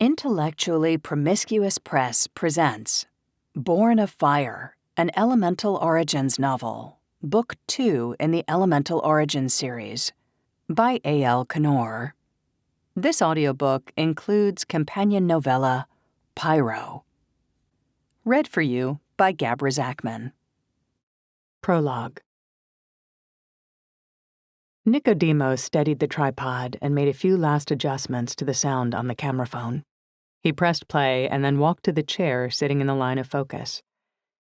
Intellectually Promiscuous Press presents Born of Fire, an Elemental Origins novel, Book 2 in the Elemental Origins series, by A.L. Knorr. This audiobook includes companion novella, Pyro. Read for you by Gabra Zachman. Prologue. Nicodemo steadied the tripod and made a few last adjustments to the sound on the camera phone. He pressed play and then walked to the chair sitting in the line of focus.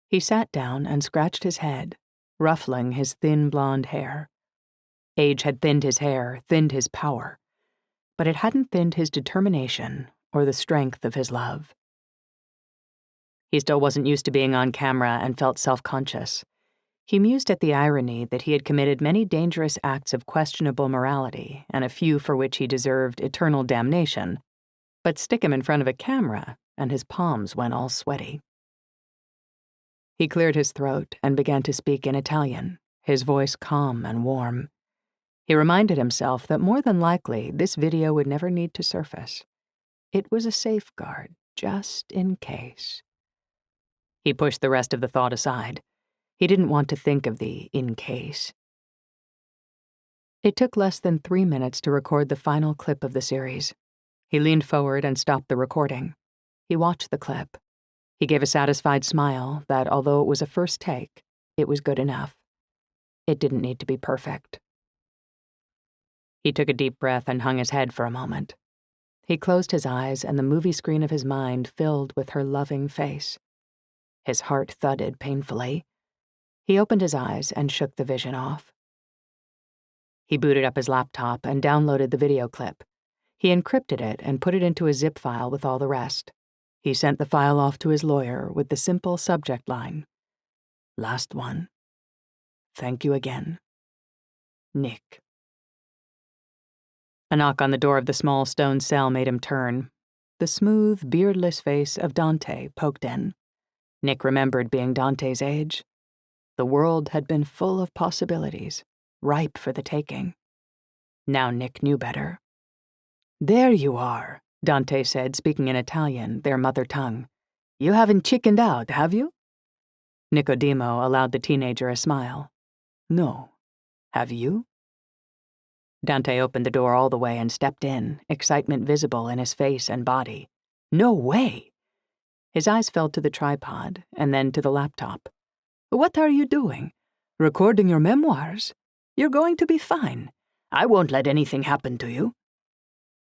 He sat down and scratched his head, ruffling his thin blonde hair. Age had thinned his hair, thinned his power, but it hadn't thinned his determination or the strength of his love. He still wasn't used to being on camera and felt self-conscious. He mused at the irony that he had committed many dangerous acts of questionable morality and a few for which he deserved eternal damnation. But stick him in front of a camera, and his palms went all sweaty. He cleared his throat and began to speak in Italian, his voice calm and warm. He reminded himself that more than likely this video would never need to surface. It was a safeguard, just in case. He pushed the rest of the thought aside. He didn't want to think of the in case. It took less than 3 minutes to record the final clip of the series. He leaned forward and stopped the recording. He watched the clip. He gave a satisfied smile that, although it was a first take, it was good enough. It didn't need to be perfect. He took a deep breath and hung his head for a moment. He closed his eyes and the movie screen of his mind filled with her loving face. His heart thudded painfully. He opened his eyes and shook the vision off. He booted up his laptop and downloaded the video clip. He encrypted it and put it into a zip file with all the rest. He sent the file off to his lawyer with the simple subject line, "Last one. Thank you again. Nick." A knock on the door of the small stone cell made him turn. The smooth, beardless face of Dante poked in. Nick remembered being Dante's age. The world had been full of possibilities, ripe for the taking. Now Nick knew better. "There you are," Dante said, speaking in Italian, their mother tongue. "You haven't chickened out, have you?" Nicodemo allowed the teenager a smile. "No. Have you?" Dante opened the door all the way and stepped in, excitement visible in his face and body. "No way!" His eyes fell to the tripod and then to the laptop. "What are you doing? Recording your memoirs? You're going to be fine. I won't let anything happen to you."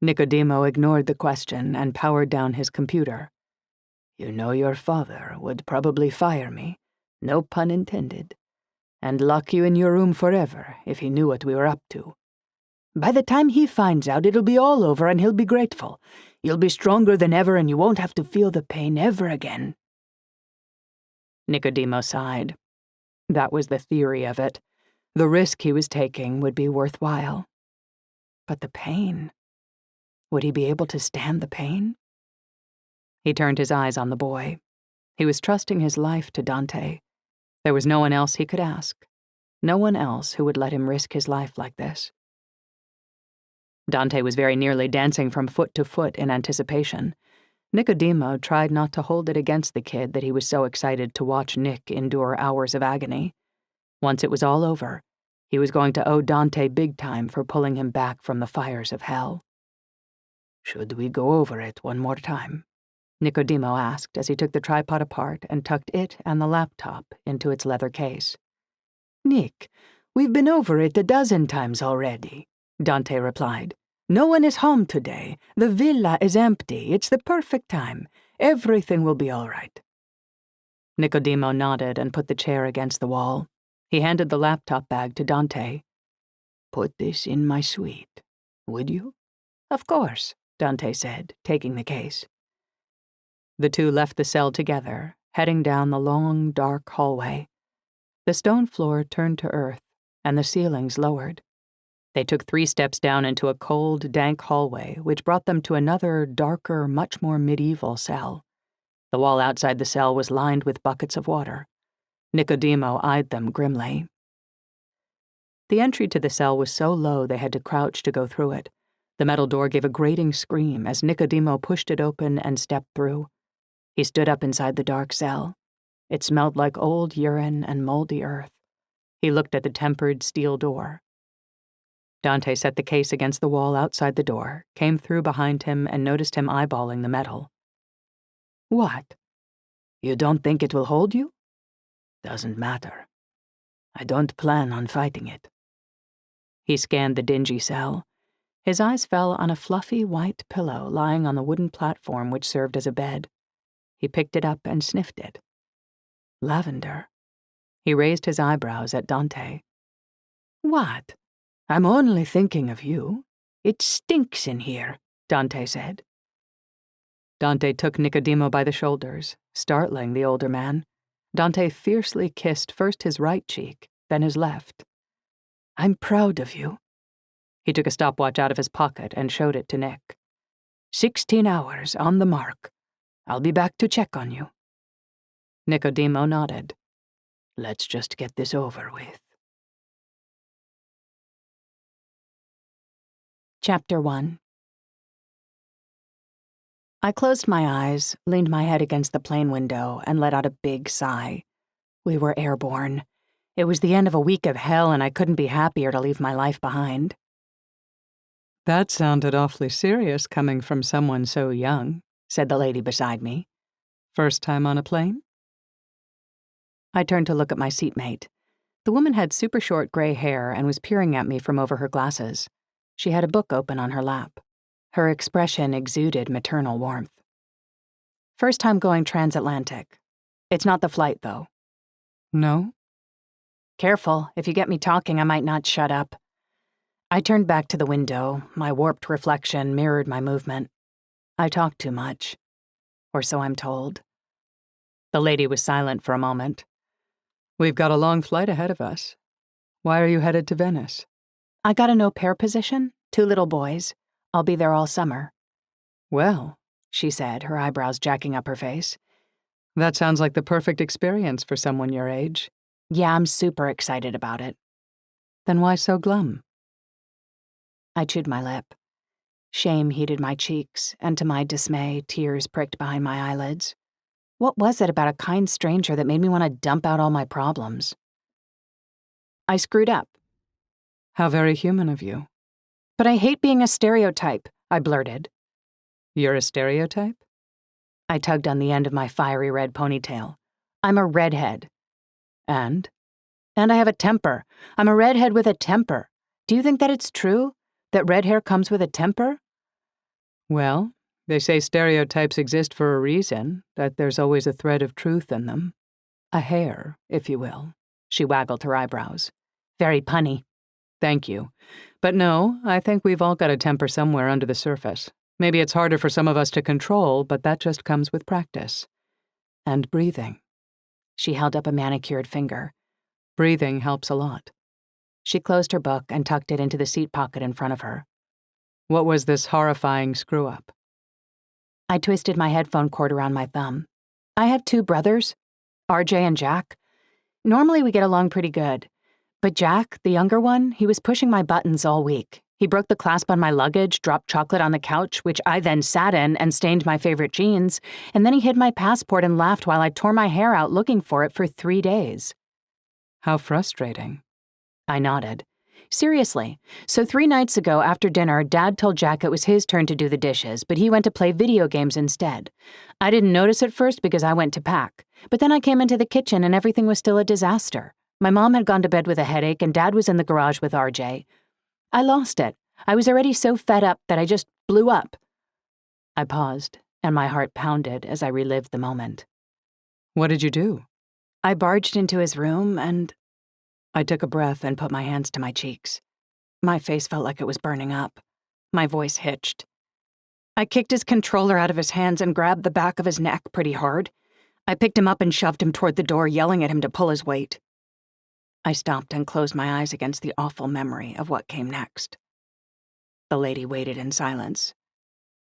Nicodemo ignored the question and powered down his computer. "You know your father would probably fire me, no pun intended, and lock you in your room forever if he knew what we were up to. By the time he finds out, it'll be all over and he'll be grateful. You'll be stronger than ever and you won't have to feel the pain ever again." Nicodemo sighed. That was the theory of it. The risk he was taking would be worthwhile. But the pain... would he be able to stand the pain? He turned his eyes on the boy. He was trusting his life to Dante. There was no one else he could ask. No one else who would let him risk his life like this. Dante was very nearly dancing from foot to foot in anticipation. Nicodemo tried not to hold it against the kid that he was so excited to watch Nick endure hours of agony. Once it was all over, he was going to owe Dante big time for pulling him back from the fires of hell. "Should we go over it one more time?" Nicodemo asked as he took the tripod apart and tucked it and the laptop into its leather case. "Nick, we've been over it a dozen times already," Dante replied. "No one is home today. The villa is empty. It's the perfect time. Everything will be all right." Nicodemo nodded and put the chair against the wall. He handed the laptop bag to Dante. "Put this in my suite, would you?" "Of course," Dante said, taking the case. The two left the cell together, heading down the long, dark hallway. The stone floor turned to earth, and the ceilings lowered. They took 3 steps down into a cold, dank hallway, which brought them to another, darker, much more medieval cell. The wall outside the cell was lined with buckets of water. Nicodemo eyed them grimly. The entry to the cell was so low they had to crouch to go through it. The metal door gave a grating scream as Nicodemo pushed it open and stepped through. He stood up inside the dark cell. It smelled like old urine and moldy earth. He looked at the tempered steel door. Dante set the case against the wall outside the door, came through behind him, and noticed him eyeballing the metal. "What? You don't think it will hold you? Doesn't matter. I don't plan on fighting it." He scanned the dingy cell. His eyes fell on a fluffy white pillow lying on the wooden platform which served as a bed. He picked it up and sniffed it. Lavender. He raised his eyebrows at Dante. "What? I'm only thinking of you. It stinks in here," Dante said. Dante took Nicodemo by the shoulders, startling the older man. Dante fiercely kissed first his right cheek, then his left. "I'm proud of you." He took a stopwatch out of his pocket and showed it to Nick. 16 hours on the mark. I'll be back to check on you." Nicodemo nodded. "Let's just get this over with." Chapter 1. I closed my eyes, leaned my head against the plane window, and let out a big sigh. We were airborne. It was the end of a week of hell, and I couldn't be happier to leave my life behind. "That sounded awfully serious coming from someone so young," said the lady beside me. "First time on a plane?" I turned to look at my seatmate. The woman had super short gray hair and was peering at me from over her glasses. She had a book open on her lap. Her expression exuded maternal warmth. "First time going transatlantic. It's not the flight, though." "No?" "Careful, if you get me talking, I might not shut up." I turned back to the window. My warped reflection mirrored my movement. I talk too much. Or so I'm told. The lady was silent for a moment. "We've got a long flight ahead of us. Why are you headed to Venice?" "I got an au pair position, 2 little boys. I'll be there all summer." "Well," she said, her eyebrows jacking up her face. "That sounds like the perfect experience for someone your age." "Yeah, I'm super excited about it." "Then why so glum?" I chewed my lip. Shame heated my cheeks, and to my dismay, tears pricked behind my eyelids. What was it about a kind stranger that made me want to dump out all my problems? "I screwed up." "How very human of you." "But I hate being a stereotype," I blurted. "You're a stereotype?" I tugged on the end of my fiery red ponytail. "I'm a redhead." And I have a temper. I'm a redhead with a temper. Do you think that it's true? That red hair comes with a temper?" "Well, they say stereotypes exist for a reason, that there's always a thread of truth in them. A hair, if you will." She waggled her eyebrows. "Very punny." "Thank you. But no, I think we've all got a temper somewhere under the surface. Maybe it's harder for some of us to control, but that just comes with practice. And breathing." She held up a manicured finger. "Breathing helps a lot." She closed her book and tucked it into the seat pocket in front of her. "What was this horrifying screw-up?" I twisted my headphone cord around my thumb. "I have 2 brothers, RJ and Jack. Normally we get along pretty good. But Jack, the younger one, he was pushing my buttons all week. He broke the clasp on my luggage, dropped chocolate on the couch, which I then sat in and stained my favorite jeans, and then he hid my passport and laughed while I tore my hair out looking for it for 3 days. "How frustrating." I nodded. "Seriously. So 3 nights ago after dinner, Dad told Jack it was his turn to do the dishes, but he went to play video games instead. I didn't notice at first because I went to pack. But then I came into the kitchen and everything was still a disaster. My mom had gone to bed with a headache and Dad was in the garage with RJ. I lost it. I was already so fed up that I just blew up." I paused, and my heart pounded as I relived the moment. "What did you do?" "I barged into his room and—" I took a breath and put my hands to my cheeks. My face felt like it was burning up. My voice hitched. "I kicked his controller out of his hands and grabbed the back of his neck pretty hard. I picked him up and shoved him toward the door, yelling at him to pull his weight." I stopped and closed my eyes against the awful memory of what came next. The lady waited in silence.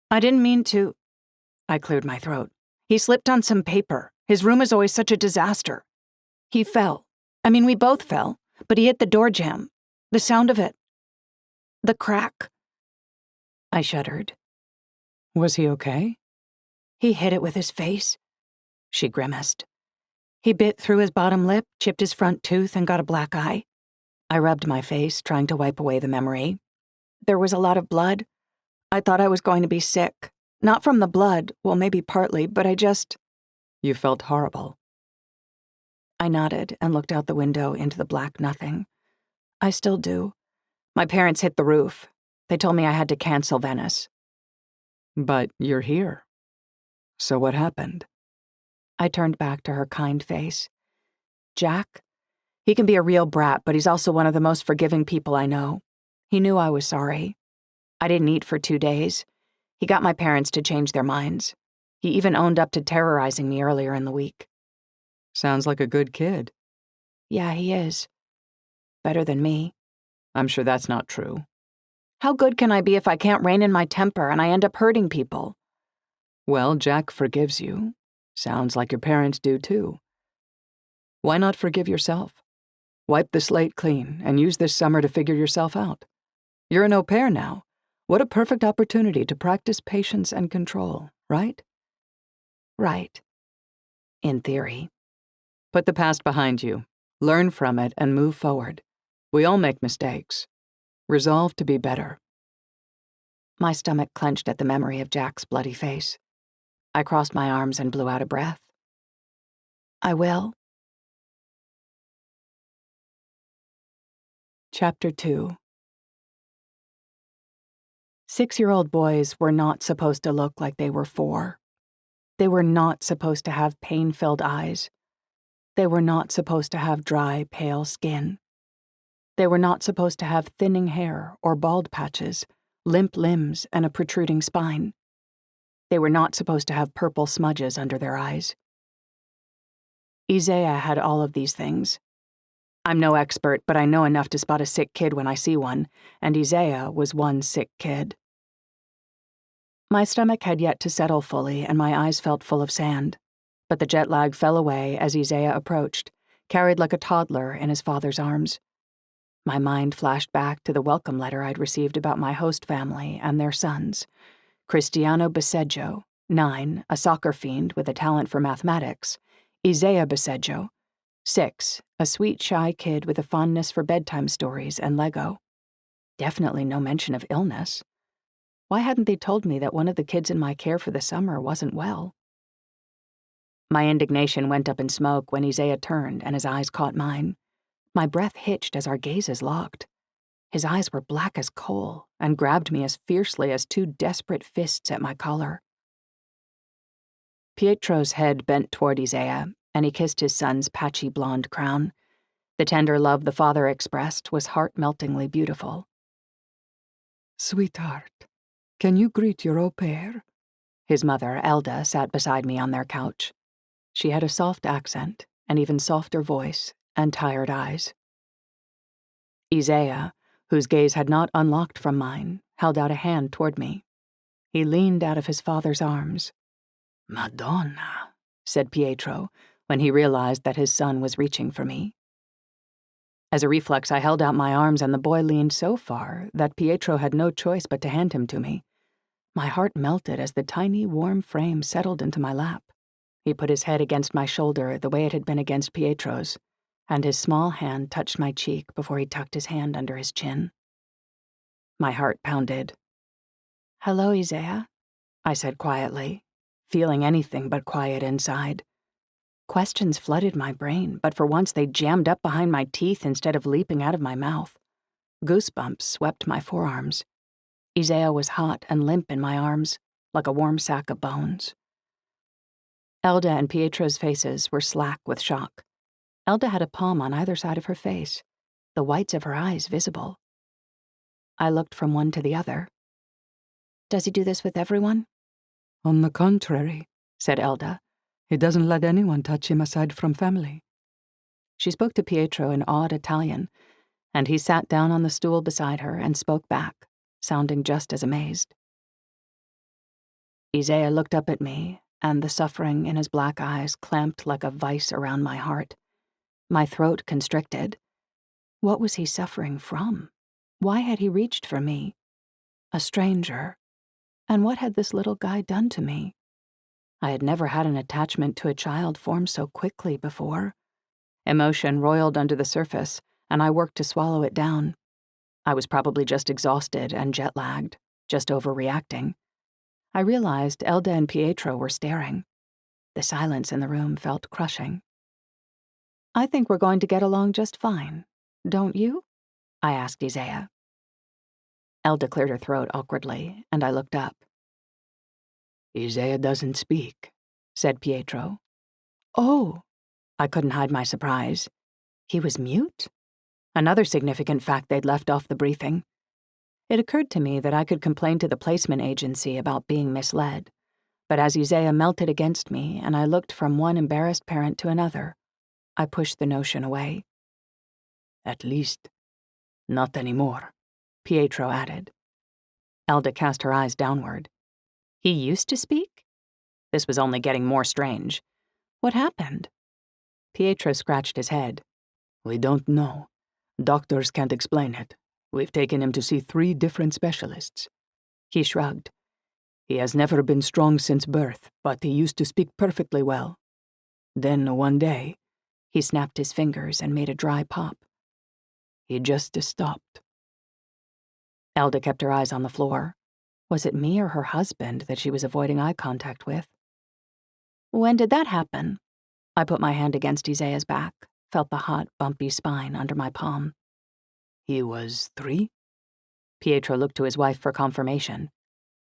"I didn't mean to—" I cleared my throat. "He slipped on some paper. His room is always such a disaster. He fell. I mean, we both fell, but he hit the door jamb. The sound of it. The crack." I shuddered. Was he okay? He hit it with his face. She grimaced. He bit through his bottom lip, chipped his front tooth, and got a black eye. I rubbed my face, trying to wipe away the memory. There was a lot of blood. I thought I was going to be sick. Not from the blood, well, maybe partly, but I just... You felt horrible. I nodded and looked out the window into the black nothing. I still do. My parents hit the roof. They told me I had to cancel Venice. But you're here. So what happened? I turned back to her kind face. Jack? He can be a real brat, but he's also one of the most forgiving people I know. He knew I was sorry. I didn't eat for 2 days. He got my parents to change their minds. He even owned up to terrorizing me earlier in the week. Sounds like a good kid. Yeah, he is. Better than me. I'm sure that's not true. How good can I be if I can't rein in my temper and I end up hurting people? Well, Jack forgives you. Sounds like your parents do too. Why not forgive yourself? Wipe the slate clean and use this summer to figure yourself out. You're an au pair now. What a perfect opportunity to practice patience and control, right? Right. In theory. Put the past behind you. Learn from it and move forward. We all make mistakes. Resolve to be better. My stomach clenched at the memory of Jack's bloody face. I crossed my arms and blew out a breath. I will. Chapter 2. 6-year-old boys were not supposed to look like they were 4. They were not supposed to have pain-filled eyes. They were not supposed to have dry, pale skin. They were not supposed to have thinning hair or bald patches, limp limbs, and a protruding spine. They were not supposed to have purple smudges under their eyes. Isaia had all of these things. I'm no expert, but I know enough to spot a sick kid when I see one, and Isaia was one sick kid. My stomach had yet to settle fully, and my eyes felt full of sand. But the jet lag fell away as Isaia approached, carried like a toddler in his father's arms. My mind flashed back to the welcome letter I'd received about my host family and their sons. Cristiano Baseggio, 9, a soccer fiend with a talent for mathematics. Isaia Baseggio, 6, a sweet, shy kid with a fondness for bedtime stories and Lego. Definitely no mention of illness. Why hadn't they told me that one of the kids in my care for the summer wasn't well? My indignation went up in smoke when Isaia turned and his eyes caught mine. My breath hitched as our gazes locked. His eyes were black as coal and grabbed me as fiercely as 2 desperate fists at my collar. Pietro's head bent toward Isaia, and he kissed his son's patchy blonde crown. The tender love the father expressed was heart-meltingly beautiful. Sweetheart, can you greet your au pair? His mother, Elda, sat beside me on their couch. She had a soft accent, an even softer voice, and tired eyes. Isaia, whose gaze had not unlocked from mine, held out a hand toward me. He leaned out of his father's arms. Madonna, said Pietro, when he realized that his son was reaching for me. As a reflex, I held out my arms and the boy leaned so far that Pietro had no choice but to hand him to me. My heart melted as the tiny, warm frame settled into my lap. He put his head against my shoulder the way it had been against Pietro's, and his small hand touched my cheek before he tucked his hand under his chin. My heart pounded. Hello, Isaia, I said quietly, feeling anything but quiet inside. Questions flooded my brain, but for once they jammed up behind my teeth instead of leaping out of my mouth. Goosebumps swept my forearms. Isaia was hot and limp in my arms, like a warm sack of bones. Elda and Pietro's faces were slack with shock. Elda had a palm on either side of her face, the whites of her eyes visible. I looked from one to the other. Does he do this with everyone? On the contrary, said Elda. He doesn't let anyone touch him aside from family. She spoke to Pietro in odd Italian, and he sat down on the stool beside her and spoke back, sounding just as amazed. Isaia looked up at me, and the suffering in his black eyes clamped like a vice around my heart. My throat constricted. What was he suffering from? Why had he reached for me? A stranger, And what had this little guy done to me? I had never had an attachment to a child form so quickly before. Emotion roiled under the surface, and I worked to swallow it down. I was probably just exhausted and jet-lagged, just overreacting. I realized Elda and Pietro were staring. The silence in the room felt crushing. "I think we're going to get along just fine, don't you?" I asked Isaia. Elda cleared her throat awkwardly, and I looked up. "Isaia doesn't speak," said Pietro. "Oh." I couldn't hide my surprise. He was mute? Another significant fact they'd left off the briefing. It occurred to me that I could complain to the placement agency about being misled, but as Isaia melted against me and I looked from one embarrassed parent to another, I pushed the notion away. "At least, not anymore," Pietro added. Elda cast her eyes downward. "He used to speak?" This was only getting more strange. "What happened?" Pietro scratched his head. "We don't know. Doctors can't explain it. We've taken him to see 3 different specialists." He shrugged. "He has never been strong since birth, but he used to speak perfectly well. Then one day," he snapped his fingers and made a dry pop. "He just stopped." Elda kept her eyes on the floor. Was it me or her husband that she was avoiding eye contact with? "When did that happen?" I put my hand against Isaiah's back, felt the hot, bumpy spine under my palm. "He was 3? Pietro looked to his wife for confirmation.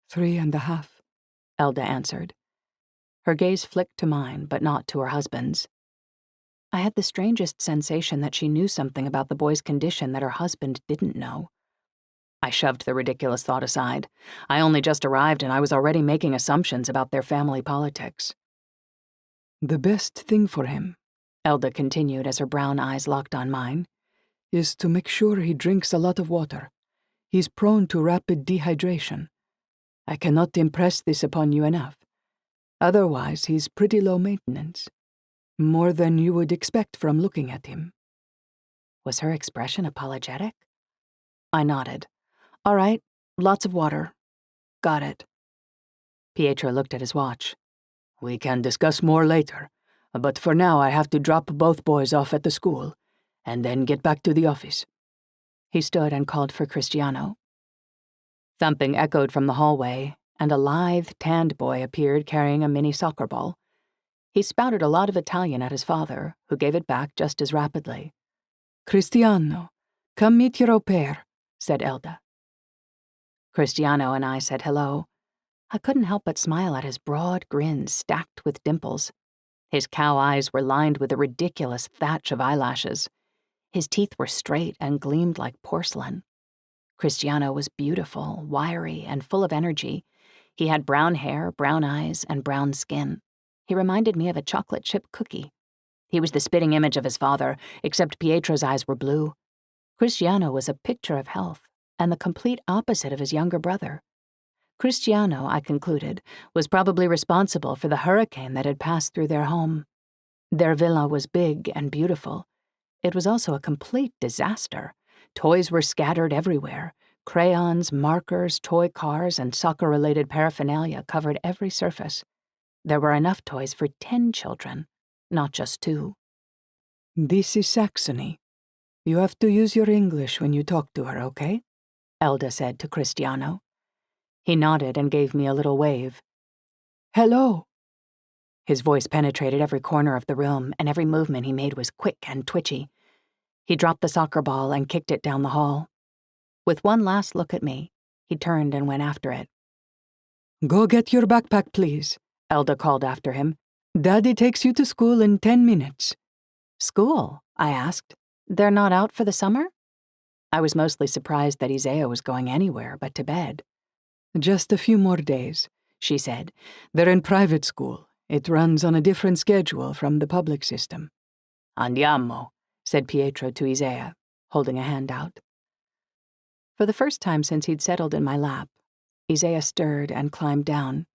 3.5, Elda answered. Her gaze flicked to mine, but not to her husband's. I had the strangest sensation that she knew something about the boy's condition that her husband didn't know. I shoved the ridiculous thought aside. I only just arrived and I was already making assumptions about their family politics. "The best thing for him," Elda continued as her brown eyes locked on mine, "is to make sure he drinks a lot of water. He's prone to rapid dehydration. I cannot impress this upon you enough. Otherwise, he's pretty low maintenance. More than you would expect from looking at him." Was her expression apologetic? I nodded. "All right, lots of water. Got it." Pietro looked at his watch. "We can discuss more later, but for now I have to drop both boys off at the school, and then get back to the office." He stood and called for Cristiano. Thumping echoed from the hallway, and a lithe, tanned boy appeared carrying a mini soccer ball. He spouted a lot of Italian at his father, who gave it back just as rapidly. "Cristiano, come meet your au pair," said Elda. Cristiano and I said hello. I couldn't help but smile at his broad grin stacked with dimples. His cow eyes were lined with a ridiculous thatch of eyelashes. His teeth were straight and gleamed like porcelain. Cristiano was beautiful, wiry, and full of energy. He had brown hair, brown eyes, and brown skin. He reminded me of a chocolate chip cookie. He was the spitting image of his father, except Pietro's eyes were blue. Cristiano was a picture of health, and the complete opposite of his younger brother. Cristiano, I concluded, was probably responsible for the hurricane that had passed through their home. Their villa was big and beautiful. It was also a complete disaster. Toys were scattered everywhere. Crayons, markers, toy cars, and soccer-related paraphernalia covered every surface. There were enough toys for 10 children, not just 2. "This is Saxony. You have to use your English when you talk to her, okay?" Elda said to Cristiano. He nodded and gave me a little wave. "Hello." His voice penetrated every corner of the room, and every movement he made was quick and twitchy. He dropped the soccer ball and kicked it down the hall. With one last look at me, he turned and went after it. "Go get your backpack, please," Elda called after him. "Daddy takes you to school in 10 minutes. "School?" I asked. "They're not out for the summer?" I was mostly surprised that Isaia was going anywhere but to bed. "Just a few more days," she said. "They're in private school. It runs on a different schedule from the public system." "Andiamo," said Pietro to Isaia, holding a hand out. For the first time since he'd settled in my lap, Isaia stirred and climbed down.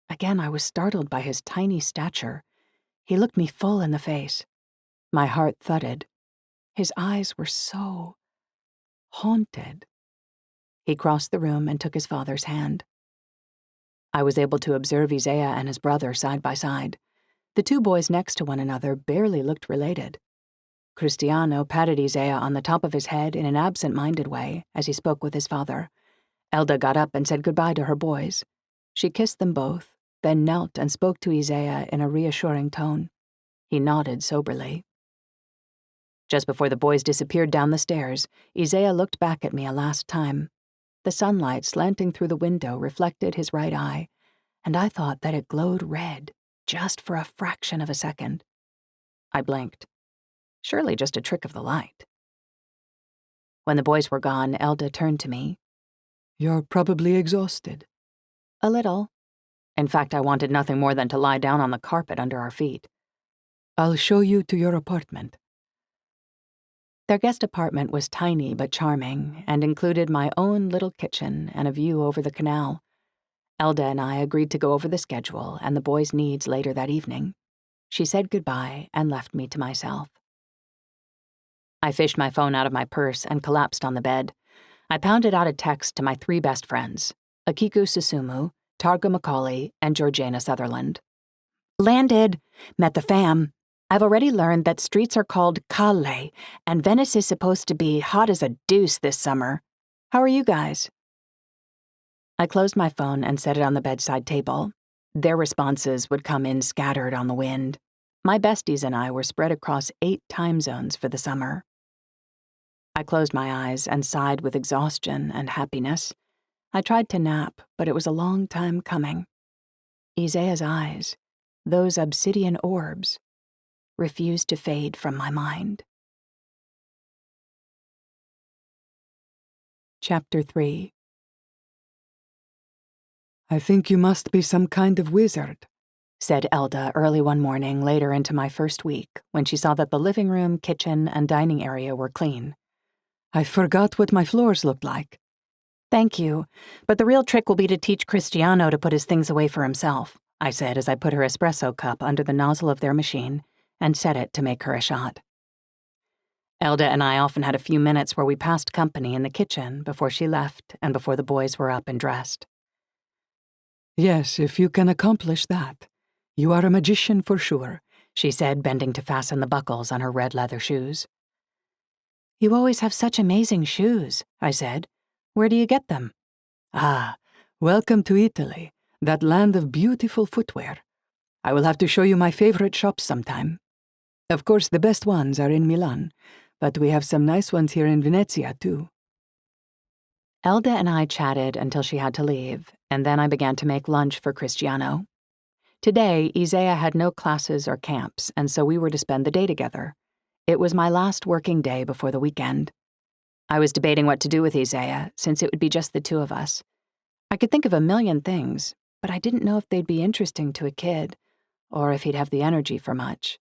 Again, I was startled by his tiny stature. He looked me full in the face. My heart thudded. His eyes were so haunted. He crossed the room and took his father's hand. I was able to observe Isaia and his brother side by side. The two boys next to one another barely looked related. Cristiano patted Isaia on the top of his head in an absent-minded way as he spoke with his father. Elda got up and said goodbye to her boys. She kissed them both, then knelt and spoke to Isaia in a reassuring tone. He nodded soberly. Just before the boys disappeared down the stairs, Isaia looked back at me a last time. The sunlight slanting through the window reflected his right eye, and I thought that it glowed red, just for a fraction of a second. I blinked. Surely just a trick of the light. When the boys were gone, Elda turned to me. "You're probably exhausted." "A little." In fact, I wanted nothing more than to lie down on the carpet under our feet. "I'll show you to your apartment." Their guest apartment was tiny but charming and included my own little kitchen and a view over the canal. Elda and I agreed to go over the schedule and the boys' needs later that evening. She said goodbye and left me to myself. I fished my phone out of my purse and collapsed on the bed. I pounded out a text to my 3 best friends, Akiku Susumu, Targa Macaulay, and Georgiana Sutherland. "Landed. Met the fam. I've already learned that streets are called calle, and Venice is supposed to be hot as a deuce this summer. How are you guys?" I closed my phone and set it on the bedside table. Their responses would come in scattered on the wind. My besties and I were spread across 8 time zones for the summer. I closed my eyes and sighed with exhaustion and happiness. I tried to nap, but it was a long time coming. Isaiah's eyes, those obsidian orbs, refused to fade from my mind. Chapter 3. "I think you must be some kind of wizard," said Elda early one morning later into my first week when she saw that the living room, kitchen, and dining area were clean. "I forgot what my floors looked like." "Thank you, but the real trick will be to teach Cristiano to put his things away for himself," I said as I put her espresso cup under the nozzle of their machine and set it to make her a shot. Elda and I often had a few minutes where we passed company in the kitchen before she left and before the boys were up and dressed. "Yes, if you can accomplish that, you are a magician for sure," she said, bending to fasten the buckles on her red leather shoes. "You always have such amazing shoes," I said. "Where do you get them?" "Ah, welcome to Italy, that land of beautiful footwear. I will have to show you my favorite shops sometime. Of course, the best ones are in Milan, but we have some nice ones here in Venezia, too." Elda and I chatted until she had to leave, and then I began to make lunch for Cristiano. Today, Isaia had no classes or camps, and so we were to spend the day together. It was my last working day before the weekend. I was debating what to do with Isaia, since it would be just the 2 of us. I could think of a million things, but I didn't know if they'd be interesting to a kid, or if he'd have the energy for much.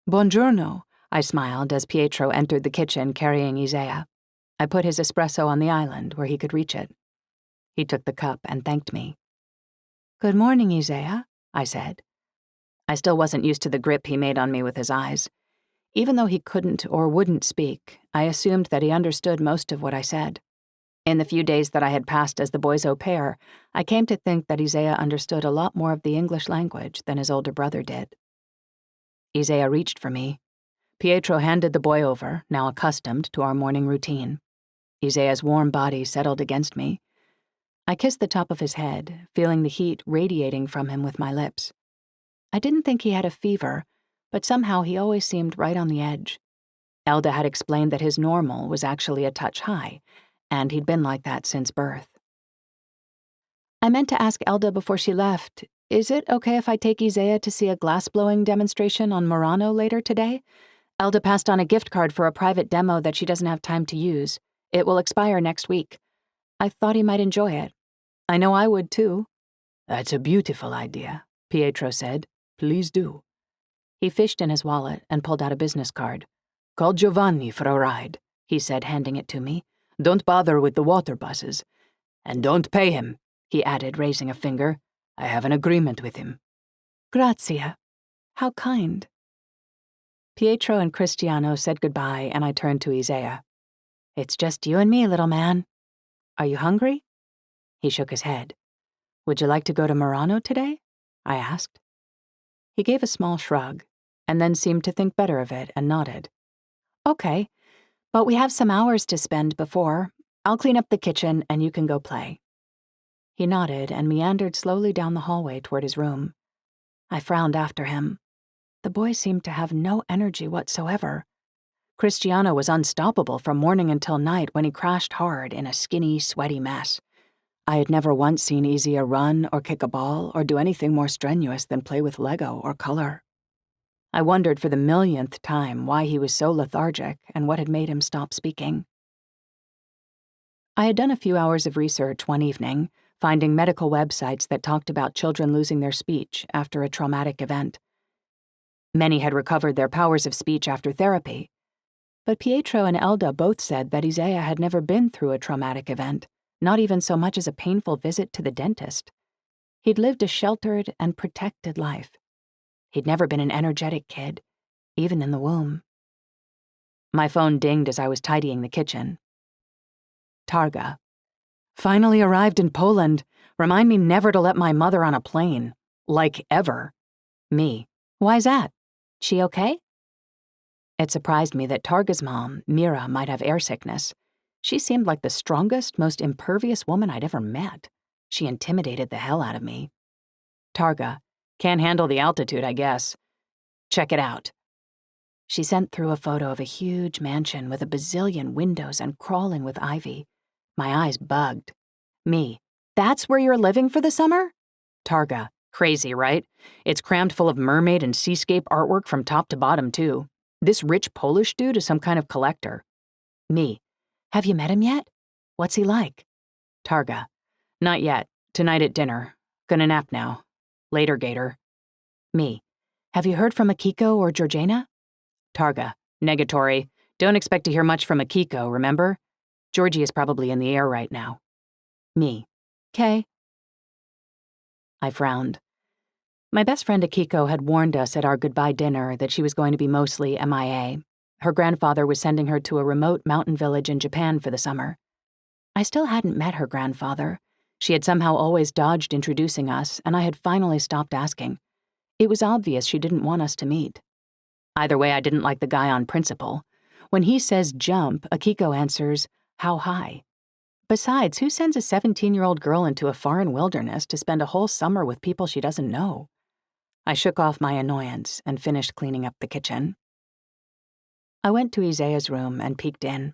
"Buongiorno," I smiled as Pietro entered the kitchen carrying Isaia. I put his espresso on the island where he could reach it. He took the cup and thanked me. "Good morning, Isaia," I said. I still wasn't used to the grip he made on me with his eyes. Even though he couldn't or wouldn't speak, I assumed that he understood most of what I said. In the few days that I had passed as the boys' au pair, I came to think that Isaia understood a lot more of the English language than his older brother did. Isaia reached for me. Pietro handed the boy over, now accustomed to our morning routine. Isaiah's warm body settled against me. I kissed the top of his head, feeling the heat radiating from him with my lips. I didn't think he had a fever, but somehow he always seemed right on the edge. Elda had explained that his normal was actually a touch high, and he'd been like that since birth. I meant to ask Elda before she left, is it okay if I take Isaia to see a glass-blowing demonstration on Murano later today? Elda passed on a gift card for a private demo that she doesn't have time to use. It will expire next week. I thought he might enjoy it. I know I would too. "That's a beautiful idea," Pietro said. "Please do." He fished in his wallet and pulled out a business card. "Call Giovanni for a ride," he said, handing it to me. "Don't bother with the water buses. And don't pay him," he added, raising a finger. "I have an agreement with him." "Grazia. How kind." Pietro and Cristiano said goodbye, and I turned to Isaia. "It's just you and me, little man. Are you hungry?" He shook his head. Would you like to go to Murano today? I asked. He gave a small shrug, and then seemed to think better of it and nodded. Okay, but we have some hours to spend before. I'll clean up the kitchen and you can go play. He nodded and meandered slowly down the hallway toward his room. I frowned after him. The boy seemed to have no energy whatsoever. Cristiano was unstoppable from morning until night when he crashed hard in a skinny, sweaty mess. I had never once seen Isaia run or kick a ball or do anything more strenuous than play with Lego or color. I wondered for the millionth time why he was so lethargic and what had made him stop speaking. I had done a few hours of research one evening, finding medical websites that talked about children losing their speech after a traumatic event. Many had recovered their powers of speech after therapy, but Pietro and Elda both said that Isaia had never been through a traumatic event, not even so much as a painful visit to the dentist. He'd lived a sheltered and protected life. He'd never been an energetic kid, even in the womb. My phone dinged as I was tidying the kitchen. Targa. Finally arrived in Poland. Remind me never to let my mother on a plane. Like ever. Me. Why's that? She okay? It surprised me that Targa's mom, Mira, might have air sickness. She seemed like the strongest, most impervious woman I'd ever met. She intimidated the hell out of me. Targa. Can't handle the altitude, I guess. Check it out. She sent through a photo of a huge mansion with a bazillion windows and crawling with ivy. My eyes bugged. Me. That's where you're living for the summer? Targa. Crazy, right? It's crammed full of mermaid and seascape artwork from top to bottom, too. This rich Polish dude is some kind of collector. Me. Have you met him yet? What's he like? Targa. Not yet. Tonight at dinner. Gonna nap now. Later, Gator. Me. Have you heard from Akiko or Georgina? Targa. Negatory. Don't expect to hear much from Akiko, remember? Georgie is probably in the air right now. Me. 'Kay. I frowned. My best friend Akiko had warned us at our goodbye dinner that she was going to be mostly MIA. Her grandfather was sending her to a remote mountain village in Japan for the summer. I still hadn't met her grandfather. She had somehow always dodged introducing us, and I had finally stopped asking. It was obvious she didn't want us to meet. Either way, I didn't like the guy on principle. When he says jump, Akiko answers, how high? Besides, who sends a 17-year-old girl into a foreign wilderness to spend a whole summer with people she doesn't know? I shook off my annoyance and finished cleaning up the kitchen. I went to Isaiah's room and peeked in.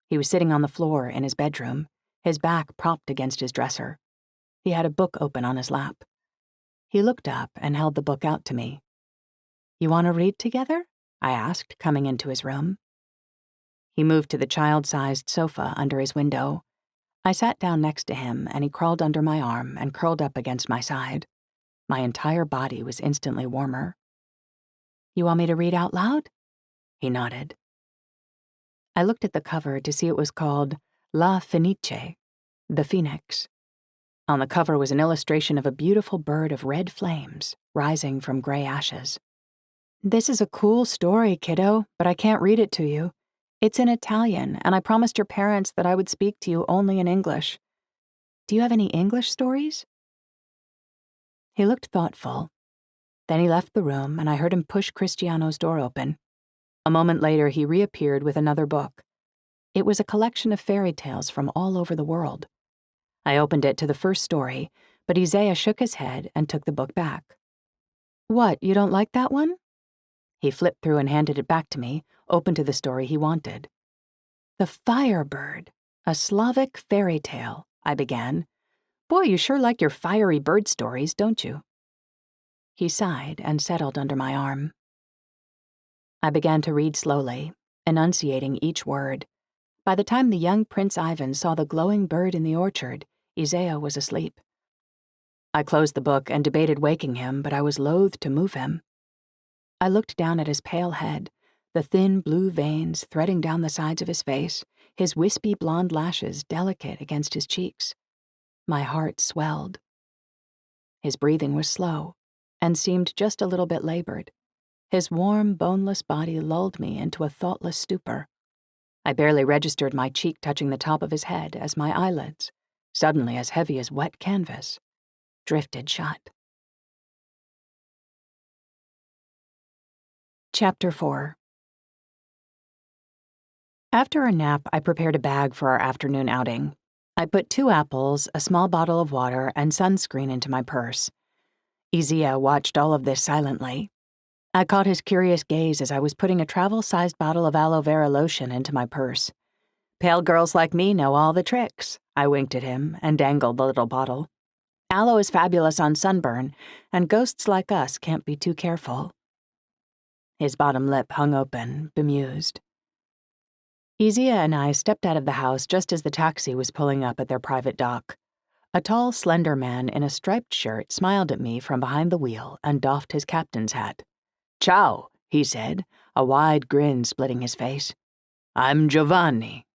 He was sitting on the floor in his bedroom, his back propped against his dresser. He had a book open on his lap. He looked up and held the book out to me. You want to read together? I asked, coming into his room. He moved to the child-sized sofa under his window. I sat down next to him, and he crawled under my arm and curled up against my side. My entire body was instantly warmer. You want me to read out loud? He nodded. I looked at the cover to see it was called La Fenice, the Phoenix. On the cover was an illustration of a beautiful bird of red flames rising from gray ashes. This is a cool story, kiddo, but I can't read it to you. It's in Italian, and I promised your parents that I would speak to you only in English. Do you have any English stories? He looked thoughtful. Then he left the room, and I heard him push Cristiano's door open. A moment later, he reappeared with another book. It was a collection of fairy tales from all over the world. I opened it to the first story, but Isaia shook his head and took the book back. What, you don't like that one? He flipped through and handed it back to me, open to the story he wanted. The Firebird, a Slavic fairy tale, I began. Boy, you sure like your fiery bird stories, don't you? He sighed and settled under my arm. I began to read slowly, enunciating each word. By the time the young Prince Ivan saw the glowing bird in the orchard, Isaia was asleep. I closed the book and debated waking him, but I was loath to move him. I looked down at his pale head, the thin blue veins threading down the sides of his face, his wispy blonde lashes delicate against his cheeks. My heart swelled. His breathing was slow and seemed just a little bit labored. His warm, boneless body lulled me into a thoughtless stupor. I barely registered my cheek touching the top of his head as my eyelids, suddenly as heavy as wet canvas, drifted shut. Chapter 4. After a nap, I prepared a bag for our afternoon outing. I put 2 apples, a small bottle of water, and sunscreen into my purse. Isaia watched all of this silently. I caught his curious gaze as I was putting a travel-sized bottle of aloe vera lotion into my purse. Pale girls like me know all the tricks. I winked at him and dangled the little bottle. Aloe is fabulous on sunburn, and ghosts like us can't be too careful. His bottom lip hung open, bemused. Isaia and I stepped out of the house just as the taxi was pulling up at their private dock. A tall, slender man in a striped shirt smiled at me from behind the wheel and doffed his captain's hat. "Ciao," he said, a wide grin splitting his face. "I'm Giovanni.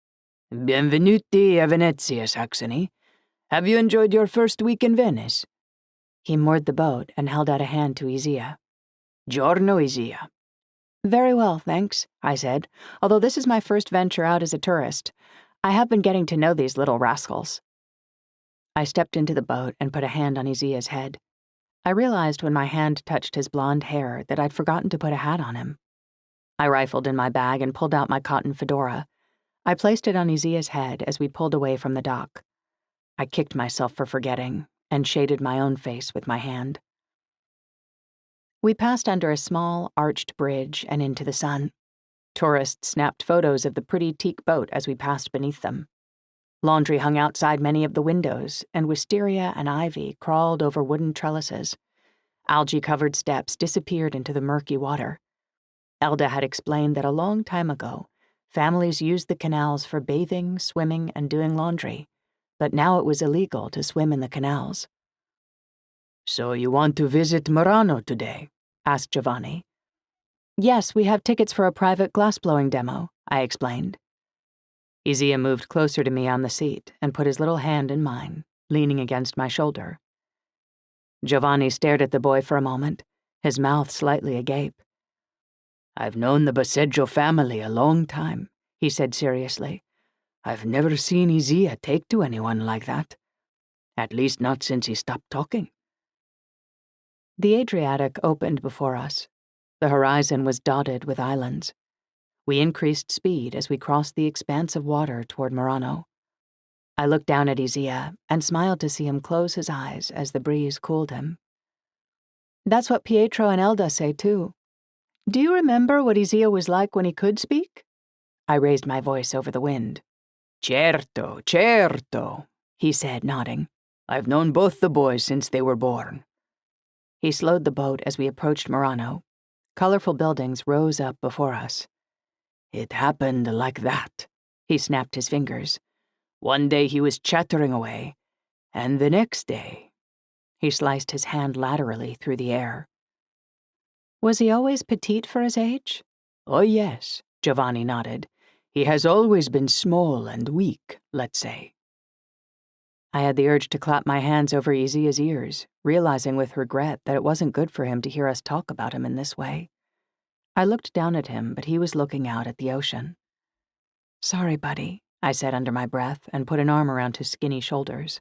Benvenuti a Venezia, Saxony. Have you enjoyed your first week in Venice?" He moored the boat and held out a hand to Isaia. "Giorno, Isaia." "Very well, thanks," I said, although this is my first venture out as a tourist. I have been getting to know these little rascals. I stepped into the boat and put a hand on Isaia's head. I realized when my hand touched his blonde hair that I'd forgotten to put a hat on him. I rifled in my bag and pulled out my cotton fedora. I placed it on Isaia's head as we pulled away from the dock. I kicked myself for forgetting and shaded my own face with my hand. We passed under a small, arched bridge and into the sun. Tourists snapped photos of the pretty teak boat as we passed beneath them. Laundry hung outside many of the windows, and wisteria and ivy crawled over wooden trellises. Algae-covered steps disappeared into the murky water. Elda had explained that a long time ago, families used the canals for bathing, swimming, and doing laundry, but now it was illegal to swim in the canals. "So you want to visit Murano today?" asked Giovanni. "Yes, we have tickets for a private glassblowing demo," I explained. Isaia moved closer to me on the seat and put his little hand in mine, leaning against my shoulder. Giovanni stared at the boy for a moment, his mouth slightly agape. "I've known the Baseggio family a long time," he said seriously. "I've never seen Isaia take to anyone like that. At least not since he stopped talking." The Adriatic opened before us. The horizon was dotted with islands. We increased speed as we crossed the expanse of water toward Murano. I looked down at Isaia and smiled to see him close his eyes as the breeze cooled him. "That's what Pietro and Elda say, too. Do you remember what Isaia was like when he could speak?" I raised my voice over the wind. "Certo, certo," he said, nodding. "I've known both the boys since they were born." He slowed the boat as we approached Murano. Colorful buildings rose up before us. "It happened like that," he snapped his fingers. "One day he was chattering away, and the next day—" He sliced his hand laterally through the air. "Was he always petite for his age?" "Oh yes," Giovanni nodded. "He has always been small and weak, let's say." I had the urge to clap my hands over Isaia's ears, realizing with regret that it wasn't good for him to hear us talk about him in this way. I looked down at him, but he was looking out at the ocean. "Sorry, buddy," I said under my breath and put an arm around his skinny shoulders.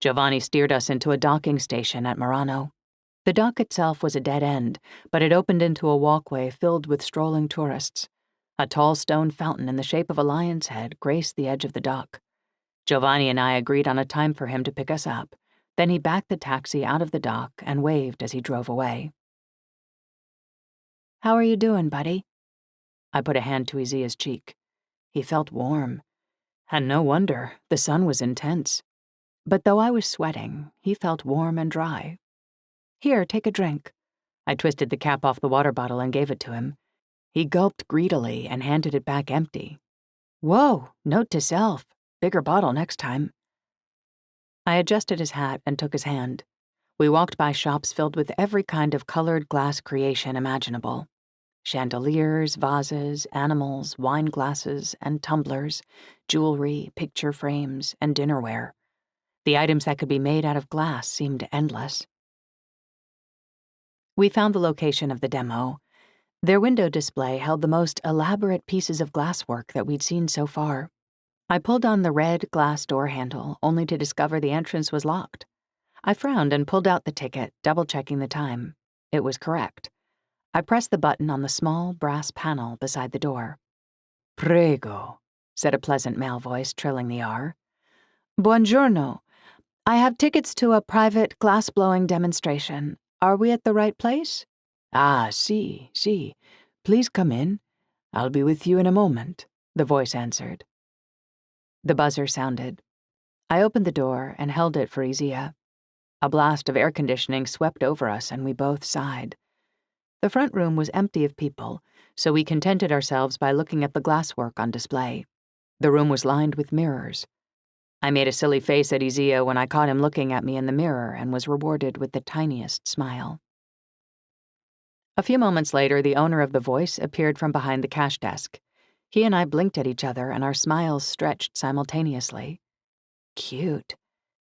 Giovanni steered us into a docking station at Murano. The dock itself was a dead end, but it opened into a walkway filled with strolling tourists. A tall stone fountain in the shape of a lion's head graced the edge of the dock. Giovanni and I agreed on a time for him to pick us up. Then he backed the taxi out of the dock and waved as he drove away. "How are you doing, buddy?" I put a hand to Isaia's cheek. He felt warm. And no wonder, the sun was intense. But though I was sweating, he felt warm and dry. "Here, take a drink." I twisted the cap off the water bottle and gave it to him. He gulped greedily and handed it back empty. "Whoa, note to self. Bigger bottle next time." I adjusted his hat and took his hand. We walked by shops filled with every kind of colored glass creation imaginable. Chandeliers, vases, animals, wine glasses, and tumblers, jewelry, picture frames, and dinnerware. The items that could be made out of glass seemed endless. We found the location of the demo. Their window display held the most elaborate pieces of glasswork that we'd seen so far. I pulled on the red glass door handle, only to discover the entrance was locked. I frowned and pulled out the ticket, double-checking the time. It was correct. I pressed the button on the small brass panel beside the door. "Prego," said a pleasant male voice, trilling the R. "Buongiorno. I have tickets to a private glass-blowing demonstration. Are we at the right place?" "Ah, si. Please come in. I'll be with you in a moment," the voice answered. The buzzer sounded. I opened the door and held it for Isaia. A blast of air conditioning swept over us, and we both sighed. The front room was empty of people, so we contented ourselves by looking at the glasswork on display. The room was lined with mirrors. I made a silly face at Isaia when I caught him looking at me in the mirror and was rewarded with the tiniest smile. A few moments later, the owner of the voice appeared from behind the cash desk. He and I blinked at each other, and our smiles stretched simultaneously. Cute.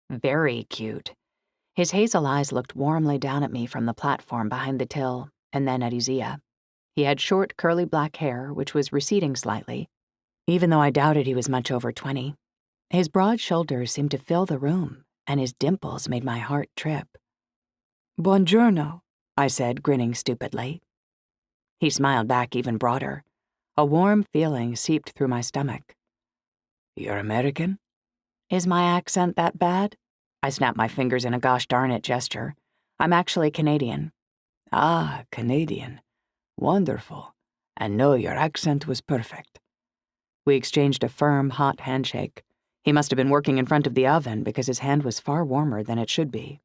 Very cute. His hazel eyes looked warmly down at me from the platform behind the till, and then at Isaia. He had short, curly black hair, which was receding slightly, even though I doubted he was much over 20. His broad shoulders seemed to fill the room, and his dimples made my heart trip. "Buongiorno," I said, grinning stupidly. He smiled back even broader. A warm feeling seeped through my stomach. "You're American?" "Is my accent that bad?" I snapped my fingers in a gosh darn it gesture. "I'm actually Canadian." "Ah, Canadian. Wonderful. And no, your accent was perfect." We exchanged a firm, hot handshake. He must have been working in front of the oven because his hand was far warmer than it should be.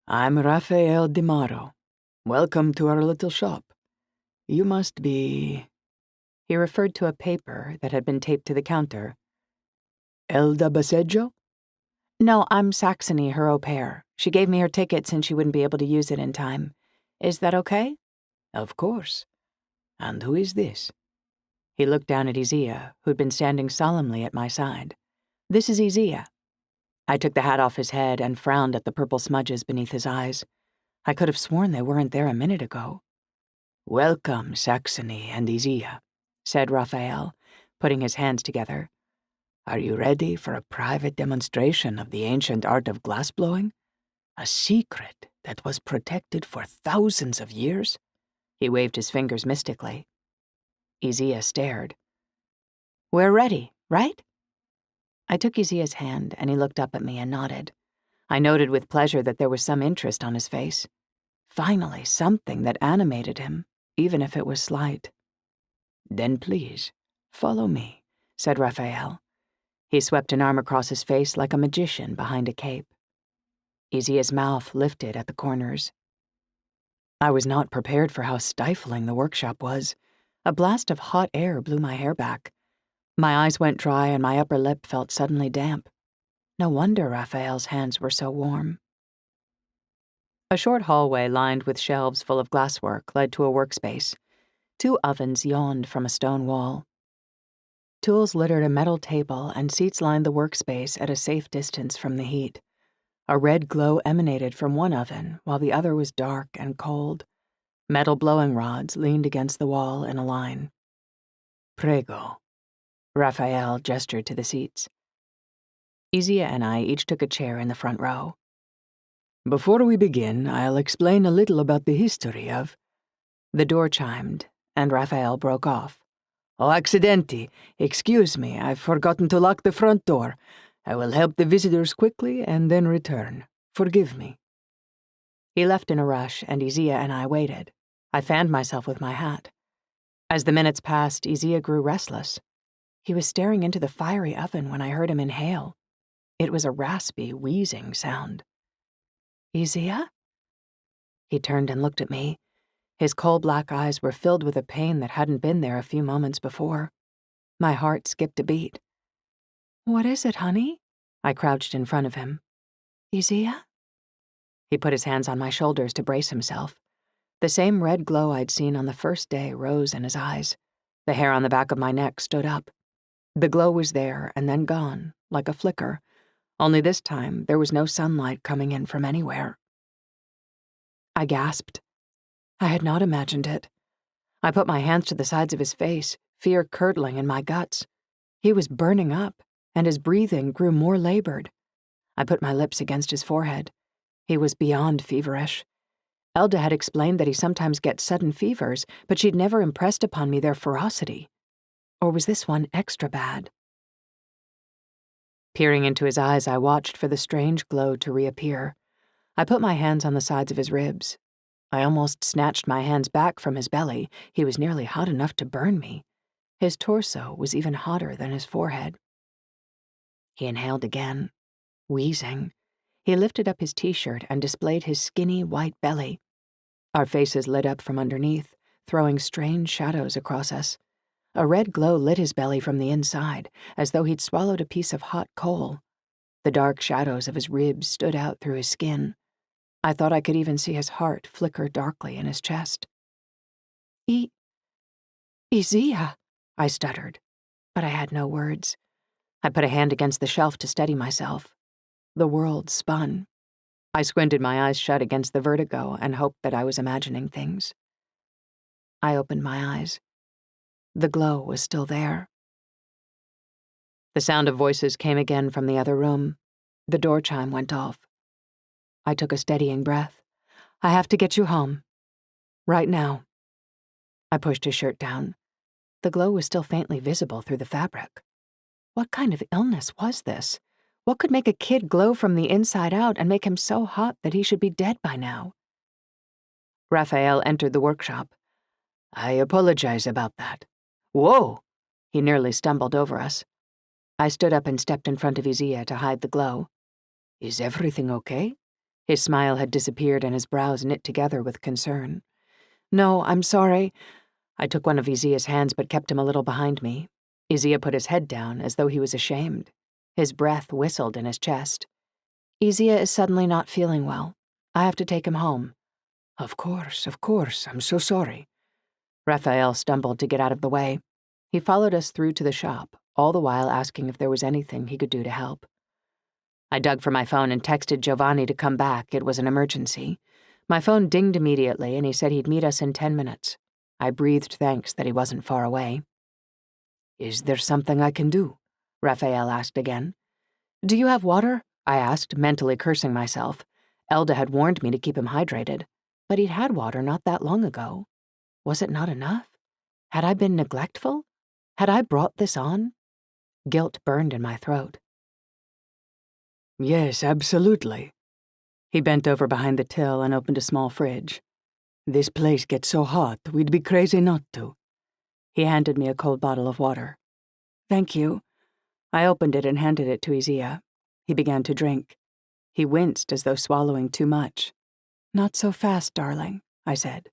"I'm Raphael DiMaro. Welcome to our little shop. You must be—" He referred to a paper that had been taped to the counter. "Elda Baseggio?" "No, I'm Saxony, her au pair. She gave me her ticket since she wouldn't be able to use it in time. Is that okay?" "Of course. And who is this?" He looked down at Isaia, who'd been standing solemnly at my side. "This is Isaia." I took the hat off his head and frowned at the purple smudges beneath his eyes. I could have sworn they weren't there a minute ago. "Welcome, Saxony and Isaia," said Raphael, putting his hands together. "Are you ready for a private demonstration of the ancient art of glassblowing? A secret that was protected for thousands of years?" He waved his fingers mystically. Isaia stared. "We're ready, right?" I took Isaiah's hand, and he looked up at me and nodded. I noted with pleasure that there was some interest on his face. Finally, something that animated him, even if it was slight. "Then please, follow me," said Raphael. He swept an arm across his face like a magician behind a cape. Isaiah's mouth lifted at the corners. I was not prepared for how stifling the workshop was. A blast of hot air blew my hair back. My eyes went dry and my upper lip felt suddenly damp. No wonder Raphael's hands were so warm. A short hallway lined with shelves full of glasswork led to a workspace. 2 ovens yawned from a stone wall. Tools littered a metal table, and seats lined the workspace at a safe distance from the heat. A red glow emanated from one oven, while the other was dark and cold. Metal blowing rods leaned against the wall in a line. "Prego." Raphael gestured to the seats. Isaia and I each took a chair in the front row. "Before we begin, I'll explain a little about the history of—" The door chimed, and Raphael broke off. "Oh, accidenti. Excuse me, I've forgotten to lock the front door. I will help the visitors quickly and then return. Forgive me." He left in a rush, and Isaia and I waited. I fanned myself with my hat. As the minutes passed, Isaia grew restless. He was staring into the fiery oven when I heard him inhale. It was a raspy, wheezing sound. "Isaia?" He turned and looked at me. His coal black eyes were filled with a pain that hadn't been there a few moments before. My heart skipped a beat. "What is it, honey?" I crouched in front of him. "Isaia?" He put his hands on my shoulders to brace himself. The same red glow I'd seen on the first day rose in his eyes. The hair on the back of my neck stood up. The glow was there and then gone, like a flicker, only this time there was no sunlight coming in from anywhere. I gasped. I had not imagined it. I put my hands to the sides of his face, fear curdling in my guts. He was burning up, and his breathing grew more labored. I put my lips against his forehead. He was beyond feverish. Elda had explained that he sometimes gets sudden fevers, but she'd never impressed upon me their ferocity. Or was this one extra bad? Peering into his eyes, I watched for the strange glow to reappear. I put my hands on the sides of his ribs. I almost snatched my hands back from his belly. He was nearly hot enough to burn me. His torso was even hotter than his forehead. He inhaled again, wheezing. He lifted up his t-shirt and displayed his skinny white belly. Our faces lit up from underneath, throwing strange shadows across us. A red glow lit his belly from the inside, as though he'd swallowed a piece of hot coal. The dark shadows of his ribs stood out through his skin. I thought I could even see his heart flicker darkly in his chest. Isaia, I stuttered, but I had no words. I put a hand against the shelf to steady myself. The world spun. I squinted my eyes shut against the vertigo and hoped that I was imagining things. I opened my eyes. The glow was still there. The sound of voices came again from the other room. The door chime went off. I took a steadying breath. I have to get you home. Right now. I pushed his shirt down. The glow was still faintly visible through the fabric. What kind of illness was this? What could make a kid glow from the inside out and make him so hot that he should be dead by now? Raphael entered the workshop. I apologize about that. Whoa! He nearly stumbled over us. I stood up and stepped in front of Isaia to hide the glow. Is everything okay? His smile had disappeared and his brows knit together with concern. No, I'm sorry. I took one of Isaiah's hands but kept him a little behind me. Isaia put his head down as though he was ashamed. His breath whistled in his chest. Isaia is suddenly not feeling well. I have to take him home. Of course, I'm so sorry. Raphael stumbled to get out of the way. He followed us through to the shop, all the while asking if there was anything he could do to help. I dug for my phone and texted Giovanni to come back. It was an emergency. My phone dinged immediately, and he said he'd meet us in 10 minutes. I breathed thanks that he wasn't far away. Is there something I can do? Raphael asked again. Do you have water? I asked, mentally cursing myself. Elda had warned me to keep him hydrated, but he'd had water not that long ago. Was it not enough? Had I been neglectful? Had I brought this on? Guilt burned in my throat. Yes, absolutely. He bent over behind the till and opened a small fridge. This place gets so hot, we'd be crazy not to. He handed me a cold bottle of water. Thank you. I opened it and handed it to Isaia. He began to drink. He winced as though swallowing too much. Not so fast, darling, I said.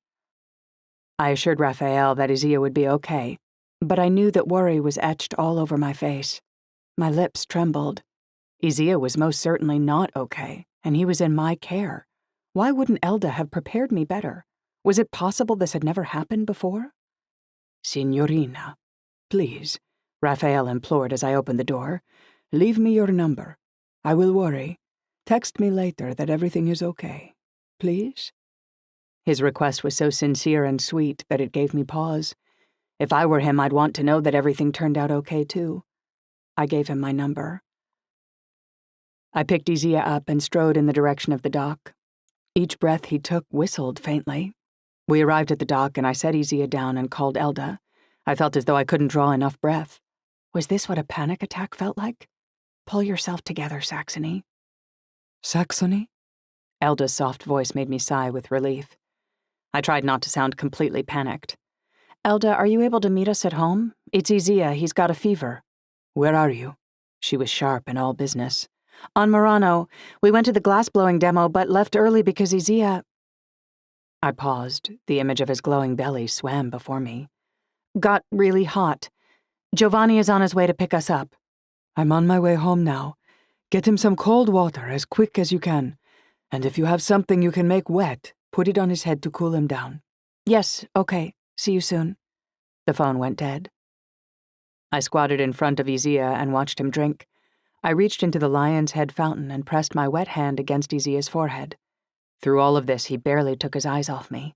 I assured Raphael that Isaia would be okay, but I knew that worry was etched all over my face. My lips trembled. Isaia was most certainly not okay, and he was in my care. Why wouldn't Elda have prepared me better? Was it possible this had never happened before? Signorina, please, Raphael implored as I opened the door. Leave me your number. I will worry. Text me later that everything is okay. Please? His request was so sincere and sweet that it gave me pause. If I were him, I'd want to know that everything turned out okay, too. I gave him my number. I picked Isaia up and strode in the direction of the dock. Each breath he took whistled faintly. We arrived at the dock and I set Isaia down and called Elda. I felt as though I couldn't draw enough breath. Was this what a panic attack felt like? Pull yourself together, Saxony. Saxony? Elda's soft voice made me sigh with relief. I tried not to sound completely panicked. Elda, are you able to meet us at home? It's Isaia. He's got a fever. Where are you? She was sharp and all business. On Murano. We went to the glass-blowing demo, but left early because Isaia... I paused. The image of his glowing belly swam before me. Got really hot. Giovanni is on his way to pick us up. I'm on my way home now. Get him some cold water as quick as you can. And if you have something you can make wet, put it on his head to cool him down. Yes, okay. See you soon. The phone went dead. I squatted in front of Isaia and watched him drink. I reached into the lion's head fountain and pressed my wet hand against Isaiah's forehead. Through all of this, he barely took his eyes off me.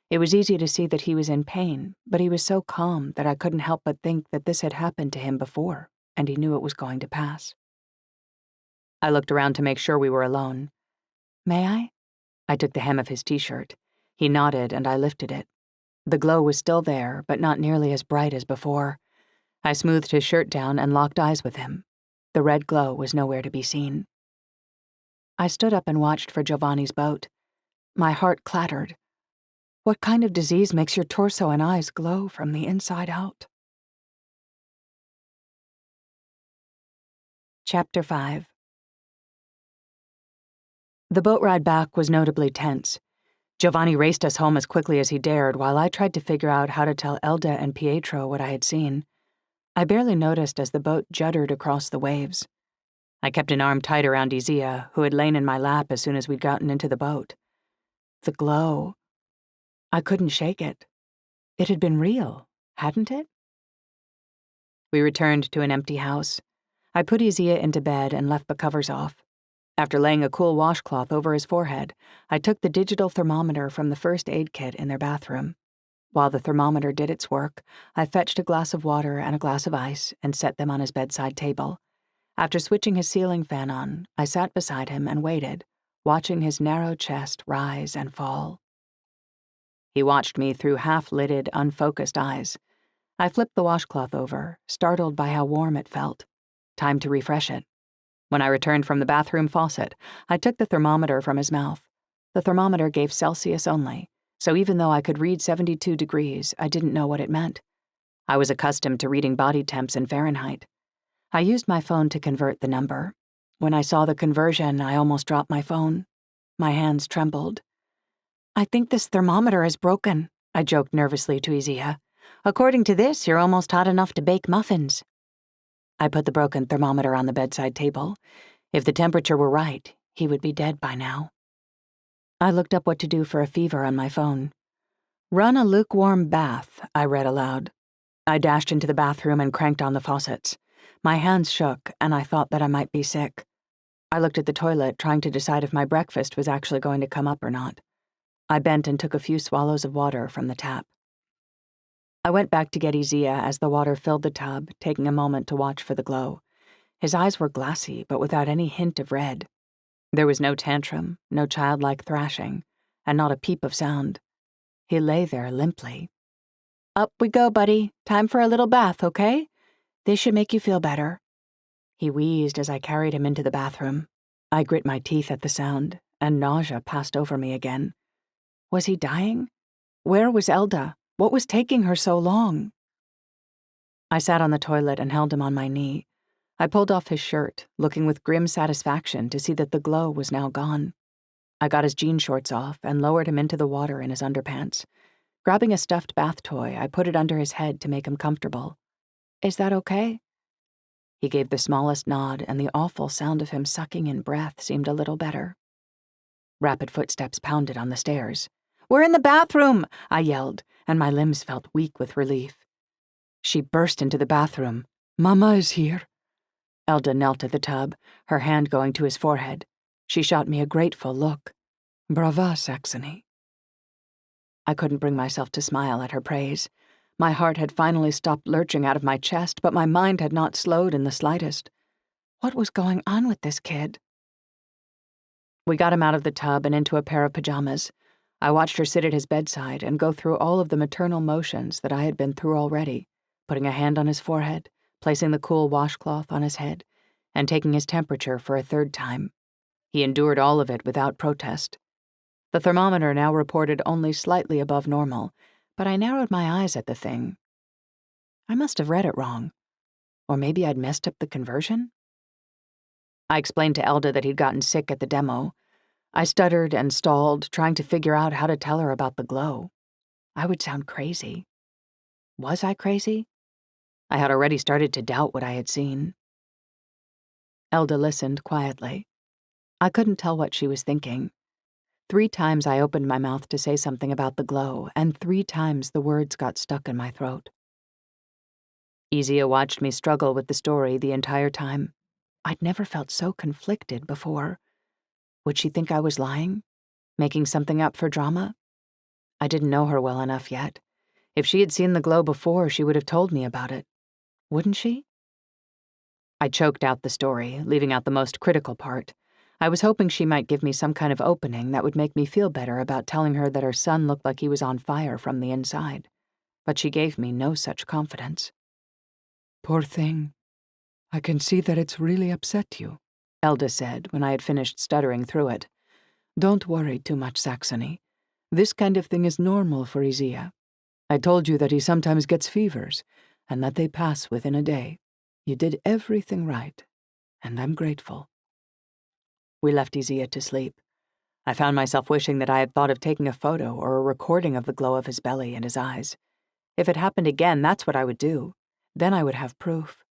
It was easy to see that he was in pain, but he was so calm that I couldn't help but think that this had happened to him before, and he knew it was going to pass. I looked around to make sure we were alone. May I? I took the hem of his t-shirt. He nodded and I lifted it. The glow was still there, but not nearly as bright as before. I smoothed his shirt down and locked eyes with him. The red glow was nowhere to be seen. I stood up and watched for Giovanni's boat. My heart clattered. What kind of disease makes your torso and eyes glow from the inside out? Chapter 5. The boat ride back was notably tense. Giovanni raced us home as quickly as he dared while I tried to figure out how to tell Elda and Pietro what I had seen. I barely noticed as the boat juddered across the waves. I kept an arm tight around Isaia, who had lain in my lap as soon as we'd gotten into the boat. The glow. I couldn't shake it. It had been real, hadn't it? We returned to an empty house. I put Isaia into bed and left the covers off. After laying a cool washcloth over his forehead, I took the digital thermometer from the first aid kit in their bathroom. While the thermometer did its work, I fetched a glass of water and a glass of ice and set them on his bedside table. After switching his ceiling fan on, I sat beside him and waited, watching his narrow chest rise and fall. He watched me through half-lidded, unfocused eyes. I flipped the washcloth over, startled by how warm it felt. Time to refresh it. When I returned from the bathroom faucet, I took the thermometer from his mouth. The thermometer gave Celsius only, so even though I could read 72 degrees, I didn't know what it meant. I was accustomed to reading body temps in Fahrenheit. I used my phone to convert the number. When I saw the conversion, I almost dropped my phone. My hands trembled. I think this thermometer is broken, I joked nervously to Isaia. According to this, you're almost hot enough to bake muffins. I put the broken thermometer on the bedside table. If the temperature were right, he would be dead by now. I looked up what to do for a fever on my phone. Run a lukewarm bath, I read aloud. I dashed into the bathroom and cranked on the faucets. My hands shook, and I thought that I might be sick. I looked at the toilet, trying to decide if my breakfast was actually going to come up or not. I bent and took a few swallows of water from the tap. I went back to get Isaia as the water filled the tub, taking a moment to watch for the glow. His eyes were glassy, but without any hint of red. There was no tantrum, no childlike thrashing, and not a peep of sound. He lay there limply. Up we go, buddy. Time for a little bath, okay? This should make you feel better. He wheezed as I carried him into the bathroom. I grit my teeth at the sound, and nausea passed over me again. Was he dying? Where was Elda? What was taking her so long? I sat on the toilet and held him on my knee. I pulled off his shirt, looking with grim satisfaction to see that the glow was now gone. I got his jean shorts off and lowered him into the water in his underpants. Grabbing a stuffed bath toy, I put it under his head to make him comfortable. Is that okay? He gave the smallest nod, and the awful sound of him sucking in breath seemed a little better. Rapid footsteps pounded on the stairs. We're in the bathroom, I yelled, and my limbs felt weak with relief. She burst into the bathroom. Mama is here. Elda knelt at the tub, her hand going to his forehead. She shot me a grateful look. Brava, Saxony. I couldn't bring myself to smile at her praise. My heart had finally stopped lurching out of my chest, but my mind had not slowed in the slightest. What was going on with this kid? We got him out of the tub and into a pair of pajamas. I watched her sit at his bedside and go through all of the maternal motions that I had been through already, putting a hand on his forehead, placing the cool washcloth on his head, and taking his temperature for a third time. He endured all of it without protest. The thermometer now reported only slightly above normal, but I narrowed my eyes at the thing. I must have read it wrong. Or maybe I'd messed up the conversion? I explained to Elda that he'd gotten sick at the demo. I stuttered and stalled, trying to figure out how to tell her about the glow. I would sound crazy. Was I crazy? I had already started to doubt what I had seen. Elda listened quietly. I couldn't tell what she was thinking. 3 times I opened my mouth to say something about the glow, and 3 times the words got stuck in my throat. Isaia watched me struggle with the story the entire time. I'd never felt so conflicted before. Would she think I was lying? Making something up for drama? I didn't know her well enough yet. If she had seen the glow before, she would have told me about it. Wouldn't she? I choked out the story, leaving out the most critical part. I was hoping she might give me some kind of opening that would make me feel better about telling her that her son looked like he was on fire from the inside, but she gave me no such confidence. "Poor thing. I can see that it's really upset you," Elda said when I had finished stuttering through it. "Don't worry too much, Saxony. This kind of thing is normal for Isaia. I told you that he sometimes gets fevers, and that they pass within a day. You did everything right, and I'm grateful." We left Isaia to sleep. I found myself wishing that I had thought of taking a photo or a recording of the glow of his belly and his eyes. If it happened again, that's what I would do. Then I would have proof.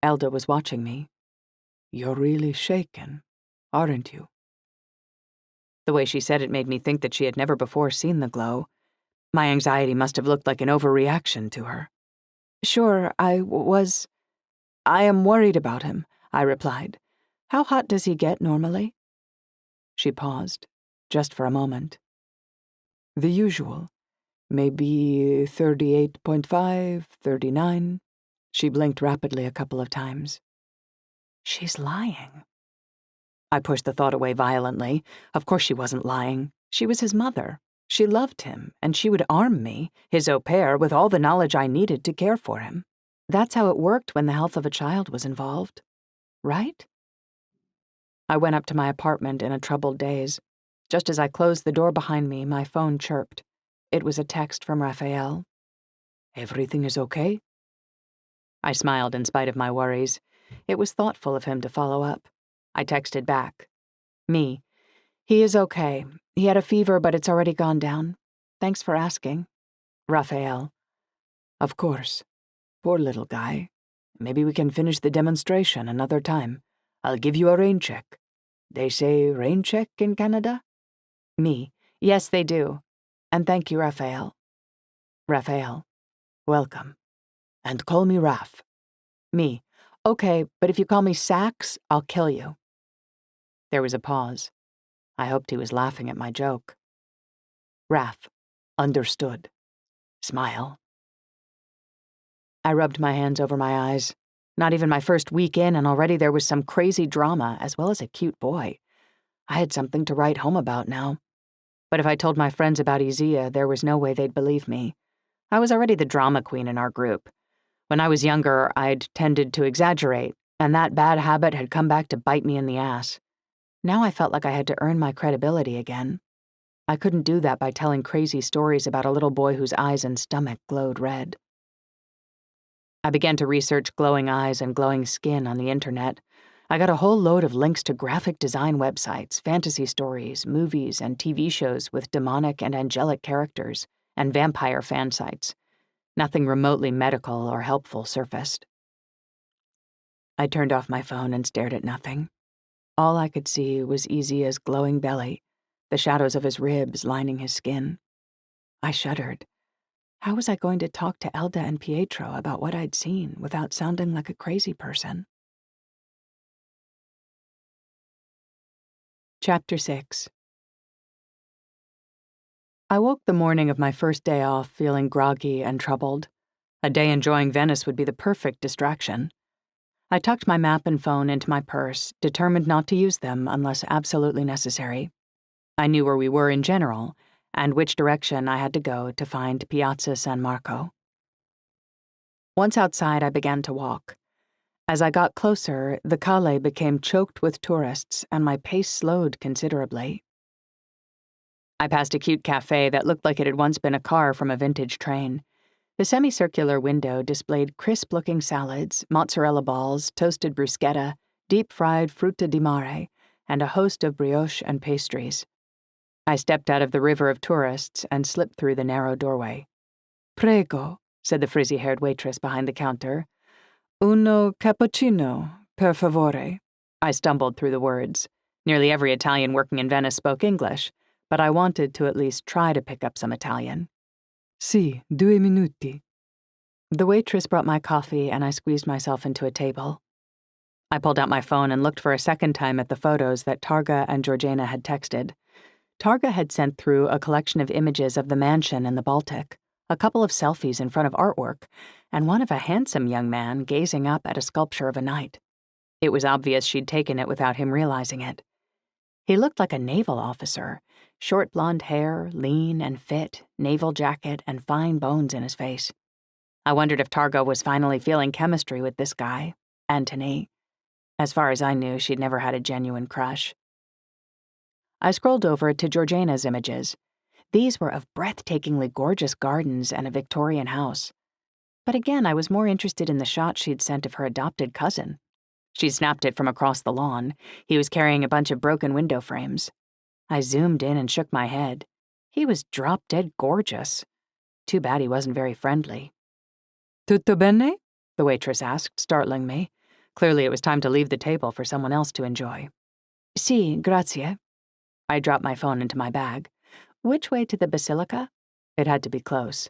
Elda was watching me. "You're really shaken, aren't you?" The way she said it made me think that she had never before seen the glow. My anxiety must have looked like an overreaction to her. "Sure, I am worried about him," I replied. "How hot does he get normally?" She paused, just for a moment. "The usual. Maybe 38.5, 39. She blinked rapidly a couple of times. She's lying. I pushed the thought away violently. Of course she wasn't lying. She was his mother. She loved him, and she would arm me, his au pair, with all the knowledge I needed to care for him. That's how it worked when the health of a child was involved. Right? I went up to my apartment in a troubled daze. Just as I closed the door behind me, my phone chirped. It was a text from Raphael. "Everything is okay?" I smiled in spite of my worries. It was thoughtful of him to follow up. I texted back. Me. He is okay. He had a fever, but it's already gone down. Thanks for asking. Raphael. "Of course. Poor little guy. Maybe we can finish the demonstration another time. I'll give you a rain check. They say rain check in Canada?" Me. Yes, they do. And thank you, Raphael. Raphael. "Welcome. And call me Raph." Me. Okay, but if you call me Sax, I'll kill you. There was a pause. I hoped he was laughing at my joke. Raph. "Understood. Smile." I rubbed my hands over my eyes. Not even my first week in, and already there was some crazy drama, as well as a cute boy. I had something to write home about now. But if I told my friends about Isaia, there was no way they'd believe me. I was already the drama queen in our group. When I was younger, I'd tended to exaggerate, and that bad habit had come back to bite me in the ass. Now I felt like I had to earn my credibility again. I couldn't do that by telling crazy stories about a little boy whose eyes and stomach glowed red. I began to research glowing eyes and glowing skin on the internet. I got a whole load of links to graphic design websites, fantasy stories, movies, and TV shows with demonic and angelic characters, and vampire fan sites. Nothing remotely medical or helpful surfaced. I turned off my phone and stared at nothing. All I could see was Isaia's glowing belly, the shadows of his ribs lining his skin. I shuddered. How was I going to talk to Elda and Pietro about what I'd seen without sounding like a crazy person? Chapter 6. I woke the morning of my first day off feeling groggy and troubled. A day enjoying Venice would be the perfect distraction. I tucked my map and phone into my purse, determined not to use them unless absolutely necessary. I knew where we were in general, and which direction I had to go to find Piazza San Marco. Once outside, I began to walk. As I got closer, the calle became choked with tourists, and my pace slowed considerably. I passed a cute cafe that looked like it had once been a car from a vintage train. The semicircular window displayed crisp-looking salads, mozzarella balls, toasted bruschetta, deep-fried frutta di mare, and a host of brioche and pastries. I stepped out of the river of tourists and slipped through the narrow doorway. "Prego," said the frizzy-haired waitress behind the counter. "Uno cappuccino, per favore." I stumbled through the words. Nearly every Italian working in Venice spoke English, but I wanted to at least try to pick up some Italian. "Sì, 2 minuti." The waitress brought my coffee, and I squeezed myself into a table. I pulled out my phone and looked for a second time at the photos that Targa and Georgina had texted. Targa had sent through a collection of images of the mansion in the Baltic, a couple of selfies in front of artwork, and one of a handsome young man gazing up at a sculpture of a knight. It was obvious she'd taken it without him realizing it. He looked like a naval officer, short blonde hair, lean and fit, naval jacket, and fine bones in his face. I wondered if Targo was finally feeling chemistry with this guy, Antony. As far as I knew, she'd never had a genuine crush. I scrolled over to Georgiana's images. These were of breathtakingly gorgeous gardens and a Victorian house. But again, I was more interested in the shot she'd sent of her adopted cousin. She snapped it from across the lawn. He was carrying a bunch of broken window frames. I zoomed in and shook my head. He was drop-dead gorgeous. Too bad he wasn't very friendly. Tutto bene? The waitress asked, startling me. Clearly it was time to leave the table for someone else to enjoy. Sì, grazie. I dropped my phone into my bag. Which way to the basilica? It had to be close.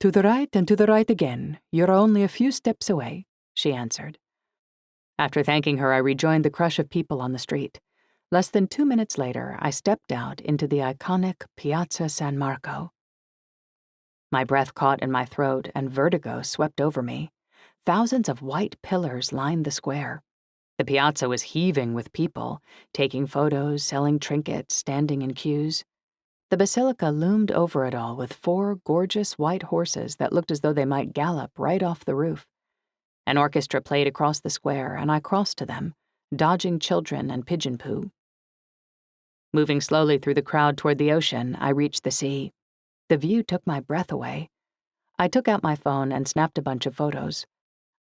To the right and to the right again. You're only a few steps away, she answered. After thanking her, I rejoined the crush of people on the street. Less than 2 minutes later, I stepped out into the iconic Piazza San Marco. My breath caught in my throat and vertigo swept over me. Thousands of white pillars lined the square. The piazza was heaving with people, taking photos, selling trinkets, standing in queues. The basilica loomed over it all with 4 gorgeous white horses that looked as though they might gallop right off the roof. An orchestra played across the square, and I crossed to them, dodging children and pigeon poo. Moving slowly through the crowd toward the ocean, I reached the sea. The view took my breath away. I took out my phone and snapped a bunch of photos.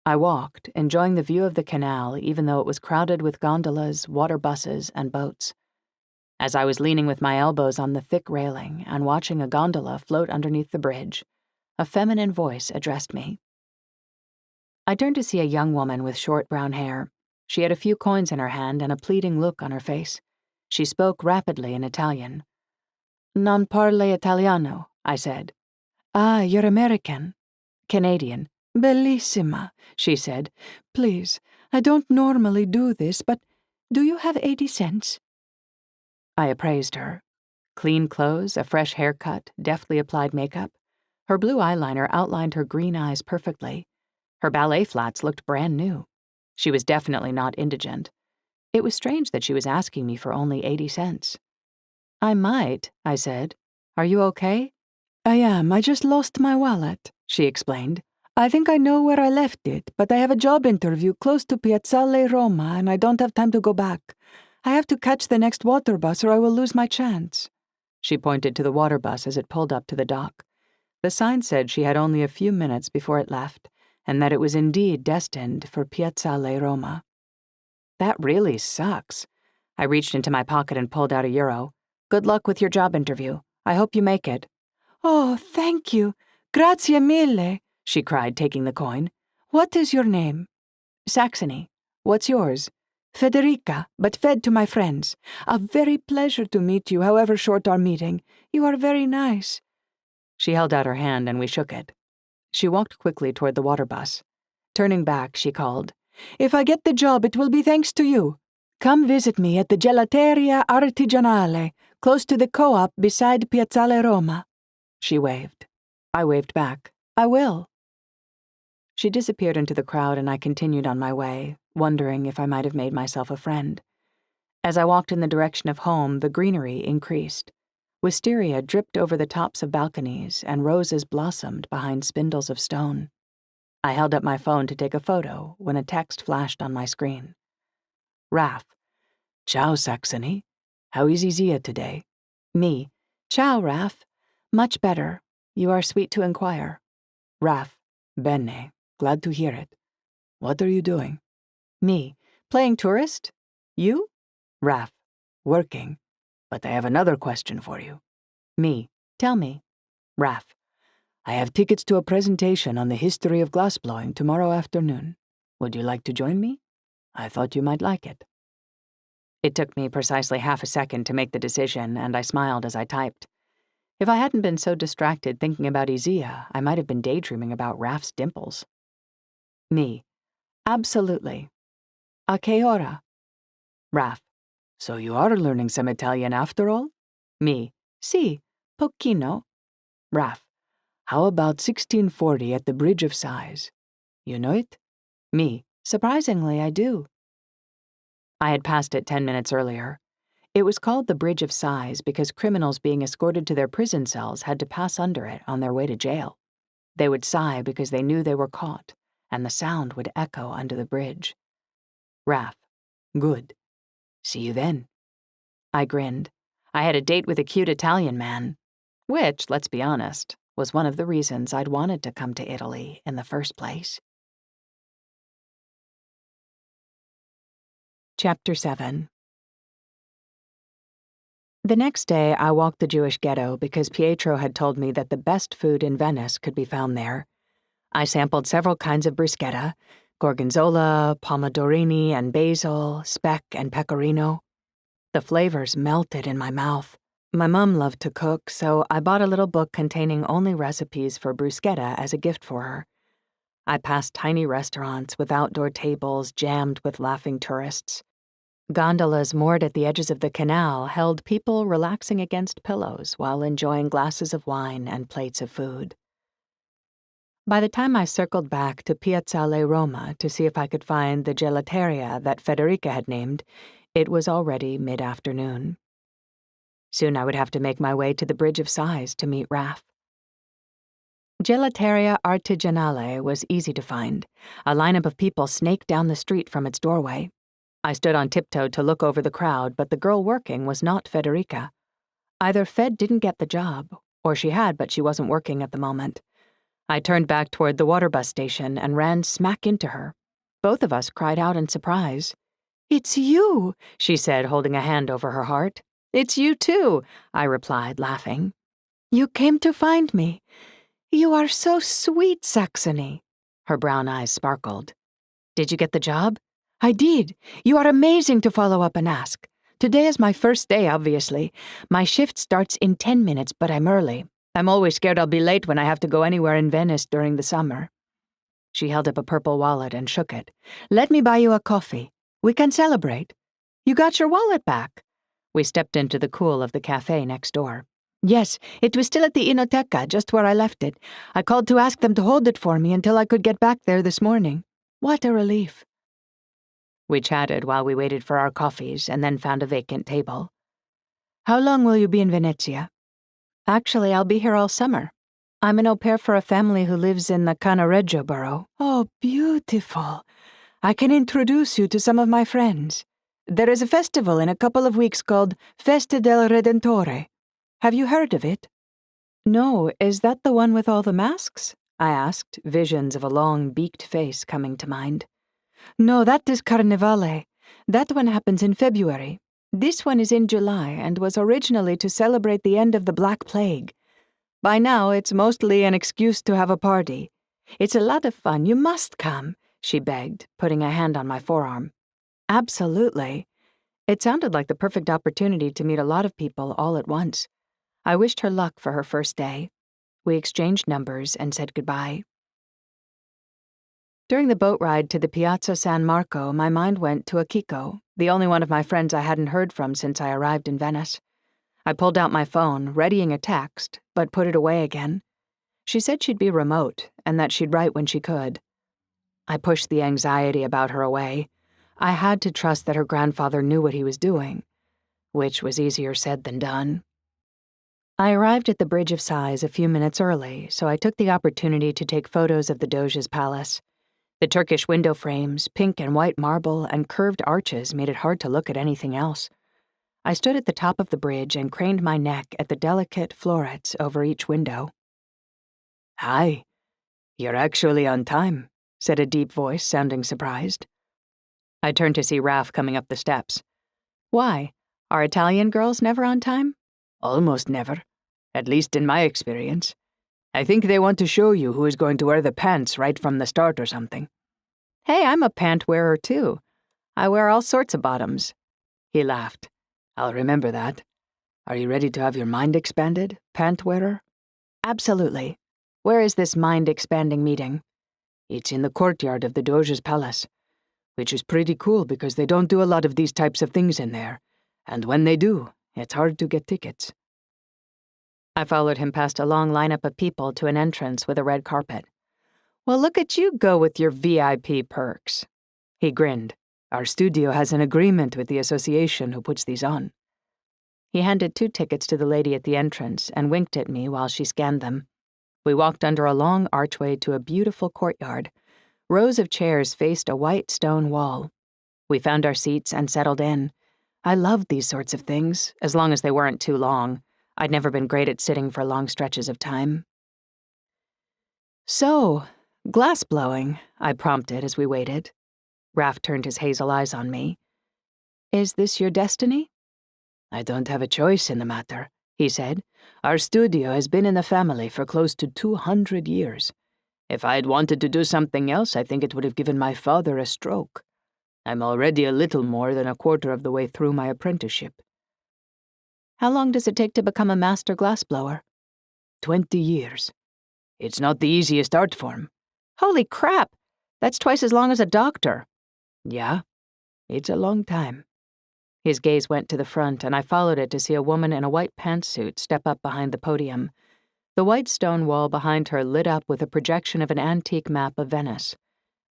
I walked, enjoying the view of the canal even though it was crowded with gondolas, water buses, and boats. As I was leaning with my elbows on the thick railing and watching a gondola float underneath the bridge, a feminine voice addressed me. I turned to see a young woman with short brown hair. She had a few coins in her hand and a pleading look on her face. She spoke rapidly in Italian. Non parle italiano, I said. Ah, you're American. Canadian. Bellissima, she said. Please, I don't normally do this, but do you have 80 cents? I appraised her. Clean clothes, a fresh haircut, deftly applied makeup. Her blue eyeliner outlined her green eyes perfectly. Her ballet flats looked brand new. She was definitely not indigent. It was strange that she was asking me for only 80 cents. I might, I said. Are you okay? I am. I just lost my wallet, she explained. I think I know where I left it, but I have a job interview close to Piazzale Roma and I don't have time to go back. I have to catch the next water bus or I will lose my chance. She pointed to the water bus as it pulled up to the dock. The sign said she had only a few minutes before it left, and that it was indeed destined for Piazzale Roma. That really sucks. I reached into my pocket and pulled out €1. Good luck with your job interview. I hope you make it. Oh, thank you. Grazie mille, she cried, taking the coin. What is your name? Saxony. What's yours? Federica, but fed to my friends. A very pleasure to meet you, however short our meeting. You are very nice. She held out her hand and we shook it. She walked quickly toward the water bus. Turning back, she called, If I get the job, it will be thanks to you. Come visit me at the Gelateria Artigianale, close to the co-op beside Piazzale Roma. She waved. I waved back. I will. She disappeared into the crowd and I continued on my way, wondering if I might have made myself a friend. As I walked in the direction of home, the greenery increased. Wisteria dripped over the tops of balconies and roses blossomed behind spindles of stone. I held up my phone to take a photo when a text flashed on my screen. Raf. Ciao, Saxony. How is Isaia today? Me. Ciao, Raf. Much better. You are sweet to inquire. Raf. Bene. Glad to hear it. What are you doing? Me. Playing tourist? You? Raf. Working. But I have another question for you. Me. Tell me. Raf. I have tickets to a presentation on the history of glassblowing tomorrow afternoon. Would you like to join me? I thought you might like it. It took me precisely half a second to make the decision, and I smiled as I typed. If I hadn't been so distracted thinking about Isaia, I might have been daydreaming about Raf's dimples. Me. Absolutely. A che ora? Raf. So you are learning some Italian after all? Me. Si, pochino. Raf. How about 1640 at the Bridge of Sighs? You know it? Me. Surprisingly, I do. I had passed it 10 minutes earlier. It was called the Bridge of Sighs because criminals being escorted to their prison cells had to pass under it on their way to jail. They would sigh because they knew they were caught, and the sound would echo under the bridge. Raph. Good. See you then. I grinned. I had a date with a cute Italian man, which, let's be honest, was one of the reasons I'd wanted to come to Italy in the first place. Chapter 7. The next day, I walked the Jewish ghetto because Pietro had told me that the best food in Venice could be found there. I sampled several kinds of bruschetta, gorgonzola, pomodorini and basil, speck and pecorino. The flavors melted in my mouth. My mom loved to cook, so I bought a little book containing only recipes for bruschetta as a gift for her. I passed tiny restaurants with outdoor tables jammed with laughing tourists. Gondolas moored at the edges of the canal held people relaxing against pillows while enjoying glasses of wine and plates of food. By the time I circled back to Piazzale Roma to see if I could find the gelateria that Federica had named, it was already mid-afternoon. Soon I would have to make my way to the Bridge of Sighs to meet Raph. Gelateria Artigianale was easy to find. A lineup of people snaked down the street from its doorway. I stood on tiptoe to look over the crowd, but the girl working was not Federica. Either Fed didn't get the job, or she had, but she wasn't working at the moment. I turned back toward the water bus station and ran smack into her. Both of us cried out in surprise. "It's you," she said, holding a hand over her heart. "It's you too," I replied, laughing. "You came to find me. You are so sweet, Saxony." Her brown eyes sparkled. "Did you get the job?" "I did. You are amazing to follow up and ask. Today is my first day, obviously. My shift starts in 10 minutes, but I'm early. I'm always scared I'll be late when I have to go anywhere in Venice during the summer." She held up a purple wallet and shook it. "Let me buy you a coffee. We can celebrate. You got your wallet back." We stepped into the cool of the cafe next door. "Yes, it was still at the Inoteca, just where I left it. I called to ask them to hold it for me until I could get back there this morning. What a relief." We chatted while we waited for our coffees and then found a vacant table. "How long will you be in Venezia?" "Actually, I'll be here all summer. I'm an au pair for a family who lives in the Canareggio borough." "Oh, beautiful. I can introduce you to some of my friends. There is a festival in a couple of weeks called Festa del Redentore. Have you heard of it?" "No, is that the one with all the masks?" I asked, visions of a long, beaked face coming to mind. "No, that is Carnevale. That one happens in February. This one is in July and was originally to celebrate the end of the Black Plague. By now, it's mostly an excuse to have a party. It's a lot of fun. You must come," she begged, putting a hand on my forearm. "Absolutely." It sounded like the perfect opportunity to meet a lot of people all at once. I wished her luck for her first day. We exchanged numbers and said goodbye. During the boat ride to the Piazza San Marco, my mind went to Akiko, the only one of my friends I hadn't heard from since I arrived in Venice. I pulled out my phone, readying a text, but put it away again. She said she'd be remote, and that she'd write when she could. I pushed the anxiety about her away. I had to trust that her grandfather knew what he was doing, which was easier said than done. I arrived at the Bridge of Sighs a few minutes early, so I took the opportunity to take photos of the Doge's palace. The Turkish window frames, pink and white marble, and curved arches made it hard to look at anything else. I stood at the top of the bridge and craned my neck at the delicate florets over each window. "Hi, you're actually on time," said a deep voice, sounding surprised. I turned to see Raph coming up the steps. "Why? Are Italian girls never on time?" "Almost never, at least in my experience. I think they want to show you who is going to wear the pants right from the start or something." "Hey, I'm a pant wearer too. I wear all sorts of bottoms." He laughed. "I'll remember that. Are you ready to have your mind expanded, pant wearer?" "Absolutely. Where is this mind-expanding meeting?" "It's in the courtyard of the Doge's palace, which is pretty cool because they don't do a lot of these types of things in there, and when they do, it's hard to get tickets." I followed him past a long lineup of people to an entrance with a red carpet. "Well, look at you go with your VIP perks." He grinned. Our studio has an agreement with the association who puts these on. He handed 2 tickets to the lady at the entrance and winked at me while she scanned them. We walked under a long archway to a beautiful courtyard. Rows of chairs faced a white stone wall. We found our seats and settled in. I loved these sorts of things, as long as they weren't too long. I'd never been great at sitting for long stretches of time. "So, glass blowing," I prompted as we waited. Raph turned his hazel eyes on me. "Is this your destiny?" "I don't have a choice in the matter," he said. "Our studio has been in the family for close to 200 years. If I had wanted to do something else, I think it would have given my father a stroke. I'm already a little more than a quarter of the way through my apprenticeship." "How long does it take to become a master glassblower?" 20 years. It's not the easiest art form. "Holy crap! That's twice as long as a doctor." Yeah, it's a long time. His gaze went to the front, and I followed it to see a woman in a white pantsuit step up behind the podium. The white stone wall behind her lit up with a projection of an antique map of Venice.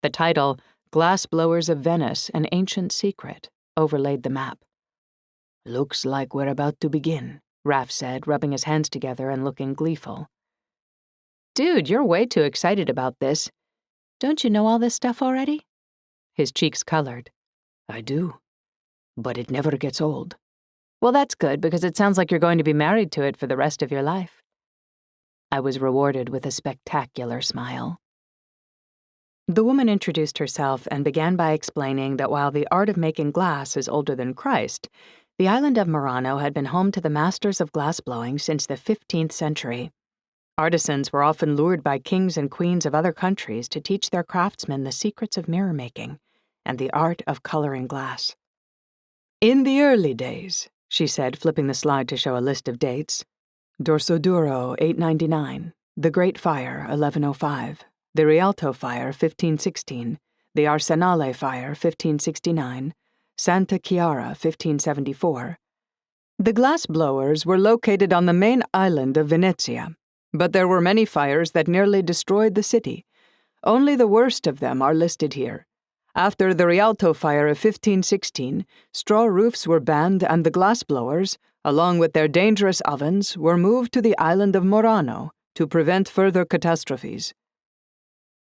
The title, "Glass Blowers of Venice, An Ancient Secret," overlaid the map. "Looks like we're about to begin," Raph said, rubbing his hands together and looking gleeful. "Dude, you're way too excited about this. Don't you know all this stuff already?" His cheeks colored. "I do, but it never gets old." "Well, that's good, because it sounds like you're going to be married to it for the rest of your life." I was rewarded with a spectacular smile. The woman introduced herself and began by explaining that while the art of making glass is older than Christ, the island of Murano had been home to the masters of glassblowing since the 15th century. Artisans were often lured by kings and queens of other countries to teach their craftsmen the secrets of mirror making and the art of coloring glass. "In the early days," she said, flipping the slide to show a list of dates, "Dorsoduro, 899, the Great Fire, 1105, the Rialto Fire, 1516, the Arsenale Fire, 1569, Santa Chiara, 1574. The glass blowers were located on the main island of Venezia, but there were many fires that nearly destroyed the city. Only the worst of them are listed here. After the Rialto Fire of 1516, straw roofs were banned and the glassblowers, along with their dangerous ovens, were moved to the island of Murano to prevent further catastrophes."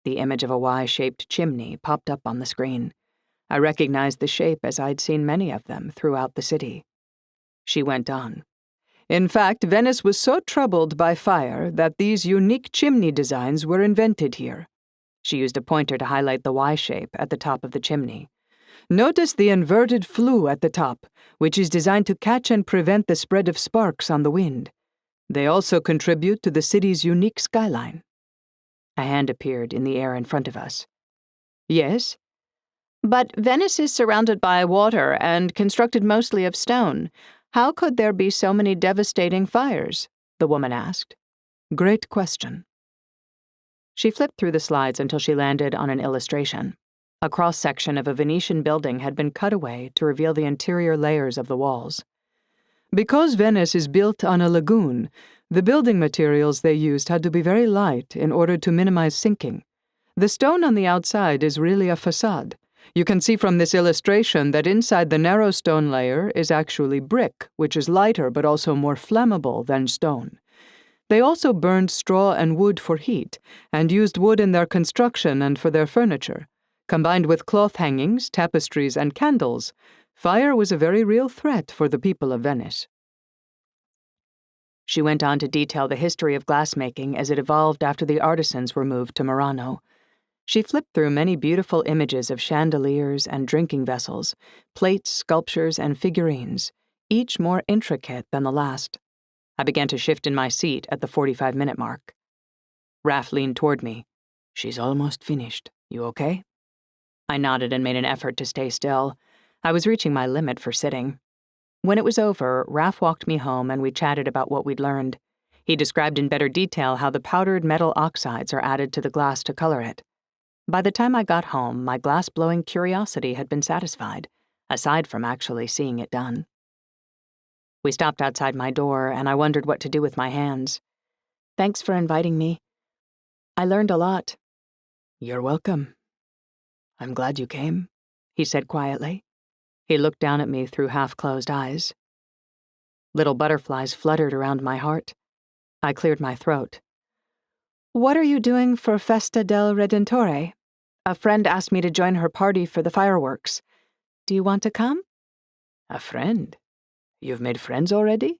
The image of a Y-shaped chimney popped up on the screen. I recognized the shape as I'd seen many of them throughout the city. She went on. "In fact, Venice was so troubled by fire that these unique chimney designs were invented here." She used a pointer to highlight the Y shape at the top of the chimney. "Notice the inverted flue at the top, which is designed to catch and prevent the spread of sparks on the wind. They also contribute to the city's unique skyline." A hand appeared in the air in front of us. "Yes?" "But Venice is surrounded by water and constructed mostly of stone. How could there be so many devastating fires?" the woman asked. "Great question." She flipped through the slides until she landed on an illustration. A cross-section of a Venetian building had been cut away to reveal the interior layers of the walls. "Because Venice is built on a lagoon, the building materials they used had to be very light in order to minimize sinking. The stone on the outside is really a facade. You can see from this illustration that inside the narrow stone layer is actually brick, which is lighter but also more flammable than stone. They also burned straw and wood for heat, and used wood in their construction and for their furniture. Combined with cloth hangings, tapestries, and candles, fire was a very real threat for the people of Venice." She went on to detail the history of glassmaking as it evolved after the artisans were moved to Murano. She flipped through many beautiful images of chandeliers and drinking vessels, plates, sculptures, and figurines, each more intricate than the last. I began to shift in my seat at the 45-minute mark. Raph leaned toward me. "She's almost finished. You okay?" I nodded and made an effort to stay still. I was reaching my limit for sitting. When it was over, Raph walked me home and we chatted about what we'd learned. He described in better detail how the powdered metal oxides are added to the glass to color it. By the time I got home, my glass-blowing curiosity had been satisfied, aside from actually seeing it done. We stopped outside my door, and I wondered what to do with my hands. "Thanks for inviting me. I learned a lot." "You're welcome. I'm glad you came." he said quietly. He looked down at me through half-closed eyes. Little butterflies fluttered around my heart. I cleared my throat. What are you doing for Festa del Redentore? A friend asked me to join her party for the fireworks. Do you want to come? A friend? You've made friends already?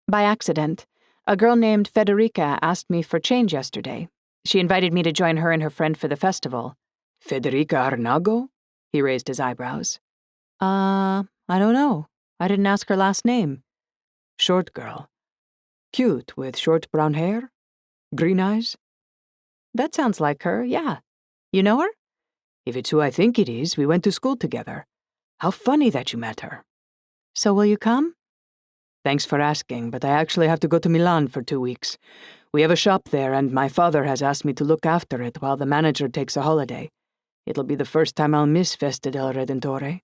By accident. A girl named Federica asked me for change yesterday. She invited me to join her and her friend for the festival. Federica Arnago? He raised his eyebrows. I don't know. I didn't ask her last name. Short girl. Cute, with short brown hair? Green eyes? That sounds like her, yeah. You know her? If it's who I think it is, we went to school together. How funny that you met her. So will you come? Thanks for asking, but I actually have to go to Milan for 2 weeks. We have a shop there, and my father has asked me to look after it while the manager takes a holiday. It'll be the first time I'll miss Festa del Redentore.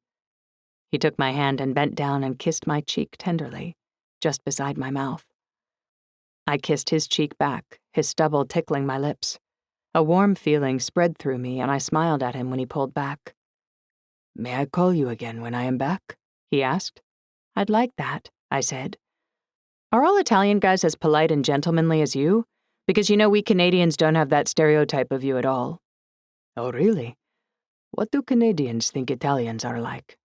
He took my hand and bent down and kissed my cheek tenderly, just beside my mouth. I kissed his cheek back, his stubble tickling my lips. A warm feeling spread through me, and I smiled at him when he pulled back. May I call you again when I am back? He asked. I'd like that, I said. Are all Italian guys as polite and gentlemanly as you? Because you know we Canadians don't have that stereotype of you at all. Oh, really? What do Canadians think Italians are like?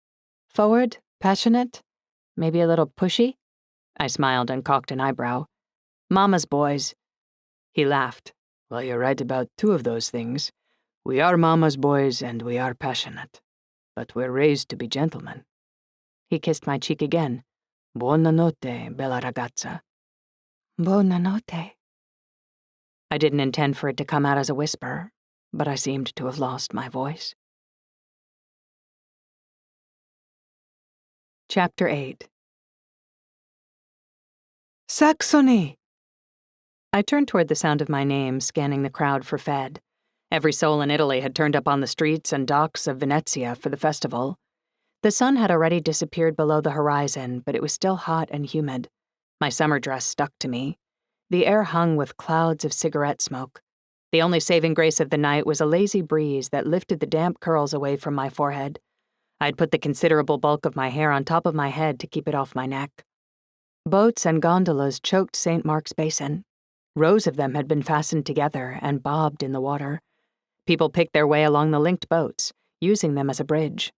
Forward, passionate, maybe a little pushy? I smiled and cocked an eyebrow. Mama's boys. He laughed. Well, you're right about 2 of those things. We are mama's boys and we are passionate. But we're raised to be gentlemen. He kissed my cheek again. Buonanotte, bella ragazza. Buonanotte. I didn't intend for it to come out as a whisper, but I seemed to have lost my voice. Chapter 8. Saxony! I turned toward the sound of my name, scanning the crowd for Fed. Every soul in Italy had turned up on the streets and docks of Venezia for the festival. The sun had already disappeared below the horizon, but it was still hot and humid. My summer dress stuck to me. The air hung with clouds of cigarette smoke. The only saving grace of the night was a lazy breeze that lifted the damp curls away from my forehead. I'd put the considerable bulk of my hair on top of my head to keep it off my neck. Boats and gondolas choked St. Mark's Basin. Rows of them had been fastened together and bobbed in the water. People picked their way along the linked boats, using them as a bridge.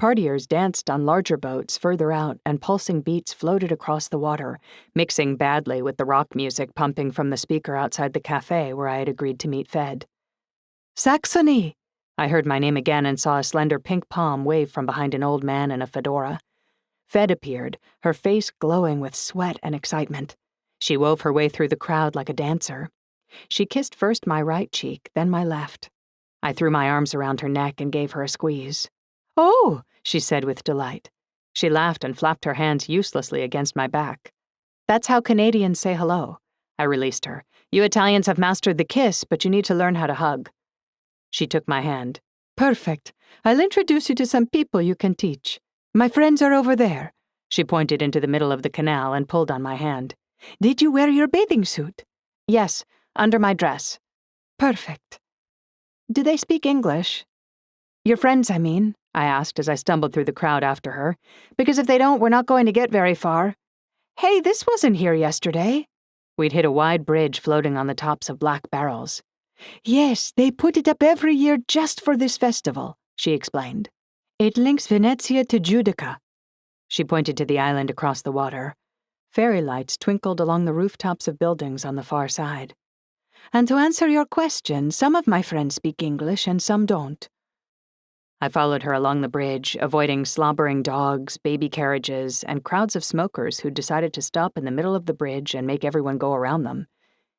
Partiers danced on larger boats further out, and pulsing beats floated across the water, mixing badly with the rock music pumping from the speaker outside the cafe where I had agreed to meet Fed. Saxony! I heard my name again and saw a slender pink palm wave from behind an old man in a fedora. Fed appeared, her face glowing with sweat and excitement. She wove her way through the crowd like a dancer. She kissed first my right cheek, then my left. I threw my arms around her neck and gave her a squeeze. Oh, she said with delight. She laughed and flapped her hands uselessly against my back. That's how Canadians say hello. I released her. You Italians have mastered the kiss, but you need to learn how to hug. She took my hand. Perfect. I'll introduce you to some people you can teach. My friends are over there. She pointed into the middle of the canal and pulled on my hand. Did you wear your bathing suit? Yes, under my dress. Perfect. Do they speak English? Your friends, I mean, I asked as I stumbled through the crowd after her. Because if they don't, we're not going to get very far. Hey, this wasn't here yesterday. We'd hit a wide bridge floating on the tops of black barrels. Yes, they put it up every year just for this festival, she explained. It links Venezia to Giudica. She pointed to the island across the water. Fairy lights twinkled along the rooftops of buildings on the far side. And to answer your question, some of my friends speak English and some don't. I followed her along the bridge, avoiding slobbering dogs, baby carriages, and crowds of smokers who decided to stop in the middle of the bridge and make everyone go around them.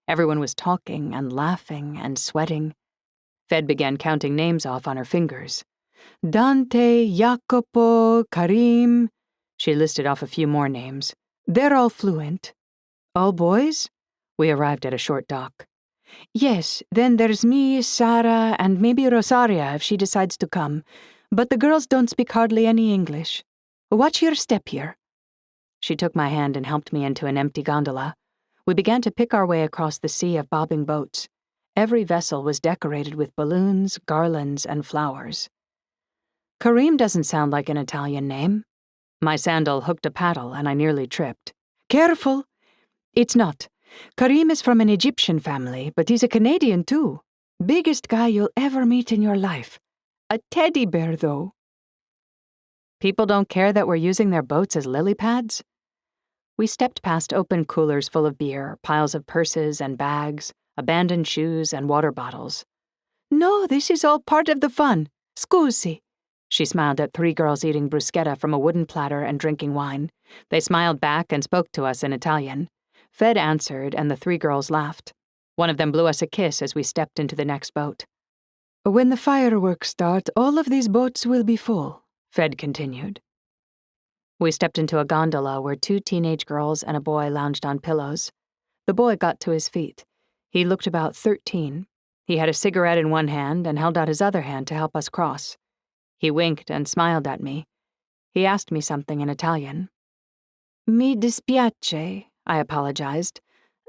Everyone was talking and laughing and sweating. Fed began counting names off on her fingers. Dante, Jacopo, Karim. She listed off a few more names. They're all fluent. All boys? We arrived at a short dock. Yes, then there's me, Sarah, and maybe Rosaria if she decides to come. But the girls don't speak hardly any English. Watch your step here. She took my hand and helped me into an empty gondola. We began to pick our way across the sea of bobbing boats. Every vessel was decorated with balloons, garlands, and flowers. Karim doesn't sound like an Italian name. My sandal hooked a paddle and I nearly tripped. Careful! It's not. Karim is from an Egyptian family, but he's a Canadian too. Biggest guy you'll ever meet in your life. A teddy bear, though. People don't care that we're using their boats as lily pads? We stepped past open coolers full of beer, piles of purses and bags, abandoned shoes and water bottles. No, this is all part of the fun. Scusi. She smiled at 3 girls eating bruschetta from a wooden platter and drinking wine. They smiled back and spoke to us in Italian. Fed answered, and the 3 girls laughed. One of them blew us a kiss as we stepped into the next boat. When the fireworks start, all of these boats will be full, Fed continued. We stepped into a gondola where 2 teenage girls and a boy lounged on pillows. The boy got to his feet. He looked about 13. He had a cigarette in one hand and held out his other hand to help us cross. He winked and smiled at me. He asked me something in Italian. Mi dispiace, I apologized.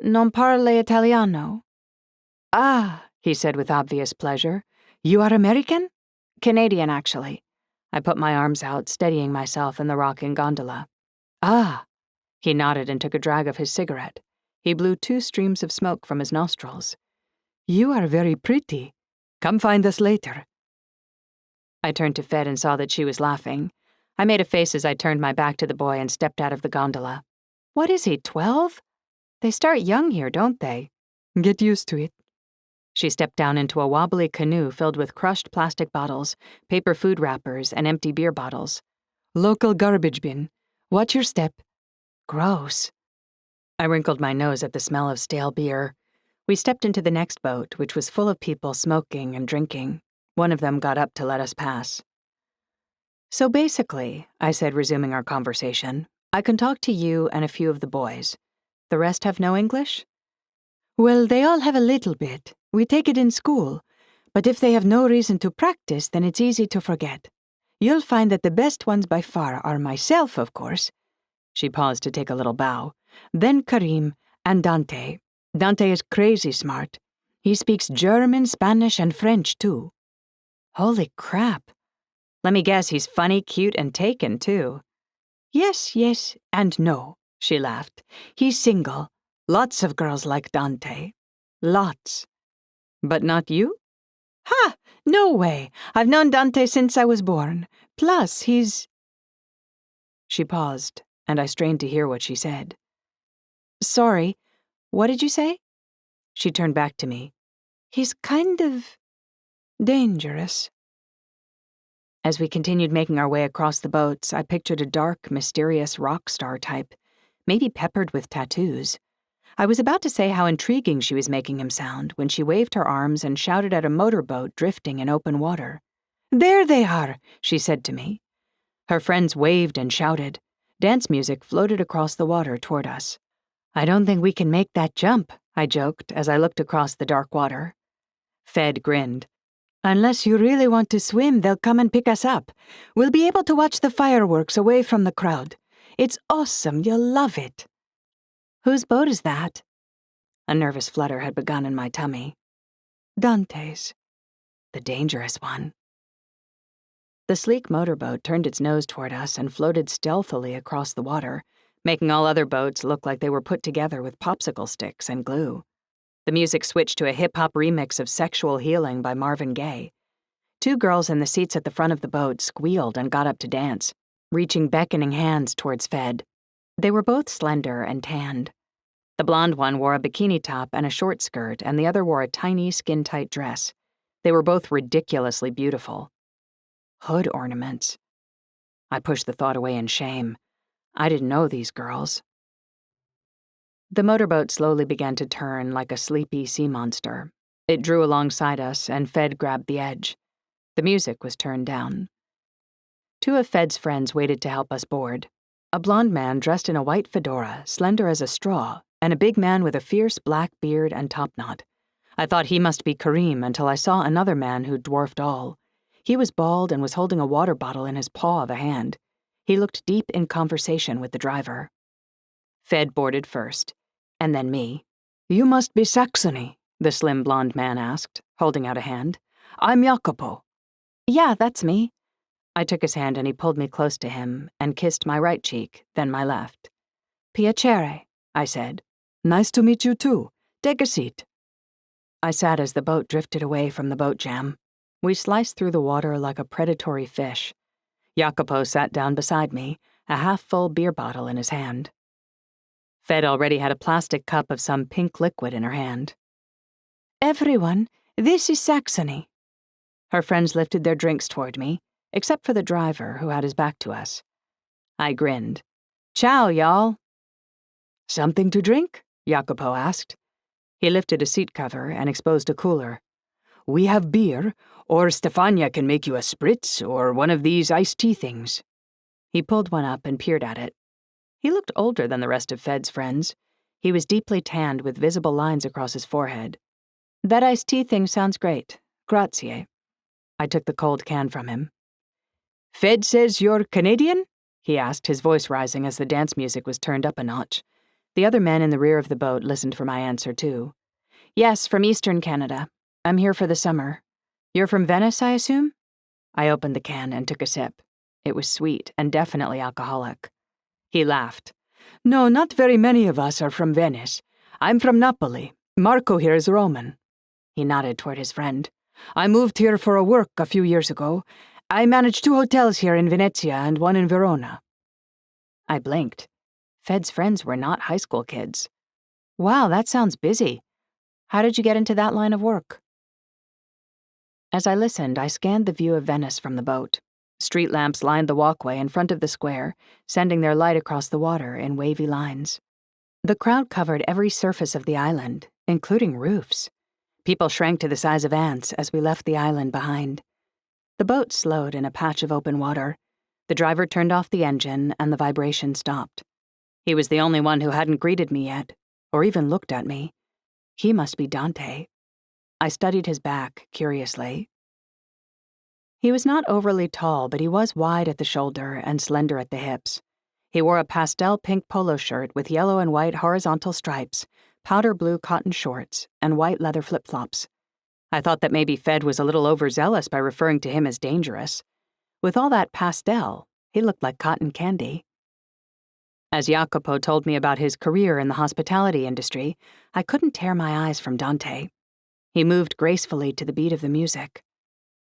Non parle italiano. Ah, he said with obvious pleasure. You are American? Canadian, actually. I put my arms out, steadying myself in the rocking gondola. Ah. He nodded and took a drag of his cigarette. He blew 2 streams of smoke from his nostrils. You are very pretty. Come find us later. I turned to Fed and saw that she was laughing. I made a face as I turned my back to the boy and stepped out of the gondola. What is he, 12? They start young here, don't they? Get used to it. She stepped down into a wobbly canoe filled with crushed plastic bottles, paper food wrappers, and empty beer bottles. Local garbage bin. Watch your step. Gross. I wrinkled my nose at the smell of stale beer. We stepped into the next boat, which was full of people smoking and drinking. One of them got up to let us pass. So basically, I said, resuming our conversation, I can talk to you and a few of the boys. The rest have no English? Well, they all have a little bit. We take it in school. But if they have no reason to practice, then it's easy to forget. You'll find that the best ones by far are myself, of course. She paused to take a little bow. Then Karim and Dante. Dante is crazy smart. He speaks German, Spanish, and French, too. Holy crap. Let me guess, he's funny, cute, and taken, too. Yes, and no, she laughed. He's single. Lots of girls like Dante. Lots. But not you? Ha! No way. I've known Dante since I was born. Plus, he's... She paused, and I strained to hear what she said. Sorry, what did you say? She turned back to me. He's kind of... dangerous. As we continued making our way across the boats, I pictured a dark, mysterious rock star type, maybe peppered with tattoos. I was about to say how intriguing she was making him sound when she waved her arms and shouted at a motorboat drifting in open water. There they are, she said to me. Her friends waved and shouted. Dance music floated across the water toward us. I don't think we can make that jump, I joked as I looked across the dark water. Fed grinned. Unless you really want to swim, they'll come and pick us up. We'll be able to watch the fireworks away from the crowd. It's awesome, you'll love it. Whose boat is that? A nervous flutter had begun in my tummy. Dante's. The dangerous one. The sleek motorboat turned its nose toward us and floated stealthily across the water, making all other boats look like they were put together with popsicle sticks and glue. The music switched to a hip-hop remix of Sexual Healing by Marvin Gaye. 2 girls in the seats at the front of the boat squealed and got up to dance, reaching beckoning hands towards Fed. They were both slender and tanned. The blonde one wore a bikini top and a short skirt, and the other wore a tiny, skin-tight dress. They were both ridiculously beautiful. Hood ornaments. I pushed the thought away in shame. I didn't know these girls. The motorboat slowly began to turn like a sleepy sea monster. It drew alongside us, and Fed grabbed the edge. The music was turned down. 2 of Fed's friends waited to help us board. A blonde man dressed in a white fedora, slender as a straw, and a big man with a fierce black beard and topknot. I thought he must be Karim until I saw another man who dwarfed all. He was bald and was holding a water bottle in his paw of a hand. He looked deep in conversation with the driver. Fed boarded first, and then me. You must be Saxony, the slim blonde man asked, holding out a hand. I'm Jacopo. Yeah, that's me. I took his hand and he pulled me close to him and kissed my right cheek, then my left. Piacere, I said. Nice to meet you too. Take a seat. I sat as the boat drifted away from the boat jam. We sliced through the water like a predatory fish. Jacopo sat down beside me, a half-full beer bottle in his hand. Fed already had a plastic cup of some pink liquid in her hand. Everyone, this is Saxony. Her friends lifted their drinks toward me, except for the driver, who had his back to us. I grinned. Ciao, y'all. Something to drink? Jacopo asked. He lifted a seat cover and exposed a cooler. We have beer, or Stefania can make you a spritz, or one of these iced tea things. He pulled one up and peered at it. He looked older than the rest of Fed's friends. He was deeply tanned with visible lines across his forehead. That iced tea thing sounds great. Grazie. I took the cold can from him. Fed says you're Canadian? He asked, his voice rising as the dance music was turned up a notch. The other men in the rear of the boat listened for my answer, too. Yes, from Eastern Canada. I'm here for the summer. You're from Venice, I assume? I opened the can and took a sip. It was sweet and definitely alcoholic. He laughed. No, not very many of us are from Venice. I'm from Napoli. Marco here is Roman. He nodded toward his friend. I moved here for work a few years ago. I manage 2 hotels here in Venezia and 1 in Verona. I blinked. Fed's friends were not high school kids. Wow, that sounds busy. How did you get into that line of work? As I listened, I scanned the view of Venice from the boat. Street lamps lined the walkway in front of the square, sending their light across the water in wavy lines. The crowd covered every surface of the island, including roofs. People shrank to the size of ants as we left the island behind. The boat slowed in a patch of open water. The driver turned off the engine and the vibration stopped. He was the only one who hadn't greeted me yet, or even looked at me. He must be Dante. I studied his back, curiously. He was not overly tall, but he was wide at the shoulder and slender at the hips. He wore a pastel pink polo shirt with yellow and white horizontal stripes, powder blue cotton shorts, and white leather flip-flops. I thought that maybe Fed was a little overzealous by referring to him as dangerous. With all that pastel, he looked like cotton candy. As Jacopo told me about his career in the hospitality industry, I couldn't tear my eyes from Dante. He moved gracefully to the beat of the music.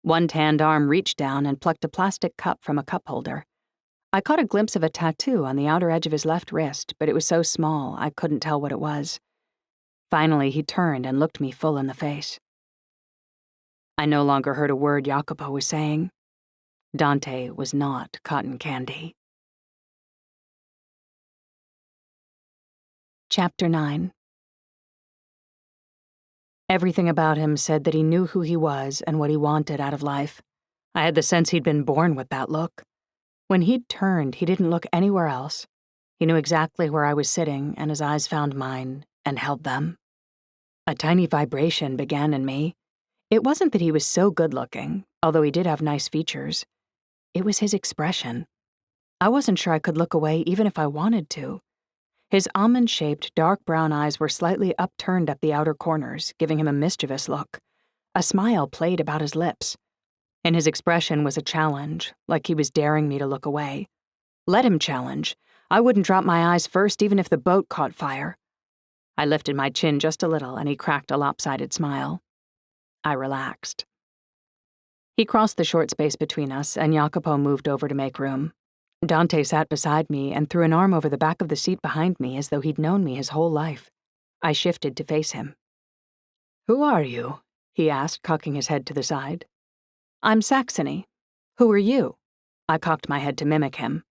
One tanned arm reached down and plucked a plastic cup from a cup holder. I caught a glimpse of a tattoo on the outer edge of his left wrist, but it was so small I couldn't tell what it was. Finally, he turned and looked me full in the face. I no longer heard a word Jacopo was saying. Dante was not cotton candy. Chapter 9. Everything about him said that he knew who he was and what he wanted out of life. I had the sense he'd been born with that look. When he'd turned, he didn't look anywhere else. He knew exactly where I was sitting, and his eyes found mine and held them. A tiny vibration began in me. It wasn't that he was so good-looking, although he did have nice features. It was his expression. I wasn't sure I could look away even if I wanted to. His almond-shaped, dark brown eyes were slightly upturned at the outer corners, giving him a mischievous look. A smile played about his lips. In his expression was a challenge, like he was daring me to look away. Let him challenge. I wouldn't drop my eyes first even if the boat caught fire. I lifted my chin just a little, and he cracked a lopsided smile. I relaxed. He crossed the short space between us, and Jacopo moved over to make room. Dante sat beside me and threw an arm over the back of the seat behind me as though he'd known me his whole life. I shifted to face him. Who are you? He asked, cocking his head to the side. I'm Saxony. Who are you? I cocked my head to mimic him.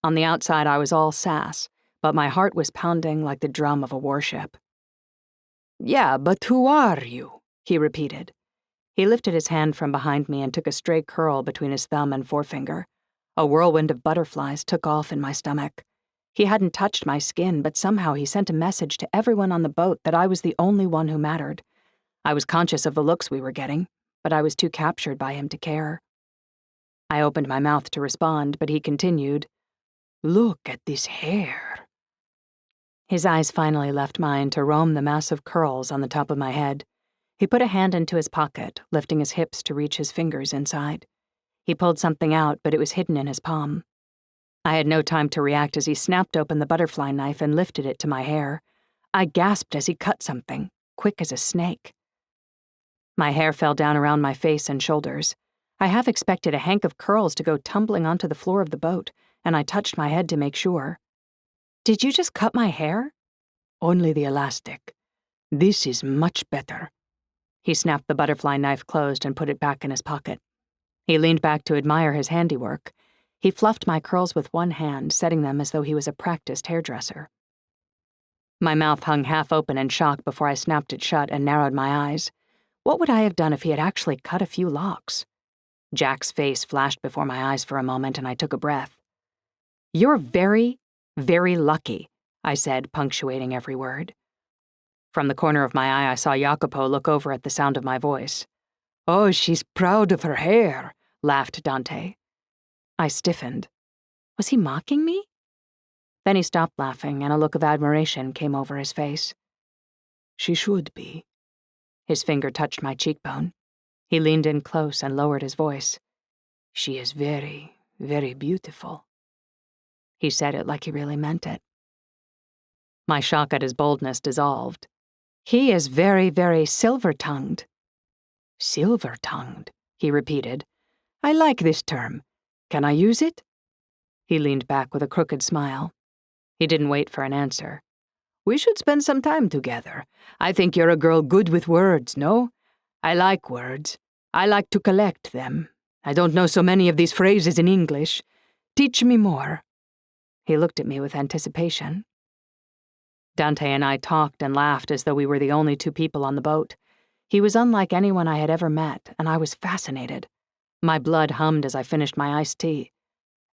On the outside, I was all sass, but my heart was pounding like the drum of a warship. Yeah, but who are you? He repeated. He lifted his hand from behind me and took a stray curl between his thumb and forefinger. A whirlwind of butterflies took off in my stomach. He hadn't touched my skin, but somehow he sent a message to everyone on the boat that I was the only one who mattered. I was conscious of the looks we were getting, but I was too captured by him to care. I opened my mouth to respond, but he continued, Look at this hair. His eyes finally left mine to roam the mass of curls on the top of my head. He put a hand into his pocket, lifting his hips to reach his fingers inside. He pulled something out, but it was hidden in his palm. I had no time to react as he snapped open the butterfly knife and lifted it to my hair. I gasped as he cut something, quick as a snake. My hair fell down around my face and shoulders. I half expected a hank of curls to go tumbling onto the floor of the boat, and I touched my head to make sure. Did you just cut my hair? Only the elastic. This is much better. He snapped the butterfly knife closed and put it back in his pocket. He leaned back to admire his handiwork. He fluffed my curls with one hand, setting them as though he was a practiced hairdresser. My mouth hung half open in shock before I snapped it shut and narrowed my eyes. What would I have done if he had actually cut a few locks? Jack's face flashed before my eyes for a moment, and I took a breath. "You're very, very lucky," I said, punctuating every word. From the corner of my eye, I saw Jacopo look over at the sound of my voice. "Oh, she's proud of her hair," laughed Dante. I stiffened. Was he mocking me? Then he stopped laughing, and a look of admiration came over his face. "She should be." His finger touched my cheekbone. He leaned in close and lowered his voice. "She is very, very beautiful." He said it like he really meant it. My shock at his boldness dissolved. "He is very, very silver-tongued." "Silver-tongued," he repeated. "I like this term. Can I use it?" He leaned back with a crooked smile. He didn't wait for an answer. "We should spend some time together. I think you're a girl good with words, no? I like words. I like to collect them. I don't know so many of these phrases in English. Teach me more." He looked at me with anticipation. Dante and I talked and laughed as though we were the only two people on the boat. He was unlike anyone I had ever met, and I was fascinated. My blood hummed as I finished my iced tea.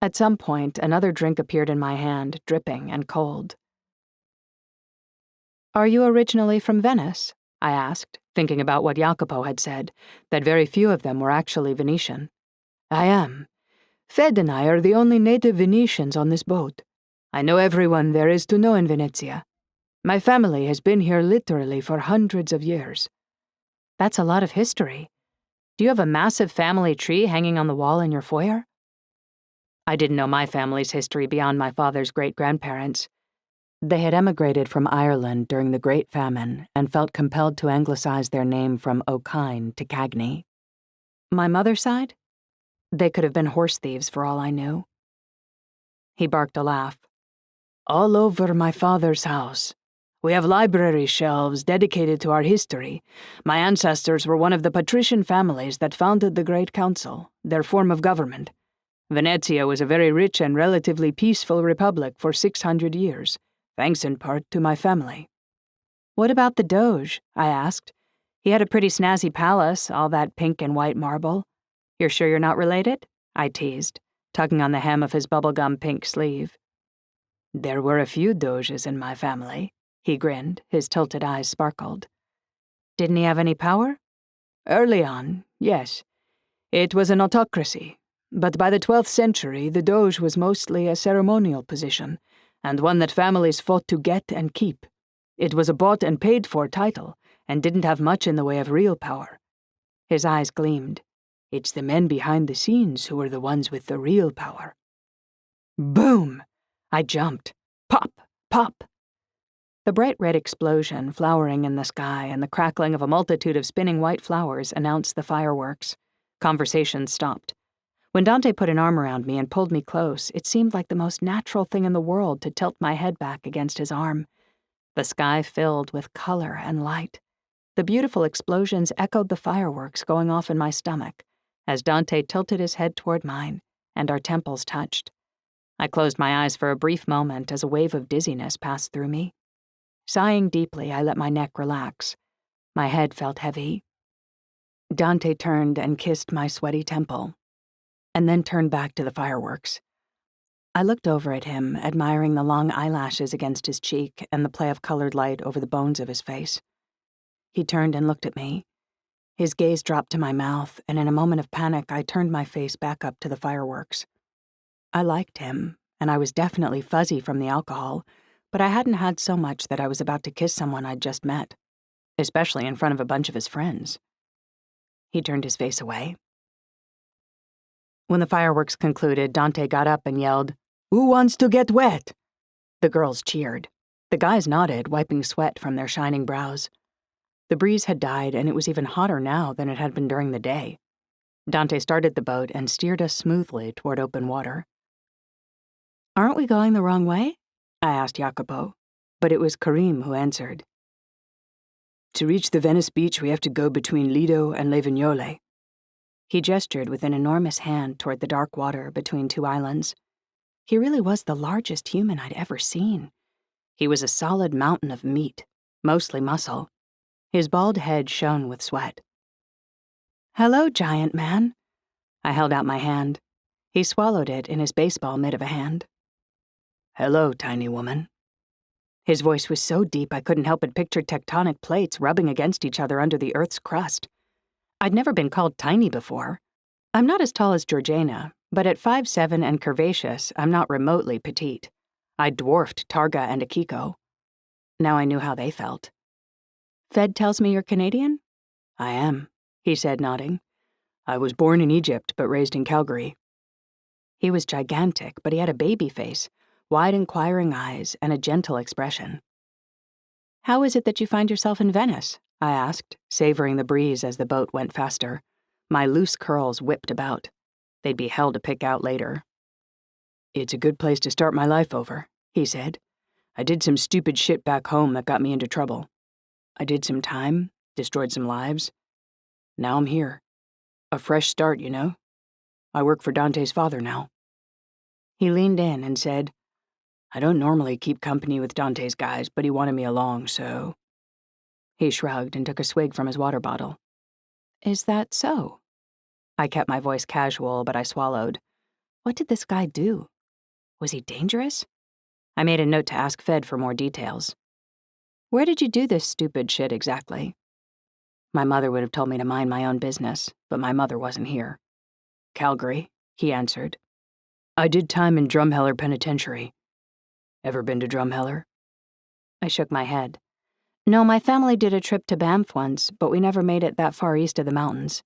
At some point, another drink appeared in my hand, dripping and cold. "Are you originally from Venice?" I asked, thinking about what Jacopo had said, that very few of them were actually Venetian. "I am. Fed and I are the only native Venetians on this boat. I know everyone there is to know in Venezia. My family has been here literally for hundreds of years." "That's a lot of history. Do you have a massive family tree hanging on the wall in your foyer?" I didn't know my family's history beyond my father's great-grandparents. They had emigrated from Ireland during the Great Famine and felt compelled to anglicize their name from O'Kine to Cagney. My mother's side? They could have been horse thieves for all I knew. He barked a laugh. "All over my father's house. We have library shelves dedicated to our history. My ancestors were one of the patrician families that founded the Great Council, their form of government. Venezia was a very rich and relatively peaceful republic for 600 years, thanks in part to my family." "What about the Doge?" I asked. "He had a pretty snazzy palace, all that pink and white marble. You're sure you're not related?" I teased, tugging on the hem of his bubblegum pink sleeve. "There were a few Doges in my family," he grinned, his tilted eyes sparkled. "Didn't he have any power?" "Early on, yes. It was an autocracy, but by the 12th century the Doge was mostly a ceremonial position, and one that families fought to get and keep. It was a bought-and-paid-for title, and didn't have much in the way of real power." His eyes gleamed. "It's the men behind the scenes who were the ones with the real power." Boom! I jumped. Pop! Pop! The bright red explosion flowering in the sky and the crackling of a multitude of spinning white flowers announced the fireworks. Conversation stopped. When Dante put an arm around me and pulled me close, it seemed like the most natural thing in the world to tilt my head back against his arm. The sky filled with color and light. The beautiful explosions echoed the fireworks going off in my stomach as Dante tilted his head toward mine and our temples touched. I closed my eyes for a brief moment as a wave of dizziness passed through me. Sighing deeply, I let my neck relax. My head felt heavy. Dante turned and kissed my sweaty temple, and then turned back to the fireworks. I looked over at him, admiring the long eyelashes against his cheek and the play of colored light over the bones of his face. He turned and looked at me. His gaze dropped to my mouth, and in a moment of panic, I turned my face back up to the fireworks. I liked him, and I was definitely fuzzy from the alcohol, but I hadn't had so much that I was about to kiss someone I'd just met, especially in front of a bunch of his friends. He turned his face away. When the fireworks concluded, Dante got up and yelled, "Who wants to get wet?" The girls cheered. The guys nodded, wiping sweat from their shining brows. The breeze had died, and it was even hotter now than it had been during the day. Dante started the boat and steered us smoothly toward open water. "Aren't we going the wrong way?" I asked Jacopo, but it was Karim who answered. To reach the Venice beach, we have to go between Lido and Le Vignole. He gestured with an enormous hand toward the dark water between two islands. He really was the largest human I'd ever seen. He was a solid mountain of meat, mostly muscle. His bald head shone with sweat. "Hello, giant man." I held out my hand. He swallowed it in his baseball mitt of a hand. "Hello, tiny woman." His voice was so deep I couldn't help but picture tectonic plates rubbing against each other under the Earth's crust. I'd never been called tiny before. I'm not as tall as Georgiana, but at 5'7" and curvaceous, I'm not remotely petite. I dwarfed Targa and Akiko. Now I knew how they felt. "Fed tells me you're Canadian?" "I am," he said, nodding. "I was born in Egypt, but raised in Calgary." He was gigantic, but he had a baby face, wide inquiring eyes, and a gentle expression. "How is it that you find yourself in Venice?" I asked, savoring the breeze as the boat went faster. My loose curls whipped about. They'd be hell to pick out later. "It's a good place to start my life over," he said. "I did some stupid shit back home that got me into trouble. I did some time, destroyed some lives. Now I'm here. A fresh start, you know. I work for Dante's father now." He leaned in and said, "I don't normally keep company with Dante's guys, but he wanted me along, so—" He shrugged and took a swig from his water bottle. "Is that so?" I kept my voice casual, but I swallowed. What did this guy do? Was he dangerous? I made a note to ask Fed for more details. "Where did you do this stupid shit exactly?" My mother would have told me to mind my own business, but my mother wasn't here. "Calgary," he answered. "I did time in Drumheller Penitentiary. Ever been to Drumheller?" I shook my head. "No, my family did a trip to Banff once, but we never made it that far east of the mountains."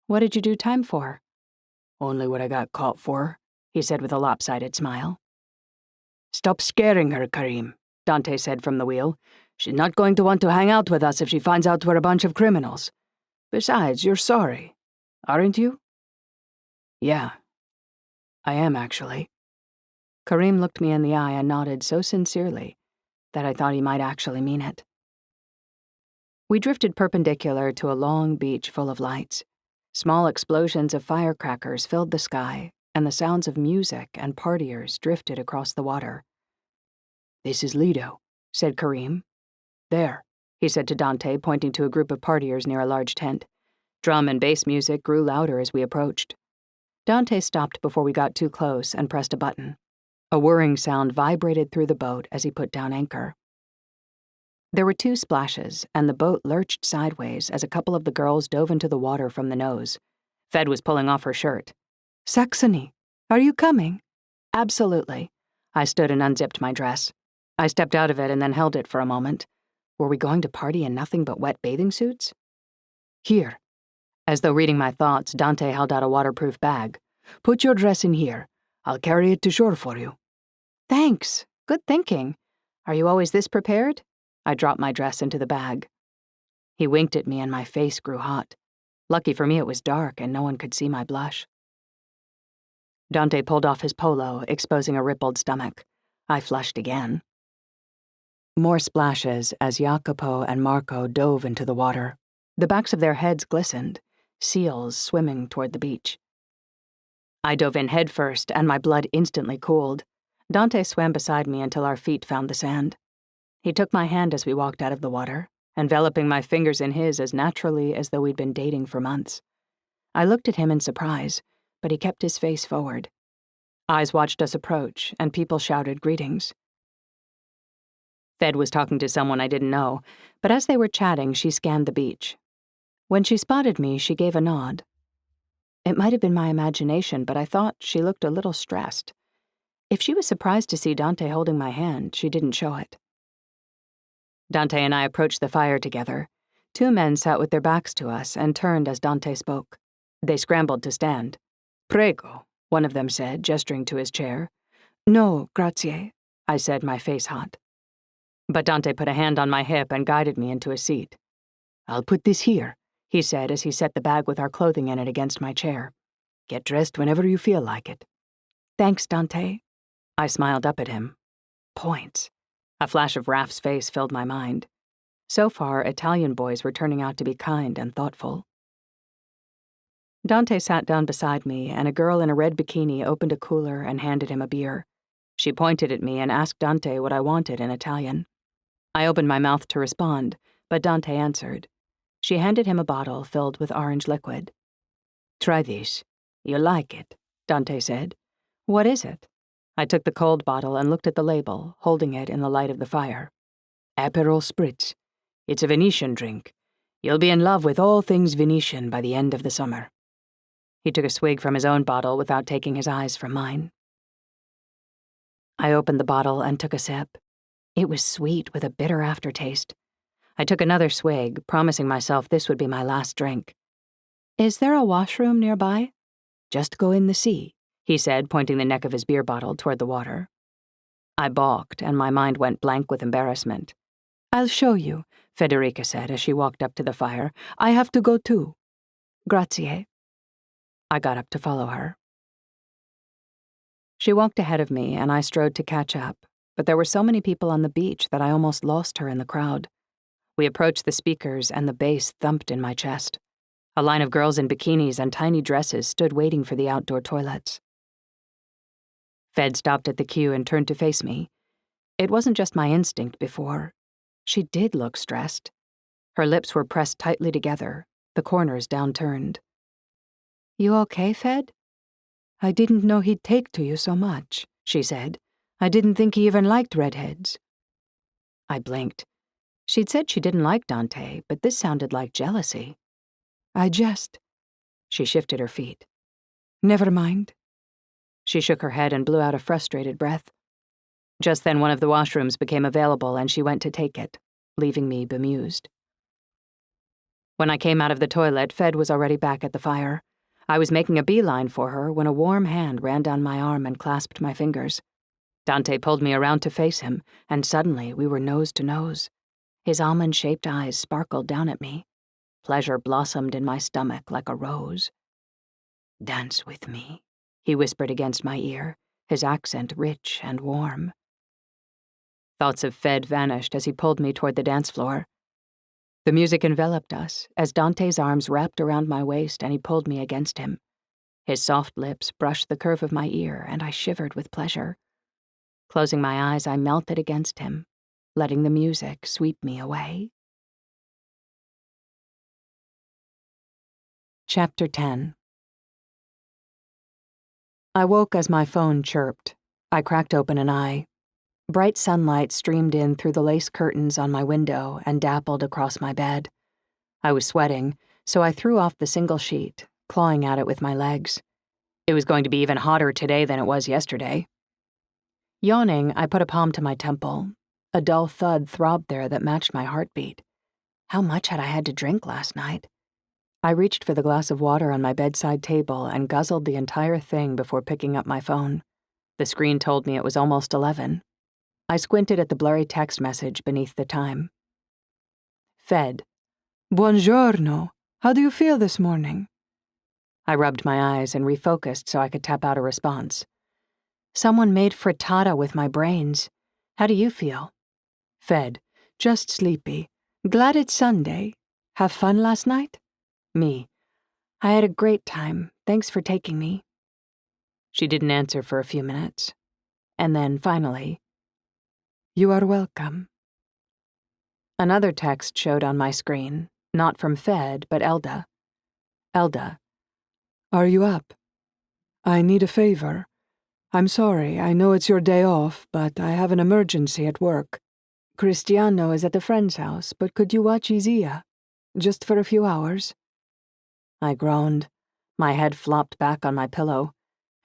"What did you do time for?" "Only what I got caught for," he said with a lopsided smile. "Stop scaring her, Karim," Dante said from the wheel. "She's not going to want to hang out with us if she finds out we're a bunch of criminals. Besides, you're sorry, aren't you?" "Yeah, I am actually." Karim looked me in the eye and nodded so sincerely that I thought he might actually mean it. We drifted perpendicular to a long beach full of lights. Small explosions of firecrackers filled the sky, and the sounds of music and partiers drifted across the water. "This is Lido," said Karim. "There," he said to Dante, pointing to a group of partiers near a large tent. Drum and bass music grew louder as we approached. Dante stopped before we got too close and pressed a button. A whirring sound vibrated through the boat as he put down anchor. There were 2 splashes, and the boat lurched sideways as a couple of the girls dove into the water from the nose. Fed was pulling off her shirt. "Saxony, are you coming?" "Absolutely." I stood and unzipped my dress. I stepped out of it and then held it for a moment. Were we going to party in nothing but wet bathing suits? "Here." As though reading my thoughts, Dante held out a waterproof bag. "Put your dress in here. I'll carry it to shore for you." "Thanks. Good thinking. Are you always this prepared?" I dropped my dress into the bag. He winked at me and my face grew hot. Lucky for me it was dark and no one could see my blush. Dante pulled off his polo, exposing a rippled stomach. I flushed again. More splashes as Jacopo and Marco dove into the water. The backs of their heads glistened, seals swimming toward the beach. I dove in headfirst, and my blood instantly cooled. Dante swam beside me until our feet found the sand. He took my hand as we walked out of the water, enveloping my fingers in his as naturally as though we'd been dating for months. I looked at him in surprise, but he kept his face forward. Eyes watched us approach, and people shouted greetings. Fed was talking to someone I didn't know, but as they were chatting, she scanned the beach. When she spotted me, she gave a nod. It might have been my imagination, but I thought she looked a little stressed. If she was surprised to see Dante holding my hand, she didn't show it. Dante and I approached the fire together. 2 men sat with their backs to us and turned as Dante spoke. They scrambled to stand. Prego, one of them said, gesturing to his chair. No, grazie, I said, my face hot. But Dante put a hand on my hip and guided me into a seat. I'll put this here, he said as he set the bag with our clothing in it against my chair. Get dressed whenever you feel like it. Thanks, Dante. I smiled up at him. Points. A flash of Raph's face filled my mind. So far, Italian boys were turning out to be kind and thoughtful. Dante sat down beside me, and a girl in a red bikini opened a cooler and handed him a beer. She pointed at me and asked Dante what I wanted in Italian. I opened my mouth to respond, but Dante answered. She handed him a bottle filled with orange liquid. Try this. You'll like it, Dante said. What is it? I took the cold bottle and looked at the label, holding it in the light of the fire. Aperol Spritz. It's a Venetian drink. You'll be in love with all things Venetian by the end of the summer. He took a swig from his own bottle without taking his eyes from mine. I opened the bottle and took a sip. It was sweet with a bitter aftertaste. I took another swig, promising myself this would be my last drink. Is there a washroom nearby? Just go in the sea, he said, pointing the neck of his beer bottle toward the water. I balked, and my mind went blank with embarrassment. I'll show you, Federica said as she walked up to the fire. I have to go too. Grazie. I got up to follow her. She walked ahead of me, and I strode to catch up, but there were so many people on the beach that I almost lost her in the crowd. We approached the speakers, and the bass thumped in my chest. A line of girls in bikinis and tiny dresses stood waiting for the outdoor toilets. Fed stopped at the queue and turned to face me. It wasn't just my instinct before. She did look stressed. Her lips were pressed tightly together, the corners downturned. You okay, Fed? I didn't know he'd take to you so much, she said. I didn't think he even liked redheads. I blinked. She'd said she didn't like Dante, but this sounded like jealousy. She shifted her feet. Never mind. She shook her head and blew out a frustrated breath. Just then one of the washrooms became available and she went to take it, leaving me bemused. When I came out of the toilet, Fed was already back at the fire. I was making a beeline for her when a warm hand ran down my arm and clasped my fingers. Dante pulled me around to face him, and suddenly we were nose to nose. His almond-shaped eyes sparkled down at me. Pleasure blossomed in my stomach like a rose. Dance with me, he whispered against my ear, his accent rich and warm. Thoughts of Fed vanished as he pulled me toward the dance floor. The music enveloped us as Dante's arms wrapped around my waist and he pulled me against him. His soft lips brushed the curve of my ear and I shivered with pleasure. Closing my eyes, I melted against him, letting the music sweep me away. Chapter 10. I woke as my phone chirped. I cracked open an eye. Bright sunlight streamed in through the lace curtains on my window and dappled across my bed. I was sweating, so I threw off the single sheet, clawing at it with my legs. It was going to be even hotter today than it was yesterday. Yawning, I put a palm to my temple. A dull thud throbbed there that matched my heartbeat. How much had I had to drink last night? I reached for the glass of water on my bedside table and guzzled the entire thing before picking up my phone. The screen told me it was almost 11. I squinted at the blurry text message beneath the time. Fed. Buongiorno. How do you feel this morning? I rubbed my eyes and refocused so I could tap out a response. Someone made frittata with my brains. How do you feel? Fed. Just sleepy. Glad it's Sunday. Have fun last night? Me. I had a great time. Thanks for taking me. She didn't answer for a few minutes. And then, finally, you are welcome. Another text showed on my screen, not from Fed, but Elda. Elda. Are you up? I need a favor. I'm sorry, I know it's your day off, but I have an emergency at work. Cristiano is at a friend's house, but could you watch Isaia? Just for a few hours? I groaned. My head flopped back on my pillow.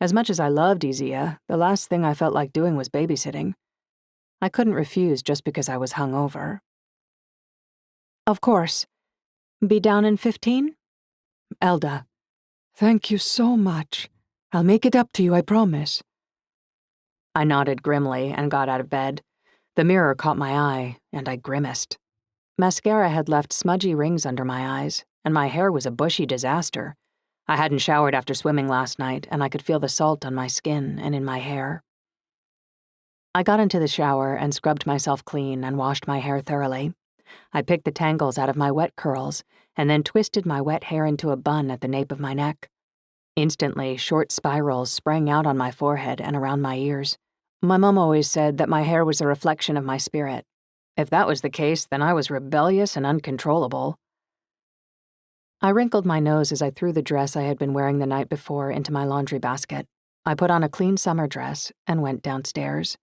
As much as I loved Isaia, the last thing I felt like doing was babysitting. I couldn't refuse just because I was hungover. Of course. Be down in 15? Elda. Thank you so much. I'll make it up to you, I promise. I nodded grimly and got out of bed. The mirror caught my eye, and I grimaced. Mascara had left smudgy rings under my eyes, and my hair was a bushy disaster. I hadn't showered after swimming last night, and I could feel the salt on my skin and in my hair. I got into the shower and scrubbed myself clean and washed my hair thoroughly. I picked the tangles out of my wet curls and then twisted my wet hair into a bun at the nape of my neck. Instantly, short spirals sprang out on my forehead and around my ears. My mom always said that my hair was a reflection of my spirit. If that was the case, then I was rebellious and uncontrollable. I wrinkled my nose as I threw the dress I had been wearing the night before into my laundry basket. I put on a clean summer dress and went downstairs.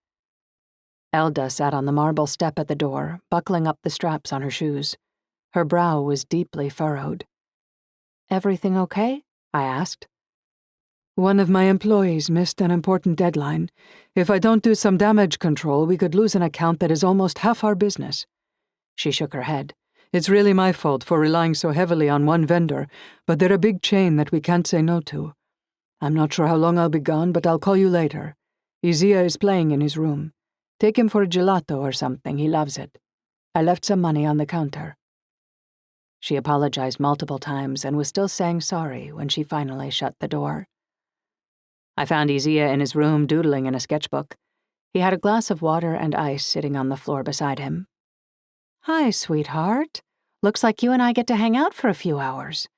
Elda sat on the marble step at the door, buckling up the straps on her shoes. Her brow was deeply furrowed. "Everything okay?" I asked. One of my employees missed an important deadline. If I don't do some damage control, we could lose an account that is almost half our business. She shook her head. It's really my fault for relying so heavily on one vendor, but they're a big chain that we can't say no to. I'm not sure how long I'll be gone, but I'll call you later. Isaia is playing in his room. Take him for a gelato or something, he loves it. I left some money on the counter. She apologized multiple times and was still saying sorry when she finally shut the door. I found Isaia in his room doodling in a sketchbook. He had a glass of water and ice sitting on the floor beside him. "Hi, sweetheart. Looks like you and I get to hang out for a few hours."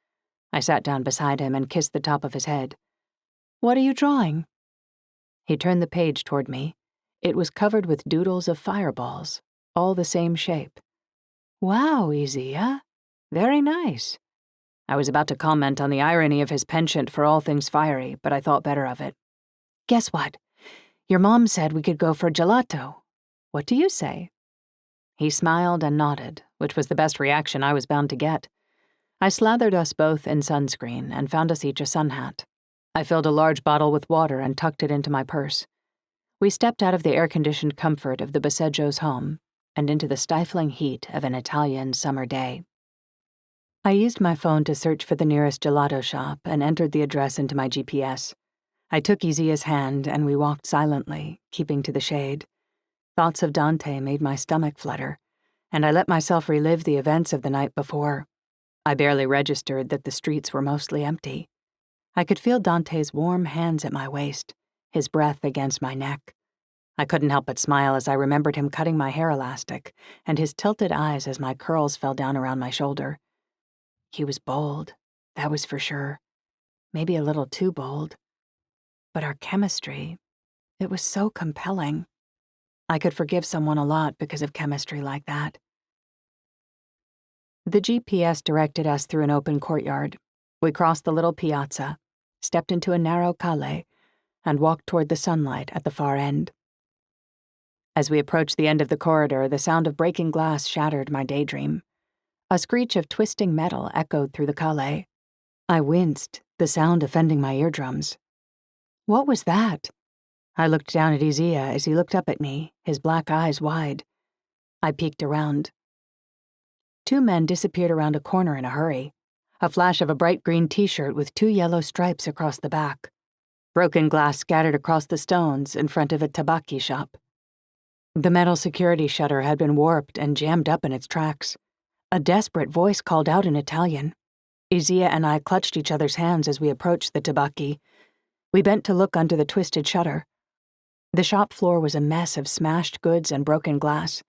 I sat down beside him and kissed the top of his head. "What are you drawing?" He turned the page toward me. It was covered with doodles of fireballs, all the same shape. "Wow, Isaia. Very nice." I was about to comment on the irony of his penchant for all things fiery, but I thought better of it. "Guess what? Your mom said we could go for gelato. What do you say?" He smiled and nodded, which was the best reaction I was bound to get. I slathered us both in sunscreen and found us each a sun hat. I filled a large bottle with water and tucked it into my purse. We stepped out of the air-conditioned comfort of the Baseggio's home and into the stifling heat of an Italian summer day. I used my phone to search for the nearest gelato shop and entered the address into my GPS. I took Isaia's hand and we walked silently, keeping to the shade. Thoughts of Dante made my stomach flutter, and I let myself relive the events of the night before. I barely registered that the streets were mostly empty. I could feel Dante's warm hands at my waist, his breath against my neck. I couldn't help but smile as I remembered him cutting my hair elastic and his tilted eyes as my curls fell down around my shoulder. He was bold, that was for sure. Maybe a little too bold. But our chemistry, it was so compelling. I could forgive someone a lot because of chemistry like that. The GPS directed us through an open courtyard. We crossed the little piazza, stepped into a narrow calle, and walked toward the sunlight at the far end. As we approached the end of the corridor, the sound of breaking glass shattered my daydream. A screech of twisting metal echoed through the calle. I winced, the sound offending my eardrums. What was that? I looked down at Isaia as he looked up at me, his black eyes wide. I peeked around. Two men disappeared around a corner in a hurry. A flash of a bright green t-shirt with 2 yellow stripes across the back. Broken glass scattered across the stones in front of a tabacchi shop. The metal security shutter had been warped and jammed up in its tracks. A desperate voice called out in Italian. Isaia and I clutched each other's hands as we approached the tabacchi. We bent to look under the twisted shutter. The shop floor was a mess of smashed goods and broken glass.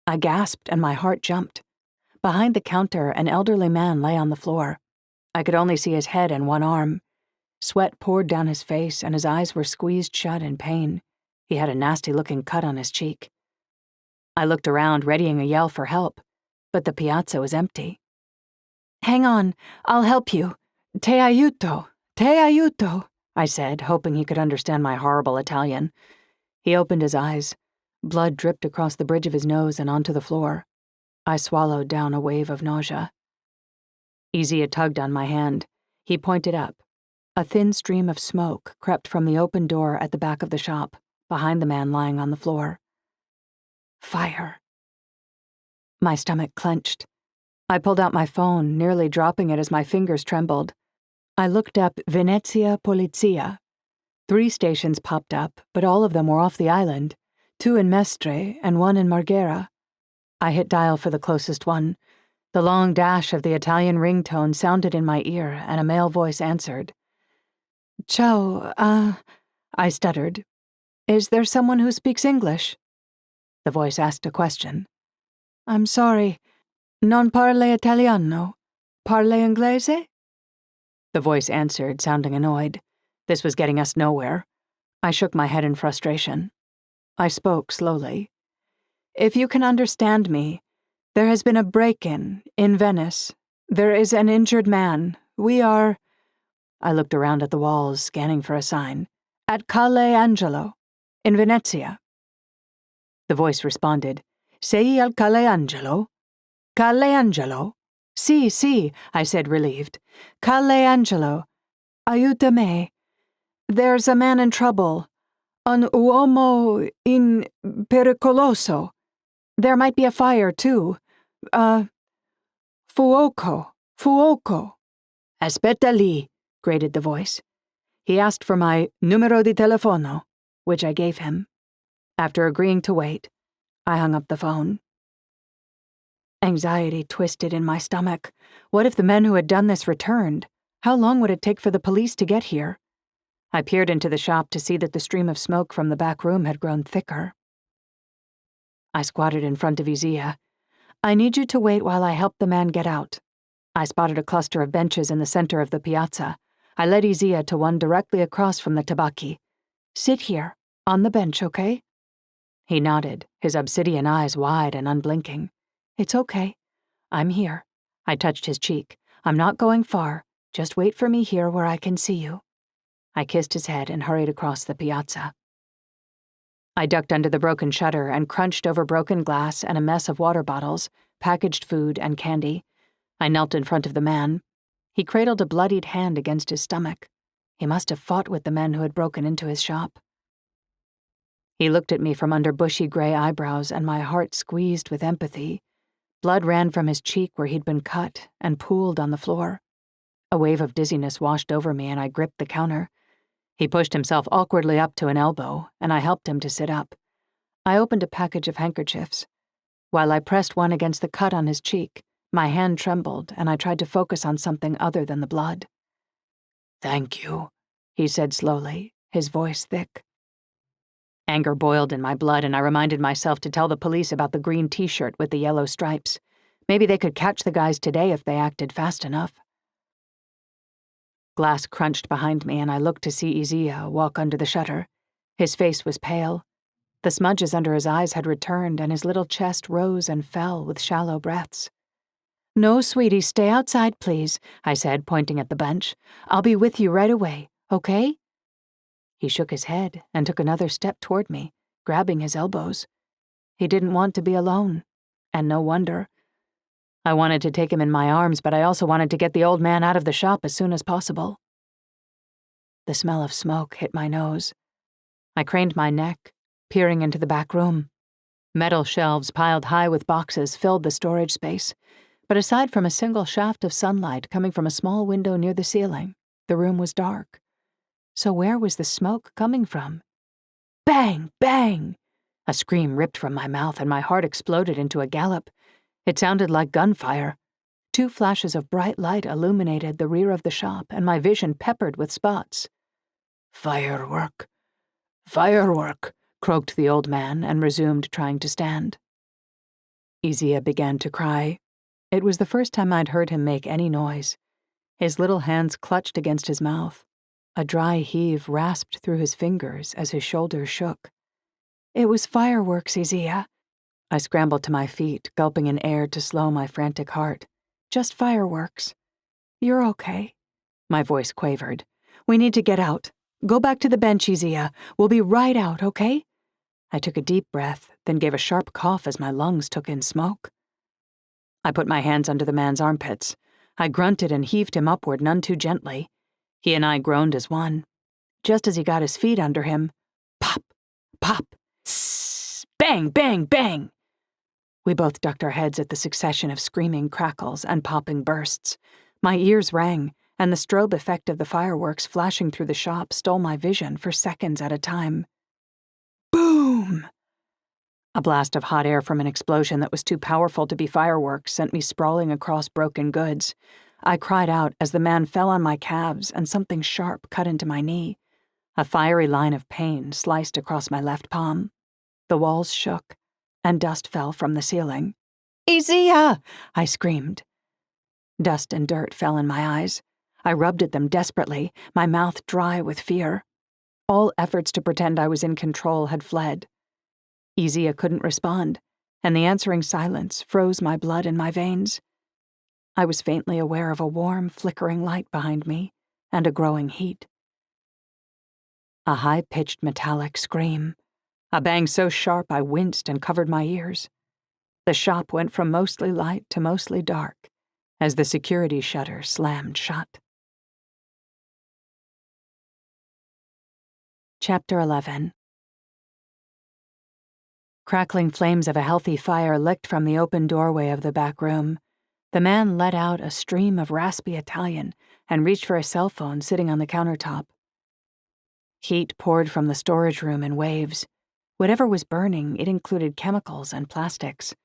I gasped and my heart jumped. Behind the counter, an elderly man lay on the floor. I could only see his head and one arm. Sweat poured down his face and his eyes were squeezed shut in pain. He had a nasty-looking cut on his cheek. I looked around, readying a yell for help, but the piazza was empty. "Hang on, I'll help you. Te aiuto, te aiuto," I said, hoping he could understand my horrible Italian. He opened his eyes. Blood dripped across the bridge of his nose and onto the floor. I swallowed down a wave of nausea. Isaia tugged on my hand. He pointed up. A thin stream of smoke crept from the open door at the back of the shop, behind the man lying on the floor. Fire. My stomach clenched. I pulled out my phone, nearly dropping it as my fingers trembled. I looked up Venezia Polizia, 3 stations popped up, but all of them were off the island, 2 in Mestre and 1 in Marghera. I hit dial for the closest one. The long dash of the Italian ringtone sounded in my ear, and a male voice answered. Ciao, I stuttered. Is there someone who speaks English? The voice asked a question. I'm sorry, non parle italiano. Parle inglese? The voice answered, sounding annoyed. This was getting us nowhere. I shook my head in frustration. I spoke slowly. If you can understand me, there has been a break-in Venice. There is an injured man. We are... I looked around at the walls, scanning for a sign. At Calle Angelo, in Venezia. The voice responded. Sei al Calle Angelo? Calle Angelo? Si, I said, relieved. Calle Angelo. Aiuta me. There's a man in trouble. Un uomo in pericoloso. There might be a fire, too. Fuoco. Aspetta lì, grated the voice. He asked for my numero di telefono, which I gave him. After agreeing to wait, I hung up the phone. Anxiety twisted in my stomach. What if the men who had done this returned? How long would it take for the police to get here? I peered into the shop to see that the stream of smoke from the back room had grown thicker. I squatted in front of Isaia. I need you to wait while I help the man get out. I spotted a cluster of benches in the center of the piazza. I led Isaia to one directly across from the tabacchi. Sit here, on the bench, okay? He nodded, his obsidian eyes wide and unblinking. It's okay. I'm here. I touched his cheek. I'm not going far. Just wait for me here where I can see you. I kissed his head and hurried across the piazza. I ducked under the broken shutter and crunched over broken glass and a mess of water bottles, packaged food, and candy. I knelt in front of the man. He cradled a bloodied hand against his stomach. He must have fought with the men who had broken into his shop. He looked at me from under bushy gray eyebrows, and my heart squeezed with empathy. Blood ran from his cheek where he'd been cut and pooled on the floor. A wave of dizziness washed over me, and I gripped the counter. He pushed himself awkwardly up to an elbow, and I helped him to sit up. I opened a package of handkerchiefs. While I pressed one against the cut on his cheek, my hand trembled, and I tried to focus on something other than the blood. Thank you, he said slowly, his voice thick. Anger boiled in my blood, and I reminded myself to tell the police about the green t-shirt with the yellow stripes. Maybe they could catch the guys today if they acted fast enough. Glass crunched behind me, and I looked to see Isaia walk under the shutter. His face was pale. The smudges under his eyes had returned, and his little chest rose and fell with shallow breaths. No, sweetie, stay outside, please, I said, pointing at the bench. I'll be with you right away, okay? He shook his head and took another step toward me, grabbing his elbows. He didn't want to be alone, and no wonder. I wanted to take him in my arms, but I also wanted to get the old man out of the shop as soon as possible. The smell of smoke hit my nose. I craned my neck, peering into the back room. Metal shelves piled high with boxes filled the storage space, but aside from a single shaft of sunlight coming from a small window near the ceiling, the room was dark. So where was the smoke coming from? Bang! Bang! A scream ripped from my mouth, and my heart exploded into a gallop. It sounded like gunfire. 2 flashes of bright light illuminated the rear of the shop, and my vision peppered with spots. Firework! Firework! Croaked the old man and resumed trying to stand. Isaia began to cry. It was the first time I'd heard him make any noise. His little hands clutched against his mouth. A dry heave rasped through his fingers as his shoulders shook. It was fireworks, Isaia. I scrambled to my feet, gulping in air to slow my frantic heart. Just fireworks. You're okay. My voice quavered. We need to get out. Go back to the bench, Isaia. We'll be right out, okay? I took a deep breath, then gave a sharp cough as my lungs took in smoke. I put my hands under the man's armpits. I grunted and heaved him upward none too gently. He and I groaned as one. Just as he got his feet under him, pop, pop, sss, bang, bang, bang. We both ducked our heads at the succession of screaming crackles and popping bursts. My ears rang, and the strobe effect of the fireworks flashing through the shop stole my vision for seconds at a time. Boom! A blast of hot air from an explosion that was too powerful to be fireworks sent me sprawling across broken goods. I cried out as the man fell on my calves and something sharp cut into my knee. A fiery line of pain sliced across my left palm. The walls shook, and dust fell from the ceiling. Isaia! I screamed. Dust and dirt fell in my eyes. I rubbed at them desperately, my mouth dry with fear. All efforts to pretend I was in control had fled. Isaia couldn't respond, and the answering silence froze my blood in my veins. I was faintly aware of a warm, flickering light behind me, and a growing heat. A high-pitched metallic scream. A bang so sharp I winced and covered my ears. The shop went from mostly light to mostly dark as the security shutter slammed shut. Chapter 11. Crackling flames of a healthy fire licked from the open doorway of the back room. The man let out a stream of raspy Italian and reached for a cell phone sitting on the countertop. Heat poured from the storage room in waves. Whatever was burning, it included chemicals and plastics.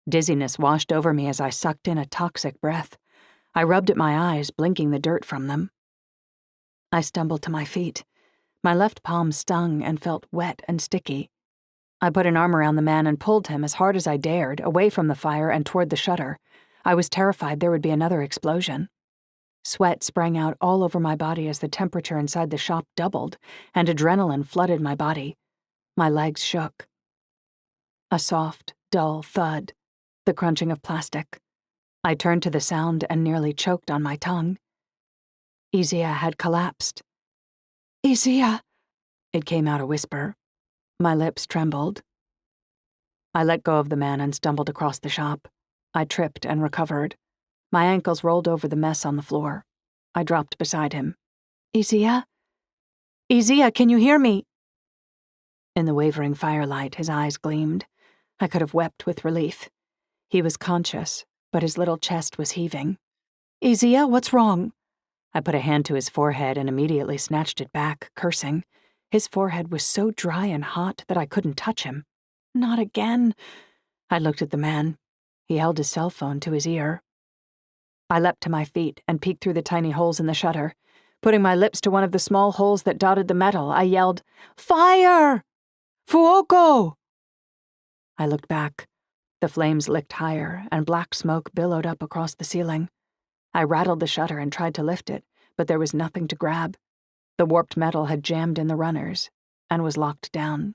Dizziness washed over me as I sucked in a toxic breath. I rubbed at my eyes, blinking the dirt from them. I stumbled to my feet. My left palm stung and felt wet and sticky. I put an arm around the man and pulled him as hard as I dared, away from the fire and toward the shutter. I was terrified there would be another explosion. Sweat sprang out all over my body as the temperature inside the shop doubled, and adrenaline flooded my body. My legs shook. A soft, dull thud, the crunching of plastic. I turned to the sound and nearly choked on my tongue. Isaia had collapsed. Isaia! It came out a whisper. My lips trembled. I let go of the man and stumbled across the shop. I tripped and recovered. My ankles rolled over the mess on the floor. I dropped beside him. Isaia? Isaia, can you hear me? In the wavering firelight, his eyes gleamed. I could have wept with relief. He was conscious, but his little chest was heaving. Isaia, what's wrong? I put a hand to his forehead and immediately snatched it back, cursing. His forehead was so dry and hot that I couldn't touch him. Not again. I looked at the man. He held his cell phone to his ear. I leapt to my feet and peeked through the tiny holes in the shutter. Putting my lips to one of the small holes that dotted the metal, I yelled, "Fire! Fuoco!" I looked back. The flames licked higher, and black smoke billowed up across the ceiling. I rattled the shutter and tried to lift it, but there was nothing to grab. The warped metal had jammed in the runners and was locked down.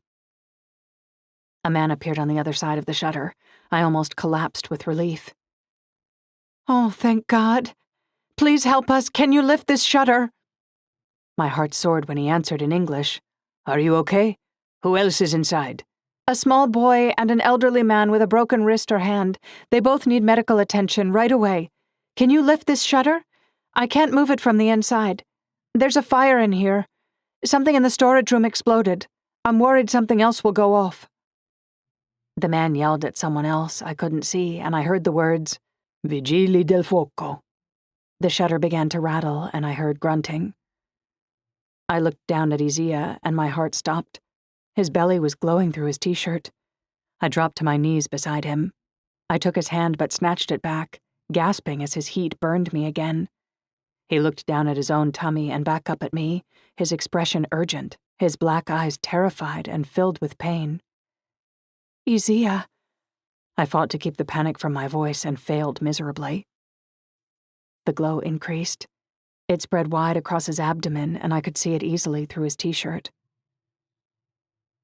A man appeared on the other side of the shutter. I almost collapsed with relief. Oh, thank God. Please help us. Can you lift this shutter? My heart soared when he answered in English. Are you okay? Who else is inside? A small boy and an elderly man with a broken wrist or hand. They both need medical attention right away. Can you lift this shutter? I can't move it from the inside. There's a fire in here. Something in the storage room exploded. I'm worried something else will go off. The man yelled at someone else I couldn't see, and I heard the words, Vigili del fuoco. The shutter began to rattle, and I heard grunting. I looked down at Isaia, and my heart stopped. His belly was glowing through his t-shirt. I dropped to my knees beside him. I took his hand but snatched it back, gasping as his heat burned me again. He looked down at his own tummy and back up at me, his expression urgent, his black eyes terrified and filled with pain. Isaia. I fought to keep the panic from my voice and failed miserably. The glow increased. It spread wide across his abdomen, and I could see it easily through his t-shirt.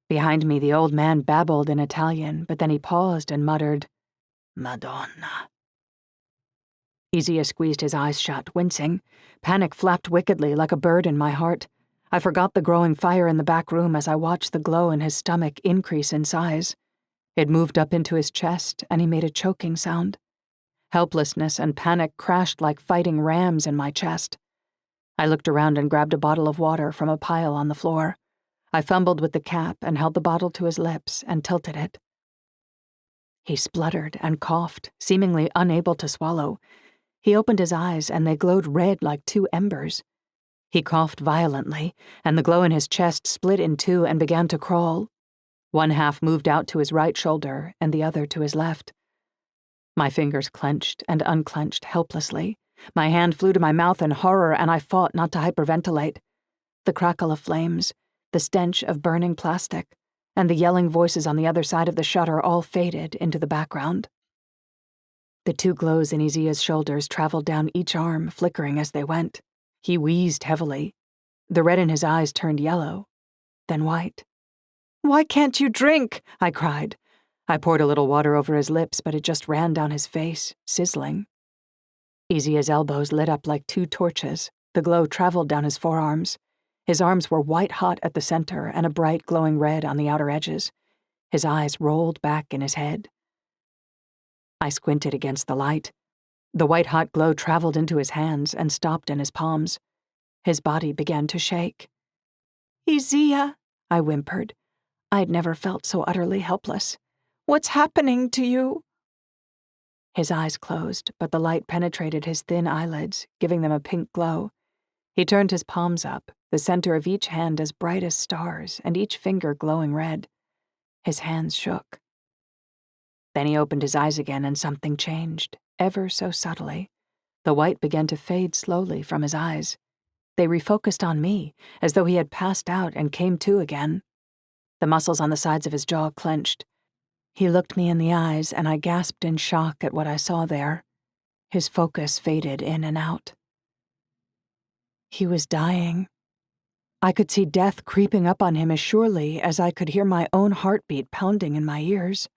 Behind me, the old man babbled in Italian, but then he paused and muttered, Madonna. Isaia squeezed his eyes shut, wincing. Panic flapped wickedly like a bird in my heart. I forgot the growing fire in the back room as I watched the glow in his stomach increase in size. It moved up into his chest, and he made a choking sound. Helplessness and panic crashed like fighting rams in my chest. I looked around and grabbed a bottle of water from a pile on the floor. I fumbled with the cap and held the bottle to his lips and tilted it. He spluttered and coughed, seemingly unable to swallow. He opened his eyes, and they glowed red like two embers. He coughed violently, and the glow in his chest split in two and began to crawl. One half moved out to his right shoulder, and the other to his left. My fingers clenched and unclenched helplessly. My hand flew to my mouth in horror, and I fought not to hyperventilate. The crackle of flames, the stench of burning plastic, and the yelling voices on the other side of the shutter all faded into the background. The two glows in Isaia's shoulders traveled down each arm, flickering as they went. He wheezed heavily. The red in his eyes turned yellow, then white. "Why can't you drink?" I cried. I poured a little water over his lips, but it just ran down his face, sizzling. Isaia's elbows lit up like two torches. The glow traveled down his forearms. His arms were white-hot at the center and a bright glowing red on the outer edges. His eyes rolled back in his head. I squinted against the light. The white-hot glow traveled into his hands and stopped in his palms. His body began to shake. "Isaia," I whimpered. I'd never felt so utterly helpless. "What's happening to you?" His eyes closed, but the light penetrated his thin eyelids, giving them a pink glow. He turned his palms up, the center of each hand as bright as stars, and each finger glowing red. His hands shook. Then he opened his eyes again, and something changed, ever so subtly. The white began to fade slowly from his eyes. They refocused on me, as though he had passed out and came to again. The muscles on the sides of his jaw clenched. He looked me in the eyes, and I gasped in shock at what I saw there. His focus faded in and out. He was dying. I could see death creeping up on him as surely as I could hear my own heartbeat pounding in my ears.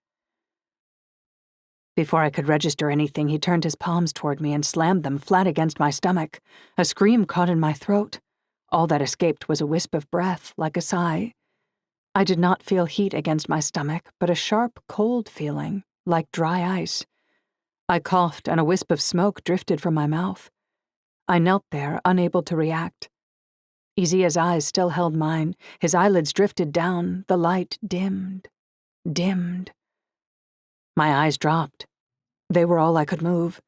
Before I could register anything, he turned his palms toward me and slammed them flat against my stomach. A scream caught in my throat. All that escaped was a wisp of breath, like a sigh. I did not feel heat against my stomach, but a sharp, cold feeling, like dry ice. I coughed, and a wisp of smoke drifted from my mouth. I knelt there, unable to react. Isaia's eyes still held mine. His eyelids drifted down. The light dimmed. My eyes dropped. They were all I could move.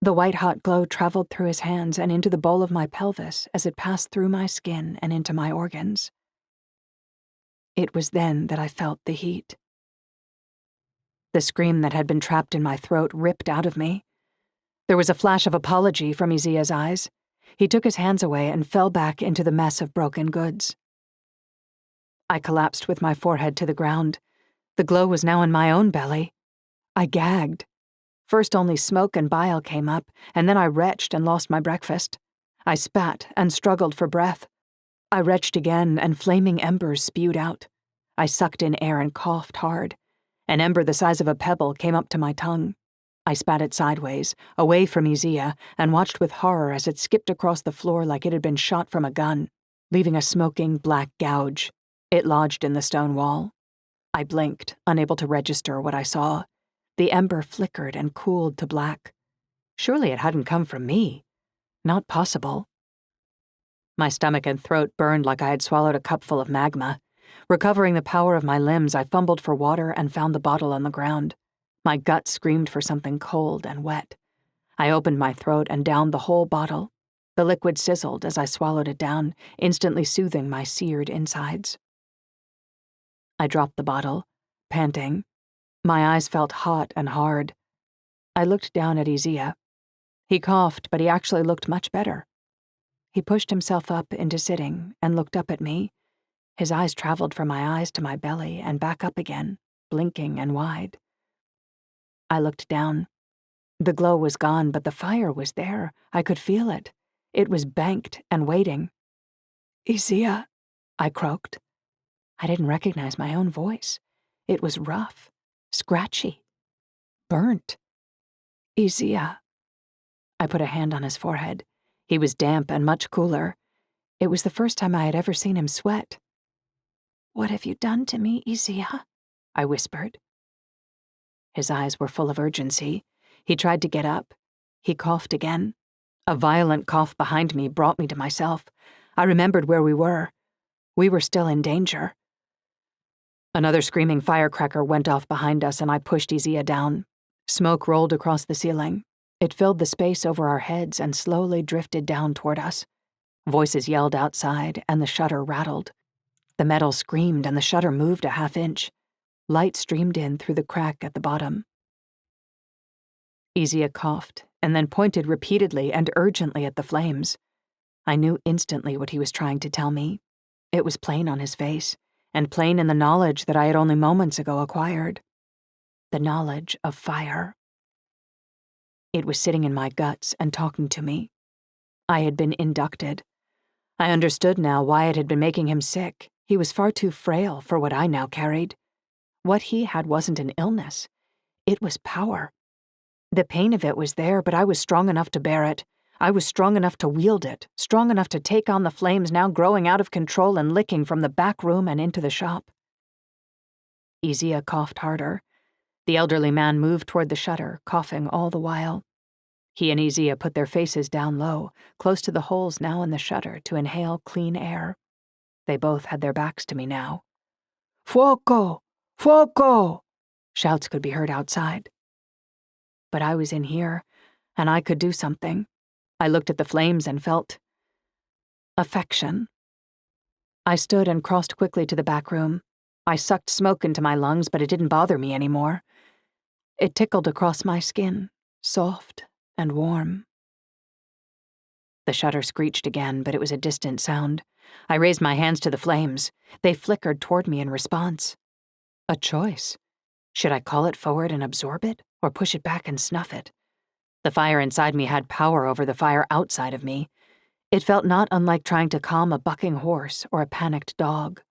The white-hot glow traveled through his hands and into the bowl of my pelvis as it passed through my skin and into my organs. It was then that I felt the heat. The scream that had been trapped in my throat ripped out of me. There was a flash of apology from Isaia's eyes. He took his hands away and fell back into the mess of broken goods. I collapsed with my forehead to the ground. The glow was now in my own belly. I gagged. First only smoke and bile came up, and then I retched and lost my breakfast. I spat and struggled for breath. I retched again, and flaming embers spewed out. I sucked in air and coughed hard. An ember the size of a pebble came up to my tongue. I spat it sideways, away from Isaia, and watched with horror as it skipped across the floor like it had been shot from a gun, leaving a smoking black gouge. It lodged in the stone wall. I blinked, unable to register what I saw. The ember flickered and cooled to black. Surely it hadn't come from me. Not possible. My stomach and throat burned like I had swallowed a cupful of magma. Recovering the power of my limbs, I fumbled for water and found the bottle on the ground. My gut screamed for something cold and wet. I opened my throat and downed the whole bottle. The liquid sizzled as I swallowed it down, instantly soothing my seared insides. I dropped the bottle, panting. My eyes felt hot and hard. I looked down at Isaia. He coughed, but he actually looked much better. He pushed himself up into sitting and looked up at me. His eyes traveled from my eyes to my belly and back up again, blinking and wide. I looked down. The glow was gone, but the fire was there. I could feel it. It was banked and waiting. "Isaia," I croaked. I didn't recognize my own voice. It was rough, scratchy, burnt. "Isaia." I put a hand on his forehead. He was damp and much cooler. It was the first time I had ever seen him sweat. "What have you done to me, Isaia?" I whispered. His eyes were full of urgency. He tried to get up. He coughed again. A violent cough behind me brought me to myself. I remembered where we were. We were still in danger. Another screaming firecracker went off behind us, and I pushed Isaia down. Smoke rolled across the ceiling. It filled the space over our heads and slowly drifted down toward us. Voices yelled outside, and the shutter rattled. The metal screamed, and the shutter moved a half-inch. Light streamed in through the crack at the bottom. Isaia coughed, and then pointed repeatedly and urgently at the flames. I knew instantly what he was trying to tell me. It was plain on his face, and plain in the knowledge that I had only moments ago acquired. The knowledge of fire. It was sitting in my guts and talking to me. I had been inducted. I understood now why it had been making him sick. He was far too frail for what I now carried. What he had wasn't an illness. It was power. The pain of it was there, but I was strong enough to bear it. I was strong enough to wield it, strong enough to take on the flames now growing out of control and licking from the back room and into the shop. Isaia coughed harder. The elderly man moved toward the shutter, coughing all the while. He and Isaia put their faces down low, close to the holes now in the shutter, to inhale clean air. They both had their backs to me now. "Fuoco! Fuoco!" Shouts could be heard outside. But I was in here, and I could do something. I looked at the flames and felt affection. I stood and crossed quickly to the back room. I sucked smoke into my lungs, but it didn't bother me anymore. It tickled across my skin, soft and warm. The shutter screeched again, but it was a distant sound. I raised my hands to the flames. They flickered toward me in response. A choice. Should I call it forward and absorb it, or push it back and snuff it? The fire inside me had power over the fire outside of me. It felt not unlike trying to calm a bucking horse or a panicked dog.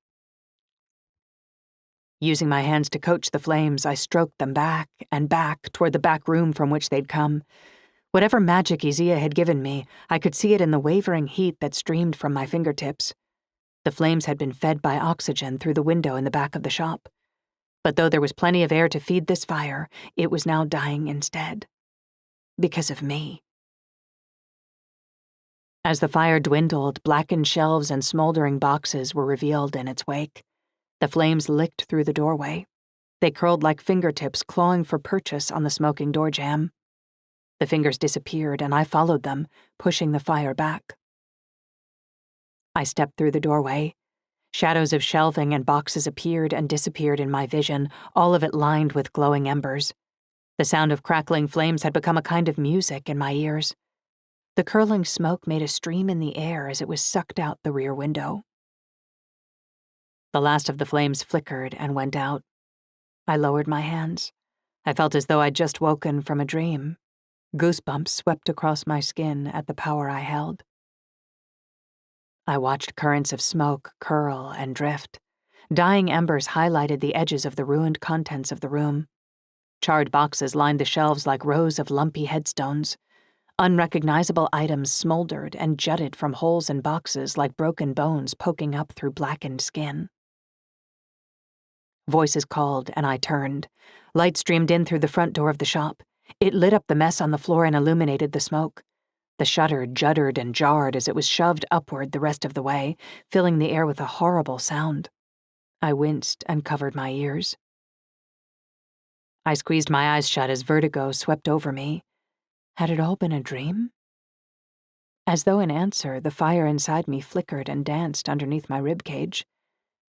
Using my hands to coach the flames, I stroked them back and back toward the back room from which they'd come. Whatever magic Isaia had given me, I could see it in the wavering heat that streamed from my fingertips. The flames had been fed by oxygen through the window in the back of the shop. But though there was plenty of air to feed this fire, it was now dying instead. Because of me. As the fire dwindled, blackened shelves and smoldering boxes were revealed in its wake. The flames licked through the doorway. They curled like fingertips clawing for purchase on the smoking door jamb. The fingers disappeared, and I followed them, pushing the fire back. I stepped through the doorway. Shadows of shelving and boxes appeared and disappeared in my vision, all of it lined with glowing embers. The sound of crackling flames had become a kind of music in my ears. The curling smoke made a stream in the air as it was sucked out the rear window. The last of the flames flickered and went out. I lowered my hands. I felt as though I'd just woken from a dream. Goosebumps swept across my skin at the power I held. I watched currents of smoke curl and drift. Dying embers highlighted the edges of the ruined contents of the room. Charred boxes lined the shelves like rows of lumpy headstones. Unrecognizable items smoldered and jutted from holes in boxes like broken bones poking up through blackened skin. Voices called, and I turned. Light streamed in through the front door of the shop. It lit up the mess on the floor and illuminated the smoke. The shutter juddered and jarred as it was shoved upward the rest of the way, filling the air with a horrible sound. I winced and covered my ears. I squeezed my eyes shut as vertigo swept over me. Had it all been a dream? As though in answer, the fire inside me flickered and danced underneath my ribcage.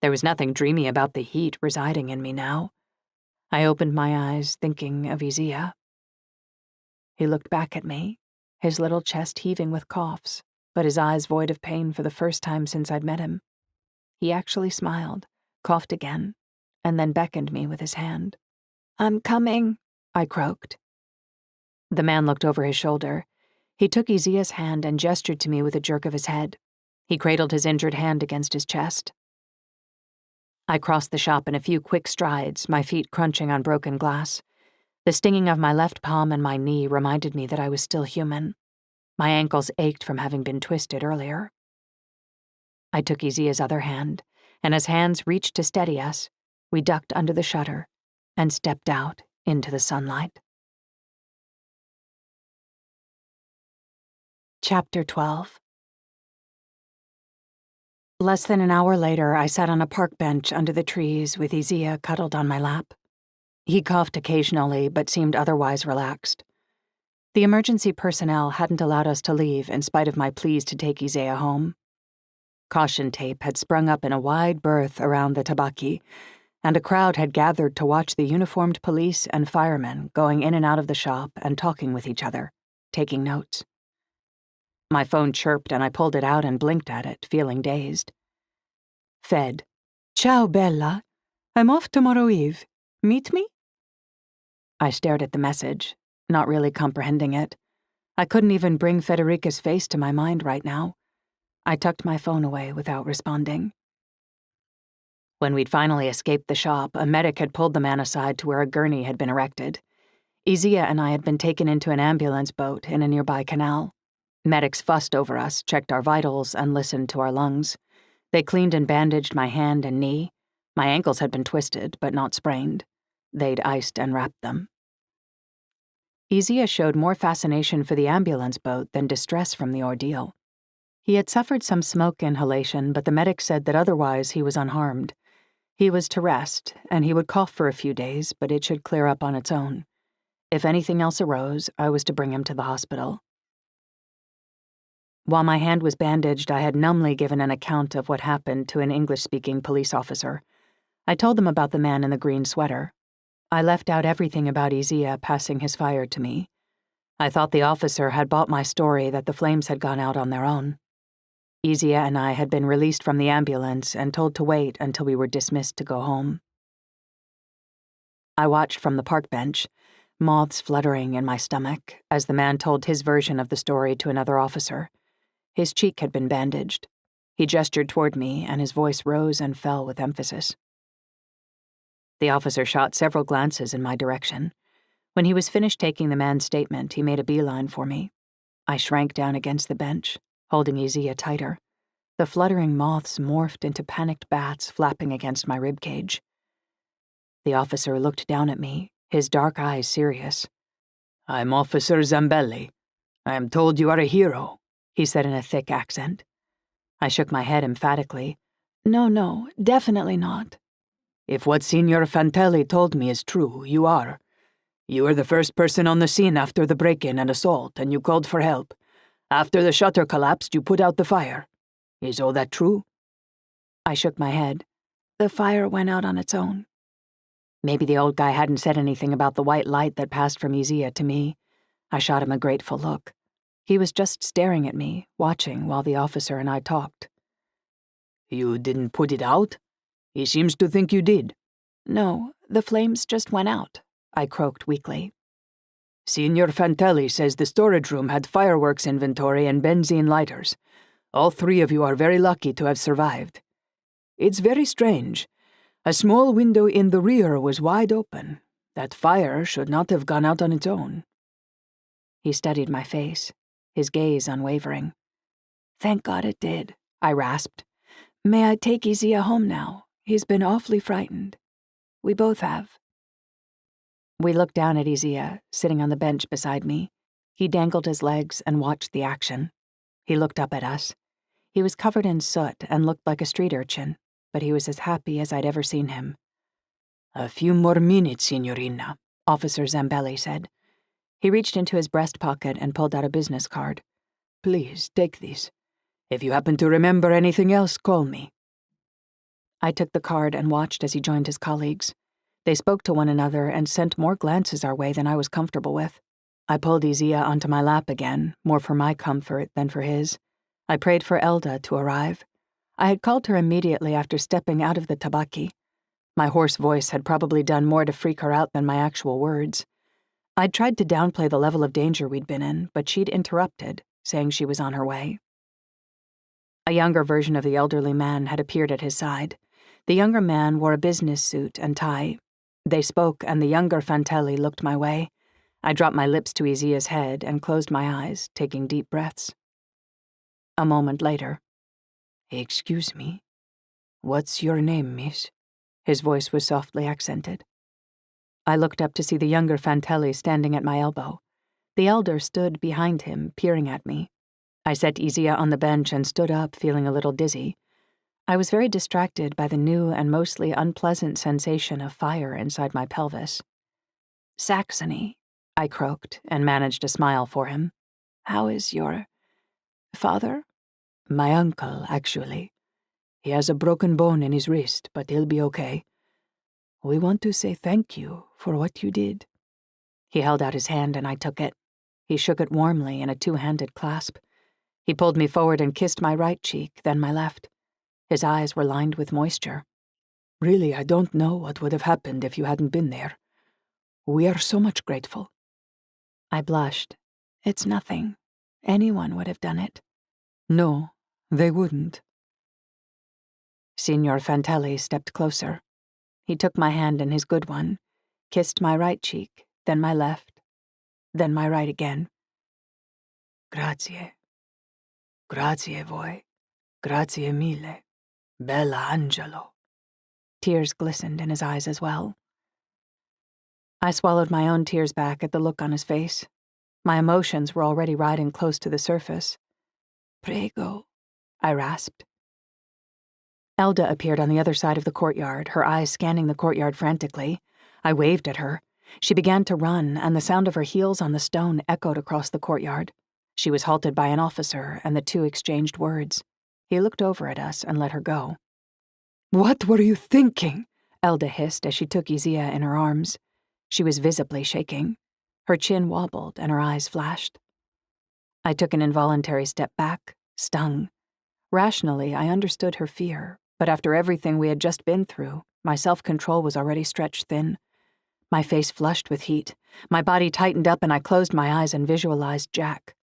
There was nothing dreamy about the heat residing in me now. I opened my eyes, thinking of Isaia. He looked back at me, his little chest heaving with coughs, but his eyes void of pain for the first time since I'd met him. He actually smiled, coughed again, and then beckoned me with his hand. "I'm coming," I croaked. The man looked over his shoulder. He took Isaiah's hand and gestured to me with a jerk of his head. He cradled his injured hand against his chest. I crossed the shop in a few quick strides, my feet crunching on broken glass. The stinging of my left palm and my knee reminded me that I was still human. My ankles ached from having been twisted earlier. I took Isaiah's other hand, and as hands reached to steady us, we ducked under the shutter and stepped out into the sunlight. Chapter 12. Less than an hour later, I sat on a park bench under the trees with Isaia cuddled on my lap. He coughed occasionally, but seemed otherwise relaxed. The emergency personnel hadn't allowed us to leave in spite of my pleas to take Isaia home. Caution tape had sprung up in a wide berth around the tabaki, and a crowd had gathered to watch the uniformed police and firemen going in and out of the shop and talking with each other, taking notes. My phone chirped and I pulled it out and blinked at it, feeling dazed. Fed. Ciao, Bella. I'm off tomorrow eve. Meet me? I stared at the message, not really comprehending it. I couldn't even bring Federica's face to my mind right now. I tucked my phone away without responding. When we'd finally escaped the shop, a medic had pulled the man aside to where a gurney had been erected. Isaia and I had been taken into an ambulance boat in a nearby canal. Medics fussed over us, checked our vitals, and listened to our lungs. They cleaned and bandaged my hand and knee. My ankles had been twisted, but not sprained. They'd iced and wrapped them. Isaia showed more fascination for the ambulance boat than distress from the ordeal. He had suffered some smoke inhalation, but the medic said that otherwise he was unharmed. He was to rest, and he would cough for a few days, but it should clear up on its own. If anything else arose, I was to bring him to the hospital. While my hand was bandaged, I had numbly given an account of what happened to an English-speaking police officer. I told them about the man in the green sweater. I left out everything about Isaia passing his fire to me. I thought the officer had bought my story that the flames had gone out on their own. Isaia and I had been released from the ambulance and told to wait until we were dismissed to go home. I watched from the park bench, moths fluttering in my stomach, as the man told his version of the story to another officer. His cheek had been bandaged. He gestured toward me, and his voice rose and fell with emphasis. The officer shot several glances in my direction. When he was finished taking the man's statement, he made a beeline for me. I shrank down against the bench, holding Isaia tighter. The fluttering moths morphed into panicked bats flapping against my ribcage. The officer looked down at me, his dark eyes serious. I'm Officer Zambelli. I am told you are a hero, he said in a thick accent. I shook my head emphatically. No, definitely not. If what Signor Fantelli told me is true, you are. You were the first person on the scene after the break-in and assault, and you called for help. After the shutter collapsed, you put out the fire. Is all that true? I shook my head. The fire went out on its own. Maybe the old guy hadn't said anything about the white light that passed from Isaia to me. I shot him a grateful look. He was just staring at me, watching while the officer and I talked. You didn't put it out? He seems to think you did. No, the flames just went out, I croaked weakly. Signor Fantelli says the storage room had fireworks inventory and benzene lighters. All three of you are very lucky to have survived. It's very strange. A small window in the rear was wide open. That fire should not have gone out on its own. He studied my face, his gaze unwavering. Thank God it did, I rasped. May I take Isaia home now? He's been awfully frightened. We both have. We looked down at Isaia, sitting on the bench beside me. He dangled his legs and watched the action. He looked up at us. He was covered in soot and looked like a street urchin, but he was as happy as I'd ever seen him. A few more minutes, Signorina, Officer Zambelli said. He reached into his breast pocket and pulled out a business card. Please, take this. If you happen to remember anything else, call me. I took the card and watched as he joined his colleagues. They spoke to one another and sent more glances our way than I was comfortable with. I pulled Isaia onto my lap again, more for my comfort than for his. I prayed for Elda to arrive. I had called her immediately after stepping out of the tabaki. My hoarse voice had probably done more to freak her out than my actual words. I'd tried to downplay the level of danger we'd been in, but she'd interrupted, saying she was on her way. A younger version of the elderly man had appeared at his side. The younger man wore a business suit and tie. They spoke, and the younger Fantelli looked my way. I dropped my lips to Isaia's head and closed my eyes, taking deep breaths. A moment later. Excuse me. What's your name, miss? His voice was softly accented. I looked up to see the younger Fantelli standing at my elbow. The elder stood behind him, peering at me. I set Isaia on the bench and stood up, feeling a little dizzy. I was very distracted by the new and mostly unpleasant sensation of fire inside my pelvis. Saxony, I croaked and managed a smile for him. How is your father? My uncle, actually. He has a broken bone in his wrist, but he'll be okay. We want to say thank you for what you did. He held out his hand and I took it. He shook it warmly in a two-handed clasp. He pulled me forward and kissed my right cheek, then my left. His eyes were lined with moisture. Really, I don't know what would have happened if you hadn't been there. We are so much grateful. I blushed. It's nothing. Anyone would have done it. No, they wouldn't. Signor Fantelli stepped closer. He took my hand in his good one, kissed my right cheek, then my left, then my right again. Grazie. Grazie voi. Grazie mille. Bella Angelo. Tears glistened in his eyes as well. I swallowed my own tears back at the look on his face. My emotions were already riding close to the surface. Prego, I rasped. Elda appeared on the other side of the courtyard, her eyes scanning the courtyard frantically. I waved at her. She began to run, and the sound of her heels on the stone echoed across the courtyard. She was halted by an officer, and the two exchanged words. He looked over at us and let her go. What were you thinking? Elda hissed as she took Isaia in her arms. She was visibly shaking. Her chin wobbled and her eyes flashed. I took an involuntary step back, stung. Rationally, I understood her fear, but after everything we had just been through, my self-control was already stretched thin. My face flushed with heat. My body tightened up and I closed my eyes and visualized Jack.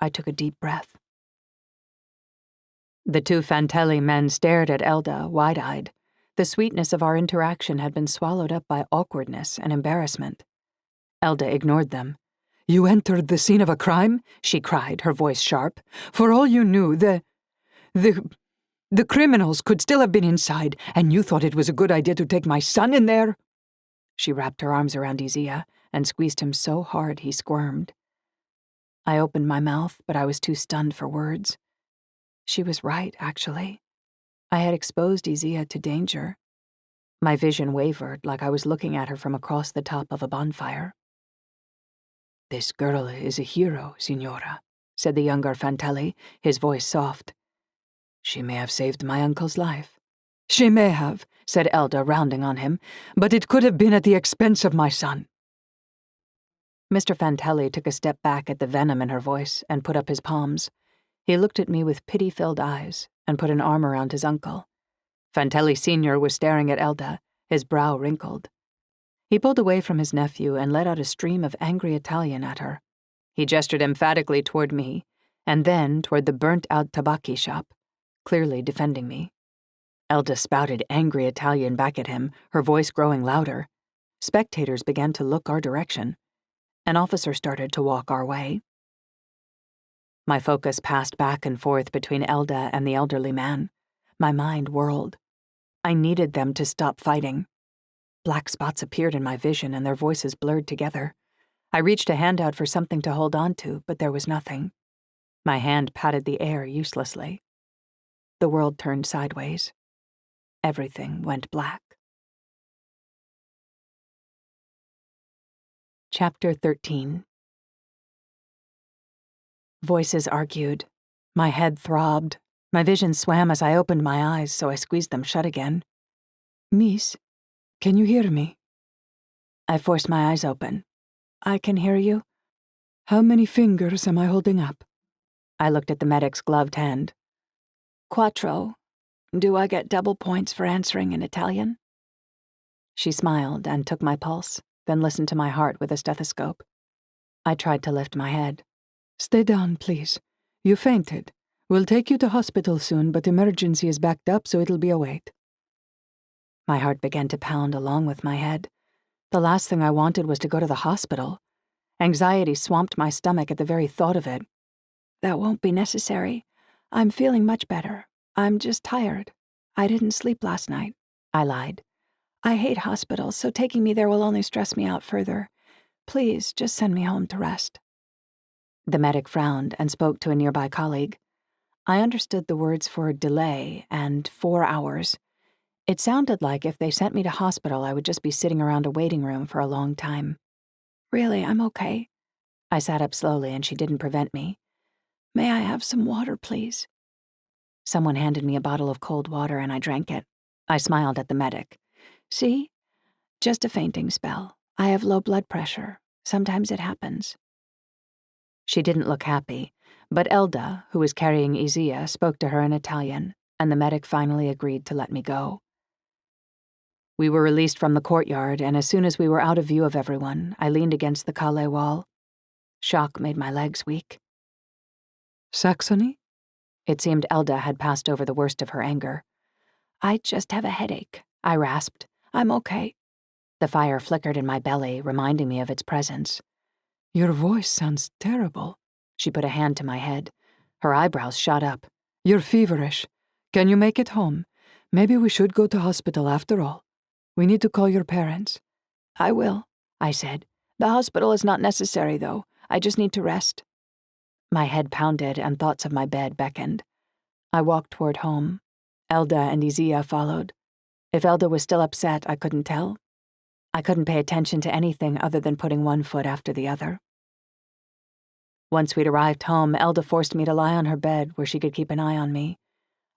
I took a deep breath. The two Fantelli men stared at Elda, wide-eyed. The sweetness of our interaction had been swallowed up by awkwardness and embarrassment. Elda ignored them. You entered the scene of a crime? She cried, her voice sharp. For all you knew, the criminals could still have been inside, and you thought it was a good idea to take my son in there? She wrapped her arms around Isaia and squeezed him so hard he squirmed. I opened my mouth, but I was too stunned for words. She was right, actually. I had exposed Isaia to danger. My vision wavered like I was looking at her from across the top of a bonfire. This girl is a hero, Signora, said the younger Fantelli, his voice soft. She may have saved my uncle's life. She may have, said Elda, rounding on him, but it could have been at the expense of my son. Mr. Fantelli took a step back at the venom in her voice and put up his palms. He looked at me with pity-filled eyes and put an arm around his uncle. Fantelli Sr. was staring at Elda, his brow wrinkled. He pulled away from his nephew and let out a stream of angry Italian at her. He gestured emphatically toward me, and then toward the burnt-out tabacchi shop, clearly defending me. Elda spouted angry Italian back at him, her voice growing louder. Spectators began to look our direction. An officer started to walk our way. My focus passed back and forth between Elda and the elderly man. My mind whirled. I needed them to stop fighting. Black spots appeared in my vision and their voices blurred together. I reached a hand out for something to hold on to, but there was nothing. My hand patted the air uselessly. The world turned sideways. Everything went black. Chapter 13. Voices argued. My head throbbed. My vision swam as I opened my eyes, so I squeezed them shut again. Miss, can you hear me? I forced my eyes open. I can hear you. How many fingers am I holding up? I looked at the medic's gloved hand. Quattro. Do I get double points for answering in Italian? She smiled and took my pulse, then listened to my heart with a stethoscope. I tried to lift my head. Stay down, please. You fainted. We'll take you to hospital soon, but emergency is backed up, so it'll be a wait. My heart began to pound along with my head. The last thing I wanted was to go to the hospital. Anxiety swamped my stomach at the very thought of it. That won't be necessary. I'm feeling much better. I'm just tired. I didn't sleep last night. I lied. I hate hospitals, so taking me there will only stress me out further. Please, just send me home to rest. The medic frowned and spoke to a nearby colleague. I understood the words for delay and 4 hours. It sounded like if they sent me to hospital, I would just be sitting around a waiting room for a long time. Really, I'm okay. I sat up slowly and she didn't prevent me. May I have some water, please? Someone handed me a bottle of cold water and I drank it. I smiled at the medic. See? Just a fainting spell. I have low blood pressure. Sometimes it happens. She didn't look happy, but Elda, who was carrying Isaia, spoke to her in Italian, and the medic finally agreed to let me go. We were released from the courtyard, and as soon as we were out of view of everyone, I leaned against the calle wall. Shock made my legs weak. Saxony? It seemed Elda had passed over the worst of her anger. I just have a headache, I rasped. I'm okay. The fire flickered in my belly, reminding me of its presence. Your voice sounds terrible. She put a hand to my head. Her eyebrows shot up. You're feverish. Can you make it home? Maybe we should go to hospital after all. We need to call your parents. I will, I said. The hospital is not necessary, though. I just need to rest. My head pounded and thoughts of my bed beckoned. I walked toward home. Elda and Isaia followed. If Elda was still upset, I couldn't tell. I couldn't pay attention to anything other than putting one foot after the other. Once we'd arrived home, Elda forced me to lie on her bed where she could keep an eye on me.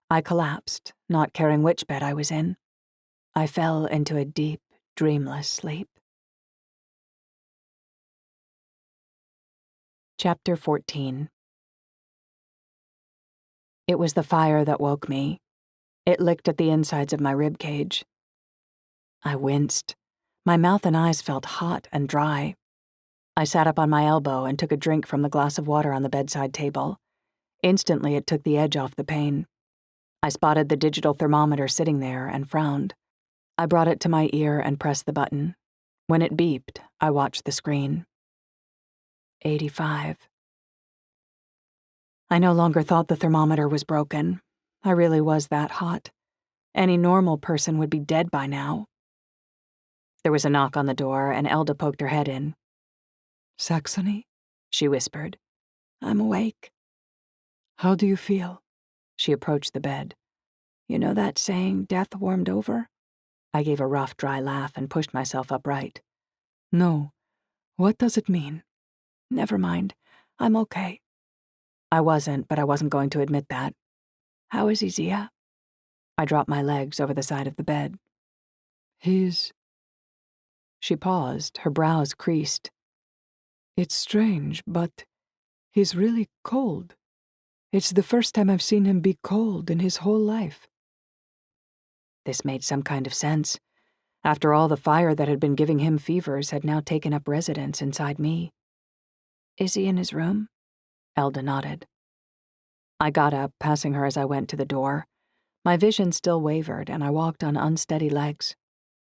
I collapsed, not caring which bed I was in. I fell into a deep, dreamless sleep. Chapter 14. It was the fire that woke me. It licked at the insides of my rib cage. I winced. My mouth and eyes felt hot and dry. I sat up on my elbow and took a drink from the glass of water on the bedside table. Instantly, it took the edge off the pain. I spotted the digital thermometer sitting there and frowned. I brought it to my ear and pressed the button. When it beeped, I watched the screen. 85. I no longer thought the thermometer was broken. I really was that hot. Any normal person would be dead by now. There was a knock on the door, and Elda poked her head in. Saxony? She whispered. I'm awake. How do you feel? She approached the bed. You know that saying, death warmed over? I gave a rough, dry laugh and pushed myself upright. No. What does it mean? Never mind. I'm okay. I wasn't, but I wasn't going to admit that. How is Isaia? I dropped my legs over the side of the bed. He's... She paused, her brows creased. It's strange, but he's really cold. It's the first time I've seen him be cold in his whole life. This made some kind of sense. After all, the fire that had been giving him fevers had now taken up residence inside me. Is he in his room? Elda nodded. I got up, passing her as I went to the door. My vision still wavered, and I walked on unsteady legs.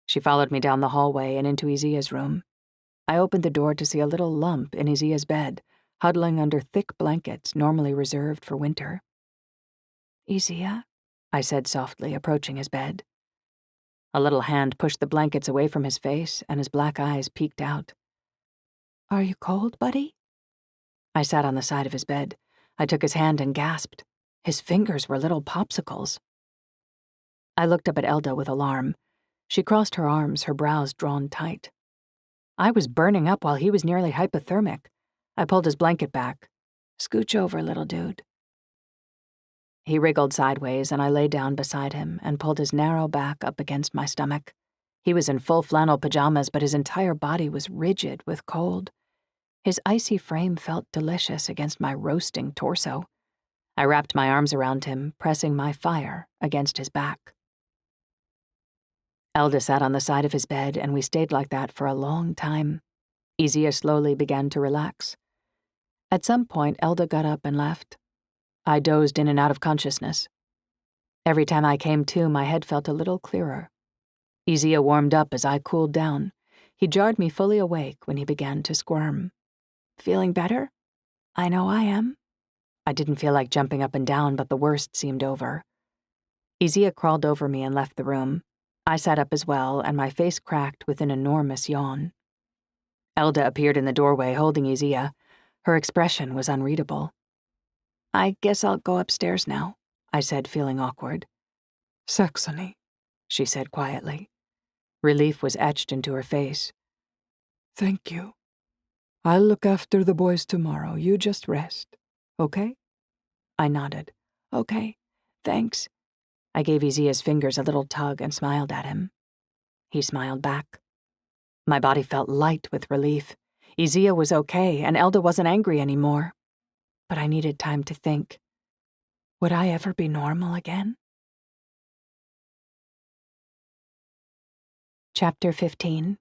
She followed me down the hallway and into Isaia's room. I opened the door to see a little lump in Isaia's bed, huddling under thick blankets normally reserved for winter. Isaia? I said softly, approaching his bed. A little hand pushed the blankets away from his face, and his black eyes peeked out. Are you cold, buddy? I sat on the side of his bed. I took his hand and gasped. His fingers were little popsicles. I looked up at Elda with alarm. She crossed her arms, her brows drawn tight. I was burning up while he was nearly hypothermic. I pulled his blanket back. Scooch over, little dude. He wriggled sideways, and I lay down beside him and pulled his narrow back up against my stomach. He was in full flannel pajamas, but his entire body was rigid with cold. His icy frame felt delicious against my roasting torso. I wrapped my arms around him, pressing my fire against his back. Elda sat on the side of his bed, and we stayed like that for a long time. Isaia slowly began to relax. At some point, Elda got up and left. I dozed in and out of consciousness. Every time I came to, my head felt a little clearer. Isaia warmed up as I cooled down. He jarred me fully awake when he began to squirm. Feeling better? I know I am. I didn't feel like jumping up and down, but the worst seemed over. Isaia crawled over me and left the room. I sat up as well, and my face cracked with an enormous yawn. Elda appeared in the doorway holding Isaia. Her expression was unreadable. I guess I'll go upstairs now, I said, feeling awkward. Saxony, she said quietly. Relief was etched into her face. Thank you. I'll look after the boys tomorrow. You just rest. Okay? I nodded. Okay, thanks. I gave Isaia's fingers a little tug and smiled at him. He smiled back. My body felt light with relief. Isaia was okay, and Elda wasn't angry anymore. But I needed time to think. Would I ever be normal again? Chapter 15.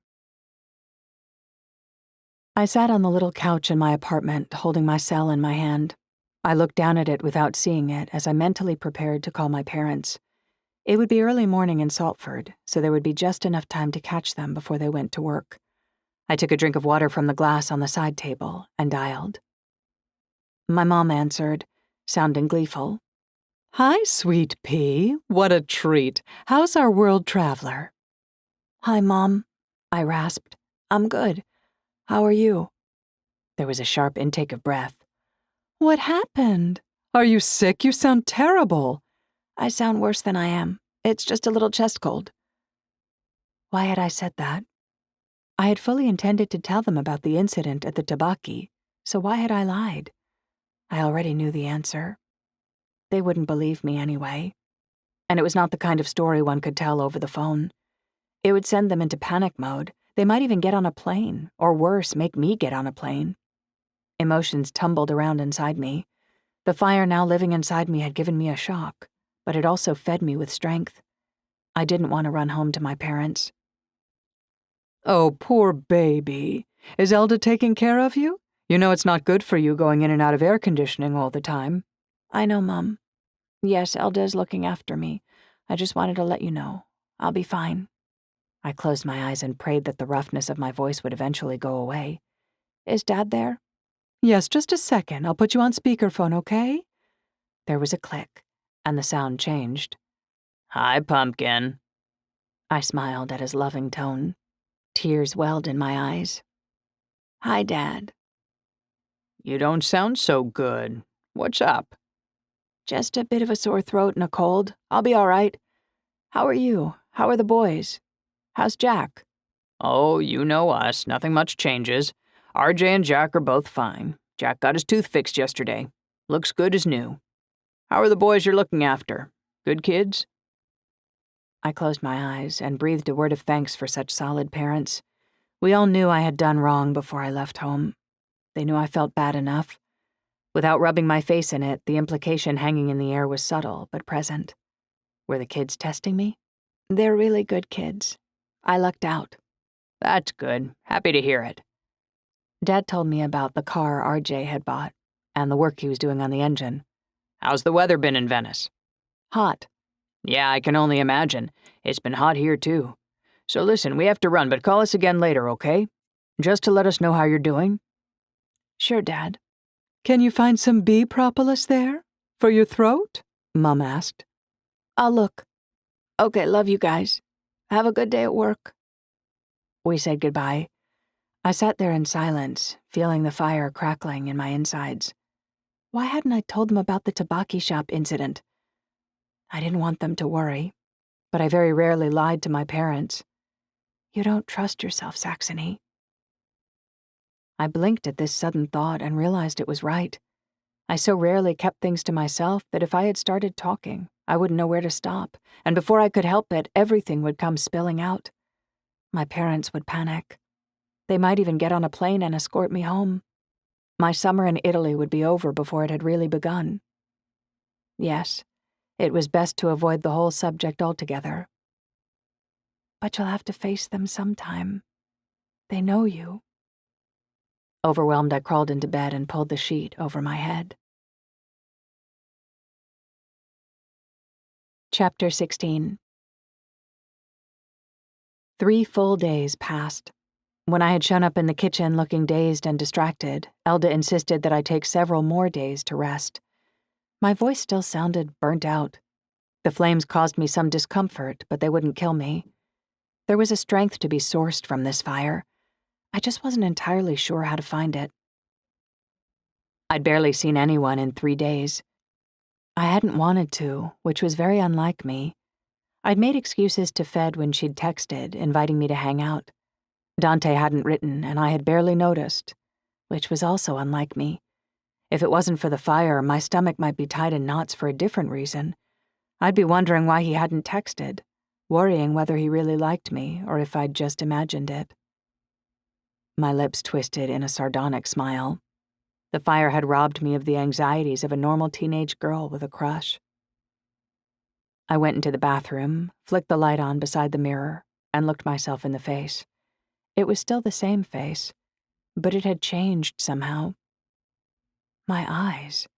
I sat on the little couch in my apartment, holding my cell in my hand. I looked down at it without seeing it as I mentally prepared to call my parents. It would be early morning in Saltford, so there would be just enough time to catch them before they went to work. I took a drink of water from the glass on the side table and dialed. My mom answered, sounding gleeful. Hi, sweet pea. What a treat. How's our world traveler? Hi, Mom, I rasped. I'm good. How are you? There was a sharp intake of breath. What happened? Are you sick? You sound terrible. I sound worse than I am. It's just a little chest cold. Why had I said that? I had fully intended to tell them about the incident at the tabaki, so why had I lied? I already knew the answer. They wouldn't believe me anyway. And it was not the kind of story one could tell over the phone. It would send them into panic mode. They might even get on a plane, or worse, make me get on a plane. Emotions tumbled around inside me. The fire now living inside me had given me a shock, but it also fed me with strength. I didn't want to run home to my parents. Oh, poor baby. Is Elda taking care of you? You know it's not good for you going in and out of air conditioning all the time. I know, Mom. Yes, Elda is looking after me. I just wanted to let you know. I'll be fine. I closed my eyes and prayed that the roughness of my voice would eventually go away. Is Dad there? Yes, just a second. I'll put you on speakerphone, okay? There was a click, and the sound changed. Hi, Pumpkin. I smiled at his loving tone. Tears welled in my eyes. Hi, Dad. You don't sound so good. What's up? Just a bit of a sore throat and a cold. I'll be all right. How are you? How are the boys? How's Jack? Oh, you know us. Nothing much changes. RJ and Jack are both fine. Jack got his tooth fixed yesterday. Looks good as new. How are the boys you're looking after? Good kids? I closed my eyes and breathed a word of thanks for such solid parents. We all knew I had done wrong before I left home. They knew I felt bad enough. Without rubbing my face in it, the implication hanging in the air was subtle but present. Were the kids testing me? They're really good kids. I lucked out. That's good. Happy to hear it. Dad told me about the car RJ had bought and the work he was doing on the engine. How's the weather been in Venice? Hot. Yeah, I can only imagine. It's been hot here, too. So listen, we have to run, but call us again later, okay? Just to let us know how you're doing. Sure, Dad. Can you find some bee propolis there? For your throat? Mom asked. I'll look. Okay, love you guys. Have a good day at work. We said goodbye. I sat there in silence, feeling the fire crackling in my insides. Why hadn't I told them about the tabaki shop incident? I didn't want them to worry, but I very rarely lied to my parents. You don't trust yourself, Saxony. I blinked at this sudden thought and realized it was right. I so rarely kept things to myself that if I had started talking, I wouldn't know where to stop, and before I could help it, everything would come spilling out. My parents would panic. They might even get on a plane and escort me home. My summer in Italy would be over before it had really begun. Yes, it was best to avoid the whole subject altogether. But you'll have to face them sometime. They know you. Overwhelmed, I crawled into bed and pulled the sheet over my head. Chapter 16. 3 full days passed. When I had shown up in the kitchen looking dazed and distracted, Elda insisted that I take several more days to rest. My voice still sounded burnt out. The flames caused me some discomfort, but they wouldn't kill me. There was a strength to be sourced from this fire. I just wasn't entirely sure how to find it. I'd barely seen anyone in 3 days. I hadn't wanted to, which was very unlike me. I'd made excuses to Fed when she'd texted, inviting me to hang out. Dante hadn't written, and I had barely noticed. which was also unlike me. If it wasn't for the fire, my stomach might be tied in knots for a different reason. I'd be wondering why he hadn't texted, worrying whether he really liked me or if I'd just imagined it. My lips twisted in a sardonic smile. The fire had robbed me of the anxieties of a normal teenage girl with a crush. I went into the bathroom, flicked the light on beside the mirror, and looked myself in the face. It was still the same face, but it had changed somehow. My eyes.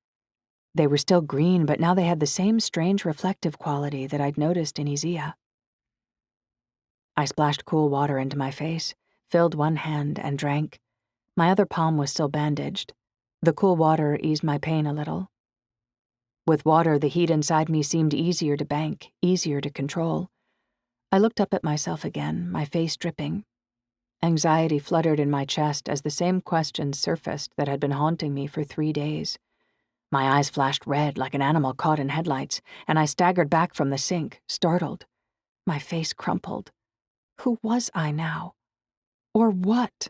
They were still green, but now they had the same strange reflective quality that I'd noticed in Isaia. I splashed cool water into my face, filled one hand, and drank. My other palm was still bandaged. The cool water eased my pain a little. With water, the heat inside me seemed easier to bank, easier to control. I looked up at myself again, my face dripping. Anxiety fluttered in my chest as the same questions surfaced that had been haunting me for 3 days. My eyes flashed red like an animal caught in headlights, and I staggered back from the sink, startled. My face crumpled. Who was I now? Or what?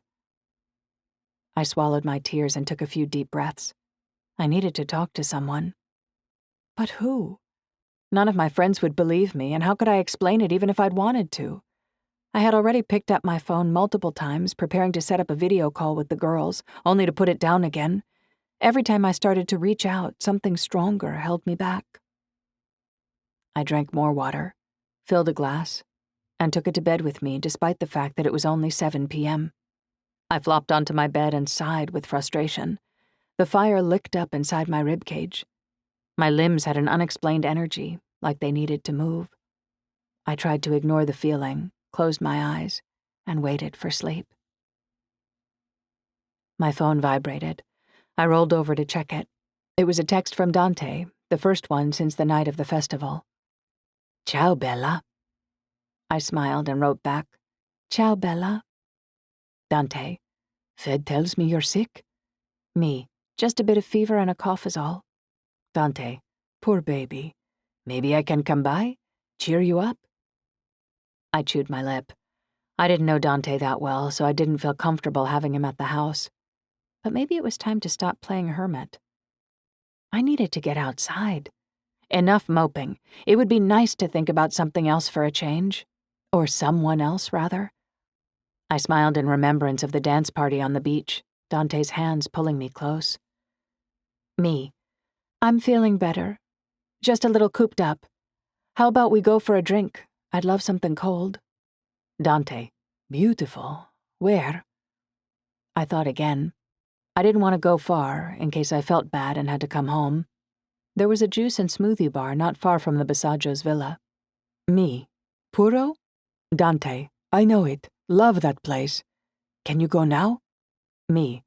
I swallowed my tears and took a few deep breaths. I needed to talk to someone. But who? None of my friends would believe me, and how could I explain it even if I'd wanted to? I had already picked up my phone multiple times, preparing to set up a video call with the girls, only to put it down again. Every time I started to reach out, something stronger held me back. I drank more water, filled a glass, and took it to bed with me despite the fact that it was only 7 p.m. I flopped onto my bed and sighed with frustration. The fire licked up inside my ribcage. My limbs had an unexplained energy, like they needed to move. I tried to ignore the feeling, closed my eyes, and waited for sleep. My phone vibrated. I rolled over to check it. It was a text from Dante, the first one since the night of the festival. Ciao, Bella. I smiled and wrote back, Ciao, Bella. Dante, Fed tells me you're sick. Me, just a bit of fever and a cough is all. Dante, poor baby. Maybe I can come by? Cheer you up? I chewed my lip. I didn't know Dante that well, so I didn't feel comfortable having him at the house. But maybe it was time to stop playing hermit. I needed to get outside. Enough moping. It would be nice to think about something else for a change. Or someone else, rather. I smiled in remembrance of the dance party on the beach, Dante's hands pulling me close. Me. I'm feeling better. Just a little cooped up. How about we go for a drink? I'd love something cold. Dante. Beautiful. Where? I thought again. I didn't want to go far, in case I felt bad and had to come home. There was a juice and smoothie bar not far from the Bassaggio's villa. Me. Puro? Dante. I know it. Love that place. Can you go now? Me.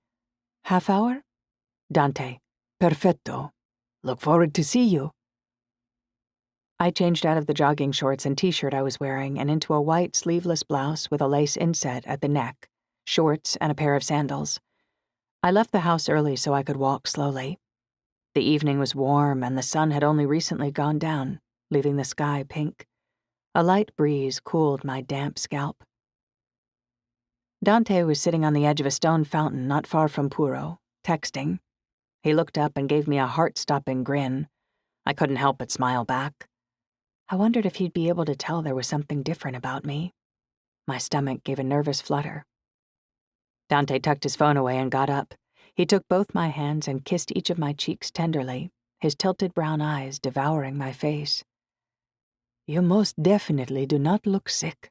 Half hour? Dante. Perfetto. Look forward to see you. I changed out of the jogging shorts and t-shirt I was wearing and into a white sleeveless blouse with a lace inset at the neck, shorts, and a pair of sandals. I left the house early so I could walk slowly. The evening was warm and the sun had only recently gone down, leaving the sky pink. A light breeze cooled my damp scalp. Dante was sitting on the edge of a stone fountain not far from Puro, texting. He looked up and gave me a heart-stopping grin. I couldn't help but smile back. I wondered if he'd be able to tell there was something different about me. My stomach gave a nervous flutter. Dante tucked his phone away and got up. He took both my hands and kissed each of my cheeks tenderly, his tilted brown eyes devouring my face. You most definitely do not look sick.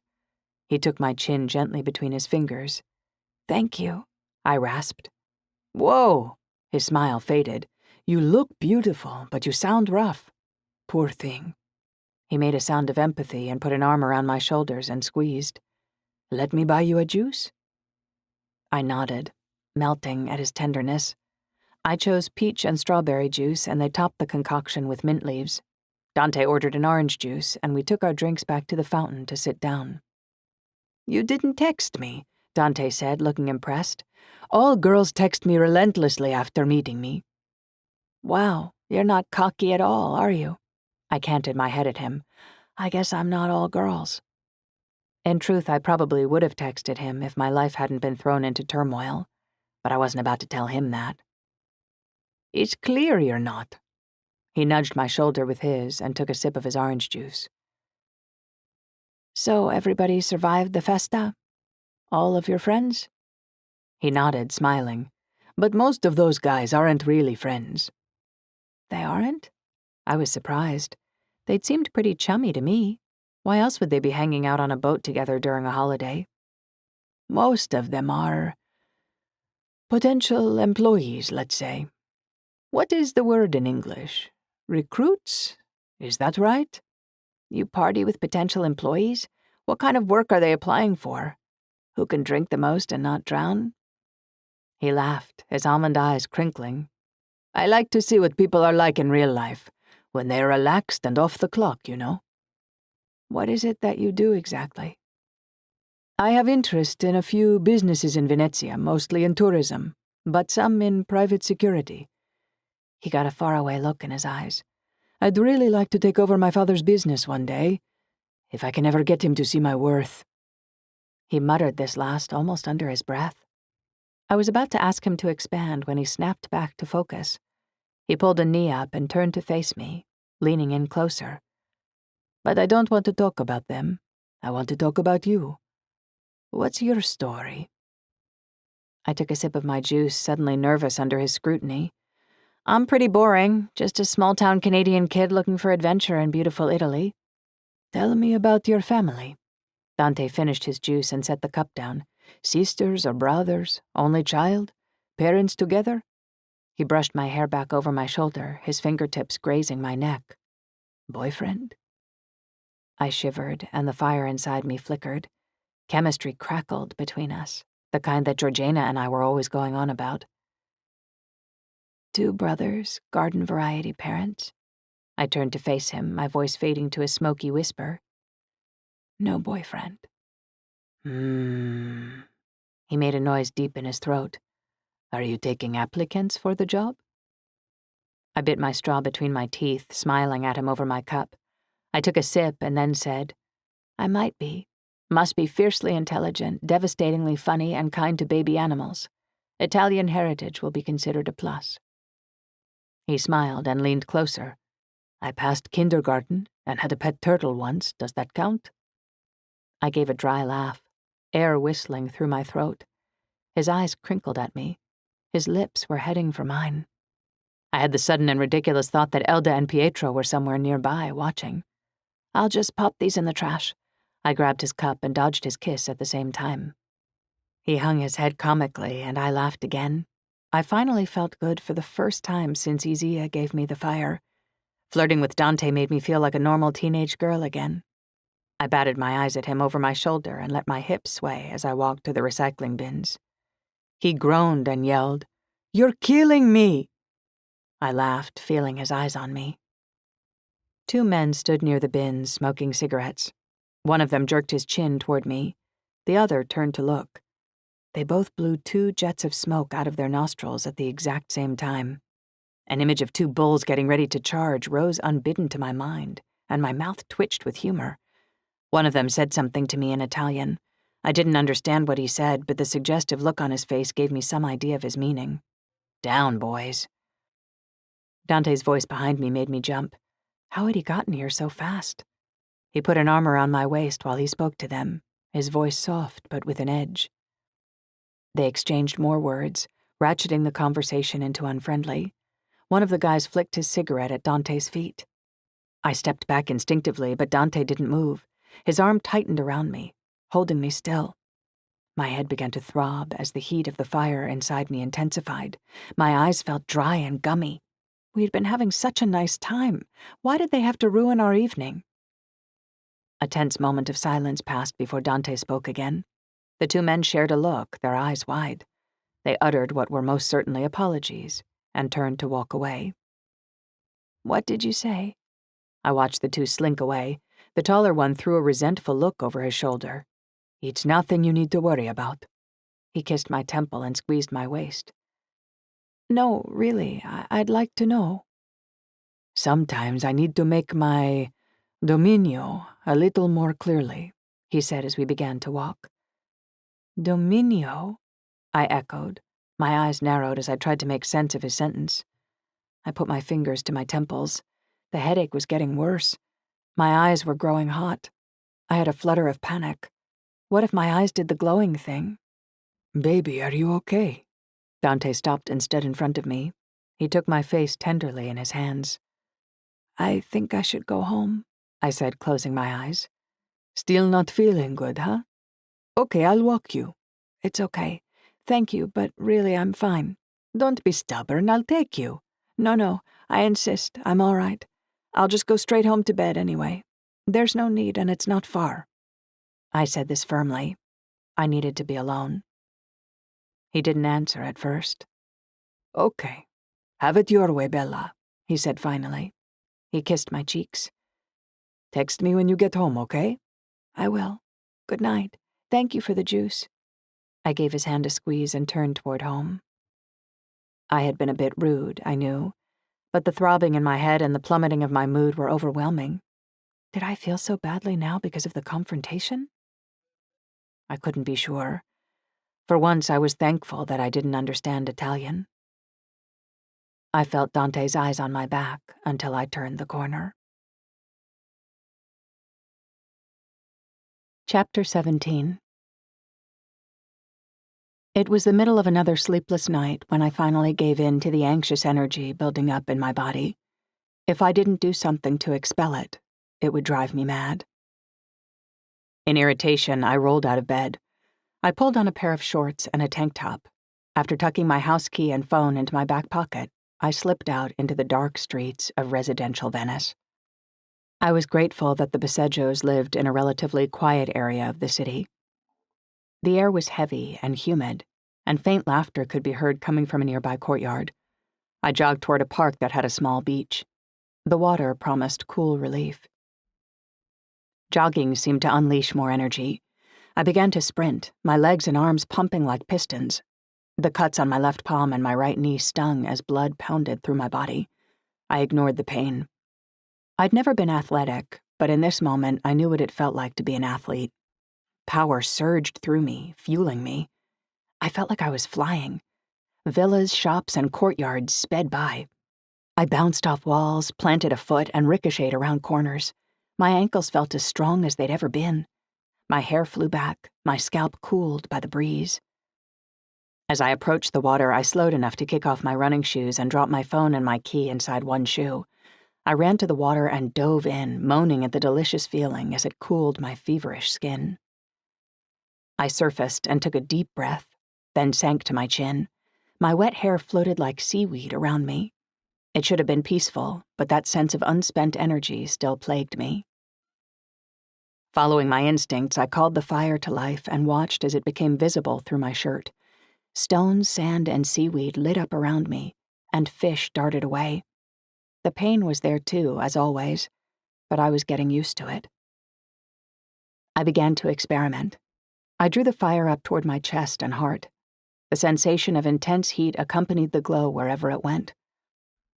He took my chin gently between his fingers. Thank you, I rasped. Whoa, his smile faded. You look beautiful, but you sound rough. Poor thing. He made a sound of empathy and put an arm around my shoulders and squeezed. Let me buy you a juice? I nodded, melting at his tenderness. I chose peach and strawberry juice, and they topped the concoction with mint leaves. Dante ordered an orange juice, and we took our drinks back to the fountain to sit down. You didn't text me, Dante said, looking impressed. All girls text me relentlessly after meeting me. Wow, you're not cocky at all, are you? I canted my head at him. I guess I'm not all girls. In truth, I probably would have texted him if my life hadn't been thrown into turmoil. but I wasn't about to tell him that. It's clear you're not. He nudged my shoulder with his and took a sip of his orange juice. So everybody survived the festa? All of your friends? He nodded, smiling. But most of those guys aren't really friends. They aren't? I was surprised. They'd seemed pretty chummy to me. Why else would they be hanging out on a boat together during a holiday? Most of them are potential employees, let's say. What is the word in English? Recruits? Is that right? You party with potential employees? What kind of work are they applying for? Who can drink the most and not drown? He laughed, his almond eyes crinkling. I like to see what people are like in real life, when they're relaxed and off the clock, you know. What is it that you do exactly? I have interest in a few businesses in Venezia, mostly in tourism, but some in private security. He got a faraway look in his eyes. I'd really like to take over my father's business one day, if I can ever get him to see my worth. He muttered this last almost under his breath. I was about to ask him to expand when he snapped back to focus. He pulled a knee up and turned to face me, leaning in closer. But I don't want to talk about them. I want to talk about you. What's your story? I took a sip of my juice, suddenly nervous under his scrutiny. I'm pretty boring, just a small-town Canadian kid looking for adventure in beautiful Italy. Tell me about your family. Dante finished his juice and set the cup down. Sisters or brothers? Only child? Parents together? He brushed my hair back over my shoulder, his fingertips grazing my neck. Boyfriend? I shivered, and the fire inside me flickered. Chemistry crackled between us, the kind that Georgina and I were always going on about. 2 brothers, garden variety parents. I turned to face him, my voice fading to a smoky whisper. No boyfriend. He made a noise deep in his throat. Are you taking applicants for the job? I bit my straw between my teeth, smiling at him over my cup. I took a sip and then said, I might be. Must be fiercely intelligent, devastatingly funny, and kind to baby animals. Italian heritage will be considered a plus. He smiled and leaned closer. I passed kindergarten and had a pet turtle once. Does that count? I gave a dry laugh, air whistling through my throat. His eyes crinkled at me. His lips were heading for mine. I had the sudden and ridiculous thought that Elda and Pietro were somewhere nearby, watching. I'll just pop these in the trash. I grabbed his cup and dodged his kiss at the same time. He hung his head comically, and I laughed again. I finally felt good for the first time since Isaia gave me the fire. Flirting with Dante made me feel like a normal teenage girl again. I batted my eyes at him over my shoulder and let my hips sway as I walked to the recycling bins. He groaned and yelled, "You're killing me!" I laughed, feeling his eyes on me. 2 men stood near the bins, smoking cigarettes. One of them jerked his chin toward me. The other turned to look. They both blew 2 jets of smoke out of their nostrils at the exact same time. An image of 2 bulls getting ready to charge rose unbidden to my mind, and my mouth twitched with humor. One of them said something to me in Italian. I didn't understand what he said, but the suggestive look on his face gave me some idea of his meaning. Down, boys. Dante's voice behind me made me jump. How had he gotten here so fast? He put an arm around my waist while he spoke to them, his voice soft but with an edge. They exchanged more words, ratcheting the conversation into unfriendly. One of the guys flicked his cigarette at Dante's feet. I stepped back instinctively, but Dante didn't move. His arm tightened around me, holding me still. My head began to throb as the heat of the fire inside me intensified. My eyes felt dry and gummy. We had been having such a nice time. Why did they have to ruin our evening? A tense moment of silence passed before Dante spoke again. The 2 men shared a look, their eyes wide. They uttered what were most certainly apologies, and turned to walk away. What did you say? I watched the 2 slink away. The taller one threw a resentful look over his shoulder. It's nothing you need to worry about. He kissed my temple and squeezed my waist. No, really, I'd like to know. Sometimes I need to make my dominio a little more clearly, he said as we began to walk. Dominio? I echoed. My eyes narrowed as I tried to make sense of his sentence. I put my fingers to my temples. The headache was getting worse. My eyes were growing hot. I had a flutter of panic. What if my eyes did the glowing thing? Baby, are you okay? Dante stopped and stood in front of me. He took my face tenderly in his hands. I think I should go home, I said, closing my eyes. Still not feeling good, huh? Okay, I'll walk you. It's okay. Thank you, but really I'm fine. Don't be stubborn, I'll take you. No, I insist. I'm all right. I'll just go straight home to bed anyway. There's no need, and it's not far. I said this firmly. I needed to be alone. He didn't answer at first. Okay. Have it your way, Bella, he said finally. He kissed my cheeks. Text me when you get home, okay? I will. Good night. Thank you for the juice. I gave his hand a squeeze and turned toward home. I had been a bit rude, I knew, but the throbbing in my head and the plummeting of my mood were overwhelming. Did I feel so badly now because of the confrontation? I couldn't be sure. For once, I was thankful that I didn't understand Italian. I felt Dante's eyes on my back until I turned the corner. Chapter 17. It was the middle of another sleepless night when I finally gave in to the anxious energy building up in my body. If I didn't do something to expel it, it would drive me mad. In irritation, I rolled out of bed. I pulled on a pair of shorts and a tank top. After tucking my house key and phone into my back pocket, I slipped out into the dark streets of residential Venice. I was grateful that the Baseggios lived in a relatively quiet area of the city. The air was heavy and humid, and faint laughter could be heard coming from a nearby courtyard. I jogged toward a park that had a small beach. The water promised cool relief. Jogging seemed to unleash more energy. I began to sprint, my legs and arms pumping like pistons. The cuts on my left palm and my right knee stung as blood pounded through my body. I ignored the pain. I'd never been athletic, but in this moment I knew what it felt like to be an athlete. Power surged through me, fueling me. I felt like I was flying. Villas, shops, and courtyards sped by. I bounced off walls, planted a foot, and ricocheted around corners. My ankles felt as strong as they'd ever been. My hair flew back, my scalp cooled by the breeze. As I approached the water, I slowed enough to kick off my running shoes and drop my phone and my key inside one shoe. I ran to the water and dove in, moaning at the delicious feeling as it cooled my feverish skin. I surfaced and took a deep breath, then sank to my chin. My wet hair floated like seaweed around me. It should have been peaceful, but that sense of unspent energy still plagued me. Following my instincts, I called the fire to life and watched as it became visible through my shirt. Stones, sand, and seaweed lit up around me, and fish darted away. The pain was there too, as always, but I was getting used to it. I began to experiment. I drew the fire up toward my chest and heart. The sensation of intense heat accompanied the glow wherever it went.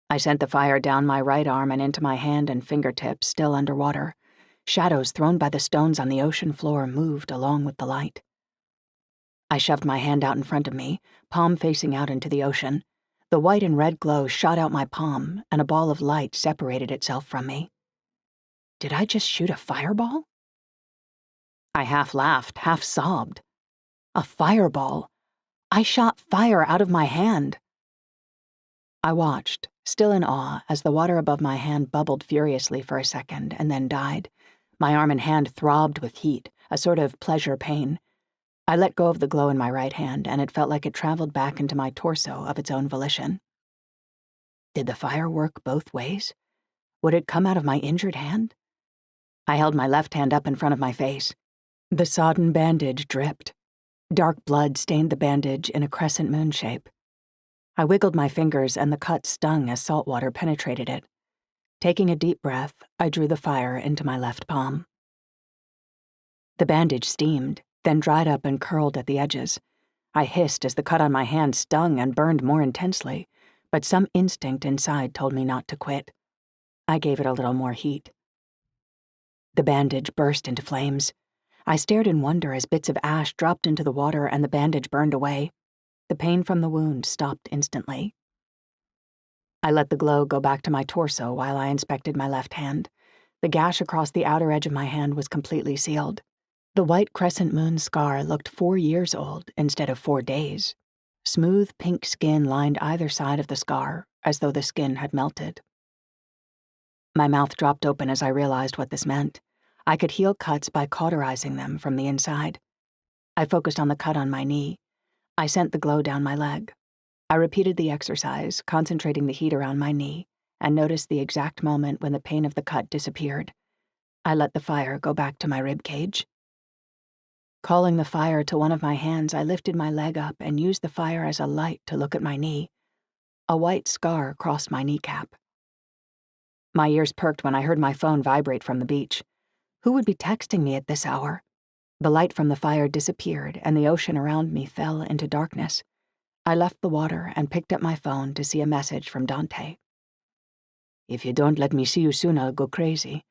I sent the fire down my right arm and into my hand and fingertips, still underwater. Shadows thrown by the stones on the ocean floor moved along with the light. I shoved my hand out in front of me, palm facing out into the ocean. The white and red glow shot out my palm, and a ball of light separated itself from me. Did I just shoot a fireball? I half laughed, half sobbed. A fireball. I shot fire out of my hand. I watched, still in awe, as the water above my hand bubbled furiously for a second and then died. My arm and hand throbbed with heat, a sort of pleasure pain. I let go of the glow in my right hand, and it felt like it traveled back into my torso of its own volition. Did the fire work both ways? Would it come out of my injured hand? I held my left hand up in front of my face. The sodden bandage dripped. Dark blood stained the bandage in a crescent moon shape. I wiggled my fingers, and the cut stung as salt water penetrated it. Taking a deep breath, I drew the fire into my left palm. The bandage steamed, then dried up and curled at the edges. I hissed as the cut on my hand stung and burned more intensely, but some instinct inside told me not to quit. I gave it a little more heat. The bandage burst into flames. I stared in wonder as bits of ash dropped into the water and the bandage burned away. The pain from the wound stopped instantly. I let the glow go back to my torso while I inspected my left hand. The gash across the outer edge of my hand was completely sealed. The white crescent moon scar looked 4 years old instead of 4 days. Smooth pink skin lined either side of the scar, as though the skin had melted. My mouth dropped open as I realized what this meant. I could heal cuts by cauterizing them from the inside. I focused on the cut on my knee. I sent the glow down my leg. I repeated the exercise, concentrating the heat around my knee, and noticed the exact moment when the pain of the cut disappeared. I let the fire go back to my rib cage. Calling the fire to one of my hands, I lifted my leg up and used the fire as a light to look at my knee. A white scar crossed my kneecap. My ears perked when I heard my phone vibrate from the beach. Who would be texting me at this hour? The light from the fire disappeared, and the ocean around me fell into darkness. I left the water and picked up my phone to see a message from Dante. If you don't let me see you soon, I'll go crazy.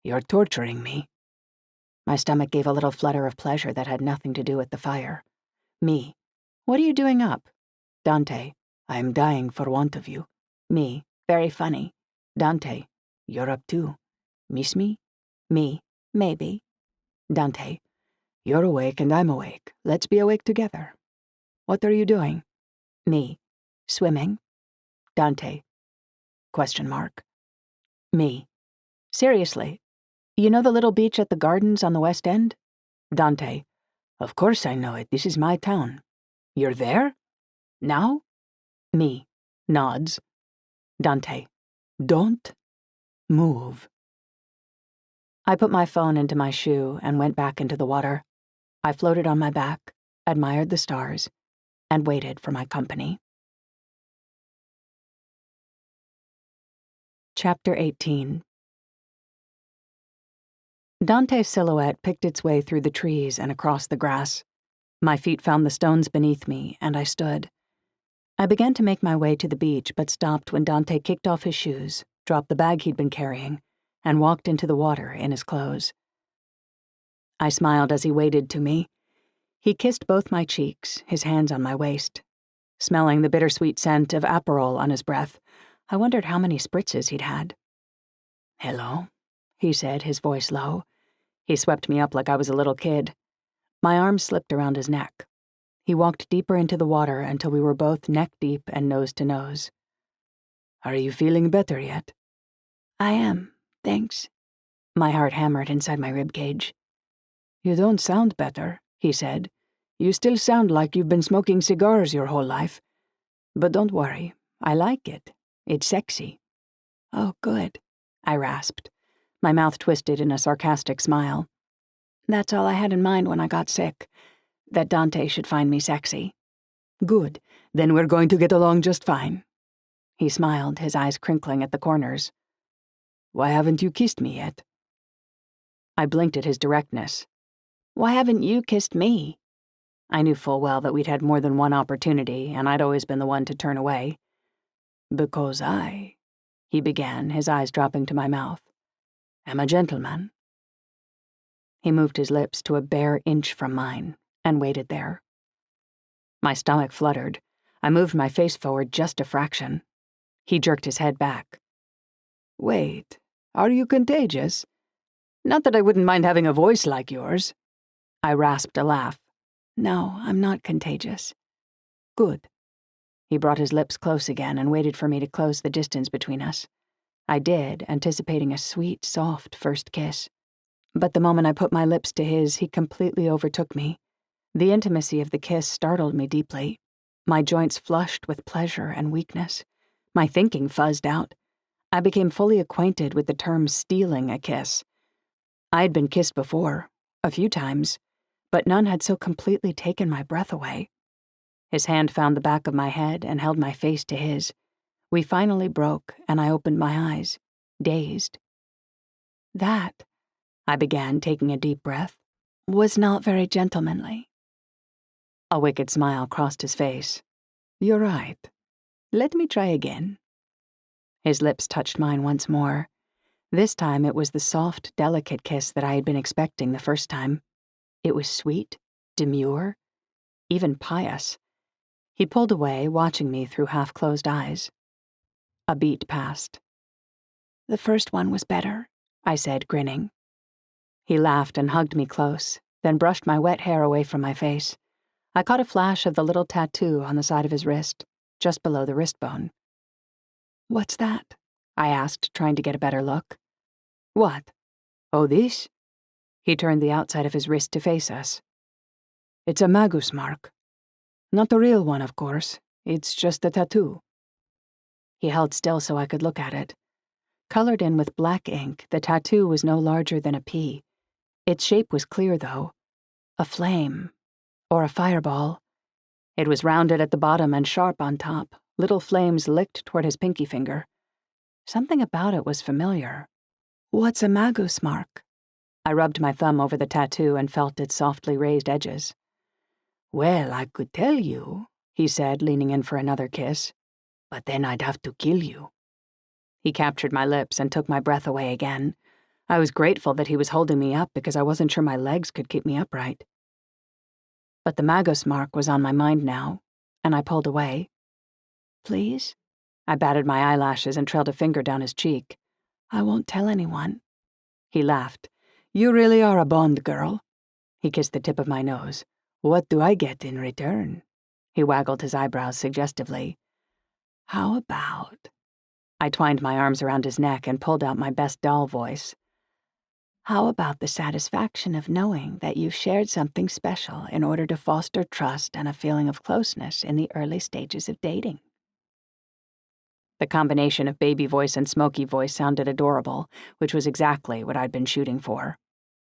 You're torturing me. My stomach gave a little flutter of pleasure that had nothing to do with the fire. Me. What are you doing up? Dante. I'm dying for want of you. Me. Very funny. Dante. You're up too. Miss me? Me. Maybe. Dante. You're awake and I'm awake. Let's be awake together. What are you doing? Me. Swimming. Dante. Question mark. Me. Seriously. You know the little beach at the gardens on the West End? Dante. Of course I know it. This is my town. You're there? Now? Me. Nods. Dante. Don't move. I put my phone into my shoe and went back into the water. I floated on my back, admired the stars, and waited for my company. Chapter 18. Dante's silhouette picked its way through the trees and across the grass. My feet found the stones beneath me, and I stood. I began to make my way to the beach, but stopped when Dante kicked off his shoes, dropped the bag he'd been carrying, and walked into the water in his clothes. I smiled as he waded to me. He kissed both my cheeks, his hands on my waist. Smelling the bittersweet scent of Aperol on his breath, I wondered how many spritzes he'd had. Hello, he said, his voice low. He swept me up like I was a little kid. My arms slipped around his neck. He walked deeper into the water until we were both neck deep and nose to nose. Are you feeling better yet? I am, thanks. My heart hammered inside my ribcage. You don't sound better, he said. You still sound like you've been smoking cigars your whole life. But don't worry, I like it. It's sexy. Oh, good, I rasped. My mouth twisted in a sarcastic smile. That's all I had in mind when I got sick, that Dante should find me sexy. Good, then we're going to get along just fine. He smiled, his eyes crinkling at the corners. Why haven't you kissed me yet? I blinked at his directness. Why haven't you kissed me? I knew full well that we'd had more than one opportunity, and I'd always been the one to turn away. Because he began, his eyes dropping to my mouth, am a gentleman. He moved his lips to a bare inch from mine and waited there. My stomach fluttered. I moved my face forward just a fraction. He jerked his head back. Wait, are you contagious? Not that I wouldn't mind having a voice like yours. I rasped a laugh. No, I'm not contagious. Good. He brought his lips close again and waited for me to close the distance between us. I did, anticipating a sweet, soft first kiss. But the moment I put my lips to his, he completely overtook me. The intimacy of the kiss startled me deeply. My joints flushed with pleasure and weakness. My thinking fuzzed out. I became fully acquainted with the term stealing a kiss. I had been kissed before, a few times, but none had so completely taken my breath away. His hand found the back of my head and held my face to his. We finally broke, and I opened my eyes, dazed. That, I began, taking a deep breath, was not very gentlemanly. A wicked smile crossed his face. You're right. Let me try again. His lips touched mine once more. This time it was the soft, delicate kiss that I had been expecting the first time. It was sweet, demure, even pious. He pulled away, watching me through half-closed eyes. A beat passed. "The first one was better," I said, grinning. He laughed and hugged me close, then brushed my wet hair away from my face. I caught a flash of the little tattoo on the side of his wrist, just below the wrist bone. "What's that?" I asked, trying to get a better look. "What? Oh, this?" He turned the outside of his wrist to face us. "It's a magus mark. Not the real one, of course. It's just a tattoo." He held still so I could look at it. Colored in with black ink, the tattoo was no larger than a pea. Its shape was clear, though. A flame. Or a fireball. It was rounded at the bottom and sharp on top, little flames licked toward his pinky finger. Something about it was familiar. "What's a magus mark?" I rubbed my thumb over the tattoo and felt its softly raised edges. "Well, I could tell you," he said, leaning in for another kiss, "but then I'd have to kill you." He captured my lips and took my breath away again. I was grateful that he was holding me up because I wasn't sure my legs could keep me upright. But the magus mark was on my mind now, and I pulled away. "Please?" I batted my eyelashes and trailed a finger down his cheek. "I won't tell anyone." He laughed. "You really are a Bond girl." He kissed the tip of my nose. "What do I get in return?" He waggled his eyebrows suggestively. "How about—" I twined my arms around his neck and pulled out my best doll voice. "How about the satisfaction of knowing that you've shared something special in order to foster trust and a feeling of closeness in the early stages of dating?" The combination of baby voice and smoky voice sounded adorable, which was exactly what I'd been shooting for.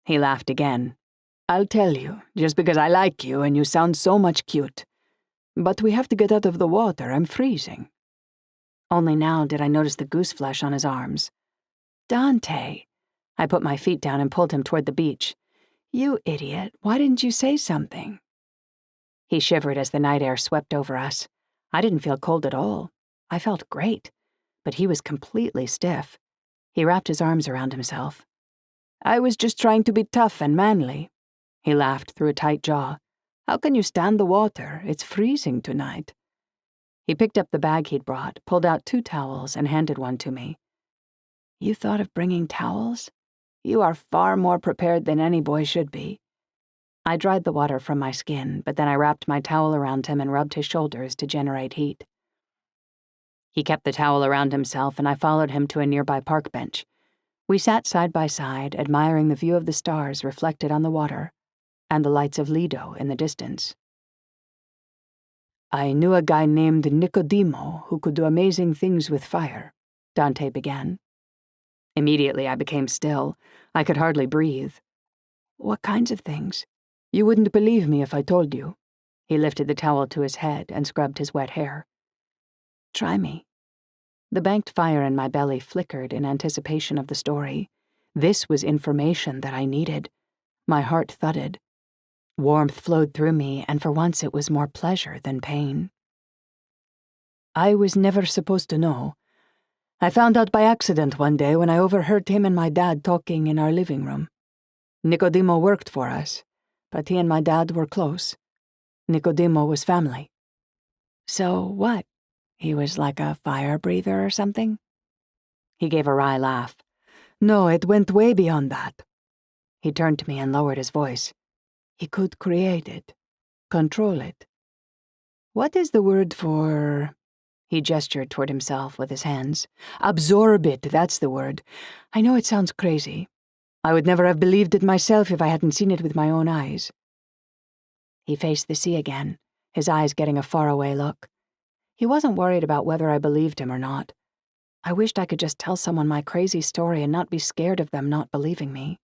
He laughed again. "I'll tell you, just because I like you and you sound so much cute. But we have to get out of the water, I'm freezing." Only now did I notice the goose flesh on his arms. "Dante!" I put my feet down and pulled him toward the beach. "You idiot, why didn't you say something?" He shivered as the night air swept over us. I didn't feel cold at all. I felt great, but he was completely stiff. He wrapped his arms around himself. "I was just trying to be tough and manly." He laughed through a tight jaw. "How can you stand the water? It's freezing tonight." He picked up the bag he'd brought, pulled out 2 towels, and handed one to me. "You thought of bringing towels? You are far more prepared than any boy should be." I dried the water from my skin, but then I wrapped my towel around him and rubbed his shoulders to generate heat. He kept the towel around himself, and I followed him to a nearby park bench. We sat side by side, admiring the view of the stars reflected on the water, and the lights of Lido in the distance. "I knew a guy named Nicodemo who could do amazing things with fire," Dante began. Immediately I became still. I could hardly breathe. "What kinds of things?" "You wouldn't believe me if I told you." He lifted the towel to his head and scrubbed his wet hair. "Try me." The banked fire in my belly flickered in anticipation of the story. This was information that I needed. My heart thudded. Warmth flowed through me, and for once it was more pleasure than pain. "I was never supposed to know. I found out by accident one day when I overheard him and my dad talking in our living room. Nicodemo worked for us, but he and my dad were close. Nicodemo was family." "So what? He was like a fire breather or something?" He gave a wry laugh. "No, it went way beyond that." He turned to me and lowered his voice. "He could create it, control it. What is the word for—" He gestured toward himself with his hands. "Absorb it, that's the word. I know it sounds crazy. I would never have believed it myself if I hadn't seen it with my own eyes." He faced the sea again, his eyes getting a faraway look. He wasn't worried about whether I believed him or not. I wished I could just tell someone my crazy story and not be scared of them not believing me.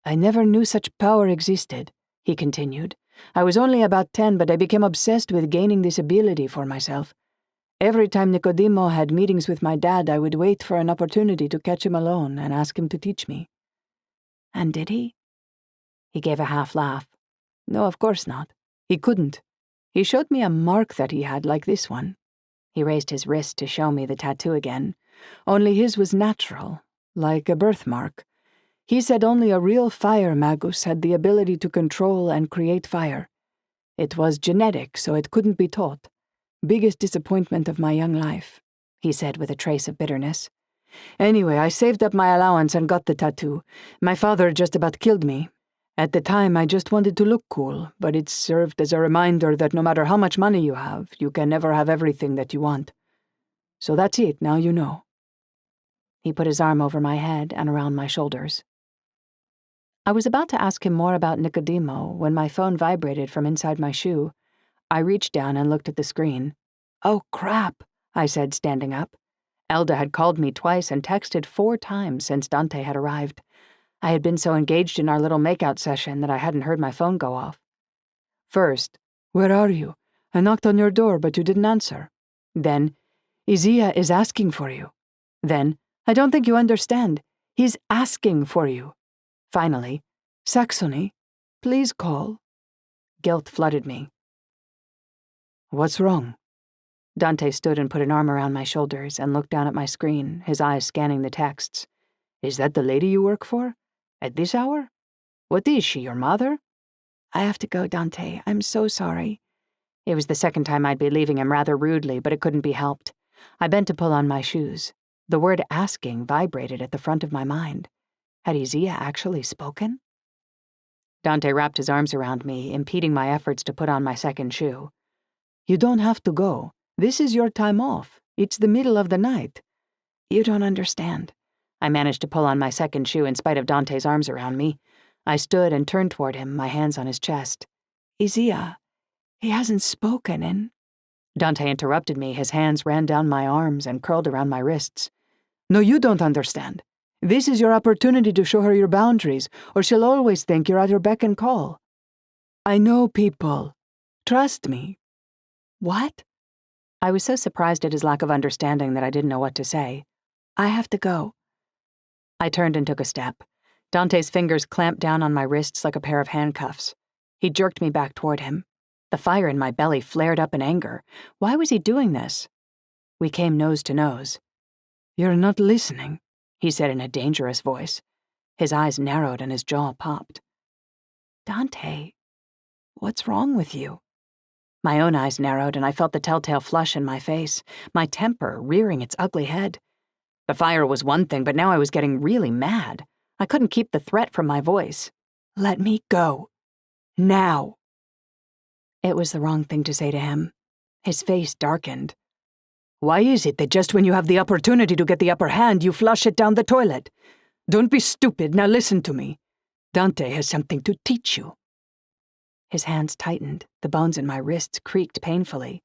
"I never knew such power existed," he continued. "I was only about 10, but I became obsessed with gaining this ability for myself. Every time Nicodemo had meetings with my dad, I would wait for an opportunity to catch him alone and ask him to teach me." "And did he?" He gave a half laugh. "No, of course not. He couldn't. He showed me a mark that he had like this one." He raised his wrist to show me the tattoo again. Only his was natural, like a birthmark. He said only a real fire magus had the ability to control and create fire. It was genetic, so it couldn't be taught. Biggest disappointment of my young life," he said with a trace of bitterness. "Anyway, I saved up my allowance and got the tattoo. My father just about killed me. At the time, I just wanted to look cool, but it served as a reminder that no matter how much money you have, you can never have everything that you want. So that's it, now you know." He put his arm over my head and around my shoulders. I was about to ask him more about Nicodemo when my phone vibrated from inside my shoe. I reached down and looked at the screen. "Oh, crap," I said, standing up. Elda had called me twice and texted 4 times since Dante had arrived. I had been so engaged in our little makeout session that I hadn't heard my phone go off. First, "Where are you? I knocked on your door, but you didn't answer." Then, "Isaia is asking for you." Then, "I don't think you understand. He's asking for you." Finally, "Saxony, please call." Guilt flooded me. "What's wrong?" Dante stood and put an arm around my shoulders and looked down at my screen, his eyes scanning the texts. "Is that the lady you work for? At this hour? What is she, your mother?" "I have to go, Dante. I'm so sorry." It was the second time I'd be leaving him rather rudely, but it couldn't be helped. I bent to pull on my shoes. The word asking vibrated at the front of my mind. Had Isaia actually spoken? Dante wrapped his arms around me, impeding my efforts to put on my second shoe. "You don't have to go. This is your time off. It's the middle of the night." "You don't understand." I managed to pull on my second shoe in spite of Dante's arms around me. I stood and turned toward him, my hands on his chest. "Isaia, he hasn't spoken in—" Dante interrupted me. His hands ran down my arms and curled around my wrists. "No, you don't understand. This is your opportunity to show her your boundaries, or she'll always think you're at her beck and call. I know people. Trust me." "What?" I was so surprised at his lack of understanding that I didn't know what to say. "I have to go." I turned and took a step. Dante's fingers clamped down on my wrists like a pair of handcuffs. He jerked me back toward him. The fire in my belly flared up in anger. Why was he doing this? We came nose to nose. "You're not listening," he said in a dangerous voice. His eyes narrowed and his jaw popped. "Dante, what's wrong with you?" My own eyes narrowed and I felt the telltale flush in my face, my temper rearing its ugly head. The fire was one thing, but now I was getting really mad. I couldn't keep the threat from my voice. "Let me go. Now." It was the wrong thing to say to him. His face darkened. "Why is it that just when you have the opportunity to get the upper hand, you flush it down the toilet? Don't be stupid, now listen to me. Dante has something to teach you." His hands tightened, the bones in my wrists creaked painfully.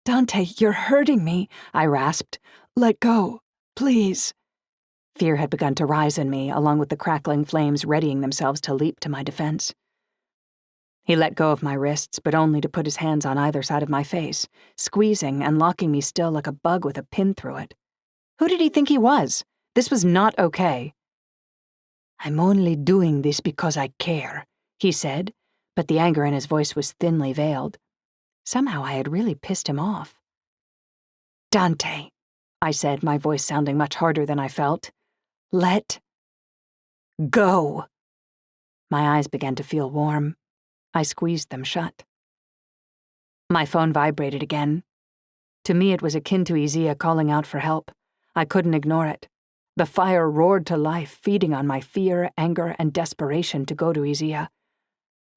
"Dante, you're hurting me," I rasped. "Let go, please." Fear had begun to rise in me, along with the crackling flames readying themselves to leap to my defense. He let go of my wrists, but only to put his hands on either side of my face, squeezing and locking me still like a bug with a pin through it. Who did he think he was? This was not okay. "I'm only doing this because I care," he said, but the anger in his voice was thinly veiled. Somehow I had really pissed him off. "Dante," I said, my voice sounding much harder than I felt. "Let go." My eyes began to feel warm. I squeezed them shut. My phone vibrated again. To me it was akin to Isaia calling out for help. I couldn't ignore it. The fire roared to life, feeding on my fear, anger, and desperation to go to Isaia.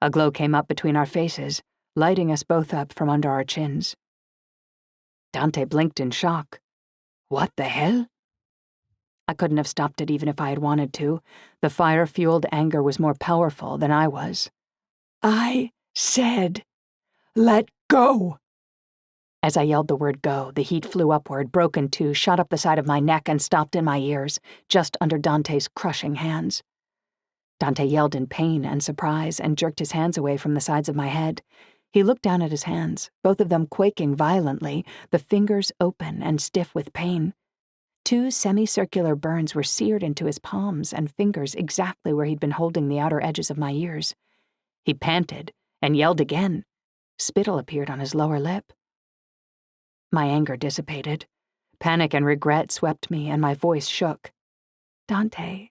A glow came up between our faces, lighting us both up from under our chins. Dante blinked in shock. "What the hell?" I couldn't have stopped it even if I had wanted to. The fire-fueled anger was more powerful than I was. "I said, let go." As I yelled the word go, the heat flew upward, broke in two, shot up the side of my neck and stopped in my ears, just under Dante's crushing hands. Dante yelled in pain and surprise and jerked his hands away from the sides of my head. He looked down at his hands, both of them quaking violently, the fingers open and stiff with pain. 2 semicircular burns were seared into his palms and fingers exactly where he'd been holding the outer edges of my ears. He panted and yelled again. Spittle appeared on his lower lip. My anger dissipated. Panic and regret swept me, and my voice shook. "Dante,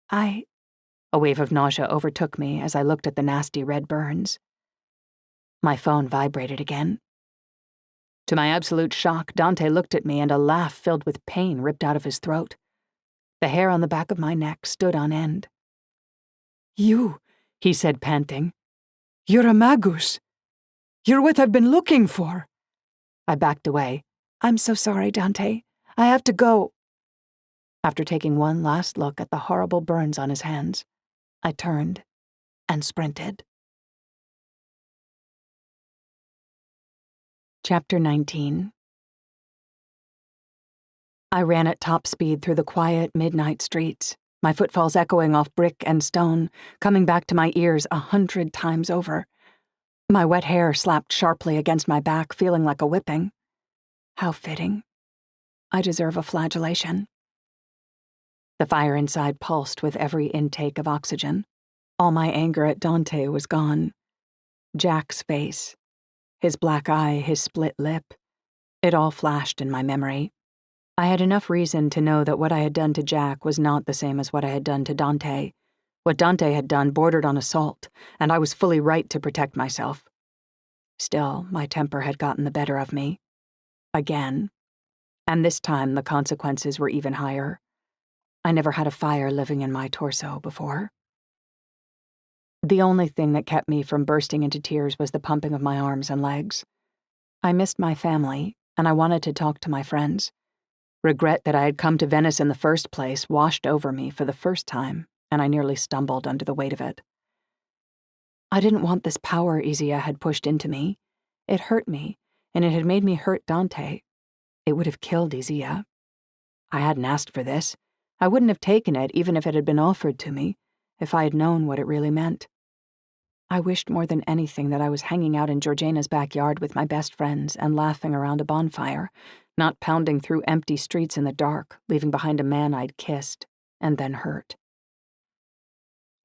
A wave of nausea overtook me as I looked at the nasty red burns. My phone vibrated again. To my absolute shock, Dante looked at me and a laugh filled with pain ripped out of his throat. The hair on the back of my neck stood on end. You, he said, panting. You're a magus. You're what I've been looking for. I backed away. I'm so sorry, Dante. I have to go. After taking one last look at the horrible burns on his hands, I turned and sprinted. Chapter 19. I ran at top speed through the quiet midnight streets, my footfalls echoing off brick and stone, coming back to my ears 100 times over. My wet hair slapped sharply against my back, feeling like a whipping. How fitting. I deserve a flagellation. The fire inside pulsed with every intake of oxygen. All my anger at Dante was gone. Jack's face, his black eye, his split lip, it all flashed in my memory. I had enough reason to know that what I had done to Jack was not the same as what I had done to Dante. What Dante had done bordered on assault, and I was fully right to protect myself. Still, my temper had gotten the better of me. Again. And this time the consequences were even higher. I never had a fire living in my torso before. The only thing that kept me from bursting into tears was the pumping of my arms and legs. I missed my family, and I wanted to talk to my friends. Regret that I had come to Venice in the first place washed over me for the first time, and I nearly stumbled under the weight of it. I didn't want this power Isaia had pushed into me. It hurt me, and it had made me hurt Dante. It would have killed Isaia. I hadn't asked for this. I wouldn't have taken it even if it had been offered to me, if I had known what it really meant. I wished more than anything that I was hanging out in Georgina's backyard with my best friends and laughing around a bonfire, not pounding through empty streets in the dark, leaving behind a man I'd kissed and then hurt.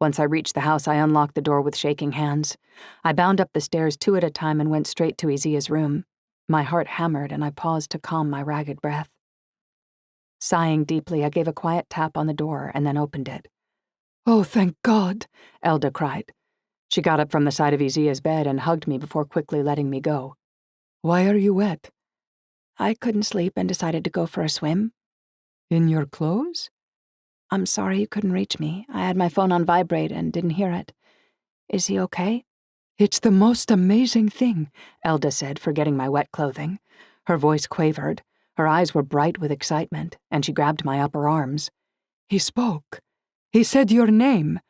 Once I reached the house, I unlocked the door with shaking hands. I bound up the stairs 2 at a time and went straight to Isaia's room. My heart hammered and I paused to calm my ragged breath. Sighing deeply, I gave a quiet tap on the door and then opened it. Oh, thank God, Elda cried. She got up from the side of Isaia's bed and hugged me before quickly letting me go. Why are you wet? I couldn't sleep and decided to go for a swim. In your clothes? I'm sorry you couldn't reach me. I had my phone on vibrate and didn't hear it. Is he okay? It's the most amazing thing, Elda said, forgetting my wet clothing. Her voice quavered. Her eyes were bright with excitement, and she grabbed my upper arms. He spoke. He said your name.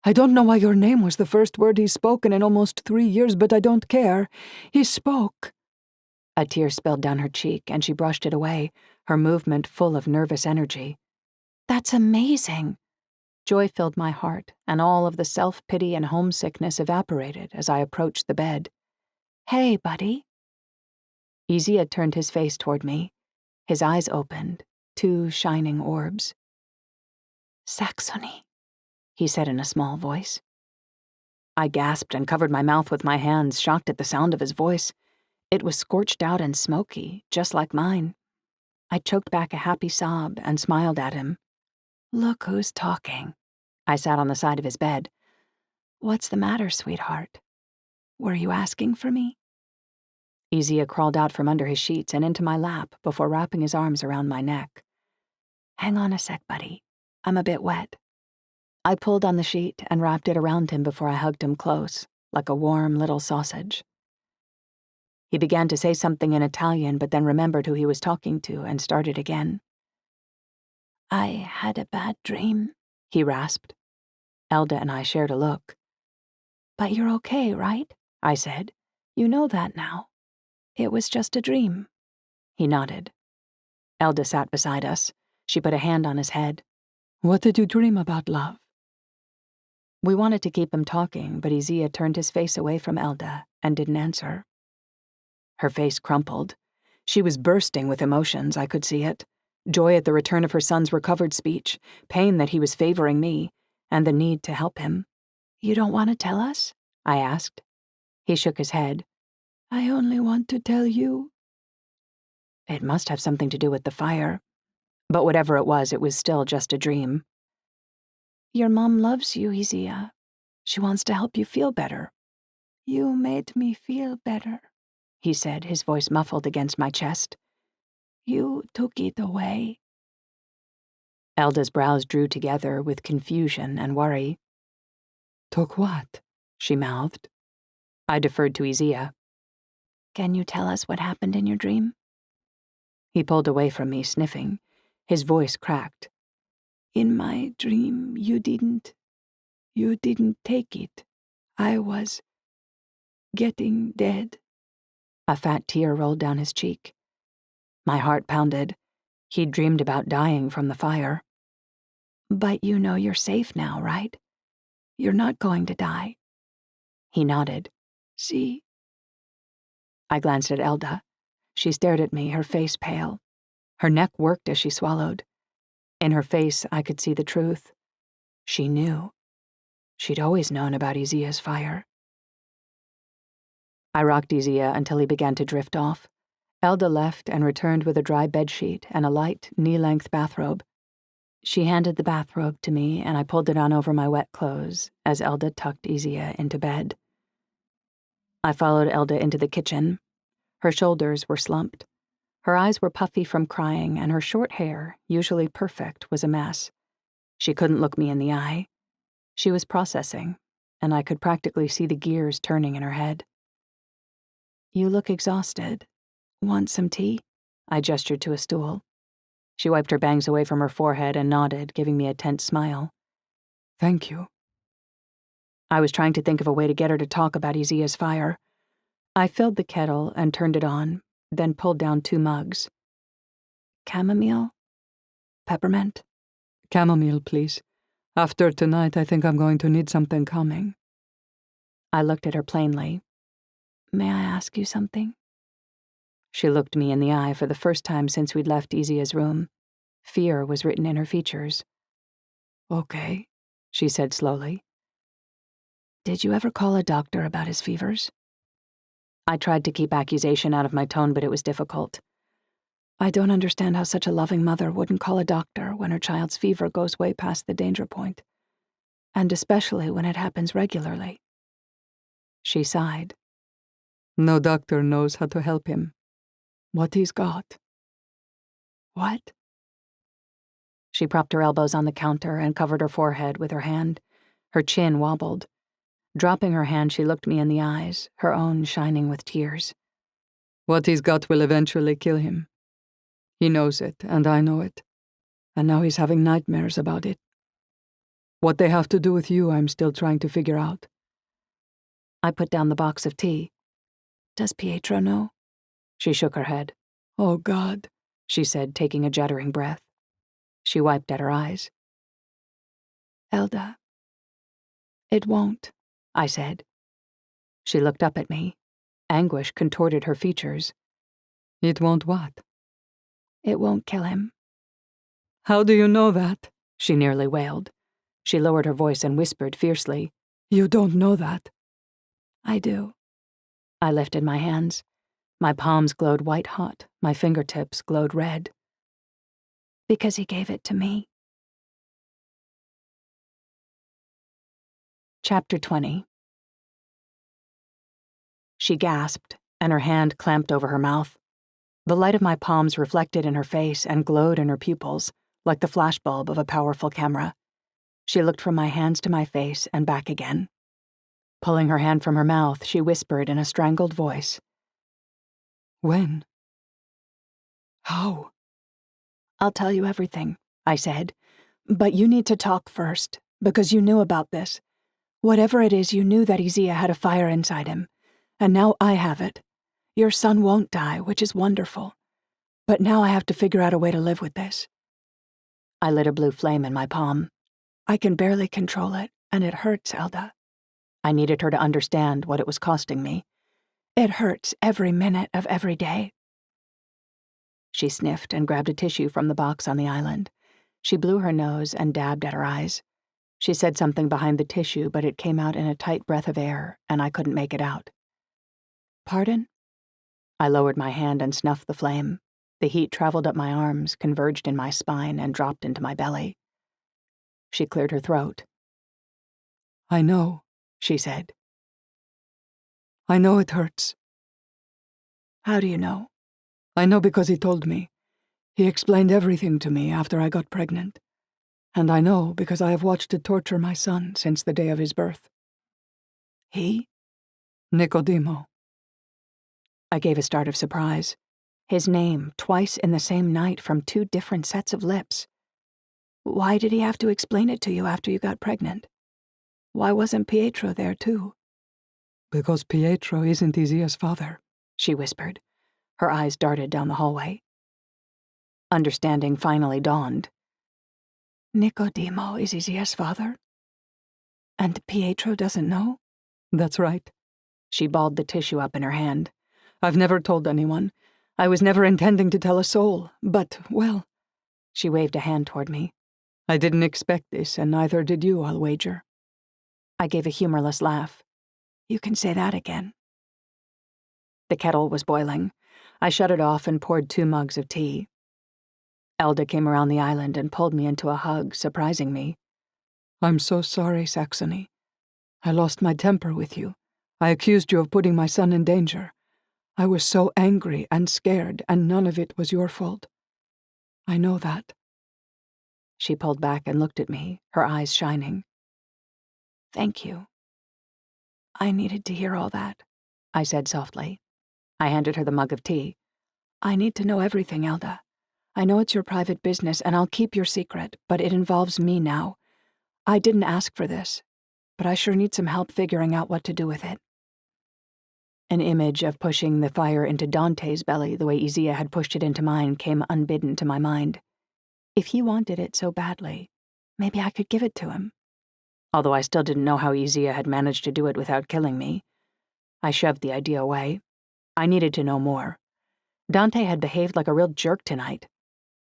I don't know why your name was the first word he's spoken in almost 3 years, but I don't care. He spoke. A tear spilled down her cheek, and she brushed it away, her movement full of nervous energy. That's amazing. Joy filled my heart, and all of the self-pity and homesickness evaporated as I approached the bed. Hey, buddy. Isaia turned his face toward me. His eyes opened, 2 shining orbs. Saxony, he said in a small voice. I gasped and covered my mouth with my hands, shocked at the sound of his voice. It was scorched out and smoky, just like mine. I choked back a happy sob and smiled at him. Look who's talking. I sat on the side of his bed. What's the matter, sweetheart? Were you asking for me? Isaia crawled out from under his sheets and into my lap before wrapping his arms around my neck. Hang on a sec, buddy. I'm a bit wet. I pulled on the sheet and wrapped it around him before I hugged him close, like a warm little sausage. He began to say something in Italian, but then remembered who he was talking to and started again. I had a bad dream, he rasped. Elda and I shared a look. But you're okay, right? I said. You know that now. It was just a dream. He nodded. Elda sat beside us. She put a hand on his head. What did you dream about, love? We wanted to keep him talking, but Isaia turned his face away from Elda and didn't answer. Her face crumpled. She was bursting with emotions, I could see it. Joy at the return of her son's recovered speech, pain that he was favoring me, and the need to help him. You don't want to tell us? I asked. He shook his head. I only want to tell you. It must have something to do with the fire. But whatever it was still just a dream. Your mom loves you, Isaia. She wants to help you feel better. You made me feel better, he said, his voice muffled against my chest. You took it away. Elda's brows drew together with confusion and worry. Took what? She mouthed. I deferred to Isaia. Can you tell us what happened in your dream? He pulled away from me, sniffing. His voice cracked. In my dream, you didn't take it. I was getting dead. A fat tear rolled down his cheek. My heart pounded. He'd dreamed about dying from the fire. But you know you're safe now, right? You're not going to die. He nodded. See? I glanced at Elda. She stared at me, her face pale. Her neck worked as she swallowed. In her face, I could see the truth. She knew. She'd always known about Isaia's fire. I rocked Isaia until he began to drift off. Elda left and returned with a dry bedsheet and a light, knee-length bathrobe. She handed the bathrobe to me, and I pulled it on over my wet clothes as Elda tucked Isaia into bed. I followed Elda into the kitchen. Her shoulders were slumped. Her eyes were puffy from crying, and her short hair, usually perfect, was a mess. She couldn't look me in the eye. She was processing, and I could practically see the gears turning in her head. You look exhausted. Want some tea? I gestured to a stool. She wiped her bangs away from her forehead and nodded, giving me a tense smile. Thank you. I was trying to think of a way to get her to talk about Isaia's fire. I filled the kettle and turned it on, then pulled down 2 mugs. Chamomile? Peppermint? Chamomile, please. After tonight, I think I'm going to need something calming. I looked at her plainly. May I ask you something? She looked me in the eye for the first time since we'd left Isaia's room. Fear was written in her features. Okay, she said slowly. Did you ever call a doctor about his fevers? I tried to keep accusation out of my tone, but it was difficult. I don't understand how such a loving mother wouldn't call a doctor when her child's fever goes way past the danger point. And especially when it happens regularly. She sighed. No doctor knows how to help him. What he's got. What? She propped her elbows on the counter and covered her forehead with her hand. Her chin wobbled. Dropping her hand, she looked me in the eyes, her own shining with tears. What he's got will eventually kill him. He knows it, and I know it. And now he's having nightmares about it. What they have to do with you, I'm still trying to figure out. I put down the box of tea. Does Pietro know? She shook her head. Oh, God, she said, taking a juddering breath. She wiped at her eyes. Elda. It won't, I said. She looked up at me. Anguish contorted her features. It won't what? It won't kill him. How do you know that? She nearly wailed. She lowered her voice and whispered fiercely. You don't know that. I do. I lifted my hands. My palms glowed white-hot, my fingertips glowed red. Because he gave it to me. Chapter 20. She gasped, and her hand clamped over her mouth. The light of my palms reflected in her face and glowed in her pupils, like the flashbulb of a powerful camera. She looked from my hands to my face and back again. Pulling her hand from her mouth, she whispered in a strangled voice. When? How? I'll tell you everything, I said. But you need to talk first, because you knew about this. Whatever it is, you knew that Isaia had a fire inside him. And now I have it. Your son won't die, which is wonderful. But now I have to figure out a way to live with this. I lit a blue flame in my palm. I can barely control it, and it hurts, Elda. I needed her to understand what it was costing me. It hurts every minute of every day. She sniffed and grabbed a tissue from the box on the island. She blew her nose and dabbed at her eyes. She said something behind the tissue, but it came out in a tight breath of air, and I couldn't make it out. Pardon? I lowered my hand and snuffed the flame. The heat traveled up my arms, converged in my spine, and dropped into my belly. She cleared her throat. I know, she said. I know it hurts. How do you know? I know because he told me. He explained everything to me after I got pregnant. And I know because I have watched it torture my son since the day of his birth. He? Nicodemo. I gave a start of surprise. His name, twice in the same night from 2 different sets of lips. Why did he have to explain it to you after you got pregnant? Why wasn't Pietro there too? Because Pietro isn't Isaia's father, she whispered. Her eyes darted down the hallway. Understanding finally dawned. Nicodemo is Isaia's father? And Pietro doesn't know? That's right. She balled the tissue up in her hand. I've never told anyone. I was never intending to tell a soul, but, well... She waved a hand toward me. I didn't expect this, and neither did you, I'll wager. I gave a humorless laugh. You can say that again. The kettle was boiling. I shut it off and poured 2 mugs of tea. Elda came around the island and pulled me into a hug, surprising me. I'm so sorry, Saxony. I lost my temper with you. I accused you of putting my son in danger. I was so angry and scared, and none of it was your fault. I know that. She pulled back and looked at me, her eyes shining. Thank you. I needed to hear all that, I said softly. I handed her the mug of tea. I need to know everything, Elda. I know it's your private business, and I'll keep your secret, but it involves me now. I didn't ask for this, but I sure need some help figuring out what to do with it. An image of pushing the fire into Dante's belly the way Isaia had pushed it into mine came unbidden to my mind. If he wanted it so badly, maybe I could give it to him. Although I still didn't know how Isaia had managed to do it without killing me. I shoved the idea away. I needed to know more. Dante had behaved like a real jerk tonight.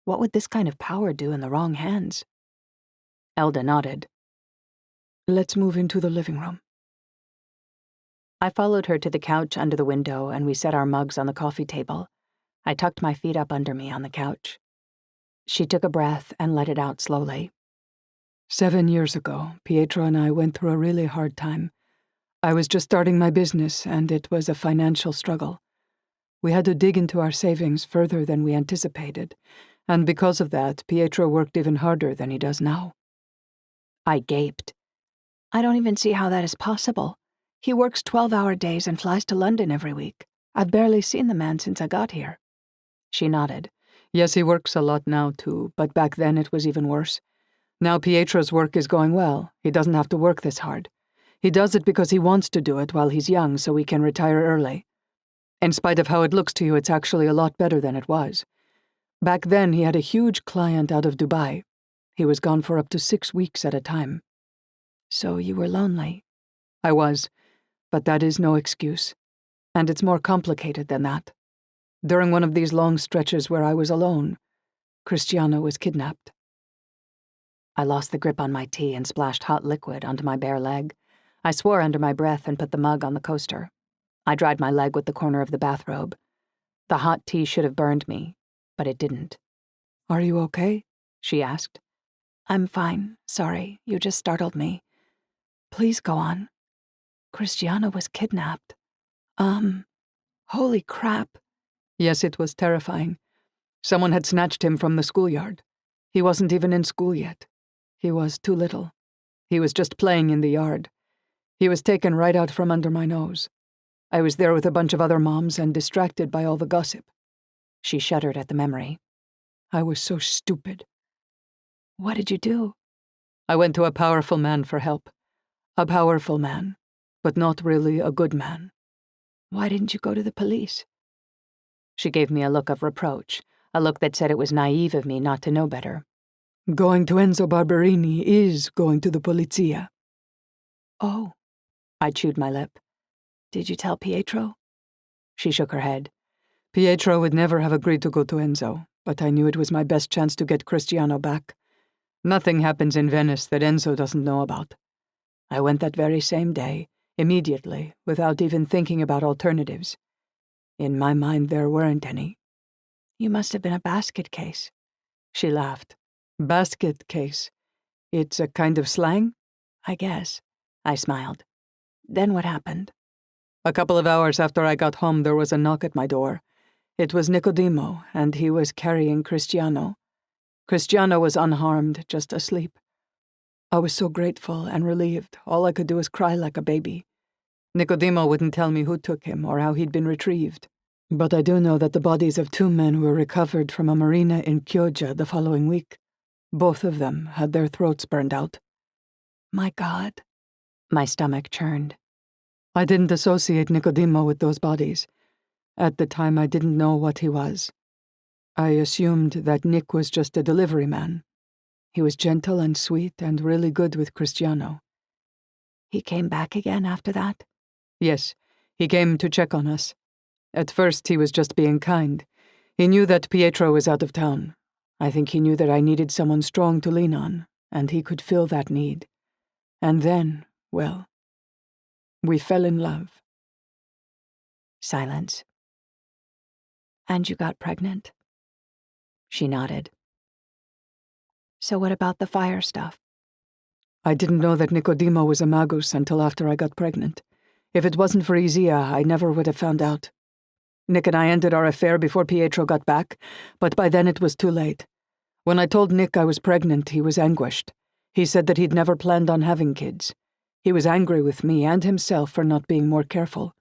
What would this kind of power do in the wrong hands? Elda nodded. Let's move into the living room. I followed her to the couch under the window, and we set our mugs on the coffee table. I tucked my feet up under me on the couch. She took a breath and let it out slowly. 7 years ago, Pietro and I went through a really hard time. I was just starting my business, and it was a financial struggle. We had to dig into our savings further than we anticipated, and because of that, Pietro worked even harder than he does now. I gaped. I don't even see how that is possible. He works 12-hour days and flies to London every week. I've barely seen the man since I got here. She nodded. Yes, he works a lot now, too, but back then it was even worse. Now Pietro's work is going well. He doesn't have to work this hard. He does it because he wants to do it while he's young so he can retire early. In spite of how it looks to you, it's actually a lot better than it was. Back then, he had a huge client out of Dubai. He was gone for up to 6 weeks at a time. So you were lonely? I was, but that is no excuse. And it's more complicated than that. During one of these long stretches where I was alone, Cristiano was kidnapped. I lost the grip on my tea and splashed hot liquid onto my bare leg. I swore under my breath and put the mug on the coaster. I dried my leg with the corner of the bathrobe. The hot tea should have burned me, but it didn't. Are you okay? She asked. I'm fine. Sorry, you just startled me. Please go on. Cristiano was kidnapped. Holy crap. Yes, it was terrifying. Someone had snatched him from the schoolyard. He wasn't even in school yet. He was too little. He was just playing in the yard. He was taken right out from under my nose. I was there with a bunch of other moms and distracted by all the gossip. She shuddered at the memory. I was so stupid. What did you do? I went to a powerful man for help. A powerful man, but not really a good man. Why didn't you go to the police? She gave me a look of reproach, a look that said it was naive of me not to know better. Going to Enzo Barberini is going to the polizia. Oh. I chewed my lip. Did you tell Pietro? She shook her head. Pietro would never have agreed to go to Enzo, but I knew it was my best chance to get Cristiano back. Nothing happens in Venice that Enzo doesn't know about. I went that very same day, immediately, without even thinking about alternatives. In my mind, there weren't any. You must have been a basket case. She laughed. Basket case. It's a kind of slang? I guess. I smiled. Then what happened? A couple of hours after I got home, there was a knock at my door. It was Nicodemo, and he was carrying Cristiano. Cristiano was unharmed, just asleep. I was so grateful and relieved. All I could do was cry like a baby. Nicodemo wouldn't tell me who took him or how he'd been retrieved. But I do know that the bodies of 2 men were recovered from a marina in Chioggia the following week. Both of them had their throats burned out. My God. My stomach churned. I didn't associate Nicodemo with those bodies. At the time, I didn't know what he was. I assumed that Nick was just a delivery man. He was gentle and sweet and really good with Cristiano. He came back again after that? Yes, he came to check on us. At first, he was just being kind. He knew that Pietro was out of town. I think he knew that I needed someone strong to lean on, and he could fill that need. And then, well, we fell in love. Silence. And you got pregnant? She nodded. So what about the fire stuff? I didn't know that Nicodemo was a magus until after I got pregnant. If it wasn't for Isaia, I never would have found out. Nick and I ended our affair before Pietro got back, but by then it was too late. When I told Nick I was pregnant, he was anguished. He said that he'd never planned on having kids. He was angry with me and himself for not being more careful.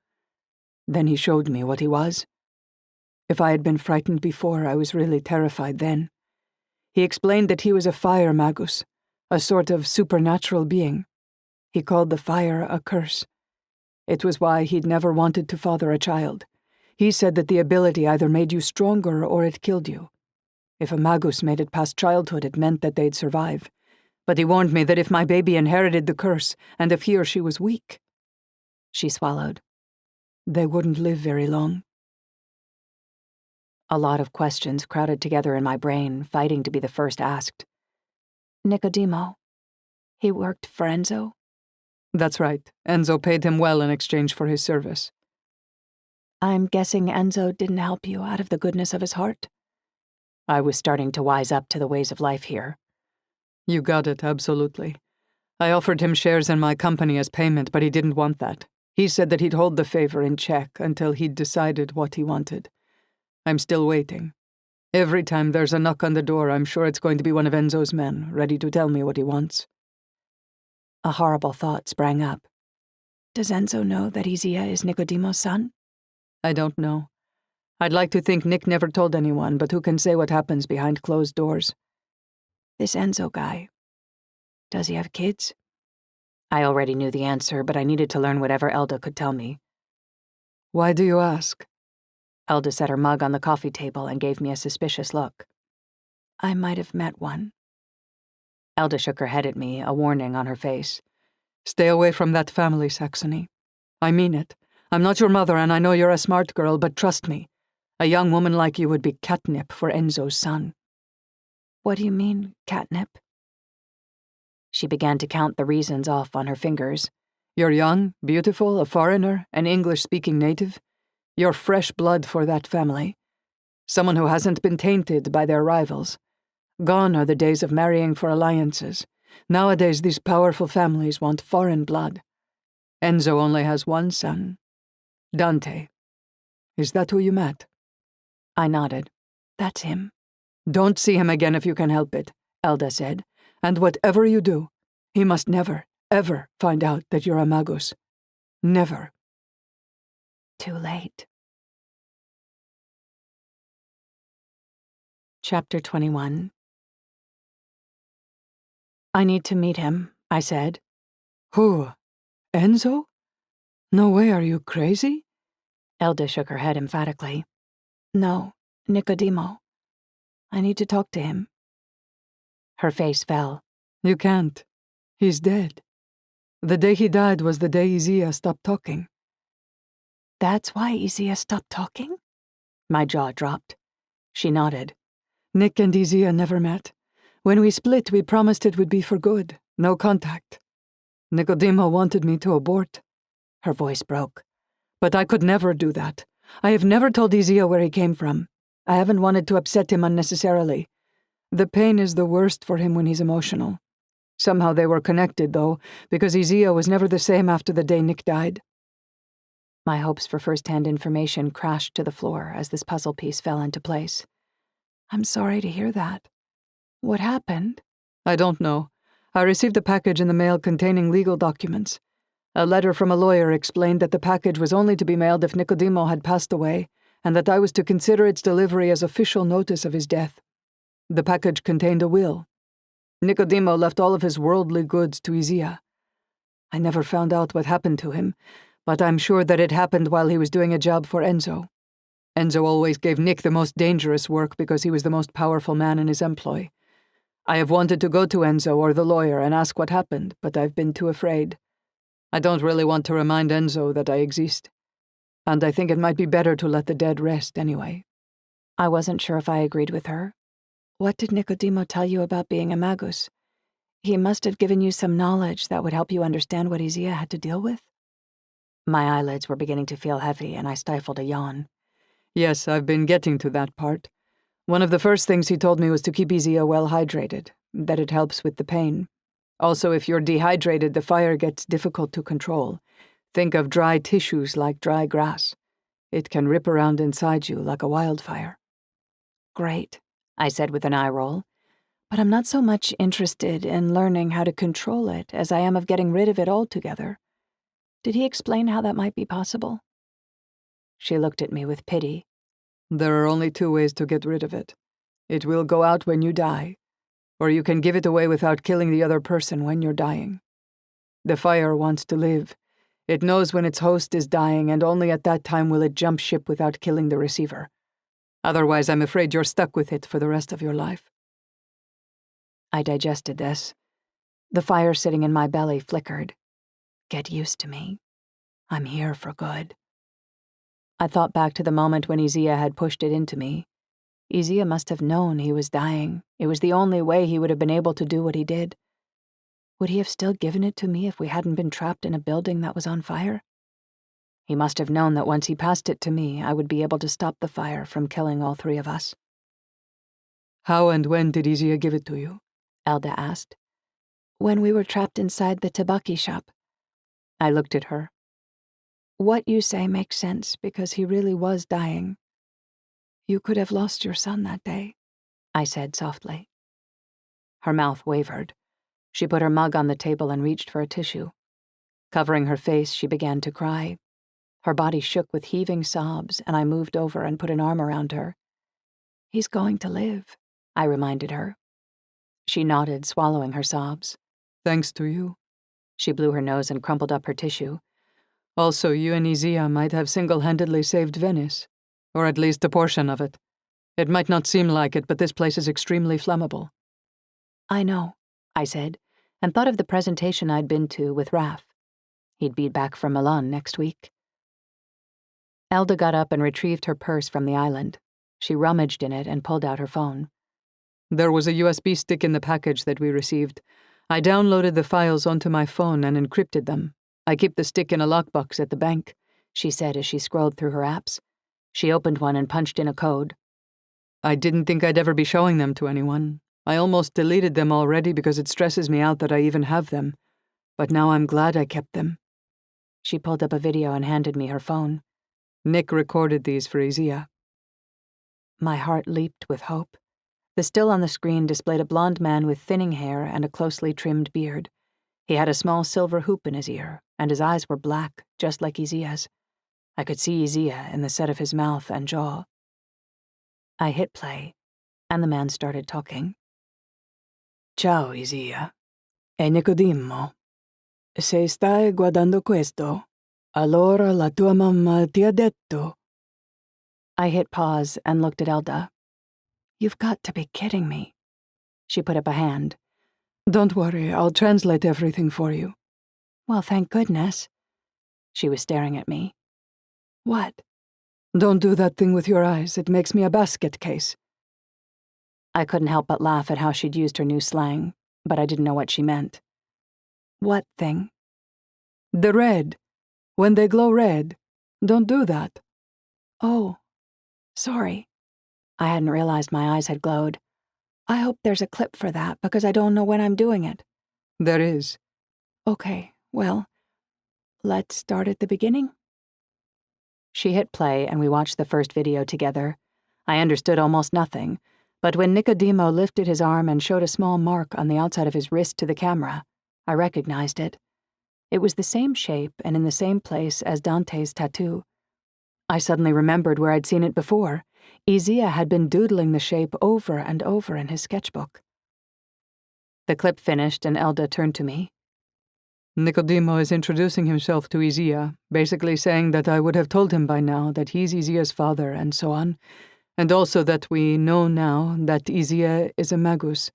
Then he showed me what he was. If I had been frightened before, I was really terrified then. He explained that he was a fire magus, a sort of supernatural being. He called the fire a curse. It was why he'd never wanted to father a child. He said that the ability either made you stronger or it killed you. If a magus made it past childhood, it meant that they'd survive. But he warned me that if my baby inherited the curse, and if he or she was weak, she swallowed, they wouldn't live very long. A lot of questions crowded together in my brain, fighting to be the first asked. Nicodemo, he worked for Enzo? That's right. Enzo paid him well in exchange for his service. I'm guessing Enzo didn't help you out of the goodness of his heart? I was starting to wise up to the ways of life here. You got it, absolutely. I offered him shares in my company as payment, but he didn't want that. He said that he'd hold the favor in check until he'd decided what he wanted. I'm still waiting. Every time there's a knock on the door, I'm sure it's going to be one of Enzo's men, ready to tell me what he wants. A horrible thought sprang up. Does Enzo know that Isaia is Nicodemo's son? I don't know. I'd like to think Nick never told anyone, but who can say what happens behind closed doors? This Enzo guy, does he have kids? I already knew the answer, but I needed to learn whatever Elda could tell me. Why do you ask? Elda set her mug on the coffee table and gave me a suspicious look. I might have met one. Elda shook her head at me, a warning on her face. Stay away from that family, Saxony. I mean it. I'm not your mother, and I know you're a smart girl, but trust me. A young woman like you would be catnip for Enzo's son. What do you mean, catnip? She began to count the reasons off on her fingers. You're young, beautiful, a foreigner, an English-speaking native. You're fresh blood for that family. Someone who hasn't been tainted by their rivals. Gone are the days of marrying for alliances. Nowadays, these powerful families want foreign blood. Enzo only has one son. Dante. Is that who you met? I nodded. That's him. Don't see him again if you can help it, Elda said. And whatever you do, he must never, ever find out that you're a magus. Never. Too late. Chapter 21. I need to meet him, I said. Who? Enzo? No way, are you crazy? Elda shook her head emphatically. No, Nicodemo. I need to talk to him. Her face fell. You can't. He's dead. The day he died was the day Isaia stopped talking. That's why Isaia stopped talking? My jaw dropped. She nodded. Nick and Isaia never met. When we split, we promised it would be for good, no contact. Nicodemo wanted me to abort. Her voice broke. But I could never do that. I have never told Isaia where he came from. I haven't wanted to upset him unnecessarily. The pain is the worst for him when he's emotional. Somehow they were connected, though, because Isaia was never the same after the day Nick died. My hopes for first-hand information crashed to the floor as this puzzle piece fell into place. I'm sorry to hear that. What happened? I don't know. I received a package in the mail containing legal documents. A letter from a lawyer explained that the package was only to be mailed if Nicodemo had passed away, and that I was to consider its delivery as official notice of his death. The package contained a will. Nicodemo left all of his worldly goods to Isaia. I never found out what happened to him, but I'm sure that it happened while he was doing a job for Enzo. Enzo always gave Nick the most dangerous work because he was the most powerful man in his employ. I have wanted to go to Enzo or the lawyer and ask what happened, but I've been too afraid. I don't really want to remind Enzo that I exist. And I think it might be better to let the dead rest anyway. I wasn't sure if I agreed with her. What did Nicodemo tell you about being a magus? He must have given you some knowledge that would help you understand what Isaia had to deal with? My eyelids were beginning to feel heavy, and I stifled a yawn. Yes, I've been getting to that part. One of the first things he told me was to keep Isaia well hydrated, that it helps with the pain. Also, if you're dehydrated, the fire gets difficult to control. Think of dry tissues like dry grass. It can rip around inside you like a wildfire. Great, I said with an eye roll. But I'm not so much interested in learning how to control it as I am of getting rid of it altogether. Did he explain how that might be possible? She looked at me with pity. There are only two ways to get rid of it. It will go out when you die, or you can give it away without killing the other person when you're dying. The fire wants to live. It knows when its host is dying, and only at that time will it jump ship without killing the receiver. Otherwise, I'm afraid you're stuck with it for the rest of your life. I digested this. The fire sitting in my belly flickered. Get used to me. I'm here for good. I thought back to the moment when Isaia had pushed it into me. Isaia must have known he was dying. It was the only way he would have been able to do what he did. Would he have still given it to me if we hadn't been trapped in a building that was on fire? He must have known that once he passed it to me, I would be able to stop the fire from killing all three of us. How and when did Isaia give it to you? Elda asked. When we were trapped inside the tabaki shop. I looked at her. What you say makes sense because he really was dying. You could have lost your son that day, I said softly. Her mouth wavered. She put her mug on the table and reached for a tissue. Covering her face, she began to cry. Her body shook with heaving sobs, and I moved over and put an arm around her. He's going to live, I reminded her. She nodded, swallowing her sobs. Thanks to you. She blew her nose and crumpled up her tissue. Also, you and Isaia might have single-handedly saved Venice, or at least a portion of it. It might not seem like it, but this place is extremely flammable. I know, I said, and thought of the presentation I'd been to with Raf. He'd be back from Milan next week. Elda got up and retrieved her purse from the island. She rummaged in it and pulled out her phone. There was a USB stick in the package that we received. I downloaded the files onto my phone and encrypted them. I keep the stick in a lockbox at the bank, she said as she scrolled through her apps. She opened one and punched in a code. I didn't think I'd ever be showing them to anyone. I almost deleted them already because it stresses me out that I even have them. But now I'm glad I kept them. She pulled up a video and handed me her phone. Nick recorded these for Isaia. My heart leaped with hope. The still on the screen displayed a blond man with thinning hair and a closely trimmed beard. He had a small silver hoop in his ear, and his eyes were black, just like Isaia's. I could see Isaia in the set of his mouth and jaw. I hit play, and the man started talking. Ciao, Isaia. È Nicodemo. Se stai guardando questo, allora la tua mamma ti ha detto. I hit pause and looked at Elda. You've got to be kidding me. She put up a hand. Don't worry, I'll translate everything for you. Well, thank goodness. She was staring at me. What? Don't do that thing with your eyes. It makes me a basket case. I couldn't help but laugh at how she'd used her new slang, but I didn't know what she meant. What thing? The red. When they glow red. Don't do that. Oh, sorry. I hadn't realized my eyes had glowed. I hope there's a clip for that because I don't know when I'm doing it. There is. Okay, well, let's start at the beginning. She hit play and we watched the first video together. I understood almost nothing, but when Nicodemo lifted his arm and showed a small mark on the outside of his wrist to the camera, I recognized it. It was the same shape and in the same place as Dante's tattoo. I suddenly remembered where I'd seen it before. Isaia had been doodling the shape over and over in his sketchbook. The clip finished and Elda turned to me. Nicodemo is introducing himself to Isaia, basically saying that I would have told him by now that he's Isaia's father and so on, and also that we know now that Isaia is a magus.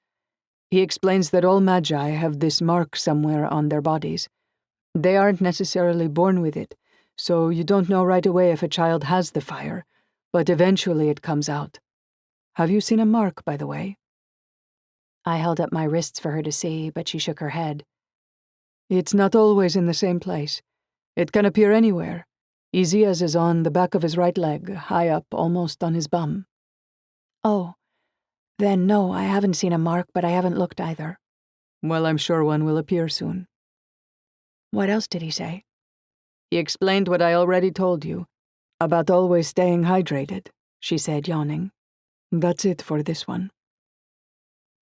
He explains that all magi have this mark somewhere on their bodies. They aren't necessarily born with it, so you don't know right away if a child has the fire, but eventually it comes out. Have you seen a mark, by the way? I held up my wrists for her to see, but she shook her head. It's not always in the same place. It can appear anywhere. Isaia's is on the back of his right leg, high up, almost on his bum. Oh, then no, I haven't seen a mark, but I haven't looked either. Well, I'm sure one will appear soon. What else did he say? He explained what I already told you, about always staying hydrated, she said, yawning. That's it for this one.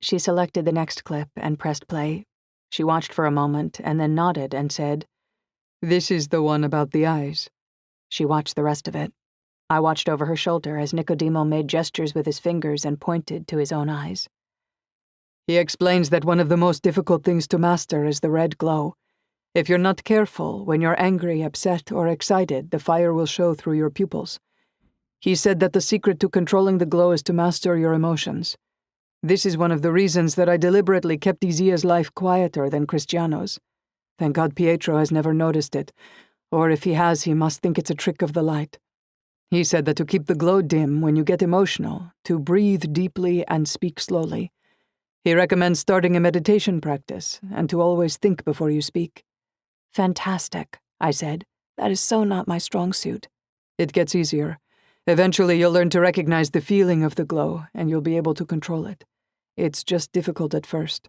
She selected the next clip and pressed play. She watched for a moment and then nodded and said, This is the one about the eyes. She watched the rest of it. I watched over her shoulder as Nicodemo made gestures with his fingers and pointed to his own eyes. He explains that one of the most difficult things to master is the red glow. If you're not careful, when you're angry, upset, or excited, the fire will show through your pupils. He said that the secret to controlling the glow is to master your emotions. This is one of the reasons that I deliberately kept Isaia's life quieter than Cristiano's. Thank God Pietro has never noticed it, or if he has, he must think it's a trick of the light. He said that to keep the glow dim when you get emotional, to breathe deeply and speak slowly. He recommends starting a meditation practice, and to always think before you speak. Fantastic, I said. That is so not my strong suit. It gets easier. Eventually you'll learn to recognize the feeling of the glow, and you'll be able to control it. It's just difficult at first.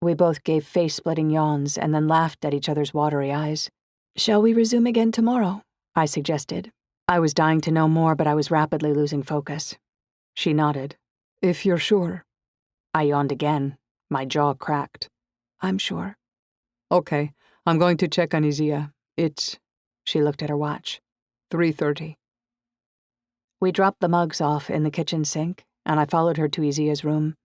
We both gave face-splitting yawns and then laughed at each other's watery eyes. Shall we resume again tomorrow? I suggested. I was dying to know more, but I was rapidly losing focus. She nodded. If you're sure. I yawned again. My jaw cracked. I'm sure. Okay, I'm going to check on Isaia. It's... She looked at her watch. 3:30. We dropped the mugs off in the kitchen sink, and I followed her to Isaia's room.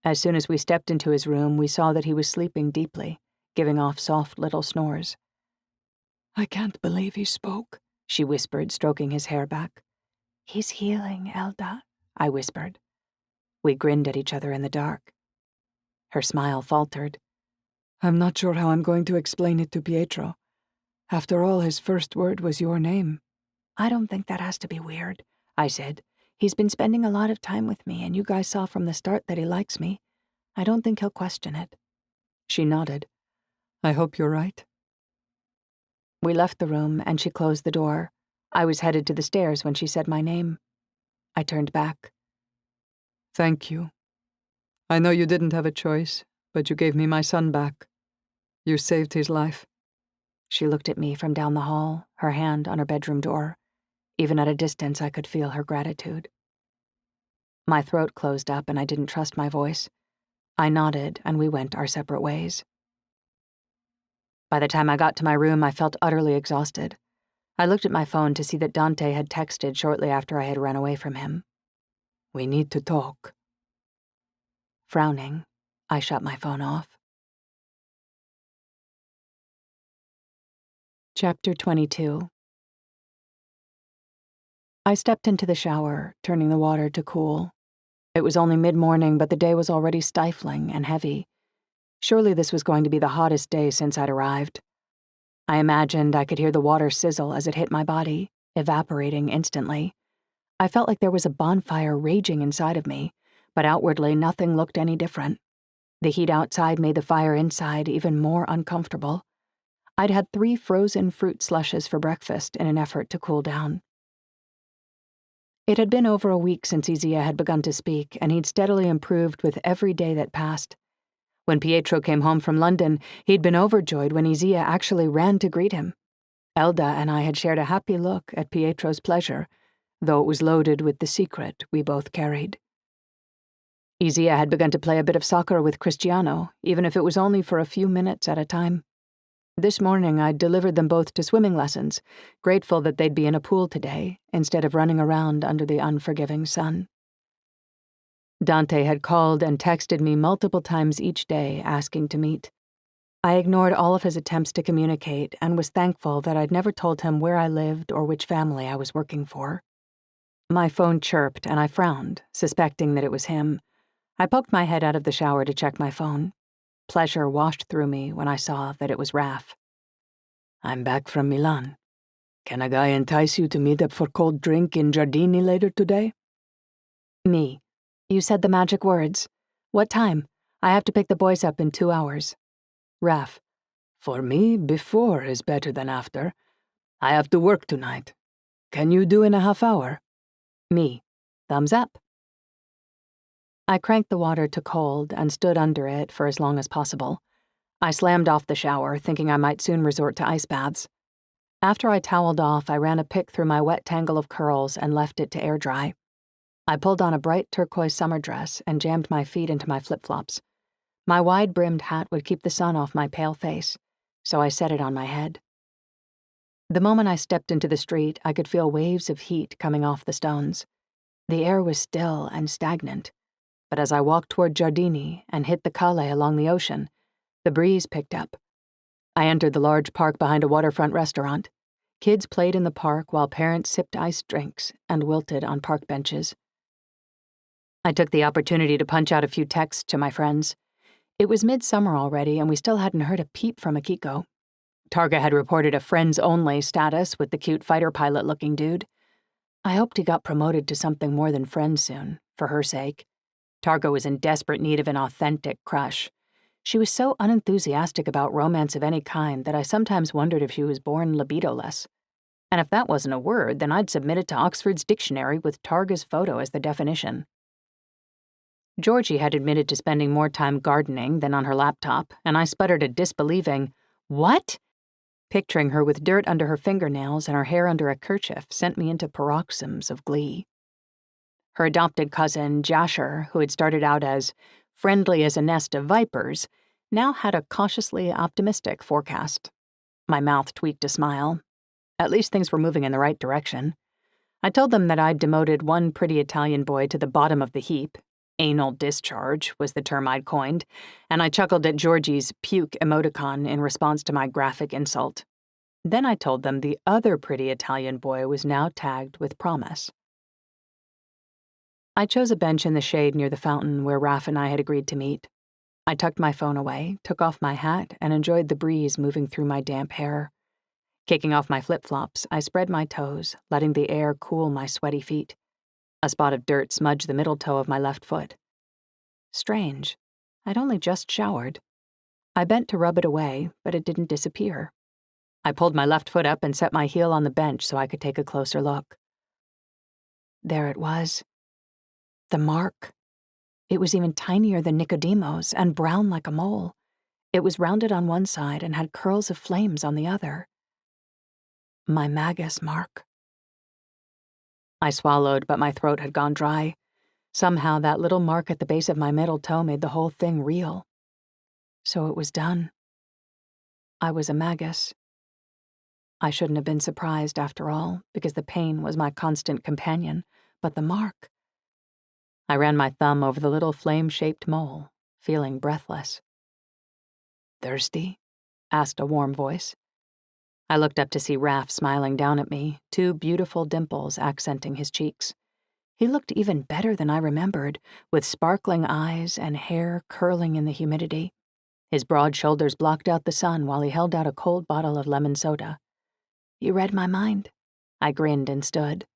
As soon as we stepped into his room, we saw that he was sleeping deeply, giving off soft little snores. I can't believe he spoke, she whispered, stroking his hair back. He's healing, Elda, I whispered. We grinned at each other in the dark. Her smile faltered. I'm not sure how I'm going to explain it to Pietro. After all, his first word was your name. I don't think that has to be weird, I said. He's been spending a lot of time with me, and you guys saw from the start that he likes me. I don't think he'll question it. She nodded. I hope you're right. We left the room, and she closed the door. I was headed to the stairs when she said my name. I turned back. Thank you. I know you didn't have a choice, but you gave me my son back. You saved his life. She looked at me from down the hall, her hand on her bedroom door. Even at a distance, I could feel her gratitude. My throat closed up, and I didn't trust my voice. I nodded, and we went our separate ways. By the time I got to my room, I felt utterly exhausted. I looked at my phone to see that Dante had texted shortly after I had run away from him. We need to talk. Frowning, I shut my phone off. Chapter 22. I stepped into the shower, turning the water to cool. It was only mid-morning, but the day was already stifling and heavy. Surely this was going to be the hottest day since I'd arrived. I imagined I could hear the water sizzle as it hit my body, evaporating instantly. I felt like there was a bonfire raging inside of me, but outwardly nothing looked any different. The heat outside made the fire inside even more uncomfortable. I'd had 3 frozen fruit slushes for breakfast in an effort to cool down. It had been over a week since Isaia had begun to speak, and he'd steadily improved with every day that passed. When Pietro came home from London, he'd been overjoyed when Isaia actually ran to greet him. Elda and I had shared a happy look at Pietro's pleasure, though it was loaded with the secret we both carried. Isaia had begun to play a bit of soccer with Cristiano, even if it was only for a few minutes at a time. This morning I'd delivered them both to swimming lessons, grateful that they'd be in a pool today, instead of running around under the unforgiving sun. Dante had called and texted me multiple times each day asking to meet. I ignored all of his attempts to communicate and was thankful that I'd never told him where I lived or which family I was working for. My phone chirped and I frowned, suspecting that it was him. I poked my head out of the shower to check my phone. Pleasure washed through me when I saw that it was Raf. I'm back from Milan. Can a guy entice you to meet up for cold drink in Giardini later today? Me. You said the magic words. What time? I have to pick the boys up in 2 hours. Raf. For me, before is better than after. I have to work tonight. Can you do in a half hour? Me. Thumbs up. I cranked the water to cold and stood under it for as long as possible. I slammed off the shower, thinking I might soon resort to ice baths. After I toweled off, I ran a pick through my wet tangle of curls and left it to air dry. I pulled on a bright turquoise summer dress and jammed my feet into my flip-flops. My wide-brimmed hat would keep the sun off my pale face, so I set it on my head. The moment I stepped into the street, I could feel waves of heat coming off the stones. The air was still and stagnant. But as I walked toward Giardini and hit the calle along the ocean, the breeze picked up. I entered the large park behind a waterfront restaurant. Kids played in the park while parents sipped iced drinks and wilted on park benches. I took the opportunity to punch out a few texts to my friends. It was midsummer already, and we still hadn't heard a peep from Akiko. Targa had reported a friends-only status with the cute fighter pilot-looking dude. I hoped he got promoted to something more than friends soon, for her sake. Targa was in desperate need of an authentic crush. She was so unenthusiastic about romance of any kind that I sometimes wondered if she was born libidoless. And if that wasn't a word, then I'd submit it to Oxford's dictionary with Targa's photo as the definition. Georgie had admitted to spending more time gardening than on her laptop, and I sputtered a disbelieving, "What?" Picturing her with dirt under her fingernails and her hair under a kerchief sent me into paroxysms of glee. Her adopted cousin, Jasher, who had started out as friendly as a nest of vipers, now had a cautiously optimistic forecast. My mouth tweaked a smile. At least things were moving in the right direction. I told them that I'd demoted one pretty Italian boy to the bottom of the heap. Anal discharge was the term I'd coined, and I chuckled at Georgie's puke emoticon in response to my graphic insult. Then I told them the other pretty Italian boy was now tagged with promise. I chose a bench in the shade near the fountain where Raf and I had agreed to meet. I tucked my phone away, took off my hat, and enjoyed the breeze moving through my damp hair. Kicking off my flip-flops, I spread my toes, letting the air cool my sweaty feet. A spot of dirt smudged the middle toe of my left foot. Strange. I'd only just showered. I bent to rub it away, but it didn't disappear. I pulled my left foot up and set my heel on the bench so I could take a closer look. There it was. The mark. It was even tinier than Nicodemo's and brown like a mole. It was rounded on one side and had curls of flames on the other. My magus mark. I swallowed, but my throat had gone dry. Somehow that little mark at the base of my middle toe made the whole thing real. So it was done. I was a magus. I shouldn't have been surprised after all, because the pain was my constant companion, but the mark. I ran my thumb over the little flame-shaped mole, feeling breathless. Thirsty? Asked a warm voice. I looked up to see Raf smiling down at me, 2 beautiful dimples accenting his cheeks. He looked even better than I remembered, with sparkling eyes and hair curling in the humidity. His broad shoulders blocked out the sun while he held out a cold bottle of lemon soda. You read my mind. I grinned and stood.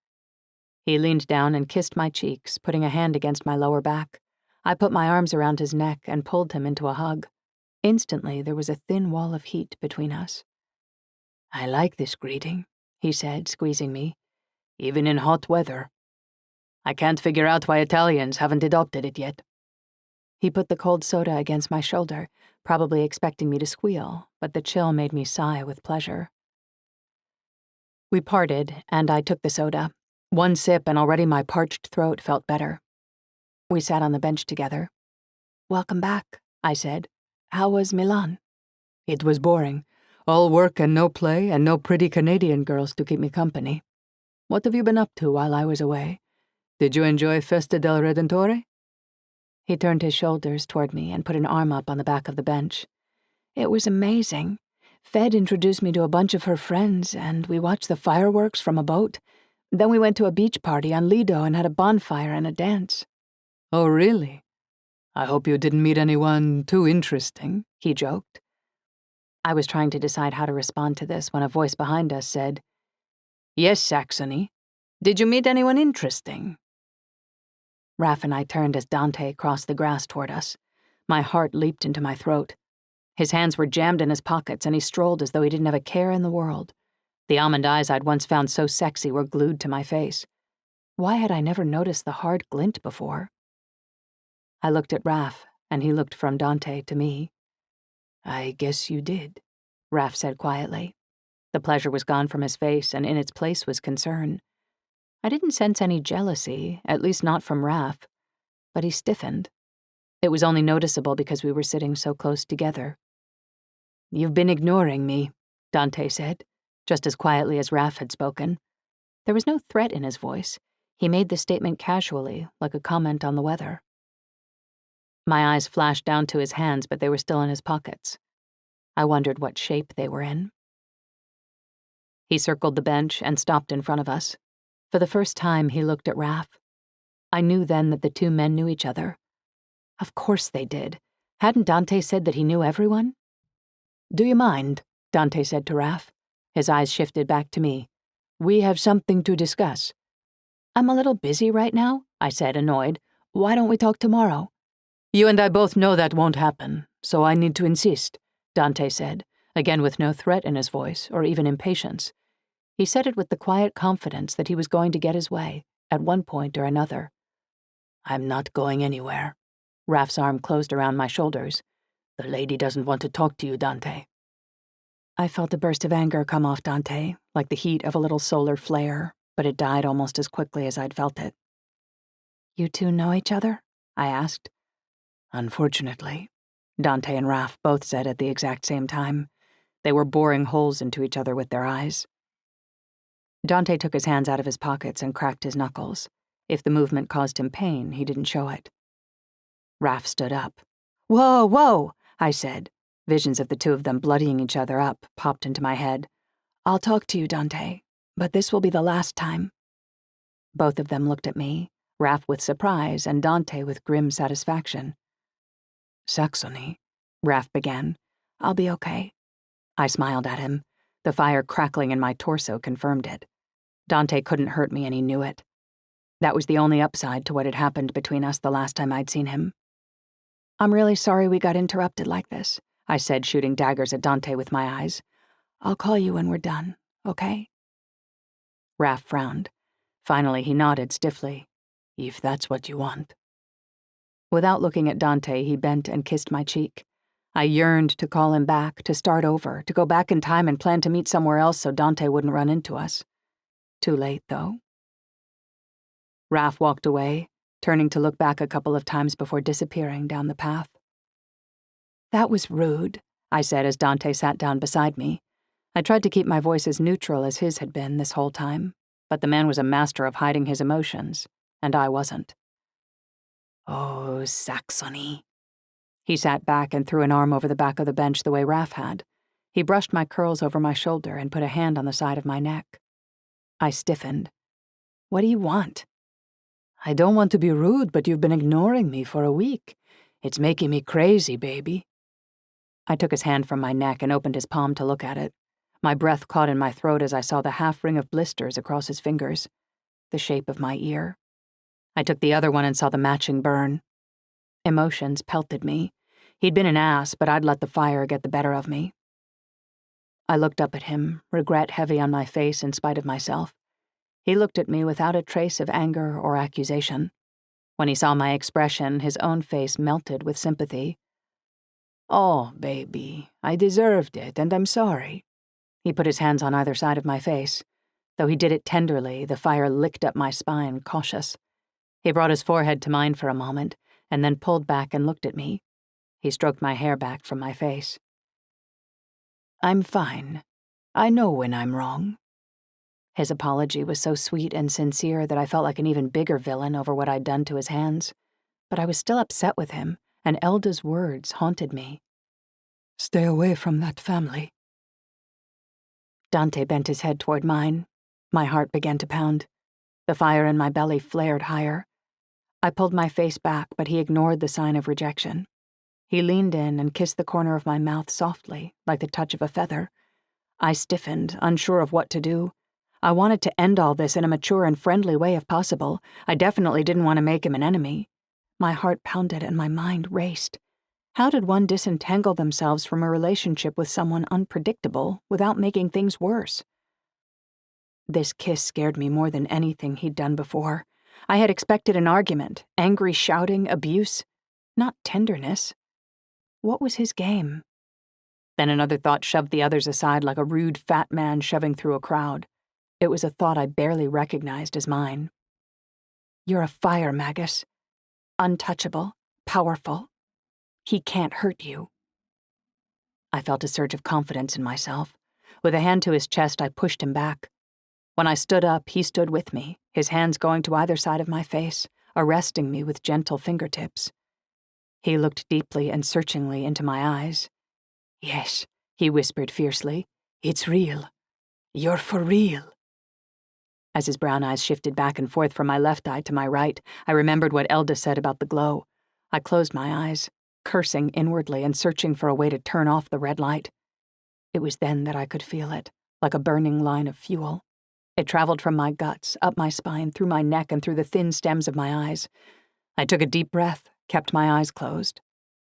He leaned down and kissed my cheeks, putting a hand against my lower back. I put my arms around his neck and pulled him into a hug. Instantly, there was a thin wall of heat between us. I like this greeting, he said, squeezing me, even in hot weather. I can't figure out why Italians haven't adopted it yet. He put the cold soda against my shoulder, probably expecting me to squeal, but the chill made me sigh with pleasure. We parted, and I took the soda. One sip, and already my parched throat felt better. We sat on the bench together. "Welcome back," I said. "How was Milan?" It was boring. All work and no play, and no pretty Canadian girls to keep me company. What have you been up to while I was away? Did you enjoy Festa del Redentore?" He turned his shoulders toward me and put an arm up on the back of the bench. "It was amazing. Fed introduced me to a bunch of her friends, and we watched the fireworks from a boat. Then we went to a beach party on Lido and had a bonfire and a dance." "Oh, really? I hope you didn't meet anyone too interesting," he joked. I was trying to decide how to respond to this when a voice behind us said, "Yes, Saxony. Did you meet anyone interesting?" Raph and I turned as Dante crossed the grass toward us. My heart leaped into my throat. His hands were jammed in his pockets, and he strolled as though he didn't have a care in the world. The almond eyes I'd once found so sexy were glued to my face. Why had I never noticed the hard glint before? I looked at Raph, and he looked from Dante to me. "I guess you did," Raph said quietly. The pleasure was gone from his face, and in its place was concern. I didn't sense any jealousy, at least not from Raph, but he stiffened. It was only noticeable because we were sitting so close together. "You've been ignoring me," Dante said, just as quietly as Raph had spoken. There was no threat in his voice. He made the statement casually, like a comment on the weather. My eyes flashed down to his hands, but they were still in his pockets. I wondered what shape they were in. He circled the bench and stopped in front of us. For the first time, he looked at Raph. I knew then that the two men knew each other. Of course they did. Hadn't Dante said that he knew everyone? "Do you mind?" Dante said to Raph. His eyes shifted back to me. "We have something to discuss." "I'm a little busy right now," I said, annoyed. "Why don't we talk tomorrow?" "You and I both know that won't happen, so I need to insist," Dante said, again with no threat in his voice or even impatience. He said it with the quiet confidence that he was going to get his way, at one point or another. "I'm not going anywhere." Raph's arm closed around my shoulders. "The lady doesn't want to talk to you, Dante." I felt a burst of anger come off Dante, like the heat of a little solar flare, but it died almost as quickly as I'd felt it. "You two know each other?" I asked. "Unfortunately," Dante and Raph both said at the exact same time. They were boring holes into each other with their eyes. Dante took his hands out of his pockets and cracked his knuckles. If the movement caused him pain, he didn't show it. Raph stood up. "Whoa, whoa," I said. Visions of the two of them bloodying each other up popped into my head. "I'll talk to you, Dante, but this will be the last time." Both of them looked at me, Raph with surprise and Dante with grim satisfaction. "Saxony," Raph began. "I'll be okay." I smiled at him. The fire crackling in my torso confirmed it. Dante couldn't hurt me, and he knew it. That was the only upside to what had happened between us the last time I'd seen him. "I'm really sorry we got interrupted like this," I said, shooting daggers at Dante with my eyes. "I'll call you when we're done, okay?" Raph frowned. Finally, he nodded stiffly. "If that's what you want." Without looking at Dante, he bent and kissed my cheek. I yearned to call him back, to start over, to go back in time and plan to meet somewhere else so Dante wouldn't run into us. Too late, though. Raph walked away, turning to look back a couple of times before disappearing down the path. "That was rude," I said as Dante sat down beside me. I tried to keep my voice as neutral as his had been this whole time, but the man was a master of hiding his emotions, and I wasn't. "Oh, Saxony." He sat back and threw an arm over the back of the bench the way Raph had. He brushed my curls over my shoulder and put a hand on the side of my neck. I stiffened. "What do you want?" "I don't want to be rude, but you've been ignoring me for a week. It's making me crazy, baby." I took his hand from my neck and opened his palm to look at it. My breath caught in my throat as I saw the half-ring of blisters across his fingers, the shape of my ear. I took the other one and saw the matching burn. Emotions pelted me. He'd been an ass, but I'd let the fire get the better of me. I looked up at him, regret heavy on my face in spite of myself. He looked at me without a trace of anger or accusation. When he saw my expression, his own face melted with sympathy. "Oh, baby, I deserved it, and I'm sorry." He put his hands on either side of my face. Though he did it tenderly, the fire licked up my spine, cautious. He brought his forehead to mine for a moment, and then pulled back and looked at me. He stroked my hair back from my face. I'm fine. I know when I'm wrong. His apology was so sweet and sincere that I felt like an even bigger villain over what I'd done to his hands. But I was still upset with him, and Elda's words haunted me. Stay away from that family. Dante bent his head toward mine. My heart began to pound. The fire in my belly flared higher. I pulled my face back, but he ignored the sign of rejection. He leaned in and kissed the corner of my mouth softly, like the touch of a feather. I stiffened, unsure of what to do. I wanted to end all this in a mature and friendly way if possible. I definitely didn't want to make him an enemy. My heart pounded and my mind raced. How did one disentangle themselves from a relationship with someone unpredictable without making things worse? This kiss scared me more than anything he'd done before. I had expected an argument, angry shouting, abuse, not tenderness. What was his game? Then another thought shoved the others aside like a rude fat man shoving through a crowd. It was a thought I barely recognized as mine. You're a fire magus. Untouchable, powerful. He can't hurt you. I felt a surge of confidence in myself. With a hand to his chest, I pushed him back. When I stood up, he stood with me, his hands going to either side of my face, arresting me with gentle fingertips. He looked deeply and searchingly into my eyes. Yes, he whispered fiercely. It's real. You're for real. As his brown eyes shifted back and forth from my left eye to my right, I remembered what Elda said about the glow. I closed my eyes, cursing inwardly and searching for a way to turn off the red light. It was then that I could feel it, like a burning line of fuel. It traveled from my guts, up my spine, through my neck, and through the thin stems of my eyes. I took a deep breath, kept my eyes closed.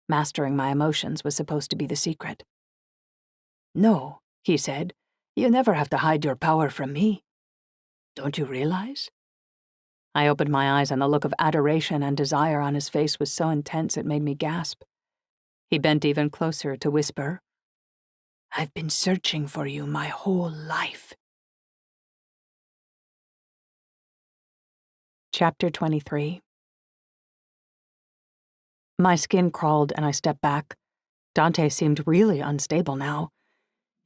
Mastering my emotions was supposed to be the secret. No, he said, you never have to hide your power from me. Don't you realize? I opened my eyes and the look of adoration and desire on his face was so intense it made me gasp. He bent even closer to whisper, I've been searching for you my whole life. Chapter 23. My skin crawled and I stepped back. Dante seemed really unstable now.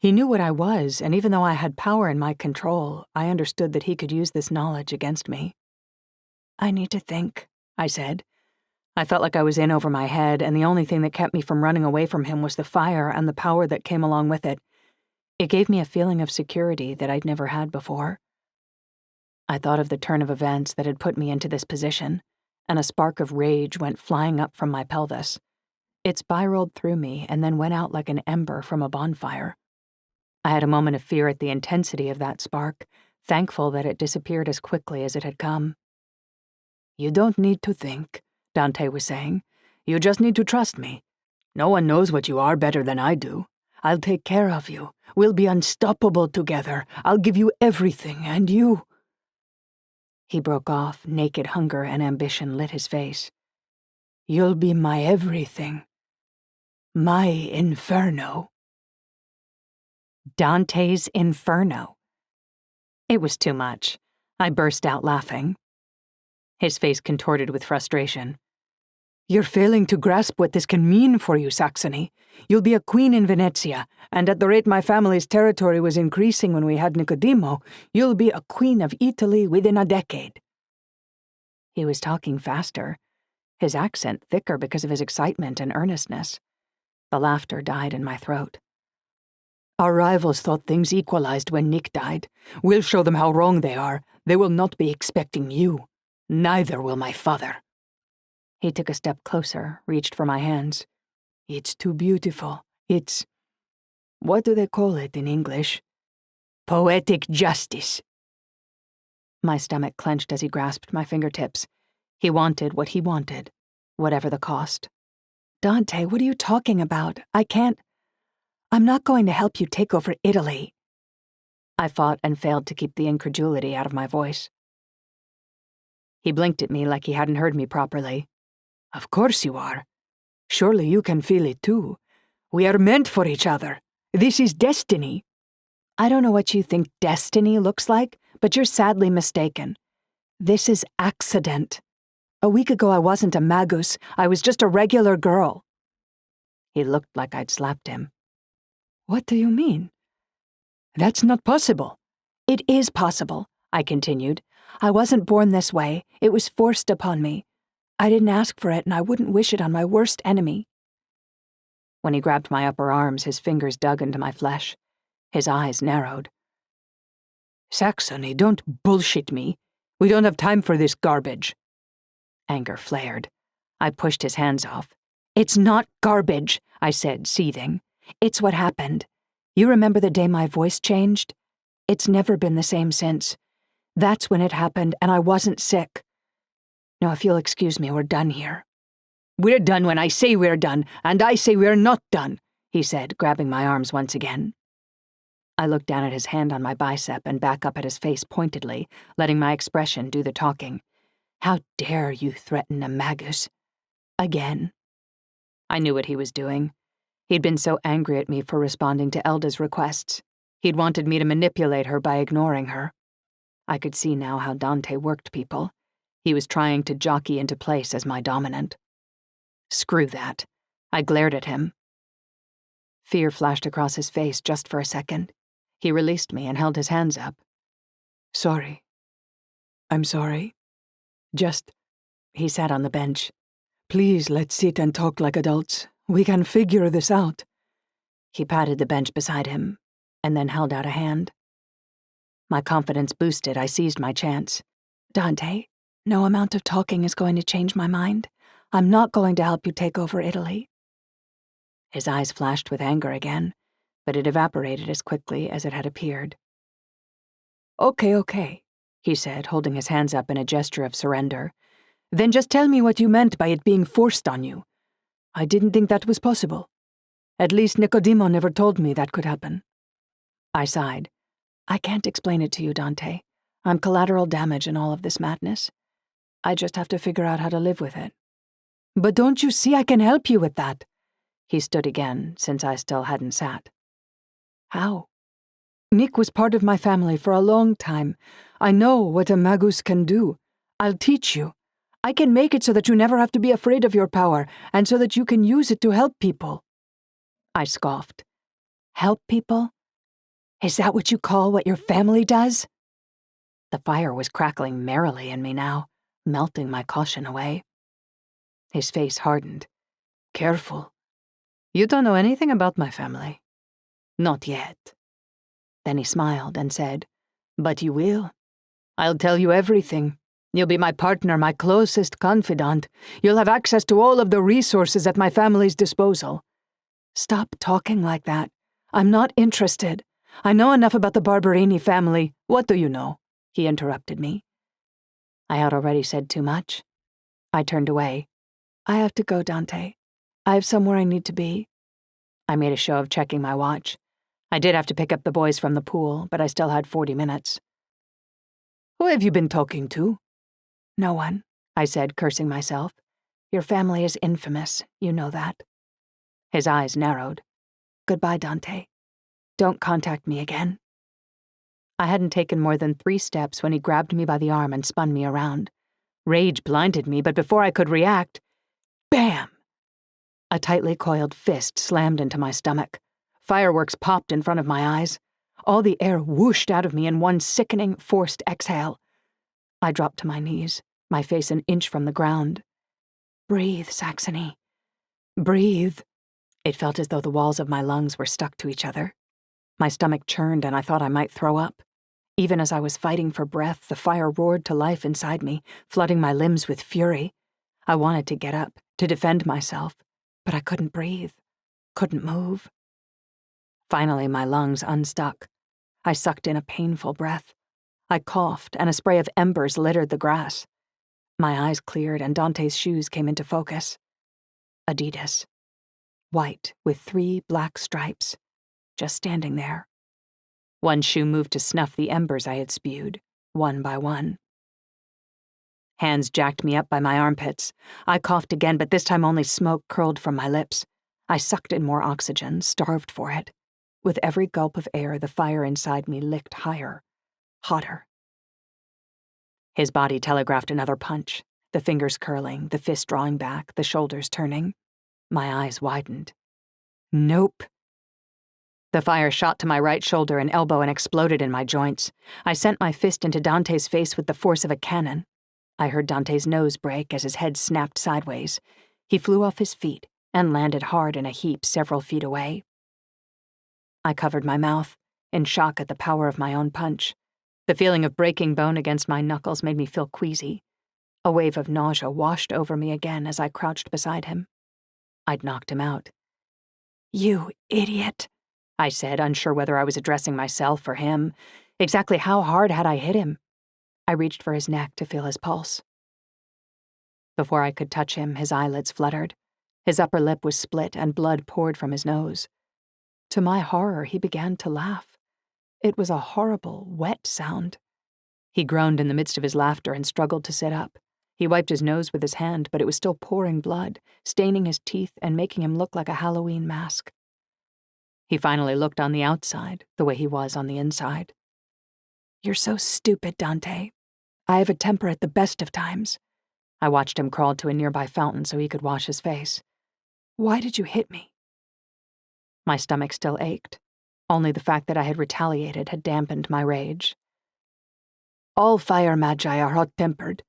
He knew what I was, and even though I had power in my control, I understood that he could use this knowledge against me. I need to think, I said. I felt like I was in over my head, and the only thing that kept me from running away from him was the fire and the power that came along with it. It gave me a feeling of security that I'd never had before. I thought of the turn of events that had put me into this position, and a spark of rage went flying up from my pelvis. It spiraled through me and then went out like an ember from a bonfire. I had a moment of fear at the intensity of that spark, thankful that it disappeared as quickly as it had come. You don't need to think, Dante was saying. You just need to trust me. No one knows what you are better than I do. I'll take care of you. We'll be unstoppable together. I'll give you everything, and you... He broke off, naked hunger and ambition lit his face. You'll be my everything. My inferno. Dante's Inferno. It was too much. I burst out laughing. His face contorted with frustration. You're failing to grasp what this can mean for you, Saxony. You'll be a queen in Venezia, and at the rate my family's territory was increasing when we had Nicodemo, you'll be a queen of Italy within a decade. He was talking faster, his accent thicker because of his excitement and earnestness. The laughter died in my throat. Our rivals thought things equalized when Nick died. We'll show them how wrong they are. They will not be expecting you. Neither will my father. He took a step closer, reached for my hands. It's too beautiful. It's... what do they call it in English? Poetic justice. My stomach clenched as he grasped my fingertips. He wanted what he wanted, whatever the cost. Dante, what are you talking about? I can't... I'm not going to help you take over Italy. I fought and failed to keep the incredulity out of my voice. He blinked at me like he hadn't heard me properly. Of course you are. Surely you can feel it too. We are meant for each other. This is destiny. I don't know what you think destiny looks like, but you're sadly mistaken. This is accident. A week ago I wasn't a magus, I was just a regular girl." He looked like I'd slapped him. What do you mean? That's not possible. "It is possible," I continued. "I wasn't born this way. It was forced upon me. I didn't ask for it, and I wouldn't wish it on my worst enemy." When he grabbed my upper arms, his fingers dug into my flesh. His eyes narrowed. "Saxony, don't bullshit me. We don't have time for this garbage." Anger flared. I pushed his hands off. "It's not garbage," I said, seething. "It's what happened. You remember the day my voice changed? It's never been the same since. That's when it happened, and I wasn't sick. Now, if you'll excuse me, we're done here." "We're done when I say we're done, and I say we're not done," he said, grabbing my arms once again. I looked down at his hand on my bicep and back up at his face pointedly, letting my expression do the talking. "How dare you threaten a magus?" Again. I knew what he was doing. He'd been so angry at me for responding to Elda's requests. He'd wanted me to manipulate her by ignoring her. I could see now how Dante worked people. He was trying to jockey into place as my dominant. Screw that. I glared at him. Fear flashed across his face just for a second. He released me and held his hands up. "Sorry. I'm sorry. Just," he sat on the bench. "Please, let's sit and talk like adults. We can figure this out." He patted the bench beside him, and then held out a hand. My confidence boosted. I seized my chance. "Dante, no amount of talking is going to change my mind. I'm not going to help you take over Italy." His eyes flashed with anger again, but it evaporated as quickly as it had appeared. Okay, he said, holding his hands up in a gesture of surrender. "Then just tell me what you meant by it being forced on you. I didn't think that was possible. At least Nicodemo never told me that could happen." I sighed. "I can't explain it to you, Dante. I'm collateral damage in all of this madness. I just have to figure out how to live with it." "But don't you see I can help you with that?" He stood again, since I still hadn't sat. "How?" "Nick was part of my family for a long time. I know what a magus can do. I'll teach you. I can make it so that you never have to be afraid of your power, and so that you can use it to help people." I scoffed. "Help people? Is that what you call what your family does?" The fire was crackling merrily in me now, melting my caution away. His face hardened. "Careful. You don't know anything about my family. Not yet." Then he smiled and said, "But you will. I'll tell you everything. You'll be my partner, my closest confidant. You'll have access to all of the resources at my family's disposal." "Stop talking like that. I'm not interested." "I know enough about the Barberini family. What do you know?" he interrupted me. I had already said too much. I turned away. "I have to go, Dante. I have somewhere I need to be." I made a show of checking my watch. I did have to pick up the boys from the pool, but I still had 40 minutes. "Who have you been talking to?" "No one," I said, cursing myself. "Your family is infamous, you know that." His eyes narrowed. "Goodbye, Dante. Don't contact me again." I hadn't taken more than 3 steps when he grabbed me by the arm and spun me around. Rage blinded me, but before I could react, bam! A tightly coiled fist slammed into my stomach. Fireworks popped in front of my eyes. All the air whooshed out of me in one sickening, forced exhale. I dropped to my knees, my face an inch from the ground. "Breathe, Saxony. Breathe." It felt as though the walls of my lungs were stuck to each other. My stomach churned and I thought I might throw up. Even as I was fighting for breath, the fire roared to life inside me, flooding my limbs with fury. I wanted to get up, to defend myself, but I couldn't breathe, couldn't move. Finally, my lungs unstuck. I sucked in a painful breath. I coughed, and a spray of embers littered the grass. My eyes cleared, and Dante's shoes came into focus. Adidas. White, with 3 black stripes. Just standing there. One shoe moved to snuff the embers I had spewed, one by one. Hands jacked me up by my armpits. I coughed again, but this time only smoke curled from my lips. I sucked in more oxygen, starved for it. With every gulp of air, the fire inside me licked higher, hotter. His body telegraphed another punch, the fingers curling, the fist drawing back, the shoulders turning. My eyes widened. Nope. The fire shot to my right shoulder and elbow and exploded in my joints. I sent my fist into Dante's face with the force of a cannon. I heard Dante's nose break as his head snapped sideways. He flew off his feet and landed hard in a heap several feet away. I covered my mouth, in shock at the power of my own punch. The feeling of breaking bone against my knuckles made me feel queasy. A wave of nausea washed over me again as I crouched beside him. I'd knocked him out. "You idiot," I said, unsure whether I was addressing myself or him. Exactly how hard had I hit him? I reached for his neck to feel his pulse. Before I could touch him, his eyelids fluttered. His upper lip was split and blood poured from his nose. To my horror, he began to laugh. It was a horrible, wet sound. He groaned in the midst of his laughter and struggled to sit up. He wiped his nose with his hand, but it was still pouring blood, staining his teeth and making him look like a Halloween mask. He finally looked on the outside, the way he was on the inside. "You're so stupid, Dante. I have a temper at the best of times." I watched him crawl to a nearby fountain so he could wash his face. "Why did you hit me?" My stomach still ached. Only the fact that I had retaliated had dampened my rage. "All fire magi are hot-tempered.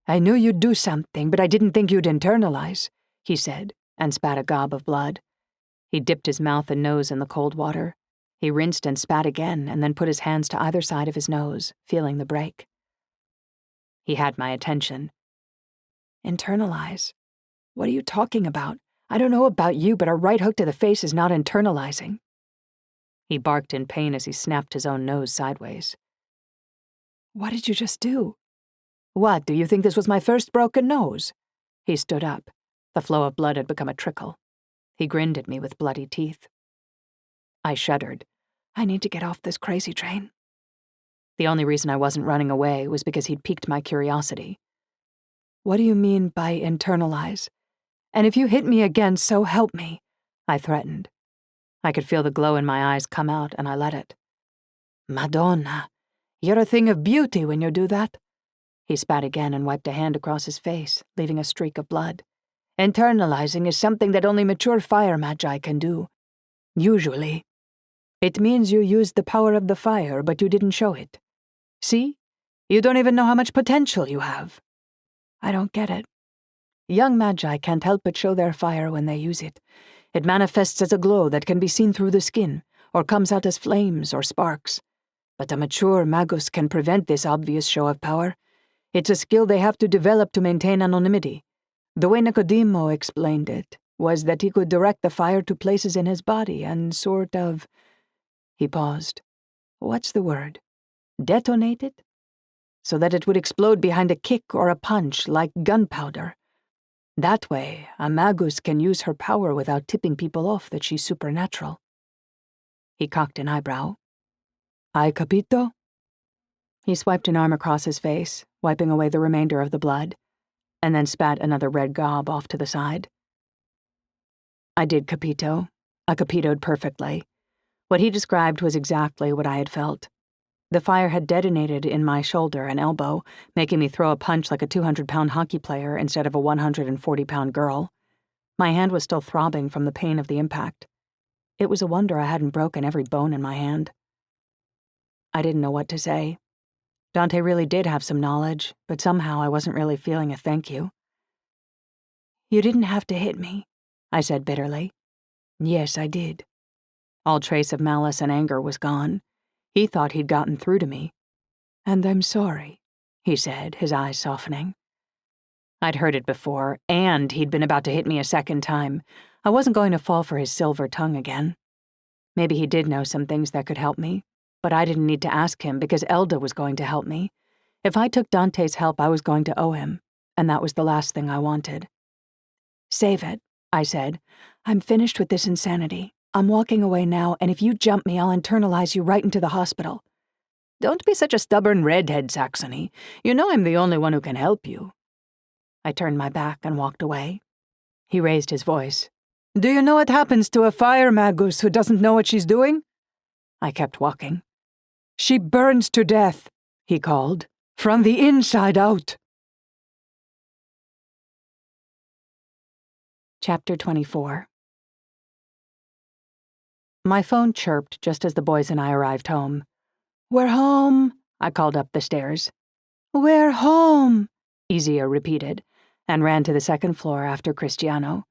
I knew you'd do something, but I didn't think you'd internalize," he said, and spat a gob of blood. He dipped his mouth and nose in the cold water. He rinsed and spat again, and then put his hands to either side of his nose, feeling the break. He had my attention. "Internalize? What are you talking about? I don't know about you, but a right hook to the face is not internalizing." He barked in pain as he snapped his own nose sideways. "What did you just do?" "What, do you think this was my first broken nose?" He stood up. The flow of blood had become a trickle. He grinned at me with bloody teeth. I shuddered. I need to get off this crazy train. The only reason I wasn't running away was because he'd piqued my curiosity. "What do you mean by internalize? And if you hit me again, so help me," I threatened. I could feel the glow in my eyes come out, and I let it. "Madonna, you're a thing of beauty when you do that." He spat again and wiped a hand across his face, leaving a streak of blood. "Internalizing is something that only mature fire magi can do. Usually. It means you used the power of the fire, but you didn't show it. See? You don't even know how much potential you have." "I don't get it." "Young magi can't help but show their fire when they use it. It manifests as a glow that can be seen through the skin, or comes out as flames or sparks. But a mature magus can prevent this obvious show of power. It's a skill they have to develop to maintain anonymity. The way Nicodemo explained it was that he could direct the fire to places in his body and sort of—" He paused. "What's the word? Detonate it? So that it would explode behind a kick or a punch like gunpowder. That way, a magus can use her power without tipping people off that she's supernatural." He cocked an eyebrow. "Hai capito?" He swiped an arm across his face, wiping away the remainder of the blood, and then spat another red gob off to the side. I did capito. I capitoed perfectly. What he described was exactly what I had felt. The fire had detonated in my shoulder and elbow, making me throw a punch like a 200-pound hockey player instead of a 140-pound girl. My hand was still throbbing from the pain of the impact. It was a wonder I hadn't broken every bone in my hand. I didn't know what to say. Dante really did have some knowledge, but somehow I wasn't really feeling a thank you. "You didn't have to hit me," I said bitterly. "Yes, I did." All trace of malice and anger was gone. He thought he'd gotten through to me. "And I'm sorry," he said, his eyes softening. I'd heard it before, and he'd been about to hit me a second time. I wasn't going to fall for his silver tongue again. Maybe he did know some things that could help me, but I didn't need to ask him because Elda was going to help me. If I took Dante's help, I was going to owe him, and that was the last thing I wanted. "Save it," I said. "I'm finished with this insanity. I'm walking away now, and if you jump me, I'll internalize you right into the hospital." "Don't be such a stubborn redhead, Saxony. You know I'm the only one who can help you." I turned my back and walked away. He raised his voice. "Do you know what happens to a fire magus who doesn't know what she's doing?" I kept walking. "She burns to death," he called. From the inside out. Chapter 24. My phone chirped just as the boys and I arrived home. We're home, I called up the stairs. we're home, Isaia repeated, and ran to the second floor after Cristiano.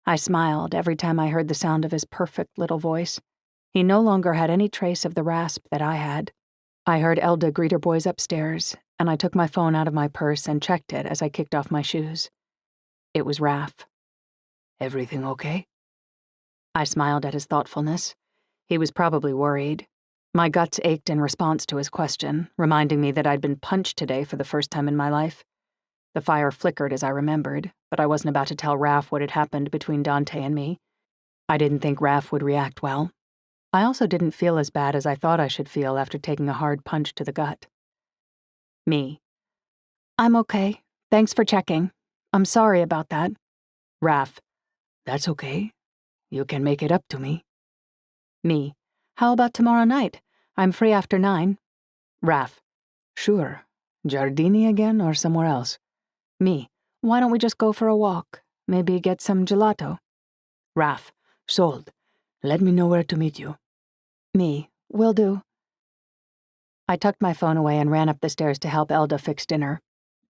I smiled every time I heard the sound of his perfect little voice. He no longer had any trace of the rasp that I had. I heard Elda greet her boys upstairs, and I took my phone out of my purse and checked it as I kicked off my shoes. It was Raph. Everything okay? I smiled at his thoughtfulness. He was probably worried. My guts ached in response to his question, reminding me that I'd been punched today for the first time in my life. The fire flickered as I remembered, but I wasn't about to tell Raph what had happened between Dante and me. I didn't think Raph would react well. I also didn't feel as bad as I thought I should feel after taking a hard punch to the gut. Me. I'm okay. Thanks for checking. I'm sorry about that. Raph. That's okay. You can make it up to me. Me. How about tomorrow night? I'm free after 9. Raph. Sure. Giardini again or somewhere else? Me. Why don't we just go for a walk? Maybe get some gelato? Raph. Sold. Let me know where to meet you. Me. Will do. I tucked my phone away and ran up the stairs to help Elda fix dinner.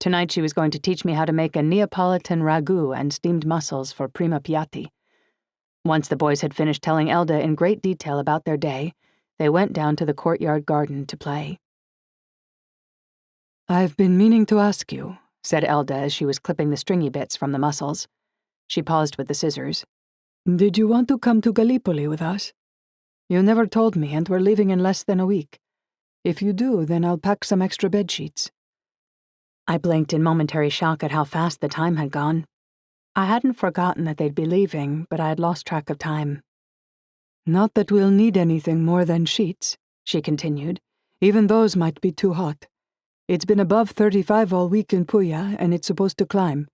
Tonight she was going to teach me how to make a Neapolitan ragu and steamed mussels for prima piatti. Once the boys had finished telling Elda in great detail about their day, they went down to the courtyard garden to play. I've been meaning to ask you, said Elda as she was clipping the stringy bits from the mussels. She paused with the scissors. Did you want to come to Gallipoli with us? You never told me, and we're leaving in less than a week. If you do, then I'll pack some extra bedsheets. I blinked in momentary shock at how fast the time had gone. I hadn't forgotten that they'd be leaving, but I had lost track of time. Not that we'll need anything more than sheets, she continued. Even those might be too hot. It's been above 35 all week in Puglia, and it's supposed to climb.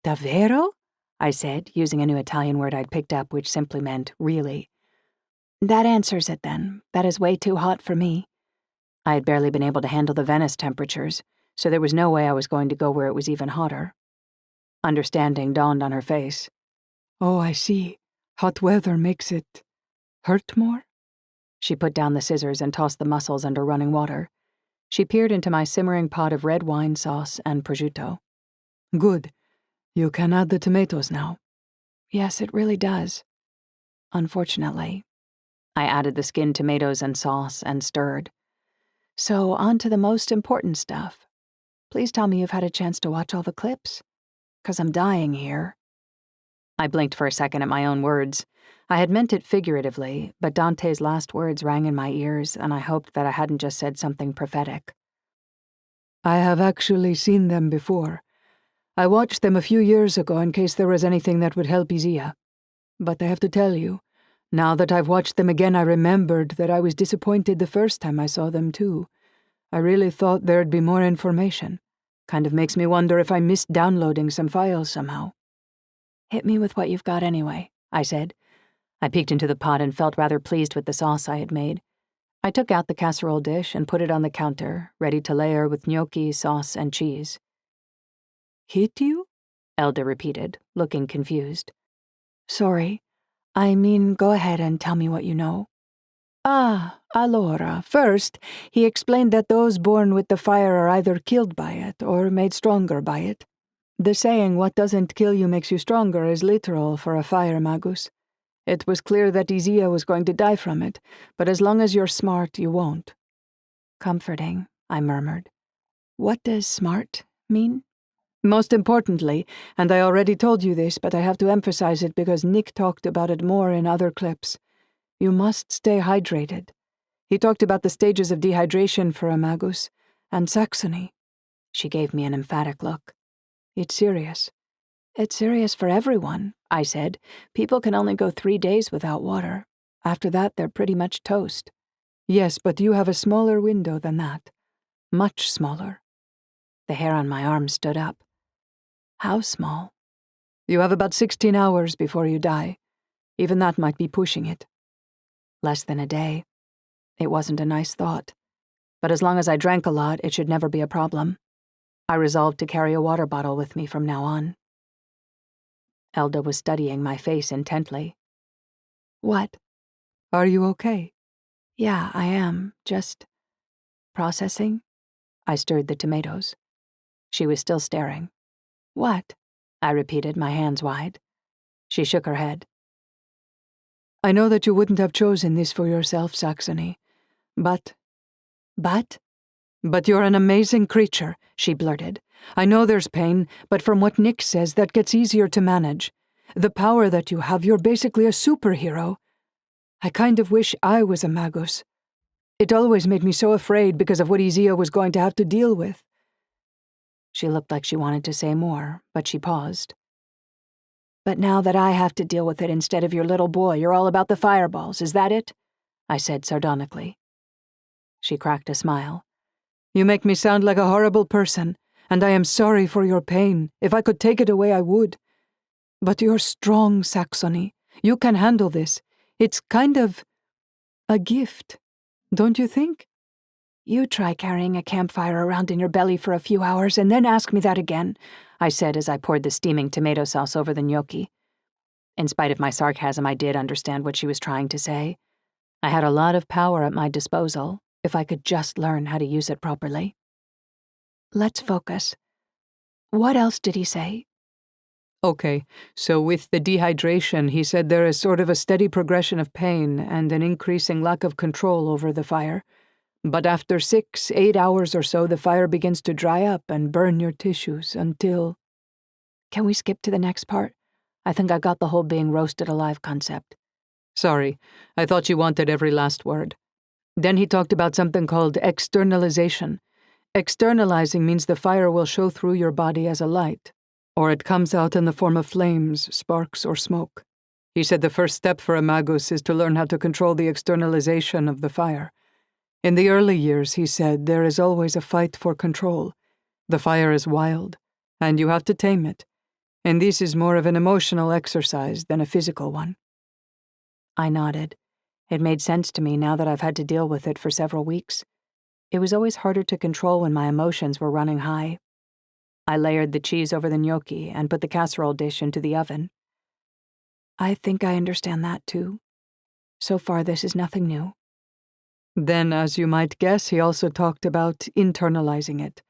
Davvero? I said, using a new Italian word I'd picked up which simply meant really. That answers it then. That is way too hot for me. I had barely been able to handle the Venice temperatures, so there was no way I was going to go where it was even hotter. Understanding dawned on her face. Oh, I see. Hot weather makes it hurt more? She put down the scissors and tossed the mussels under running water. She peered into my simmering pot of red wine sauce and prosciutto. Good. You can add the tomatoes now. Yes, it really does. Unfortunately. I added the skinned tomatoes and sauce and stirred. So on to the most important stuff. Please tell me you've had a chance to watch all the clips. 'Cause I'm dying here. I blinked for a second at my own words. I had meant it figuratively, but Dante's last words rang in my ears, and I hoped that I hadn't just said something prophetic. I have actually seen them before. I watched them a few years ago in case there was anything that would help Isaia. But I have to tell you, now that I've watched them again, I remembered that I was disappointed the first time I saw them too. I really thought there'd be more information. Kind of makes me wonder if I missed downloading some files somehow. Hit me with what you've got anyway, I said. I peeked into the pot and felt rather pleased with the sauce I had made. I took out the casserole dish and put it on the counter, ready to layer with gnocchi, sauce, and cheese. Hit you? Elda repeated, looking confused. Sorry. I mean, go ahead and tell me what you know. Ah, allora, first, he explained that those born with the fire are either killed by it or made stronger by it. The saying, what doesn't kill you makes you stronger, is literal for a fire magus. It was clear that Isaia was going to die from it, but as long as you're smart, you won't. Comforting, I murmured. What does smart mean? Most importantly, and I already told you this, but I have to emphasize it because Nick talked about it more in other clips. You must stay hydrated. He talked about the stages of dehydration for a magus, and Saxony. She gave me an emphatic look. It's serious. It's serious for everyone, I said. People can only go 3 days without water. After that, they're pretty much toast. Yes, but you have a smaller window than that. Much smaller. The hair on my arm stood up. How small? You have about 16 hours before you die. Even that might be pushing it. Less than a day. It wasn't a nice thought. but as long as I drank a lot, it should never be a problem. I resolved to carry a water bottle with me from now on. Elda was studying my face intently. What? Are you okay? Yeah, I am. Just processing? I stirred the tomatoes. She was still staring. What? I repeated, my hands wide. She shook her head. I know that you wouldn't have chosen this for yourself, Saxony. But you're an amazing creature, she blurted. I know there's pain, but from what Nick says, that gets easier to manage. The power that you have, you're basically a superhero. I kind of wish I was a magus. It always made me so afraid because of what Isaia was going to have to deal with. She looked like she wanted to say more, but she paused. But now that I have to deal with it instead of your little boy, you're all about the fireballs, is that it? I said sardonically. She cracked a smile. You make me sound like a horrible person, and I am sorry for your pain. If I could take it away, I would. But you're strong, Saxony. You can handle this. It's kind of a gift, don't you think? You try carrying a campfire around in your belly for a few hours and then ask me that again, I said as I poured the steaming tomato sauce over the gnocchi. In spite of my sarcasm, I did understand what she was trying to say. I had a lot of power at my disposal, if I could just learn how to use it properly. Let's focus. What else did he say? Okay, so with the dehydration, he said there is sort of a steady progression of pain and an increasing lack of control over the fire. But after 6-8 hours or so, the fire begins to dry up and burn your tissues until... Can we skip to the next part? I think I got the whole being roasted alive concept. Sorry, I thought you wanted every last word. Then he talked about something called externalization. Externalizing means the fire will show through your body as a light, or it comes out in the form of flames, sparks, or smoke. He said the first step for a magus is to learn how to control the externalization of the fire. In the early years, he said, there is always a fight for control. The fire is wild, and you have to tame it. And this is more of an emotional exercise than a physical one. I nodded. It made sense to me now that I've had to deal with it for several weeks. It was always harder to control when my emotions were running high. I layered the cheese over the gnocchi and put the casserole dish into the oven. I think I understand that too. So far, this is nothing new. Then, as you might guess, he also talked about internalizing it,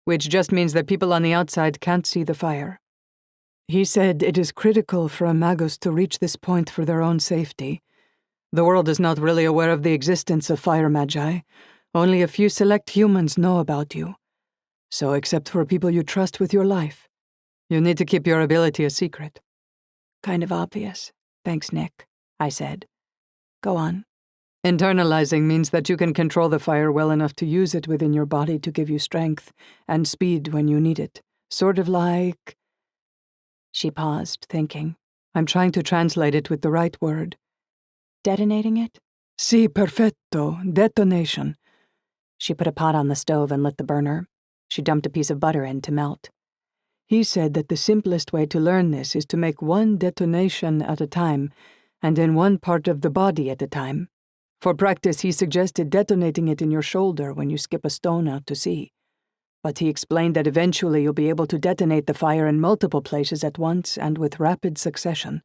which just means that people on the outside can't see the fire. He said it is critical for a magus to reach this point for their own safety. The world is not really aware of the existence of fire magi. Only a few select humans know about you. So, except for people you trust with your life, you need to keep your ability a secret. Kind of obvious. Thanks, Nick, I said. Go on. Internalizing means that you can control the fire well enough to use it within your body to give you strength and speed when you need it. Sort of like... She paused, thinking. I'm trying to translate it with the right word. Detonating it? Si, perfetto. Detonation. She put a pot on the stove and lit the burner. She dumped a piece of butter in to melt. He said that the simplest way to learn this is to make one detonation at a time, and in one part of the body at a time. For practice, he suggested detonating it in your shoulder when you skip a stone out to sea. But he explained that eventually you'll be able to detonate the fire in multiple places at once and with rapid succession.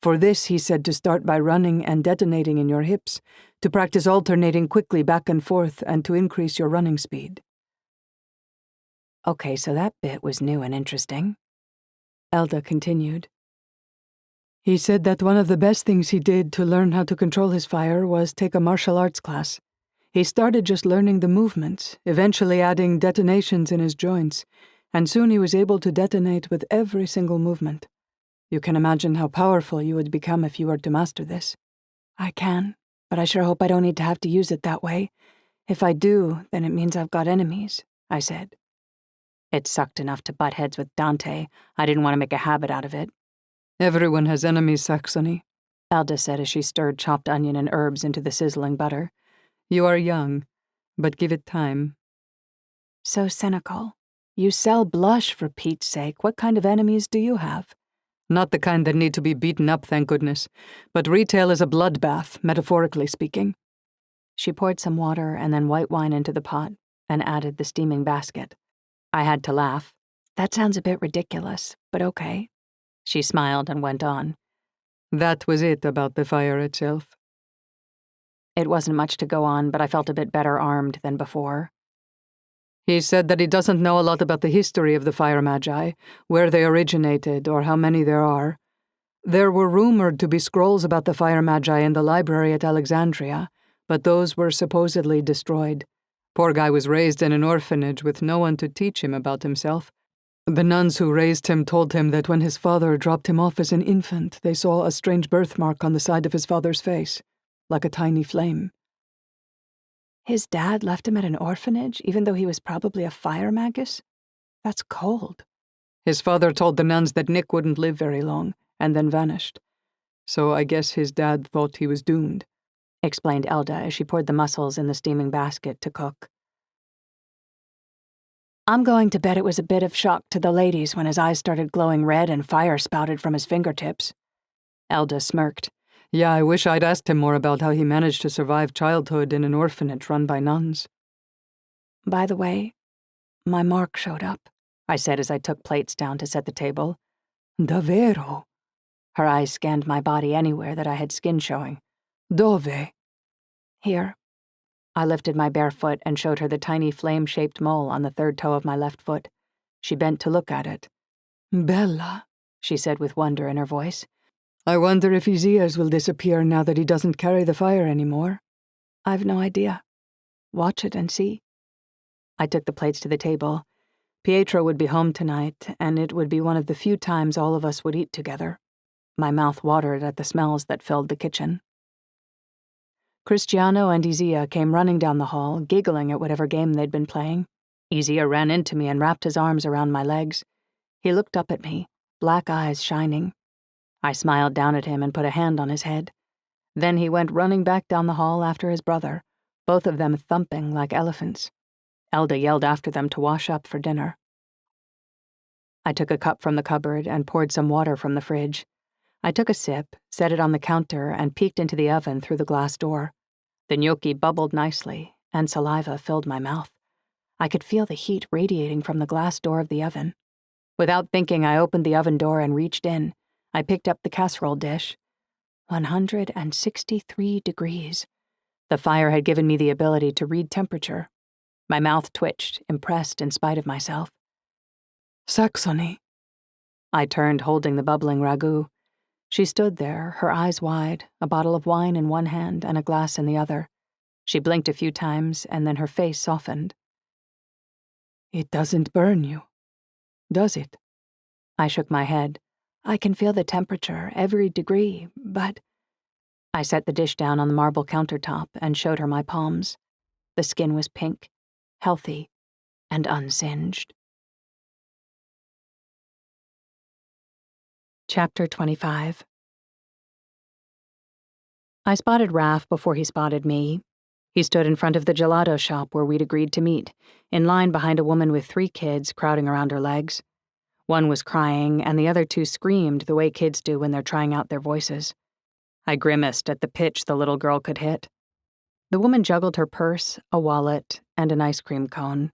For this, he said to start by running and detonating in your hips, to practice alternating quickly back and forth, and to increase your running speed. Okay, so that bit was new and interesting. Elda continued. He said that one of the best things he did to learn how to control his fire was take a martial arts class. He started just learning the movements, eventually adding detonations in his joints, and soon he was able to detonate with every single movement. You can imagine how powerful you would become if you were to master this. I can, but I sure hope I don't need to have to use it that way. If I do, then it means I've got enemies, I said. It sucked enough to butt heads with Dante. I didn't want to make a habit out of it. Everyone has enemies, Saxony, Alda said as she stirred chopped onion and herbs into the sizzling butter. You are young, but give it time. So cynical. You sell blush, for Pete's sake. What kind of enemies do you have? Not the kind that need to be beaten up, thank goodness. But retail is a bloodbath, metaphorically speaking. She poured some water and then white wine into the pot and added the steaming basket. I had to laugh. That sounds a bit ridiculous, but okay. She smiled and went on. That was it about the fire itself. It wasn't much to go on, but I felt a bit better armed than before. He said that he doesn't know a lot about the history of the fire magi, where they originated or how many there are. There were rumored to be scrolls about the fire magi in the library at Alexandria, but those were supposedly destroyed. Poor guy was raised in an orphanage with no one to teach him about himself. The nuns who raised him told him that when his father dropped him off as an infant, they saw a strange birthmark on the side of his father's face, like a tiny flame. His dad left him at an orphanage, even though he was probably a fire magus? That's cold. His father told the nuns that Nick wouldn't live very long, and then vanished. So I guess his dad thought he was doomed, explained Elda as she poured the mussels in the steaming basket to cook. I'm going to bet it was a bit of shock to the ladies when his eyes started glowing red and fire spouted from his fingertips. Elda smirked. Yeah, I wish I'd asked him more about how he managed to survive childhood in an orphanage run by nuns. By the way, my mark showed up, I said as I took plates down to set the table. Davvero? Her eyes scanned my body anywhere that I had skin showing. Dove? Here. I lifted my bare foot and showed her the tiny flame-shaped mole on the third toe of my left foot. She bent to look at it. Bella, she said with wonder in her voice. I wonder if his ears will disappear now that he doesn't carry the fire anymore. I've no idea. Watch it and see. I took the plates to the table. Pietro would be home tonight, and it would be one of the few times all of us would eat together. My mouth watered at the smells that filled the kitchen. Cristiano and Isaia came running down the hall, giggling at whatever game they'd been playing. Isaia ran into me and wrapped his arms around my legs. He looked up at me, black eyes shining. I smiled down at him and put a hand on his head. Then he went running back down the hall after his brother, both of them thumping like elephants. Elda yelled after them to wash up for dinner. I took a cup from the cupboard and poured some water from the fridge. I took a sip, set it on the counter, and peeked into the oven through the glass door. The gnocchi bubbled nicely, and saliva filled my mouth. I could feel the heat radiating from the glass door of the oven. Without thinking, I opened the oven door and reached in. I picked up the casserole dish. 163 degrees. The fire had given me the ability to read temperature. My mouth twitched, impressed in spite of myself. Saxony. I turned, holding the bubbling ragu. She stood there, her eyes wide, a bottle of wine in one hand and a glass in the other. She blinked a few times, and then her face softened. It doesn't burn you, does it? I shook my head. I can feel the temperature, every degree, but... I set the dish down on the marble countertop and showed her my palms. The skin was pink, healthy, and unsinged. Chapter 25. I spotted Raph before he spotted me. He stood in front of the gelato shop where we'd agreed to meet, in line behind a woman with 3 kids crowding around her legs. One was crying, and the other 2 screamed the way kids do when they're trying out their voices. I grimaced at the pitch the little girl could hit. The woman juggled her purse, a wallet, and an ice cream cone.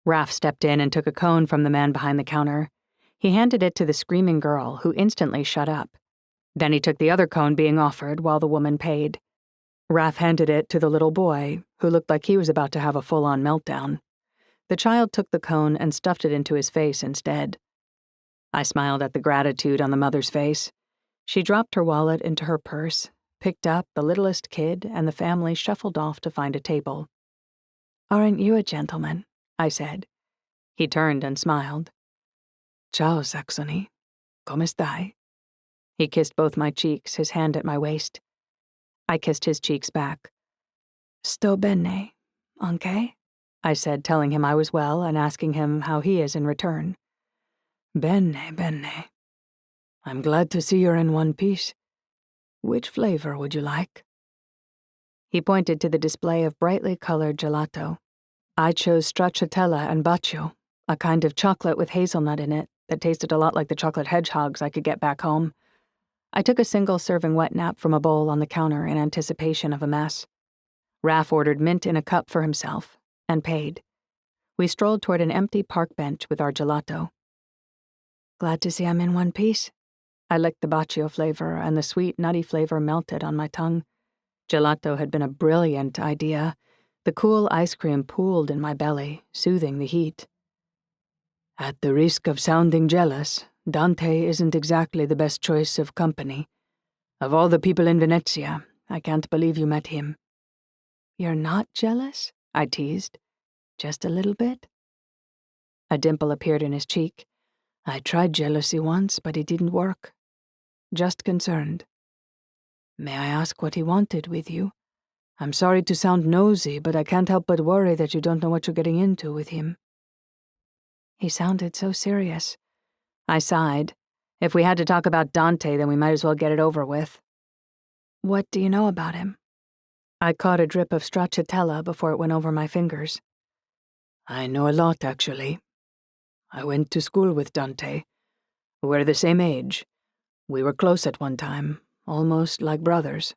Raph stepped in and took a cone from the man behind the counter. He handed it to the screaming girl, who instantly shut up. Then he took the other cone being offered while the woman paid. Raph handed it to the little boy, who looked like he was about to have a full-on meltdown. The child took the cone and stuffed it into his face instead. I smiled at the gratitude on the mother's face. She dropped her wallet into her purse, picked up the littlest kid, and the family shuffled off to find a table. "Aren't you a gentleman?" I said. He turned and smiled. Ciao, Saxony. Come stai? He kissed both my cheeks, his hand at my waist. I kissed his cheeks back. "Sto bene, anche?" I said, telling him I was well and asking him how he is in return. "Bene, bene. I'm glad to see you're in one piece. Which flavor would you like?" He pointed to the display of brightly colored gelato. I chose stracciatella and bacio, a kind of chocolate with hazelnut in it that tasted a lot like the chocolate hedgehogs I could get back home. I took a single-serving wet nap from a bowl on the counter in anticipation of a mess. Raph ordered mint in a cup for himself and paid. We strolled toward an empty park bench with our gelato. Glad to see I'm in one piece. I licked the baccio flavor, and the sweet, nutty flavor melted on my tongue. Gelato had been a brilliant idea. The cool ice cream pooled in my belly, soothing the heat. At the risk of sounding jealous, Dante isn't exactly the best choice of company. Of all the people in Venezia, I can't believe you met him. You're not jealous? I teased. Just a little bit? A dimple appeared in his cheek. I tried jealousy once, but it didn't work. Just concerned. May I ask what he wanted with you? I'm sorry to sound nosy, but I can't help but worry that you don't know what you're getting into with him. He sounded so serious. I sighed. If we had to talk about Dante, then we might as well get it over with. What do you know about him? I caught a drip of stracciatella before it went over my fingers. I know a lot, actually. I went to school with Dante. We're the same age. We were close at one time, almost like brothers.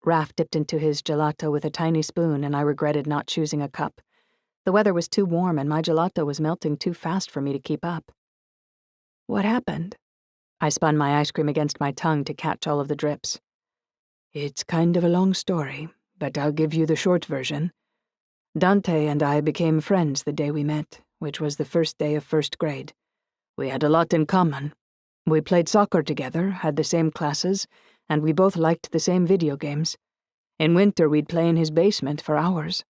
Raph dipped into his gelato with a tiny spoon, and I regretted not choosing a cup. The weather was too warm, and my gelato was melting too fast for me to keep up. What happened? I spun my ice cream against my tongue to catch all of the drips. It's kind of a long story, but I'll give you the short version. Dante and I became friends the day we met, which was the first day of first grade. We had a lot in common. We played soccer together, had the same classes, and we both liked the same video games. In winter, we'd play in his basement for hours.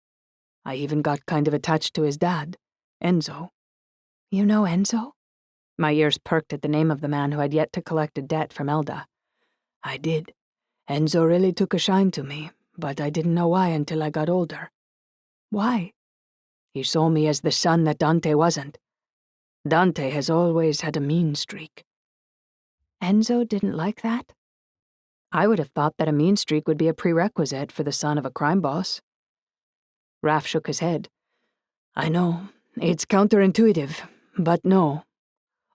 I even got kind of attached to his dad, Enzo. You know Enzo? My ears perked at the name of the man who had yet to collect a debt from Elda. I did. Enzo really took a shine to me, but I didn't know why until I got older. Why? He saw me as the son that Dante wasn't. Dante has always had a mean streak. Enzo didn't like that? I would have thought that a mean streak would be a prerequisite for the son of a crime boss. Raph shook his head. I know, it's counterintuitive, but no.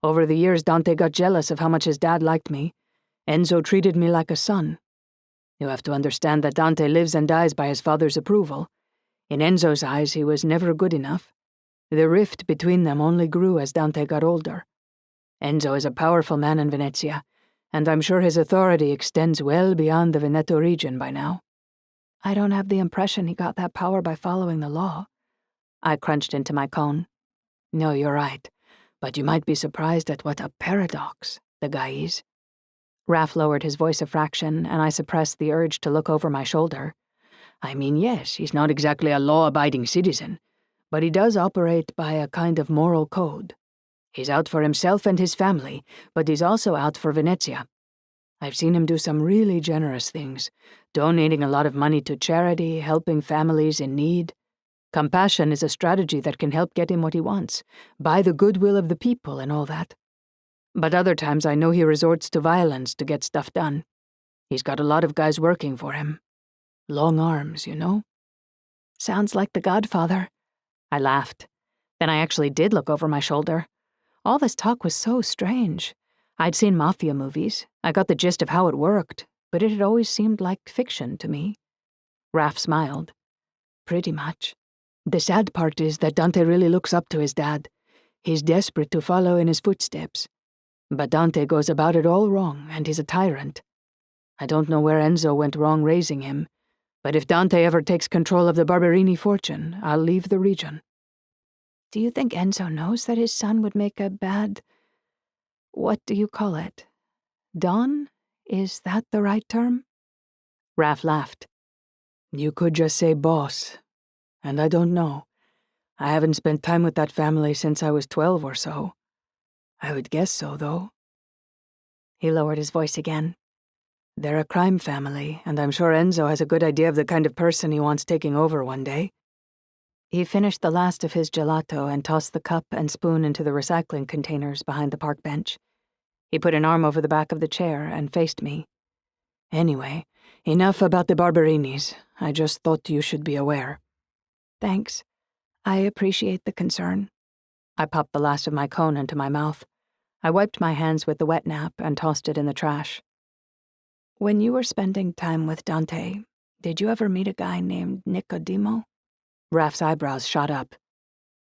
Over the years, Dante got jealous of how much his dad liked me. Enzo treated me like a son. You have to understand that Dante lives and dies by his father's approval. In Enzo's eyes, he was never good enough. The rift between them only grew as Dante got older. Enzo is a powerful man in Venezia, and I'm sure his authority extends well beyond the Veneto region by now. I don't have the impression he got that power by following the law. I crunched into my cone. No, you're right, but you might be surprised at what a paradox the guy is. Raph lowered his voice a fraction, and I suppressed the urge to look over my shoulder. I mean, yes, he's not exactly a law-abiding citizen, but he does operate by a kind of moral code. He's out for himself and his family, but he's also out for Venezia. I've seen him do some really generous things, donating a lot of money to charity, helping families in need. Compassion is a strategy that can help get him what he wants, buy the goodwill of the people and all that. But other times I know he resorts to violence to get stuff done. He's got a lot of guys working for him. Long arms, you know? Sounds like the Godfather. I laughed. Then I actually did look over my shoulder. All this talk was so strange. I'd seen mafia movies. I got the gist of how it worked, but it had always seemed like fiction to me. Raph smiled. Pretty much. The sad part is that Dante really looks up to his dad. He's desperate to follow in his footsteps. But Dante goes about it all wrong, and he's a tyrant. I don't know where Enzo went wrong raising him, but if Dante ever takes control of the Barberini fortune, I'll leave the region. Do you think Enzo knows that his son would make a bad... what do you call it? Don? Is that the right term? Raph laughed. You could just say boss. And I don't know. I haven't spent time with that family since I was 12 or so. I would guess so, though. He lowered his voice again. They're a crime family, and I'm sure Enzo has a good idea of the kind of person he wants taking over one day. He finished the last of his gelato and tossed the cup and spoon into the recycling containers behind the park bench. He put an arm over the back of the chair and faced me. Anyway, enough about the Barberinis. I just thought you should be aware. Thanks. I appreciate the concern. I popped the last of my cone into my mouth. I wiped my hands with the wet nap and tossed it in the trash. When you were spending time with Dante, Did you ever meet a guy named Nicodemo? Raph's eyebrows shot up.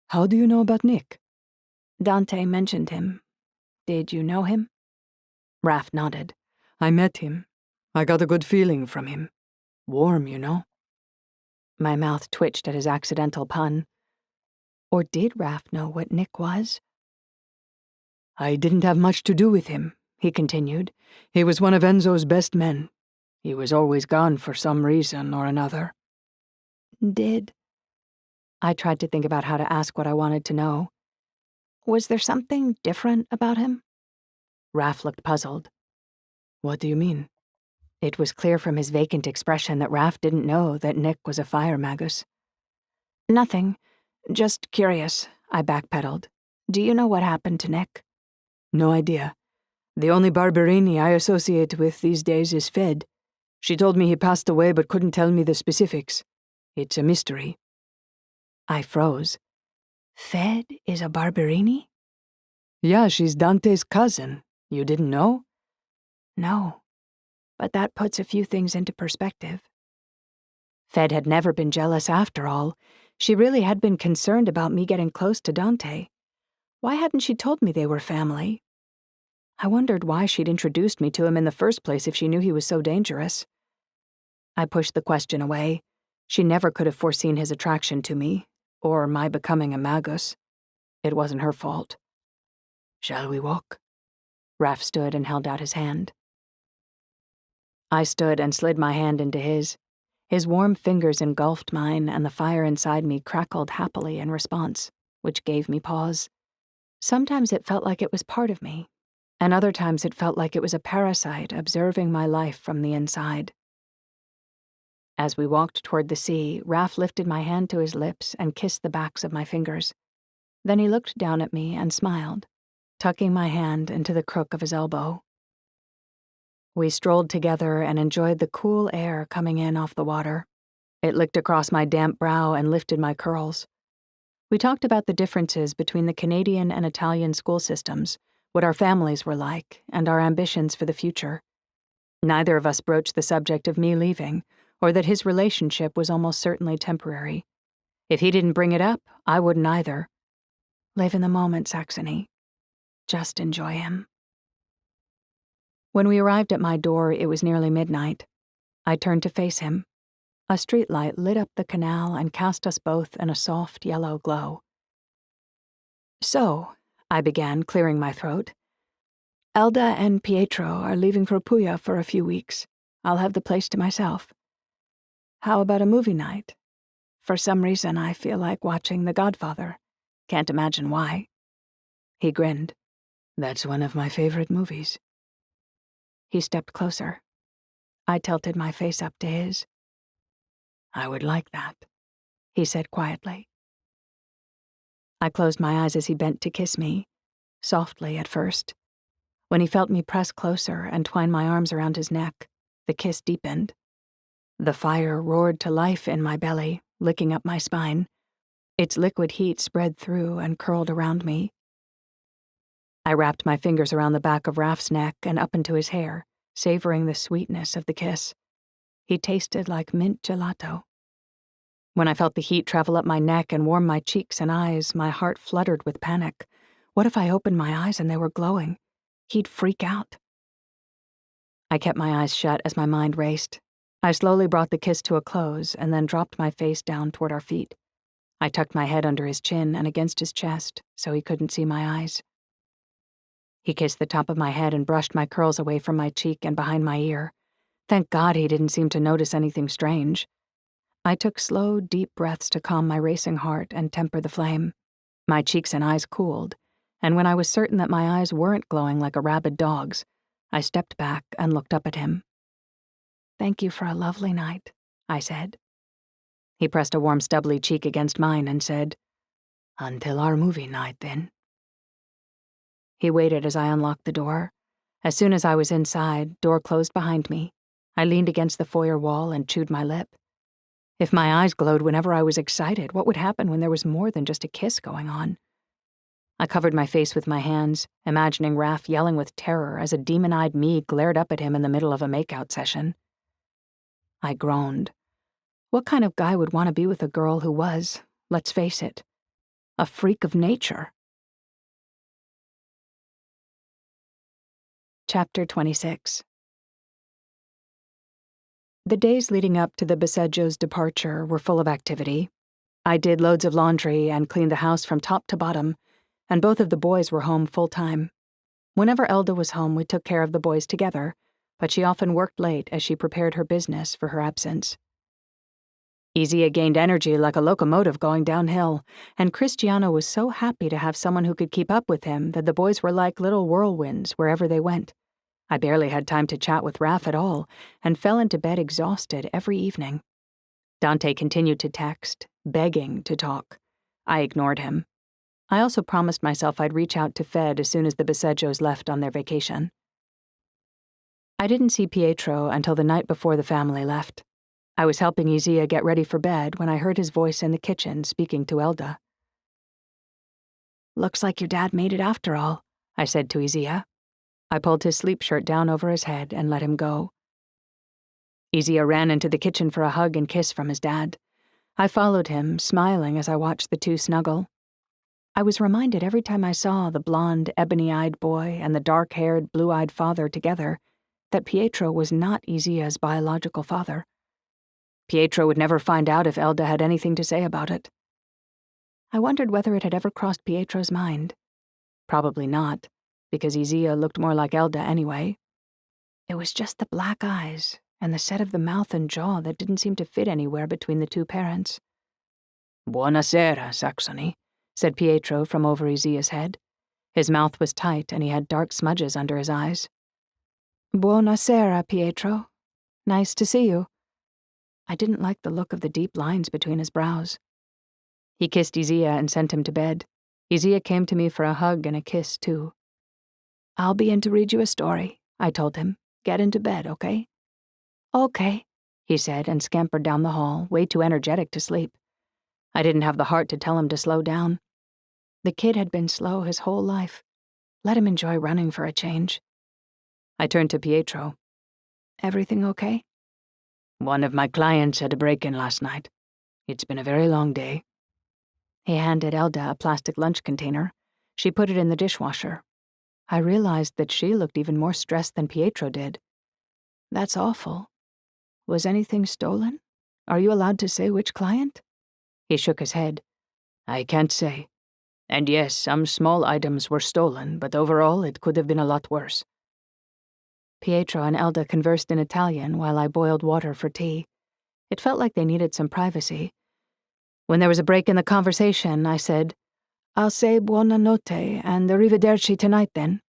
How do you know about Nick? Dante mentioned him. Did you know him? Raph nodded. I met him. I got a good feeling from him. Warm, you know. My mouth twitched at his accidental pun. Or did Raph know what Nick was? I didn't have much to do with him, he continued. He was one of Enzo's best men. He was always gone for some reason or another. I tried to think about how to ask what I wanted to know. Was there something different about him? Raph looked puzzled. What do you mean? It was clear from his vacant expression that Raph didn't know that Nick was a fire magus. Nothing. Just curious, I backpedaled. Do you know what happened to Nick? No idea. The only Barberini I associate with these days is Fed. She told me he passed away but couldn't tell me the specifics. It's a mystery. I froze. Fed is a Barberini? Yeah, she's Dante's cousin. You didn't know? No. But that puts a few things into perspective. Fed had never been jealous after all. She really had been concerned about me getting close to Dante. Why hadn't she told me they were family? I wondered why she'd introduced me to him in the first place if she knew he was so dangerous. I pushed the question away. She never could have foreseen his attraction to me, or my becoming a magus. It wasn't her fault. Shall we walk? Raph stood and held out his hand. I stood and slid my hand into his. His warm fingers engulfed mine, and the fire inside me crackled happily in response, which gave me pause. Sometimes it felt like it was part of me, and other times it felt like it was a parasite observing my life from the inside. As we walked toward the sea, Raph lifted my hand to his lips and kissed the backs of my fingers. Then he looked down at me and smiled, tucking my hand into the crook of his elbow. We strolled together and enjoyed the cool air coming in off the water. It licked across my damp brow and lifted my curls. We talked about the differences between the Canadian and Italian school systems, what our families were like, and our ambitions for the future. Neither of us broached the subject of me leaving, or that his relationship was almost certainly temporary. If he didn't bring it up, I wouldn't either. Live in the moment, Saxony. Just enjoy him. When we arrived at my door, it was nearly midnight. I turned to face him. A streetlight lit up the canal and cast us both in a soft yellow glow. So, I began, clearing my throat. Elda and Pietro are leaving for Puglia for a few weeks. I'll have the place to myself. How about a movie night? For some reason, I feel like watching The Godfather. Can't imagine why. He grinned. That's one of my favorite movies. He stepped closer. I tilted my face up to his. I would like that, he said quietly. I closed my eyes as he bent to kiss me, softly at first. When he felt me press closer and twine my arms around his neck, the kiss deepened. The fire roared to life in my belly, licking up my spine. Its liquid heat spread through and curled around me. I wrapped my fingers around the back of Raph's neck and up into his hair, savoring the sweetness of the kiss. He tasted like mint gelato. When I felt the heat travel up my neck and warm my cheeks and eyes, my heart fluttered with panic. What if I opened my eyes and they were glowing? He'd freak out. I kept my eyes shut as my mind raced. I slowly brought the kiss to a close and then dropped my face down toward our feet. I tucked my head under his chin and against his chest so he couldn't see my eyes. He kissed the top of my head and brushed my curls away from my cheek and behind my ear. Thank God he didn't seem to notice anything strange. I took slow, deep breaths to calm my racing heart and temper the flame. My cheeks and eyes cooled, and when I was certain that my eyes weren't glowing like a rabid dog's, I stepped back and looked up at him. Thank you for a lovely night, I said. He pressed a warm, stubbly cheek against mine and said, Until our movie night, then. He waited as I unlocked the door. As soon as I was inside, door closed behind me. I leaned against the foyer wall and chewed my lip. If my eyes glowed whenever I was excited, what would happen when there was more than just a kiss going on? I covered my face with my hands, imagining Raph yelling with terror as a demon-eyed me glared up at him in the middle of a makeout session. I groaned. What kind of guy would want to be with a girl who was, let's face it, a freak of nature? Chapter 26. The days leading up to the Baseggio's departure were full of activity. I did loads of laundry and cleaned the house from top to bottom, and both of the boys were home full-time. Whenever Elda was home, we took care of the boys together, but she often worked late as she prepared her business for her absence. Isaia gained energy like a locomotive going downhill, and Cristiano was so happy to have someone who could keep up with him that the boys were like little whirlwinds wherever they went. I barely had time to chat with Raph at all, and fell into bed exhausted every evening. Dante continued to text, begging to talk. I ignored him. I also promised myself I'd reach out to Fed as soon as the Baseggios left on their vacation. I didn't see Pietro until the night before the family left. I was helping Isaia get ready for bed when I heard his voice in the kitchen speaking to Elda. "Looks like your dad made it after all," I said to Isaia. I pulled his sleep shirt down over his head and let him go. Isaia ran into the kitchen for a hug and kiss from his dad. I followed him, smiling as I watched the two snuggle. I was reminded every time I saw the blonde, ebony-eyed boy and the dark-haired, blue-eyed father together that Pietro was not Isaia's biological father. Pietro would never find out if Elda had anything to say about it. I wondered whether it had ever crossed Pietro's mind. Probably not, because Isaia looked more like Elda anyway. It was just the black eyes and the set of the mouth and jaw that didn't seem to fit anywhere between the two parents. "Buonasera, Saxony," said Pietro from over Isaia's head. His mouth was tight and he had dark smudges under his eyes. "Buonasera, Pietro. Nice to see you." I didn't like the look of the deep lines between his brows. He kissed Isaia and sent him to bed. Isaia came to me for a hug and a kiss, too. "I'll be in to read you a story," I told him. "Get into bed, okay?" "Okay," he said and scampered down the hall, way too energetic to sleep. I didn't have the heart to tell him to slow down. The kid had been slow his whole life. Let him enjoy running for a change. I turned to Pietro. "Everything okay?" "One of my clients had a break-in last night. It's been a very long day." He handed Elda a plastic lunch container. She put it in the dishwasher. I realized that she looked even more stressed than Pietro did. "That's awful. Was anything stolen? Are you allowed to say which client?" He shook his head. "I can't say. And yes, some small items were stolen, but overall it could have been a lot worse." Pietro and Elda conversed in Italian while I boiled water for tea. It felt like they needed some privacy. When there was a break in the conversation, I said, "I'll say buonanotte and arrivederci tonight then.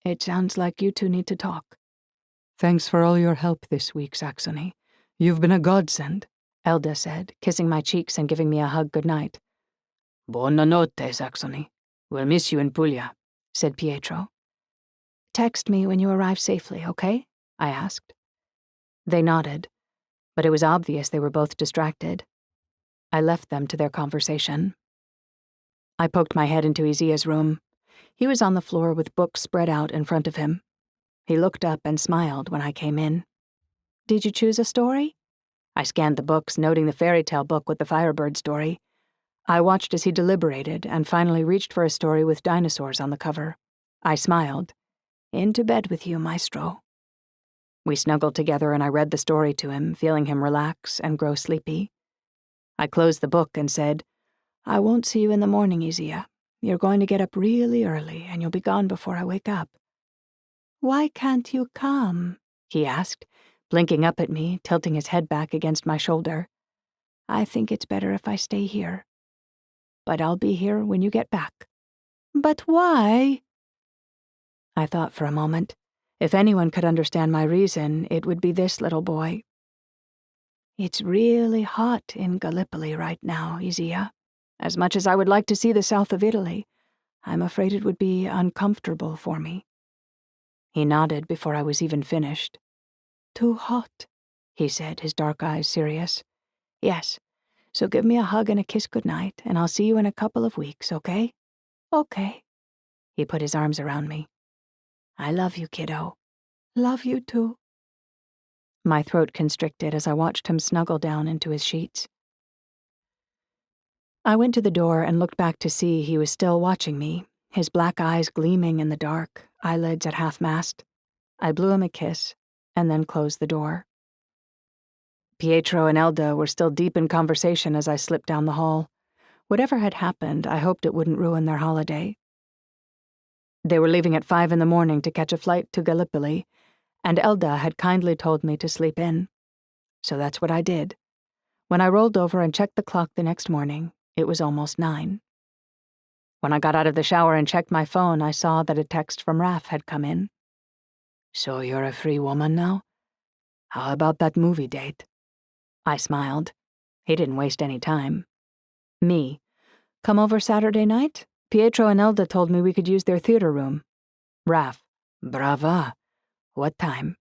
It sounds like you two need to talk." "Thanks for all your help this week, Saxony. You've been a godsend," Elda said, kissing my cheeks and giving me a hug goodnight. "Buonanotte, Saxony. We'll miss you in Puglia," said Pietro. "Text me when you arrive safely, okay?" I asked. They nodded, but it was obvious they were both distracted. I left them to their conversation. I poked my head into Isaia's room. He was on the floor with books spread out in front of him. He looked up and smiled when I came in. "Did you choose a story?" I scanned the books, noting the fairy tale book with the Firebird story. I watched as he deliberated and finally reached for a story with dinosaurs on the cover. I smiled. "Into bed with you, maestro." We snuggled together and I read the story to him, feeling him relax and grow sleepy. I closed the book and said, "I won't see you in the morning, Isaia. You're going to get up really early and you'll be gone before I wake up." "Why can't you come?" he asked, blinking up at me, tilting his head back against my shoulder. "I think it's better if I stay here. But I'll be here when you get back." "But why?" I thought for a moment. If anyone could understand my reason, it would be this little boy. "It's really hot in Gallipoli right now, Isaia. As much as I would like to see the south of Italy, I'm afraid it would be uncomfortable for me." He nodded before I was even finished. "Too hot," he said, his dark eyes serious. "Yes, so give me a hug and a kiss goodnight, and I'll see you in a couple of weeks, okay?" "Okay." He put his arms around me. "I love you, kiddo. Love you too." My throat constricted as I watched him snuggle down into his sheets. I went to the door and looked back to see he was still watching me, his black eyes gleaming in the dark, eyelids at half-mast. I blew him a kiss, and then closed the door. Pietro and Elda were still deep in conversation as I slipped down the hall. Whatever had happened, I hoped it wouldn't ruin their holiday. They were leaving at 5 a.m. to catch a flight to Gallipoli, and Elda had kindly told me to sleep in. So that's what I did. When I rolled over and checked the clock the next morning, it was almost 9. When I got out of the shower and checked my phone, I saw that a text from Raf had come in. So you're a free woman now? How about that movie date? I smiled. He didn't waste any time. Me. Come over Saturday night? Pietro and Elda told me we could use their theater room. Raf. Brava. What time?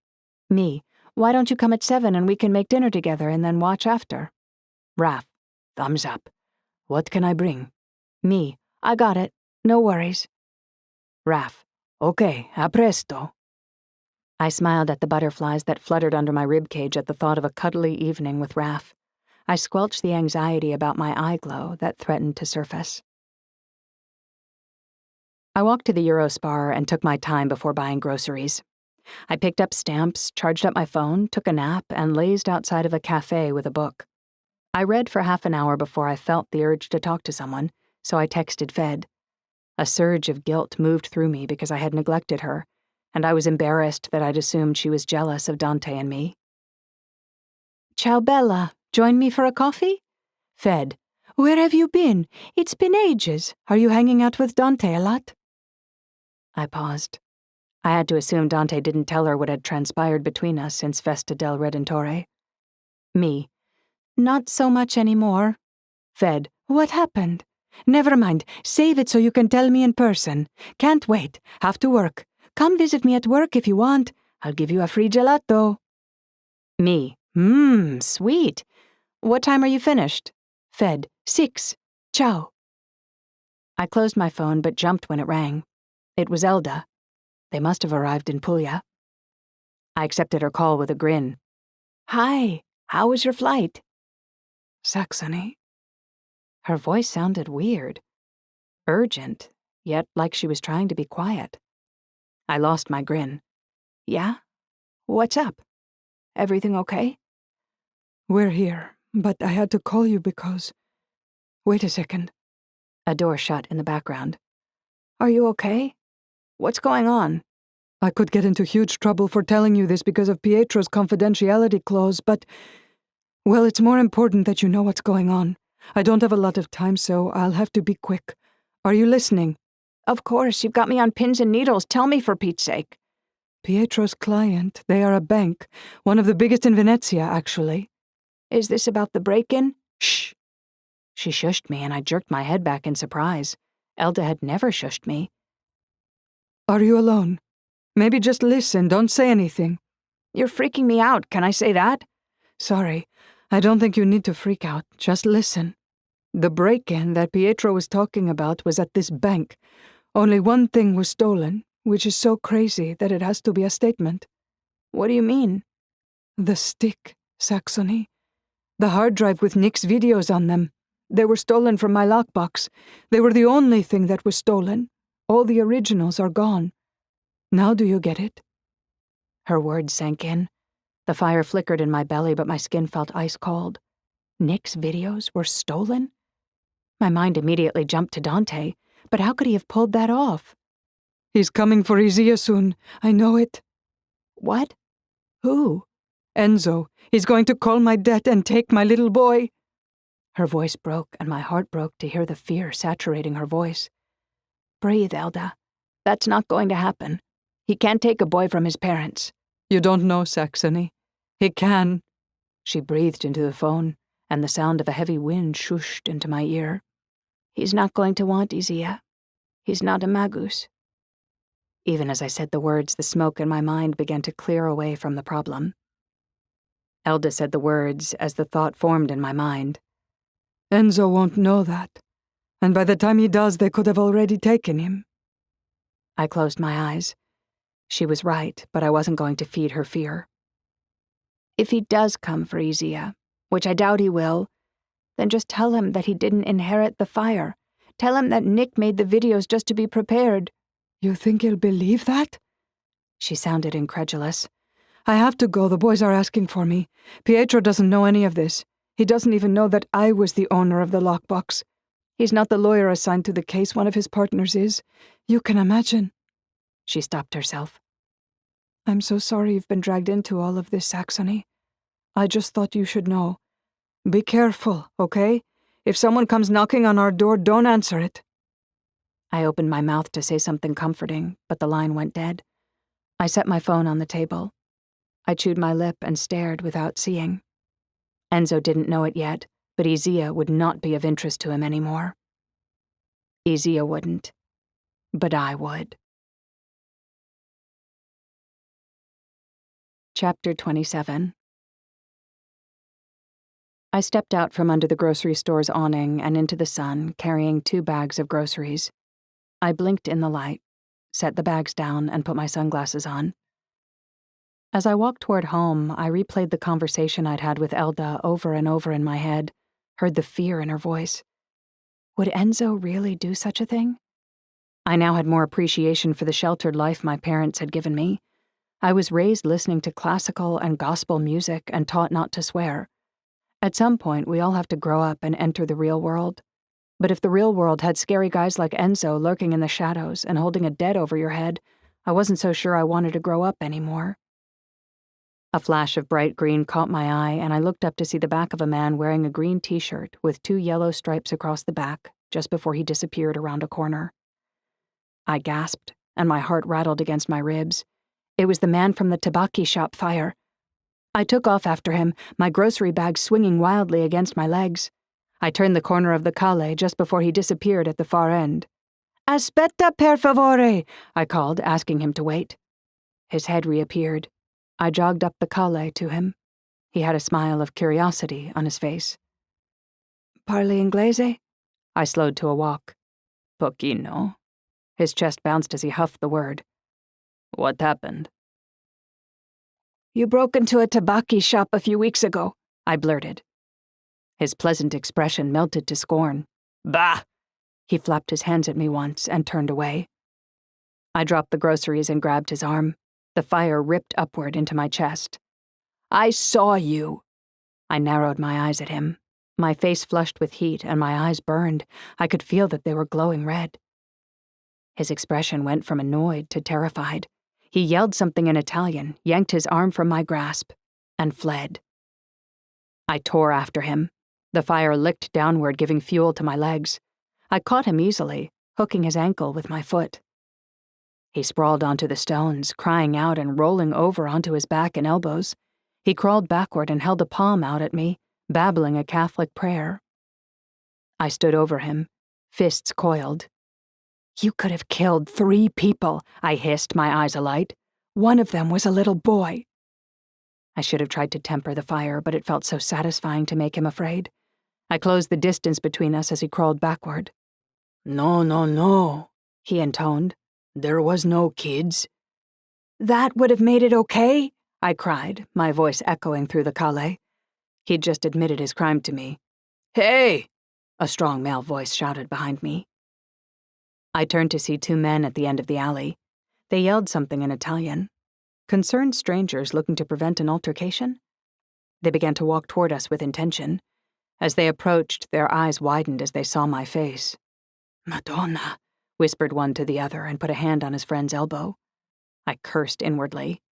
Me. Why don't you come at 7 and we can make dinner together and then watch after? Raf. Thumbs up. What can I bring? Me. I got it. No worries. Raf. Okay, a presto. I smiled at the butterflies that fluttered under my ribcage at the thought of a cuddly evening with Raf. I squelched the anxiety about my eye glow that threatened to surface. I walked to the Eurospar and took my time before buying groceries. I picked up stamps, charged up my phone, took a nap, and lazed outside of a cafe with a book. I read for half an hour before I felt the urge to talk to someone, so I texted Fed. A surge of guilt moved through me because I had neglected her, and I was embarrassed that I'd assumed she was jealous of Dante and me. Ciao, Bella. Join me for a coffee? Fed. Where have you been? It's been ages. Are you hanging out with Dante a lot? I paused. I had to assume Dante didn't tell her what had transpired between us since Festa del Redentore. Me. Not so much anymore. Fed. What happened? Never mind. Save it so you can tell me in person. Can't wait. Have to work. Come visit me at work if you want. I'll give you a free gelato. Me. Sweet. What time are you finished? Fed. 6. Ciao. I closed my phone but jumped when it rang. It was Elda. They must have arrived in Puglia. I accepted her call with a grin. Hi. How was your flight? Saxony. Her voice sounded weird. Urgent, yet like she was trying to be quiet. I lost my grin. Yeah? What's up? Everything okay? We're here, but I had to call you because... Wait a second. A door shut in the background. Are you okay? What's going on? I could get into huge trouble for telling you this because of Pietro's confidentiality clause, but... Well, it's more important that you know what's going on. I don't have a lot of time, so I'll have to be quick. Are you listening? Of course, you've got me on pins and needles. Tell me for Pete's sake. Pietro's client, they are a bank. One of the biggest in Venezia, actually. Is this about the break-in? Shh. She shushed me, and I jerked my head back in surprise. Elda had never shushed me. Are you alone? Maybe just listen, don't say anything. You're freaking me out, can I say that? Sorry, I don't think you need to freak out, just listen. The break-in that Pietro was talking about was at this bank. Only one thing was stolen, which is so crazy that it has to be a statement. What do you mean? The stick, Saxony. The hard drive with Nick's videos on them. They were stolen from my lockbox. They were the only thing that was stolen. All the originals are gone. Now do you get it? Her words sank in. The fire flickered in my belly, but my skin felt ice cold. Nick's videos were stolen? My mind immediately jumped to Dante, but how could he have pulled that off? He's coming for Isaia soon. I know it. What? Who? Enzo. He's going to call my debt and take my little boy. Her voice broke, and my heart broke to hear the fear saturating her voice. Breathe, Elda. That's not going to happen. He can't take a boy from his parents. You don't know, Saxony. He can. She breathed into the phone, and the sound of a heavy wind shushed into my ear. He's not going to want Isaia. He's not a magus. Even as I said the words, the smoke in my mind began to clear away from the problem. Elda said the words as the thought formed in my mind. Enzo won't know that. And by the time he does, they could have already taken him. I closed my eyes. She was right, but I wasn't going to feed her fear. If he does come for Isaia, which I doubt he will, then just tell him that he didn't inherit the fire. Tell him that Nick made the videos just to be prepared." You think he'll believe that? She sounded incredulous. I have to go. The boys are asking for me. Pietro doesn't know any of this. He doesn't even know that I was the owner of the lockbox. He's not the lawyer assigned to the case. One of his partners is. You can imagine. She stopped herself. I'm so sorry you've been dragged into all of this, Saxony. I just thought you should know. Be careful, okay? If someone comes knocking on our door, don't answer it. I opened my mouth to say something comforting, but the line went dead. I set my phone on the table. I chewed my lip and stared without seeing. Enzo didn't know it yet, but Isaia would not be of interest to him anymore. Isaia wouldn't, but I would. Chapter 27. I stepped out from under the grocery store's awning and into the sun, carrying 2 bags of groceries. I blinked in the light, set the bags down, and put my sunglasses on. As I walked toward home, I replayed the conversation I'd had with Elda over and over in my head, heard the fear in her voice. Would Enzo really do such a thing? I now had more appreciation for the sheltered life my parents had given me. I was raised listening to classical and gospel music and taught not to swear. At some point, we all have to grow up and enter the real world. But if the real world had scary guys like Enzo lurking in the shadows and holding a dead over your head, I wasn't so sure I wanted to grow up anymore. A flash of bright green caught my eye, and I looked up to see the back of a man wearing a green t-shirt with 2 yellow stripes across the back just before he disappeared around a corner. I gasped, and my heart rattled against my ribs. It was the man from the tabacchi shop fire. I took off after him, my grocery bag swinging wildly against my legs. I turned the corner of the calle just before he disappeared at the far end. "Aspetta, per favore," I called, asking him to wait. His head reappeared. I jogged up the calle to him. He had a smile of curiosity on his face. "Parli inglese?" I slowed to a walk. Pochino. His chest bounced as he huffed the word. What happened? "You broke into a tabacchi shop a few weeks ago," I blurted. His pleasant expression melted to scorn. Bah! He flapped his hands at me once and turned away. I dropped the groceries and grabbed his arm. The fire ripped upward into my chest. "I saw you." I narrowed my eyes at him. My face flushed with heat and my eyes burned. I could feel that they were glowing red. His expression went from annoyed to terrified. He yelled something in Italian, yanked his arm from my grasp, and fled. I tore after him. The fire licked downward, giving fuel to my legs. I caught him easily, hooking his ankle with my foot. He sprawled onto the stones, crying out and rolling over onto his back and elbows. He crawled backward and held a palm out at me, babbling a Catholic prayer. I stood over him, fists coiled. "You could have killed 3 people," I hissed, my eyes alight. "One of them was a little boy." I should have tried to temper the fire, but it felt so satisfying to make him afraid. I closed the distance between us as he crawled backward. No, he intoned. "There was no kids." "That would have made it okay?" I cried, my voice echoing through the calle. He'd just admitted his crime to me. Hey! A strong male voice shouted behind me. I turned to see 2 men at the end of the alley. They yelled something in Italian. Concerned strangers looking to prevent an altercation? They began to walk toward us with intention. As they approached, their eyes widened as they saw my face. "Madonna," whispered one to the other and put a hand on his friend's elbow. I cursed inwardly.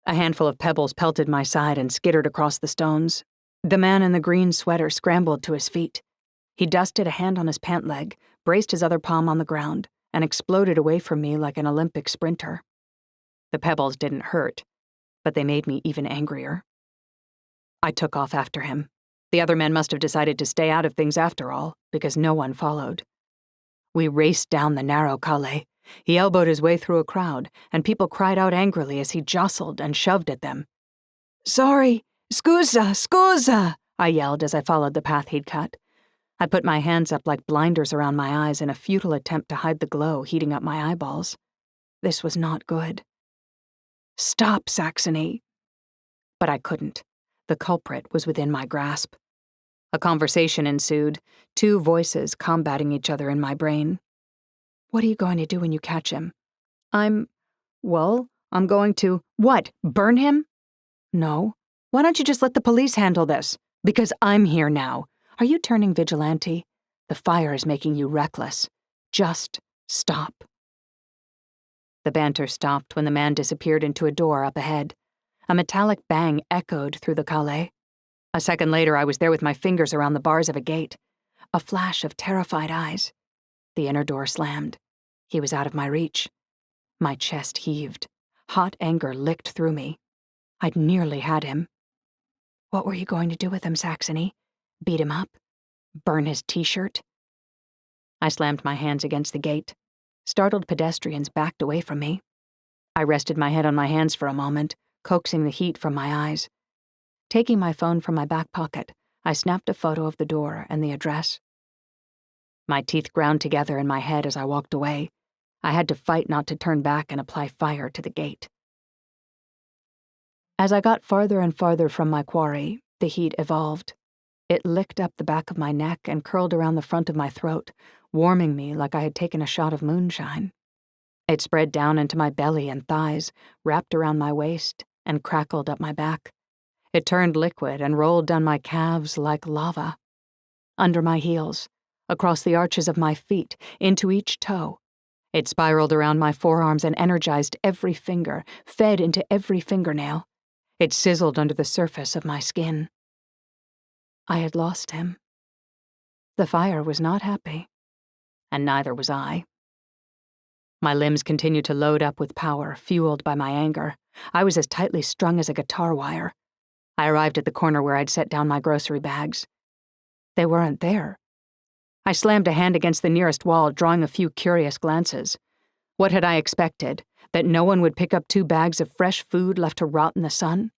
A handful of pebbles pelted my side and skittered across the stones. The man in the green sweater scrambled to his feet. He dusted a hand on his pant leg, braced his other palm on the ground, and exploded away from me like an Olympic sprinter. The pebbles didn't hurt, but they made me even angrier. I took off after him. The other men must have decided to stay out of things after all, because no one followed. We raced down the narrow calle. He elbowed his way through a crowd, and people cried out angrily as he jostled and shoved at them. "Sorry, scusa," I yelled as I followed the path he'd cut. I put my hands up like blinders around my eyes in a futile attempt to hide the glow heating up my eyeballs. This was not good. "Stop, Saxony." But I couldn't. The culprit was within my grasp. A conversation ensued, two voices combating each other in my brain. What are you going to do when you catch him? I'm going to, what, burn him? No. Why don't you just let the police handle this? Because I'm here now. Are you turning vigilante? The fire is making you reckless. Just stop. The banter stopped when the man disappeared into a door up ahead. A metallic bang echoed through the calais. A second later, I was there with my fingers around the bars of a gate. A flash of terrified eyes. The inner door slammed. He was out of my reach. My chest heaved. Hot anger licked through me. I'd nearly had him. What were you going to do with him, Saxony? Beat him up? Burn his t-shirt? I slammed my hands against the gate. Startled pedestrians backed away from me. I rested my head on my hands for a moment, coaxing the heat from my eyes. Taking my phone from my back pocket, I snapped a photo of the door and the address. My teeth ground together in my head as I walked away. I had to fight not to turn back and apply fire to the gate. As I got farther and farther from my quarry, the heat evolved. It licked up the back of my neck and curled around the front of my throat, warming me like I had taken a shot of moonshine. It spread down into my belly and thighs, wrapped around my waist, and crackled up my back. It turned liquid and rolled down my calves like lava. Under my heels, across the arches of my feet, into each toe. It spiraled around my forearms and energized every finger, fed into every fingernail. It sizzled under the surface of my skin. I had lost him. The fire was not happy, and neither was I. My limbs continued to load up with power, fueled by my anger. I was as tightly strung as a guitar wire. I arrived at the corner where I'd set down my grocery bags. They weren't there. I slammed a hand against the nearest wall, drawing a few curious glances. What had I expected? That no one would pick up 2 bags of fresh food left to rot in the sun?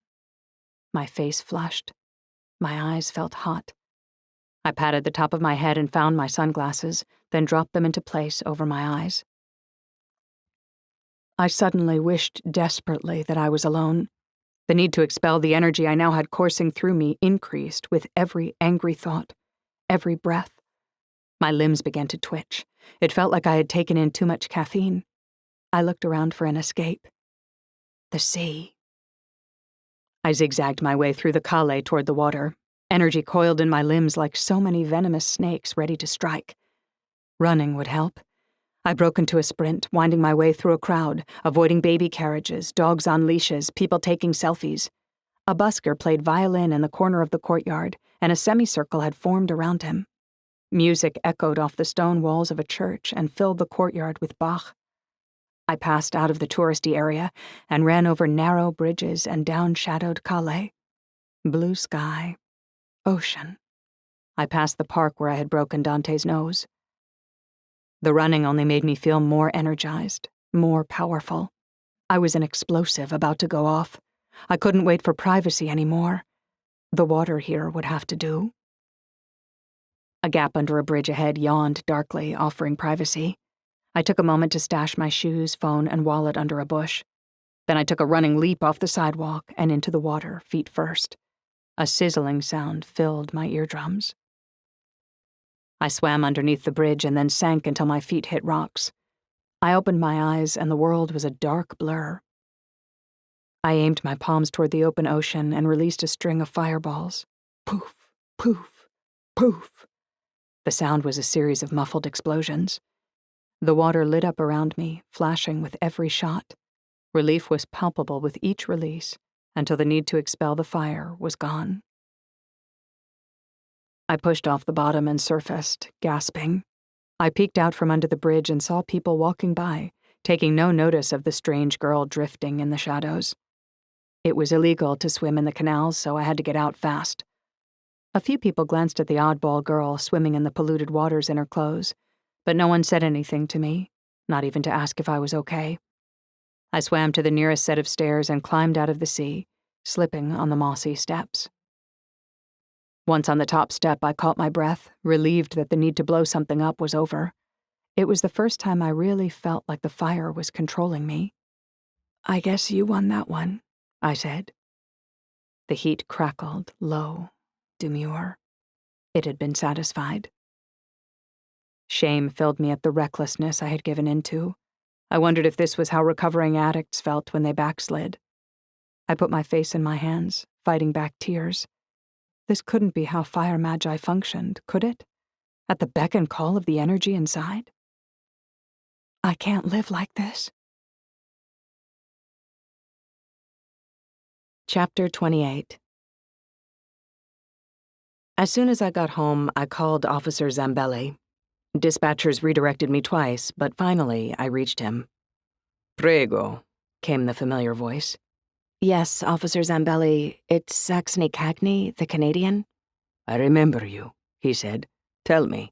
My face flushed. My eyes felt hot. I patted the top of my head and found my sunglasses, then dropped them into place over my eyes. I suddenly wished desperately that I was alone. The need to expel the energy I now had coursing through me increased with every angry thought, every breath. My limbs began to twitch. It felt like I had taken in too much caffeine. I looked around for an escape. The sea. I zigzagged my way through the calais toward the water. Energy coiled in my limbs like so many venomous snakes ready to strike. Running would help. I broke into a sprint, winding my way through a crowd, avoiding baby carriages, dogs on leashes, people taking selfies. A busker played violin in the corner of the courtyard, and a semicircle had formed around him. Music echoed off the stone walls of a church and filled the courtyard with Bach. I passed out of the touristy area and ran over narrow bridges and down shadowed Calais. Blue sky. Ocean. I passed the park where I had broken Dante's nose. The running only made me feel more energized, more powerful. I was an explosive about to go off. I couldn't wait for privacy anymore. The water here would have to do. A gap under a bridge ahead yawned darkly, offering privacy. I took a moment to stash my shoes, phone, and wallet under a bush. Then I took a running leap off the sidewalk and into the water, feet first. A sizzling sound filled my eardrums. I swam underneath the bridge and then sank until my feet hit rocks. I opened my eyes and the world was a dark blur. I aimed my palms toward the open ocean and released a string of fireballs. Poof, poof, poof. The sound was a series of muffled explosions. The water lit up around me, flashing with every shot. Relief was palpable with each release until the need to expel the fire was gone. I pushed off the bottom and surfaced, gasping. I peeked out from under the bridge and saw people walking by, taking no notice of the strange girl drifting in the shadows. It was illegal to swim in the canals, so I had to get out fast. A few people glanced at the oddball girl swimming in the polluted waters in her clothes, but no one said anything to me, not even to ask if I was okay. I swam to the nearest set of stairs and climbed out of the sea, slipping on the mossy steps. Once on the top step, I caught my breath, relieved that the need to blow something up was over. It was the first time I really felt like the fire was controlling me. "I guess you won that one," I said. The heat crackled, low, demure. It had been satisfied. Shame filled me at the recklessness I had given into. I wondered if this was how recovering addicts felt when they backslid. I put my face in my hands, fighting back tears. This couldn't be how fire magi functioned, could it? At the beck and call of the energy inside? I can't live like this. Chapter 28. As soon as I got home, I called Officer Zambelli. Dispatchers redirected me twice, but finally I reached him. Prego, came the familiar voice. Yes, Officer Zambelli, it's Saxony Cagney, the Canadian. I remember you, he said. Tell me.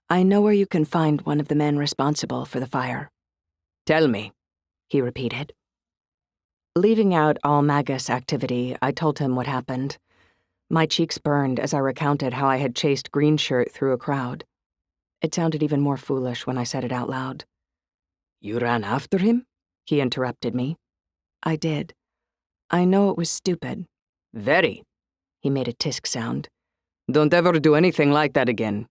I know where you can find one of the men responsible for the fire. Tell me, he repeated. Leaving out all Magus activity, I told him what happened. My cheeks burned as I recounted how I had chased Greenshirt through a crowd. It sounded even more foolish when I said it out loud. You ran after him? He interrupted me. I did. I know it was stupid. Very. He made a tisk sound. Don't ever do anything like that again.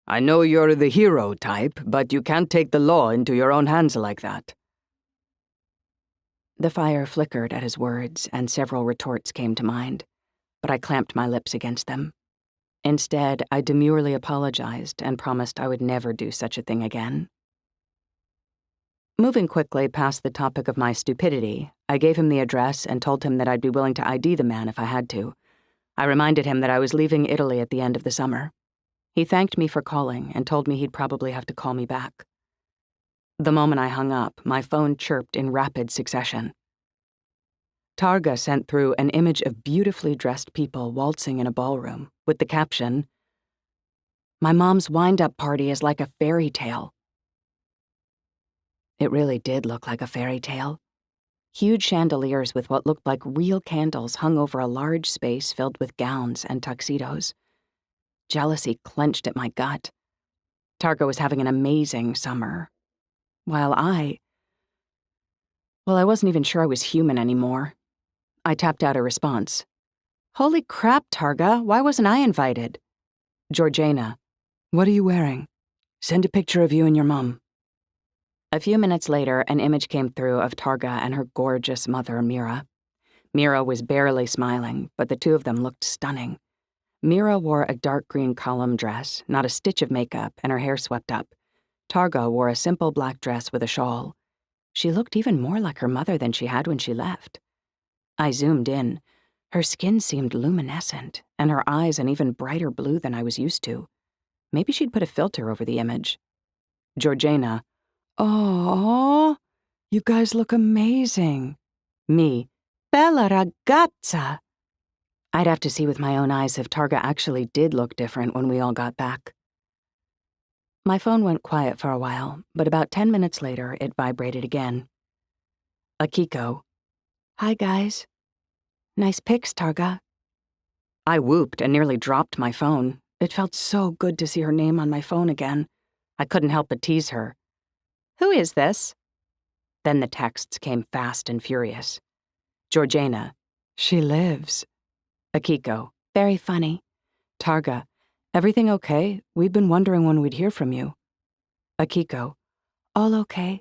I know you're the hero type, but you can't take the law into your own hands like that. The fire flickered at his words, and several retorts came to mind, but I clamped my lips against them. Instead, I demurely apologized and promised I would never do such a thing again. Moving quickly past the topic of my stupidity, I gave him the address and told him that I'd be willing to ID the man if I had to. I reminded him that I was leaving Italy at the end of the summer. He thanked me for calling and told me he'd probably have to call me back. The moment I hung up, my phone chirped in rapid succession. Targa sent through an image of beautifully dressed people waltzing in a ballroom, with the caption, "My mom's wind-up party is like a fairy tale." It really did look like a fairy tale. Huge chandeliers with what looked like real candles hung over a large space filled with gowns and tuxedos. Jealousy clenched at my gut. Targa was having an amazing summer, while I wasn't even sure I was human anymore. I tapped out a response. Holy crap, Targa, why wasn't I invited? Georgiana. What are you wearing? Send a picture of you and your mom. A few minutes later, an image came through of Targa and her gorgeous mother, Mira. Mira was barely smiling, but the two of them looked stunning. Mira wore a dark green column dress, not a stitch of makeup, and her hair swept up. Targa wore a simple black dress with a shawl. She looked even more like her mother than she had when she left. I zoomed in. Her skin seemed luminescent, and her eyes an even brighter blue than I was used to. Maybe she'd put a filter over the image. Georgiana. Oh, you guys look amazing. Me. Bella ragazza. I'd have to see with my own eyes if Targa actually did look different when we all got back. My phone went quiet for a while, but about 10 minutes later, it vibrated again. Akiko. Hi, guys. Nice pics, Targa. I whooped and nearly dropped my phone. It felt so good to see her name on my phone again. I couldn't help but tease her. Who is this? Then the texts came fast and furious. Georgiana. She lives. Akiko. Very funny. Targa. Everything okay? We've been wondering when we'd hear from you. Akiko. All okay.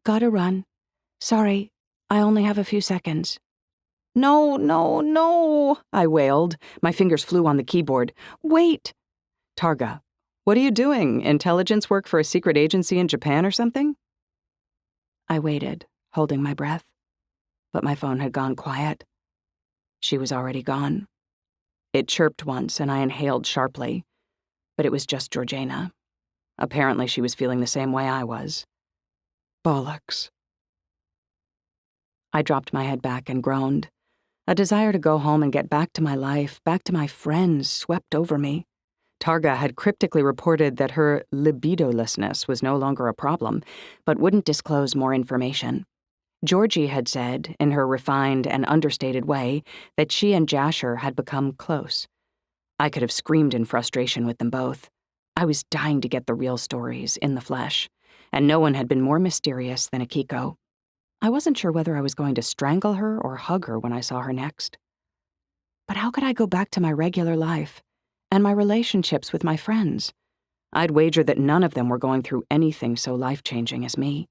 Gotta run. Sorry, I only have a few seconds. No, no, no, I wailed. My fingers flew on the keyboard. Wait! Targa. What are you doing? Intelligence work for a secret agency in Japan or something? I waited, holding my breath. But my phone had gone quiet. She was already gone. It chirped once and I inhaled sharply. But it was just Georgiana. Apparently she was feeling the same way I was. Bollocks. I dropped my head back and groaned. A desire to go home and get back to my life, back to my friends, swept over me. Targa had cryptically reported that her libidolessness was no longer a problem, but wouldn't disclose more information. Georgie had said, in her refined and understated way, that she and Jasher had become close. I could have screamed in frustration with them both. I was dying to get the real stories, in the flesh, and no one had been more mysterious than Akiko. I wasn't sure whether I was going to strangle her or hug her when I saw her next. But how could I go back to my regular life and my relationships with my friends? I'd wager that none of them were going through anything so life-changing as me.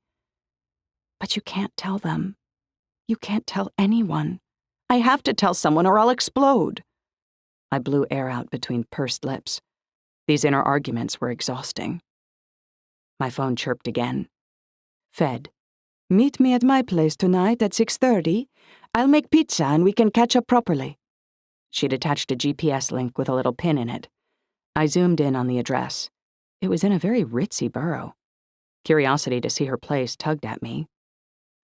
But you can't tell them. You can't tell anyone. I have to tell someone or I'll explode. I blew air out between pursed lips. These inner arguments were exhausting. My phone chirped again. Fed. Meet me at my place tonight at 6:30. I'll make pizza and we can catch up properly. She'd attached a GPS link with a little pin in it. I zoomed in on the address. It was in a very ritzy borough. Curiosity to see her place tugged at me.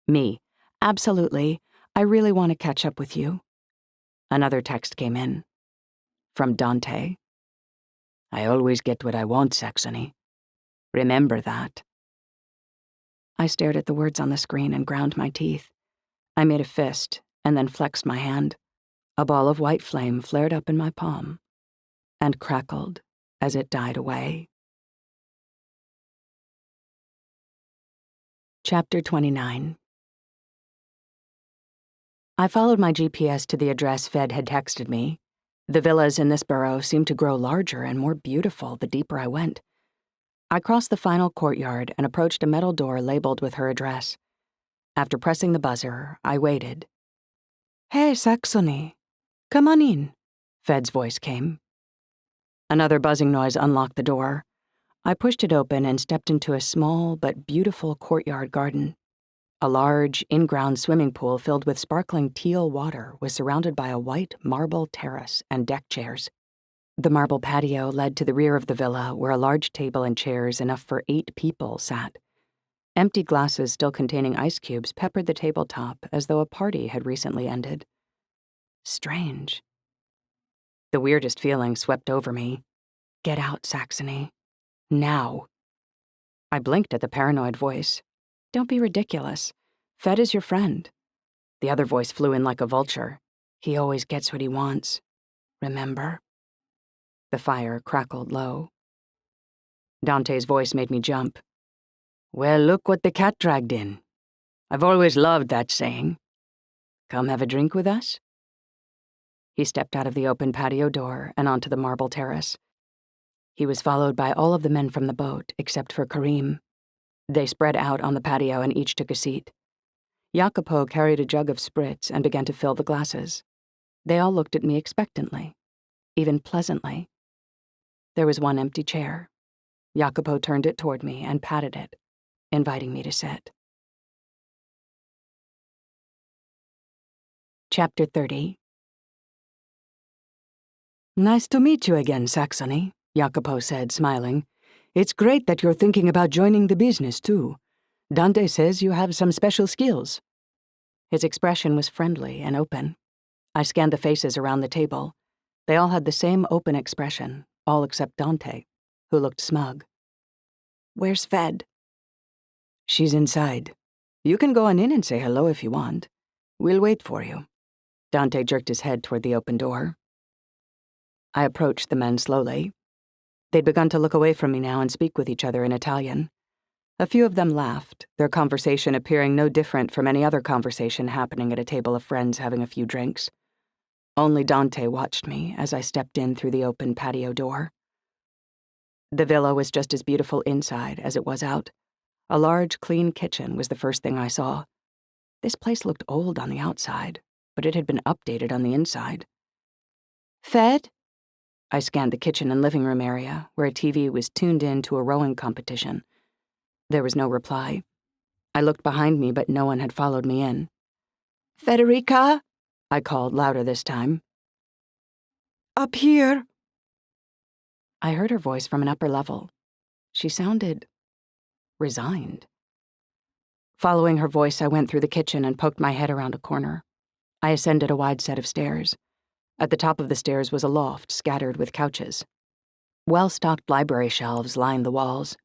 Me. Absolutely. I really want to catch up with you. Another text came in. From Dante. I always get what I want, Saxony. Remember that. I stared at the words on the screen and ground my teeth. I made a fist and then flexed my hand. A ball of white flame flared up in my palm and crackled as it died away. Chapter 29. I followed my GPS to the address Fed had texted me. The villas in this borough seemed to grow larger and more beautiful the deeper I went. I crossed the final courtyard and approached a metal door labeled with her address. After pressing the buzzer, I waited. Hey, Saxony. Come on in, Fed's voice came. Another buzzing noise unlocked the door. I pushed it open and stepped into a small but beautiful courtyard garden. A large, in-ground swimming pool filled with sparkling teal water was surrounded by a white marble terrace and deck chairs. The marble patio led to the rear of the villa where a large table and chairs enough for 8 people sat. Empty glasses still containing ice cubes peppered the tabletop as though a party had recently ended. Strange. The weirdest feeling swept over me. Get out, Saxony. Now. I blinked at the paranoid voice. Don't be ridiculous. Fed is your friend. The other voice flew in like a vulture. He always gets what he wants. Remember? The fire crackled low. Dante's voice made me jump. Well, look what the cat dragged in. I've always loved that saying. Come have a drink with us? He stepped out of the open patio door and onto the marble terrace. He was followed by all of the men from the boat, except for Karim. They spread out on the patio and each took a seat. Jacopo carried a jug of spritz and began to fill the glasses. They all looked at me expectantly, even pleasantly. There was one empty chair. Jacopo turned it toward me and patted it, inviting me to sit. Chapter 30. Nice to meet you again, Saxony, Jacopo said, smiling. It's great that you're thinking about joining the business, too. Dante says you have some special skills. His expression was friendly and open. I scanned the faces around the table. They all had the same open expression, all except Dante, who looked smug. Where's Fed? She's inside. You can go on in and say hello if you want. We'll wait for you. Dante jerked his head toward the open door. I approached the men slowly. They'd begun to look away from me now and speak with each other in Italian. A few of them laughed, their conversation appearing no different from any other conversation happening at a table of friends having a few drinks. Only Dante watched me as I stepped in through the open patio door. The villa was just as beautiful inside as it was out. A large, clean kitchen was the first thing I saw. This place looked old on the outside, but it had been updated on the inside. Fed? I scanned the kitchen and living room area, where a TV was tuned in to a rowing competition. There was no reply. I looked behind me, but no one had followed me in. Federica? I called louder this time. Up here. I heard her voice from an upper level. She sounded resigned. Following her voice, I went through the kitchen and poked my head around a corner. I ascended a wide set of stairs. At the top of the stairs was a loft scattered with couches. Well-stocked library shelves lined the walls.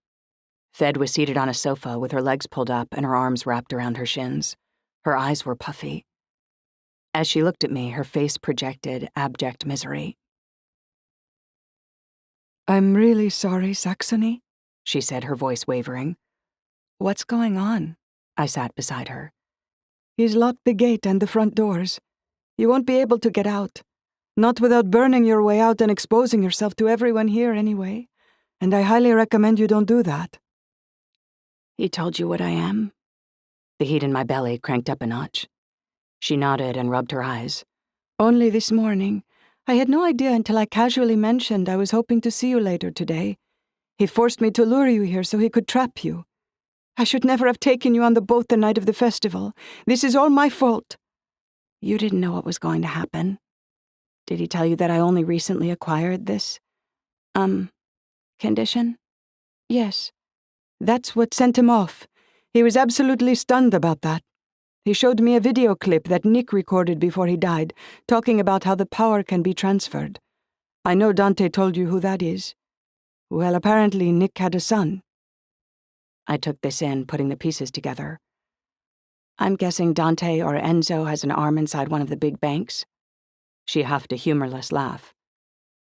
Fed was seated on a sofa with her legs pulled up and her arms wrapped around her shins. Her eyes were puffy. As she looked at me, her face projected abject misery. I'm really sorry, Saxony, she said, her voice wavering. What's going on? I sat beside her. He's locked the gate and the front doors. You won't be able to get out. Not without burning your way out and exposing yourself to everyone here anyway. And I highly recommend you don't do that. He told you what I am? The heat in my belly cranked up a notch. She nodded and rubbed her eyes. Only this morning. I had no idea until I casually mentioned I was hoping to see you later today. He forced me to lure you here so he could trap you. I should never have taken you on the boat the night of the festival. This is all my fault. You didn't know what was going to happen. Did he tell you that I only recently acquired this, condition? Yes. That's what sent him off. He was absolutely stunned about that. He showed me a video clip that Nick recorded before he died, talking about how the power can be transferred. I know Dante told you who that is. Well, apparently Nick had a son. I took this in, putting the pieces together. I'm guessing Dante or Enzo has an arm inside one of the big banks. She huffed a humorless laugh.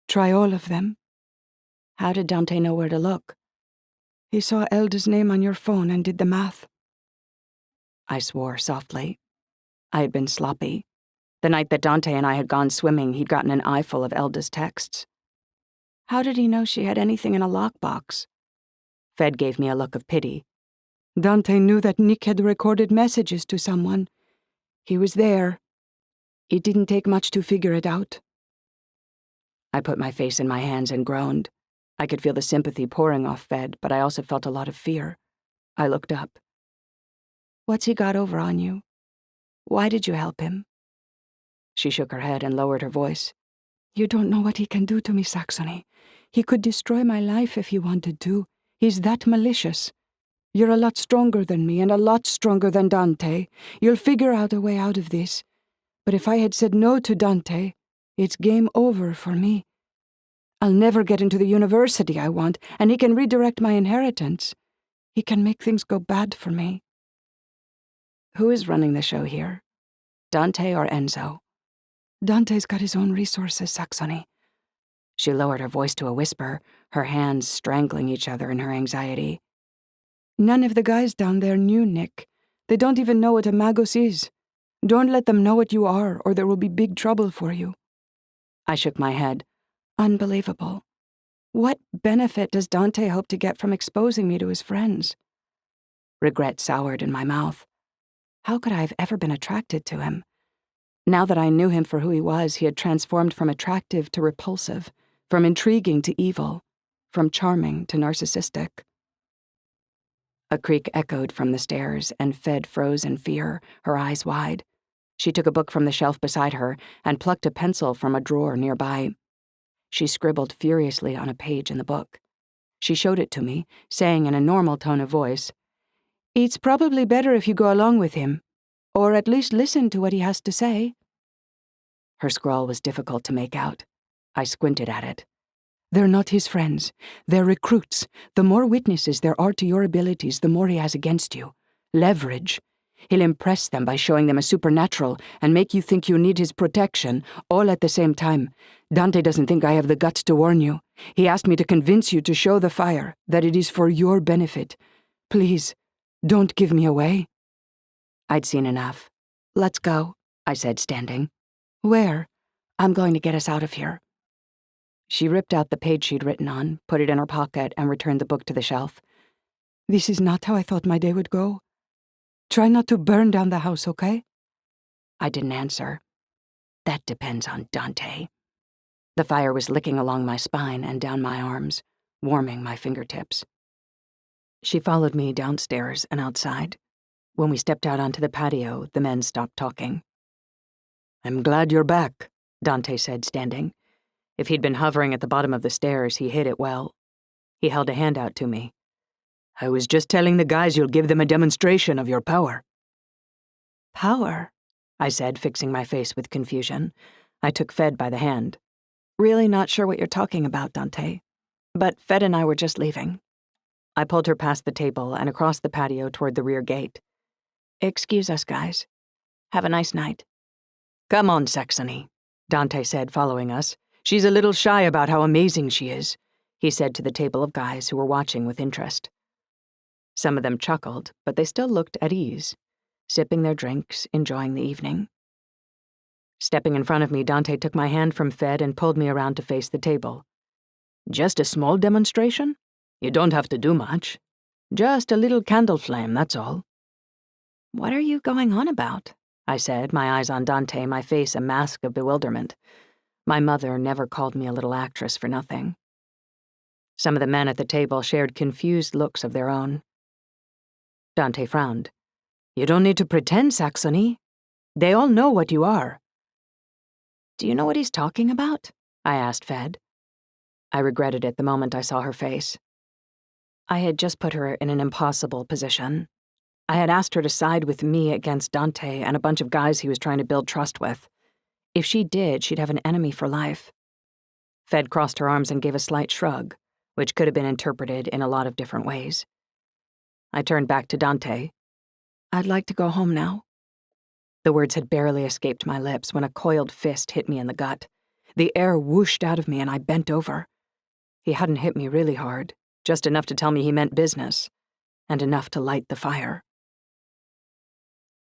Try all of them. How did Dante know where to look? He saw Elda's name on your phone and did the math. I swore softly. I had been sloppy. The night that Dante and I had gone swimming, he'd gotten an eyeful of Elda's texts. How did he know she had anything in a lockbox? Fed gave me a look of pity. Dante knew that Nick had recorded messages to someone. He was there. It didn't take much to figure it out. I put my face in my hands and groaned. I could feel the sympathy pouring off Fed, but I also felt a lot of fear. I looked up. What's he got over on you? Why did you help him? She shook her head and lowered her voice. You don't know what he can do to me, Saxony. He could destroy my life if he wanted to. He's that malicious. You're a lot stronger than me and a lot stronger than Dante. You'll figure out a way out of this. But if I had said no to Dante, it's game over for me. I'll never get into the university I want, and he can redirect my inheritance. He can make things go bad for me. Who is running the show here? Dante or Enzo? Dante's got his own resources, Saxony. She lowered her voice to a whisper, her hands strangling each other in her anxiety. None of the guys down there knew Nick. They don't even know what a magos is. Don't let them know what you are, or there will be big trouble for you. I shook my head. Unbelievable. What benefit does Dante hope to get from exposing me to his friends? Regret soured in my mouth. How could I have ever been attracted to him? Now that I knew him for who he was, he had transformed from attractive to repulsive, from intriguing to evil, from charming to narcissistic. A creak echoed from the stairs, and Fed froze in fear, her eyes wide. She took a book from the shelf beside her and plucked a pencil from a drawer nearby. She scribbled furiously on a page in the book. She showed it to me, saying in a normal tone of voice, "It's probably better if you go along with him, or at least listen to what he has to say." Her scrawl was difficult to make out. I squinted at it. They're not his friends. They're recruits. The more witnesses there are to your abilities, the more he has against you. Leverage. He'll impress them by showing them a supernatural and make you think you need his protection, all at the same time. Dante doesn't think I have the guts to warn you. He asked me to convince you to show the fire, that it is for your benefit. Please, don't give me away. I'd seen enough. Let's go, I said, standing. Where? I'm going to get us out of here. She ripped out the page she'd written on, put it in her pocket, and returned the book to the shelf. This is not how I thought my day would go. Try not to burn down the house, okay? I didn't answer. That depends on Dante. The fire was licking along my spine and down my arms, warming my fingertips. She followed me downstairs and outside. When we stepped out onto the patio, the men stopped talking. "I'm glad you're back," Dante said, standing. If he'd been hovering at the bottom of the stairs, he hid it well. He held a hand out to me. "I was just telling the guys you'll give them a demonstration of your power." "Power?" I said, fixing my face with confusion. I took Fed by the hand. "Really not sure what you're talking about, Dante. But Fed and I were just leaving." I pulled her past the table and across the patio toward the rear gate. "Excuse us, guys. Have a nice night." "Come on, Saxony," Dante said, following us. "She's a little shy about how amazing she is," he said to the table of guys who were watching with interest. Some of them chuckled, but they still looked at ease, sipping their drinks, enjoying the evening. Stepping in front of me, Dante took my hand from Fed and pulled me around to face the table. Just a small demonstration? You don't have to do much. Just a little candle flame, that's all. What are you going on about? I said, my eyes on Dante, my face a mask of bewilderment. My mother never called me a little actress for nothing. Some of the men at the table shared confused looks of their own. Dante frowned. You don't need to pretend, Saxony. They all know what you are. Do you know what he's talking about? I asked Fed. I regretted it the moment I saw her face. I had just put her in an impossible position. I had asked her to side with me against Dante and a bunch of guys he was trying to build trust with. If she did, she'd have an enemy for life. Fed crossed her arms and gave a slight shrug, which could have been interpreted in a lot of different ways. I turned back to Dante. I'd like to go home now. The words had barely escaped my lips when a coiled fist hit me in the gut. The air whooshed out of me and I bent over. He hadn't hit me really hard, just enough to tell me he meant business, and enough to light the fire.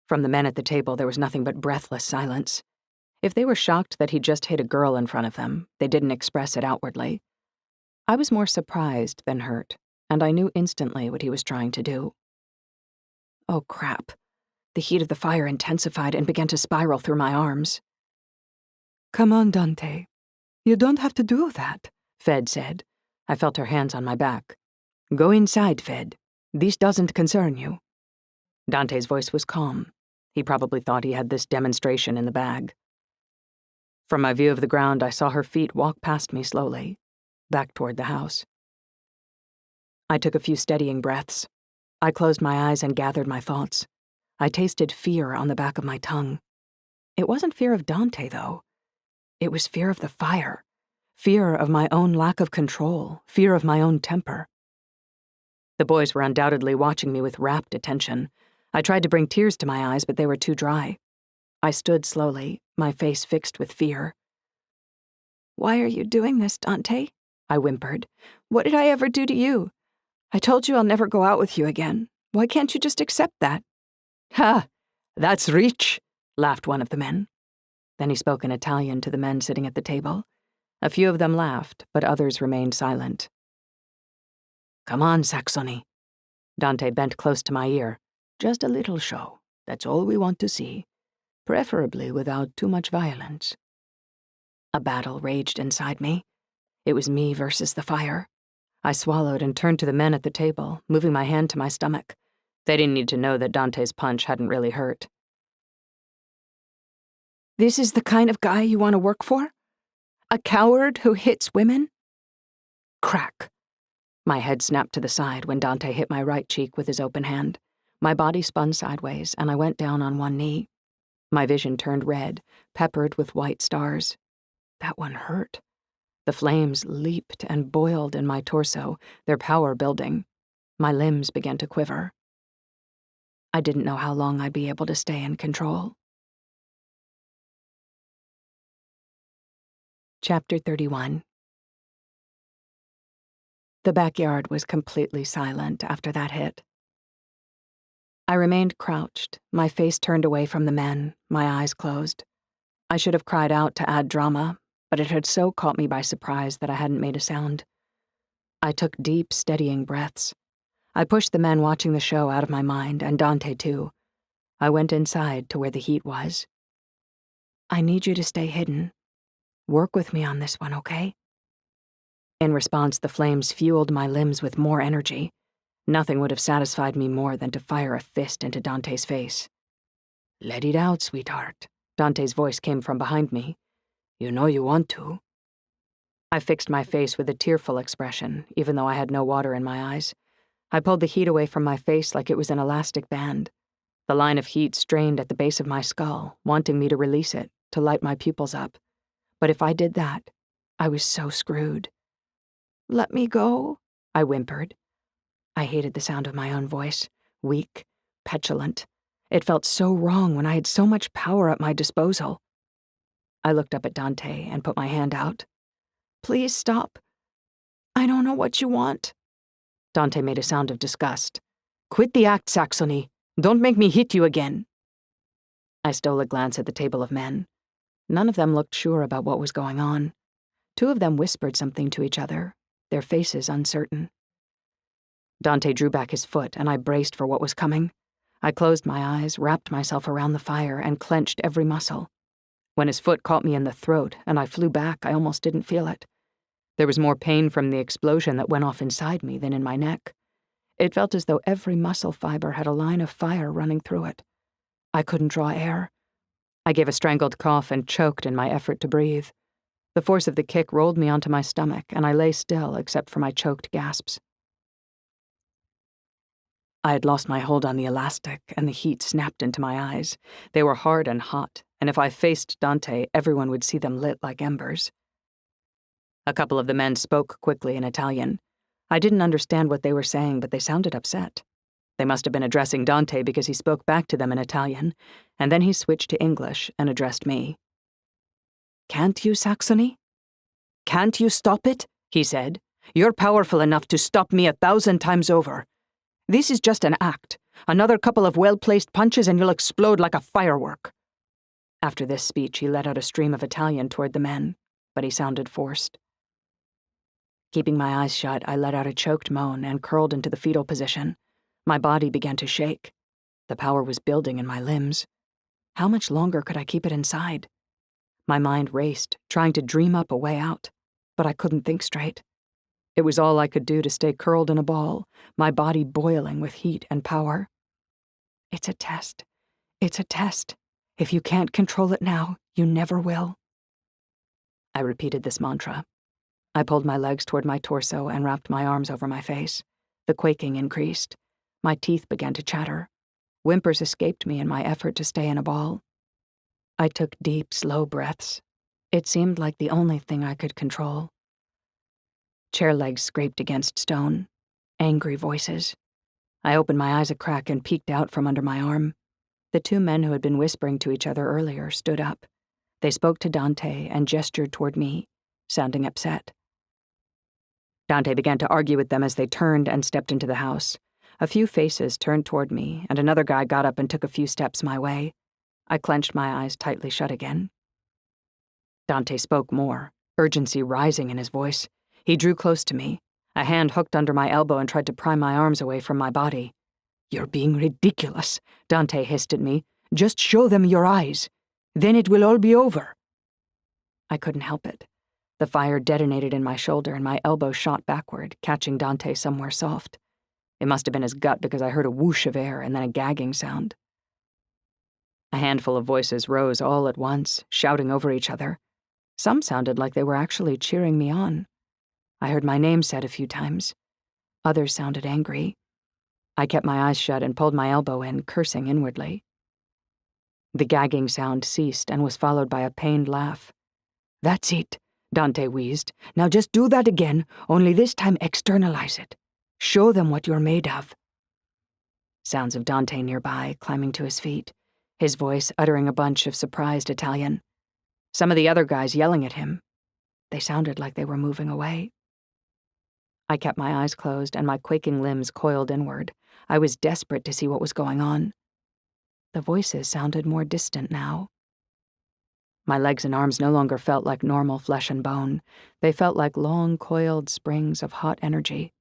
From the men at the table, there was nothing but breathless silence. If they were shocked that he'd just hit a girl in front of them, they didn't express it outwardly. I was more surprised than hurt, and I knew instantly what he was trying to do. Oh, crap. The heat of the fire intensified and began to spiral through my arms. Come on, Dante. You don't have to do that, Fed said. I felt her hands on my back. Go inside, Fed. This doesn't concern you. Dante's voice was calm. He probably thought he had this demonstration in the bag. From my view of the ground, I saw her feet walk past me slowly, back toward the house. I took a few steadying breaths. I closed my eyes and gathered my thoughts. I tasted fear on the back of my tongue. It wasn't fear of Dante, though. It was fear of the fire, fear of my own lack of control, fear of my own temper. The boys were undoubtedly watching me with rapt attention. I tried to bring tears to my eyes, but they were too dry. I stood slowly, my face fixed with fear. Why are you doing this, Dante? I whimpered. What did I ever do to you? I told you I'll never go out with you again. Why can't you just accept that? Ha! That's rich, laughed one of the men. Then he spoke in Italian to the men sitting at the table. A few of them laughed, but others remained silent. Come on, Saxony. Dante bent close to my ear. Just a little show. That's all we want to see. Preferably without too much violence. A battle raged inside me. It was me versus the fire. I swallowed and turned to the men at the table, moving my hand to my stomach. They didn't need to know that Dante's punch hadn't really hurt. This is the kind of guy you want to work for? A coward who hits women? Crack. My head snapped to the side when Dante hit my right cheek with his open hand. My body spun sideways, and I went down on one knee. My vision turned red, peppered with white stars. That one hurt. The flames leaped and boiled in my torso, their power building. My limbs began to quiver. I didn't know how long I'd be able to stay in control. Chapter 31. The backyard was completely silent after that hit. I remained crouched, my face turned away from the men, my eyes closed. I should have cried out to add drama, but it had so caught me by surprise that I hadn't made a sound. I took deep, steadying breaths. I pushed the men watching the show out of my mind, and Dante too. I went inside to where the heat was. I need you to stay hidden. Work with me on this one, okay? In response, the flames fueled my limbs with more energy. Nothing would have satisfied me more than to fire a fist into Dante's face. Let it out, sweetheart. Dante's voice came from behind me. You know you want to. I fixed my face with a tearful expression, even though I had no water in my eyes. I pulled the heat away from my face like it was an elastic band. The line of heat strained at the base of my skull, wanting me to release it, to light my pupils up. But if I did that, I was so screwed. Let me go, I whimpered. I hated the sound of my own voice, weak, petulant. It felt so wrong when I had so much power at my disposal. I looked up at Dante and put my hand out. Please stop. I don't know what you want. Dante made a sound of disgust. Quit the act, Saxony. Don't make me hit you again. I stole a glance at the table of men. None of them looked sure about what was going on. Two of them whispered something to each other, their faces uncertain. Dante drew back his foot, and I braced for what was coming. I closed my eyes, wrapped myself around the fire, and clenched every muscle. When his foot caught me in the throat, and I flew back, I almost didn't feel it. There was more pain from the explosion that went off inside me than in my neck. It felt as though every muscle fiber had a line of fire running through it. I couldn't draw air. I gave a strangled cough and choked in my effort to breathe. The force of the kick rolled me onto my stomach, and I lay still except for my choked gasps. I had lost my hold on the elastic, and the heat snapped into my eyes. They were hard and hot, and if I faced Dante, everyone would see them lit like embers. A couple of the men spoke quickly in Italian. I didn't understand what they were saying, but they sounded upset. They must have been addressing Dante because he spoke back to them in Italian, and then he switched to English and addressed me. "Can't you, Saxony? Can't you stop it?" he said. "You're powerful enough to stop me 1,000 times over. This is just an act. Another couple of well-placed punches and you'll explode like a firework." After this speech, he let out a stream of Italian toward the men, but he sounded forced. Keeping my eyes shut, I let out a choked moan and curled into the fetal position. My body began to shake. The power was building in my limbs. How much longer could I keep it inside? My mind raced, trying to dream up a way out, but I couldn't think straight. It was all I could do to stay curled in a ball, my body boiling with heat and power. It's a test. It's a test. If you can't control it now, you never will. I repeated this mantra. I pulled my legs toward my torso and wrapped my arms over my face. The quaking increased. My teeth began to chatter. Whimpers escaped me in my effort to stay in a ball. I took deep, slow breaths. It seemed like the only thing I could control. Chair legs scraped against stone. Angry voices. I opened my eyes a crack and peeked out from under my arm. The two men who had been whispering to each other earlier stood up. They spoke to Dante and gestured toward me, sounding upset. Dante began to argue with them as they turned and stepped into the house. A few faces turned toward me, and another guy got up and took a few steps my way. I clenched my eyes tightly shut again. Dante spoke more, urgency rising in his voice. He drew close to me. A hand hooked under my elbow and tried to pry my arms away from my body. "You're being ridiculous," Dante hissed at me. "Just show them your eyes. Then it will all be over." I couldn't help it. The fire detonated in my shoulder and my elbow shot backward, catching Dante somewhere soft. It must have been his gut because I heard a whoosh of air and then a gagging sound. A handful of voices rose all at once, shouting over each other. Some sounded like they were actually cheering me on. I heard my name said a few times. Others sounded angry. I kept my eyes shut and pulled my elbow in, cursing inwardly. The gagging sound ceased and was followed by a pained laugh. "That's it," Dante wheezed. "Now just do that again, only this time externalize it. Show them what you're made of." Sounds of Dante nearby, climbing to his feet, his voice uttering a bunch of surprised Italian. Some of the other guys yelling at him. They sounded like they were moving away. I kept my eyes closed and my quaking limbs coiled inward. I was desperate to see what was going on. The voices sounded more distant now. My legs and arms no longer felt like normal flesh and bone. They felt like long, coiled springs of hot energy.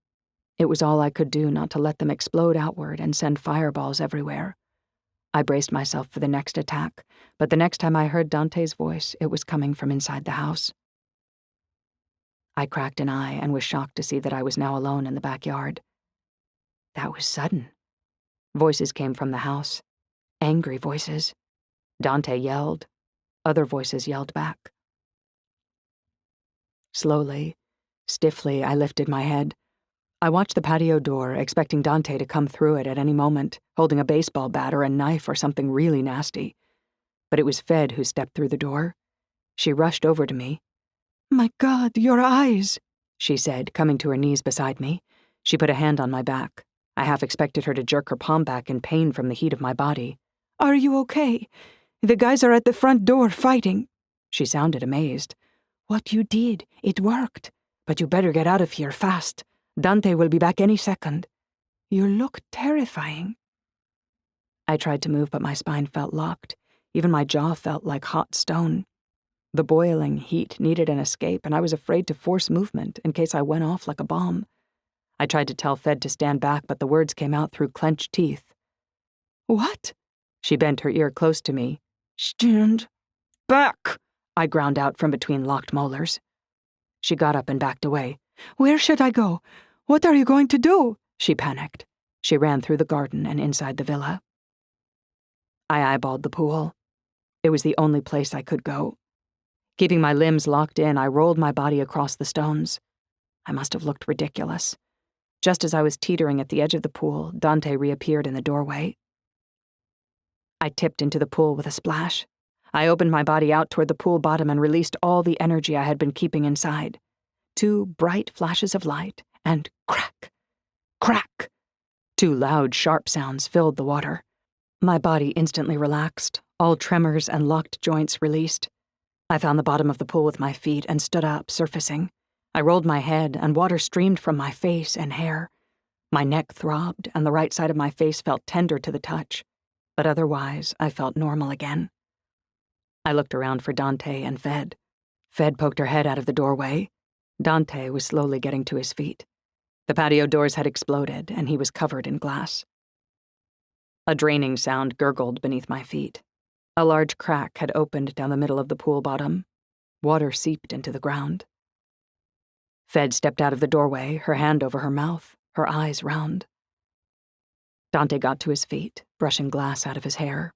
It was all I could do not to let them explode outward and send fireballs everywhere. I braced myself for the next attack, but the next time I heard Dante's voice, it was coming from inside the house. I cracked an eye and was shocked to see that I was now alone in the backyard. That was sudden. Voices came from the house. Angry voices. Dante yelled. Other voices yelled back. Slowly, stiffly, I lifted my head. I watched the patio door, expecting Dante to come through it at any moment, holding a baseball bat or a knife or something really nasty. But it was Fed who stepped through the door. She rushed over to me. "My God, your eyes," she said, coming to her knees beside me. She put a hand on my back. I half expected her to jerk her palm back in pain from the heat of my body. "Are you okay? The guys are at the front door fighting." She sounded amazed. "What you did, it worked. But you better get out of here fast. Dante will be back any second. You look terrifying." I tried to move, but my spine felt locked. Even my jaw felt like hot stone. The boiling heat needed an escape, and I was afraid to force movement in case I went off like a bomb. I tried to tell Fed to stand back, but the words came out through clenched teeth. "What?" She bent her ear close to me. "Stand back," I ground out from between locked molars. She got up and backed away. "Where should I go? What are you going to do?" She panicked. She ran through the garden and inside the villa. I eyeballed the pool. It was the only place I could go. Keeping my limbs locked in, I rolled my body across the stones. I must have looked ridiculous. Just as I was teetering at the edge of the pool, Dante reappeared in the doorway. I tipped into the pool with a splash. I opened my body out toward the pool bottom and released all the energy I had been keeping inside. 2 bright flashes of light, and crack, crack. 2 loud, sharp sounds filled the water. My body instantly relaxed, all tremors and locked joints released. I found the bottom of the pool with my feet and stood up, surfacing. I rolled my head, and water streamed from my face and hair. My neck throbbed, and the right side of my face felt tender to the touch. But otherwise, I felt normal again. I looked around for Dante and Fed. Fed poked her head out of the doorway. Dante was slowly getting to his feet. The patio doors had exploded, and he was covered in glass. A draining sound gurgled beneath my feet. A large crack had opened down the middle of the pool bottom. Water seeped into the ground. Fed stepped out of the doorway, her hand over her mouth, her eyes round. Dante got to his feet, brushing glass out of his hair.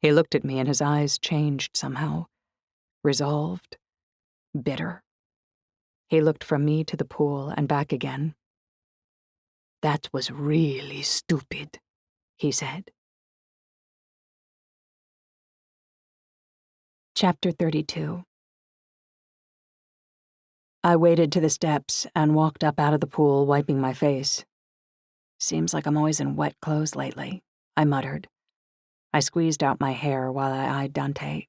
He looked at me and his eyes changed somehow. Resolved. Bitter. He looked from me to the pool and back again. "That was really stupid," he said. Chapter 32. I waded to the steps and walked up out of the pool, wiping my face. "Seems like I'm always in wet clothes lately," I muttered. I squeezed out my hair while I eyed Dante.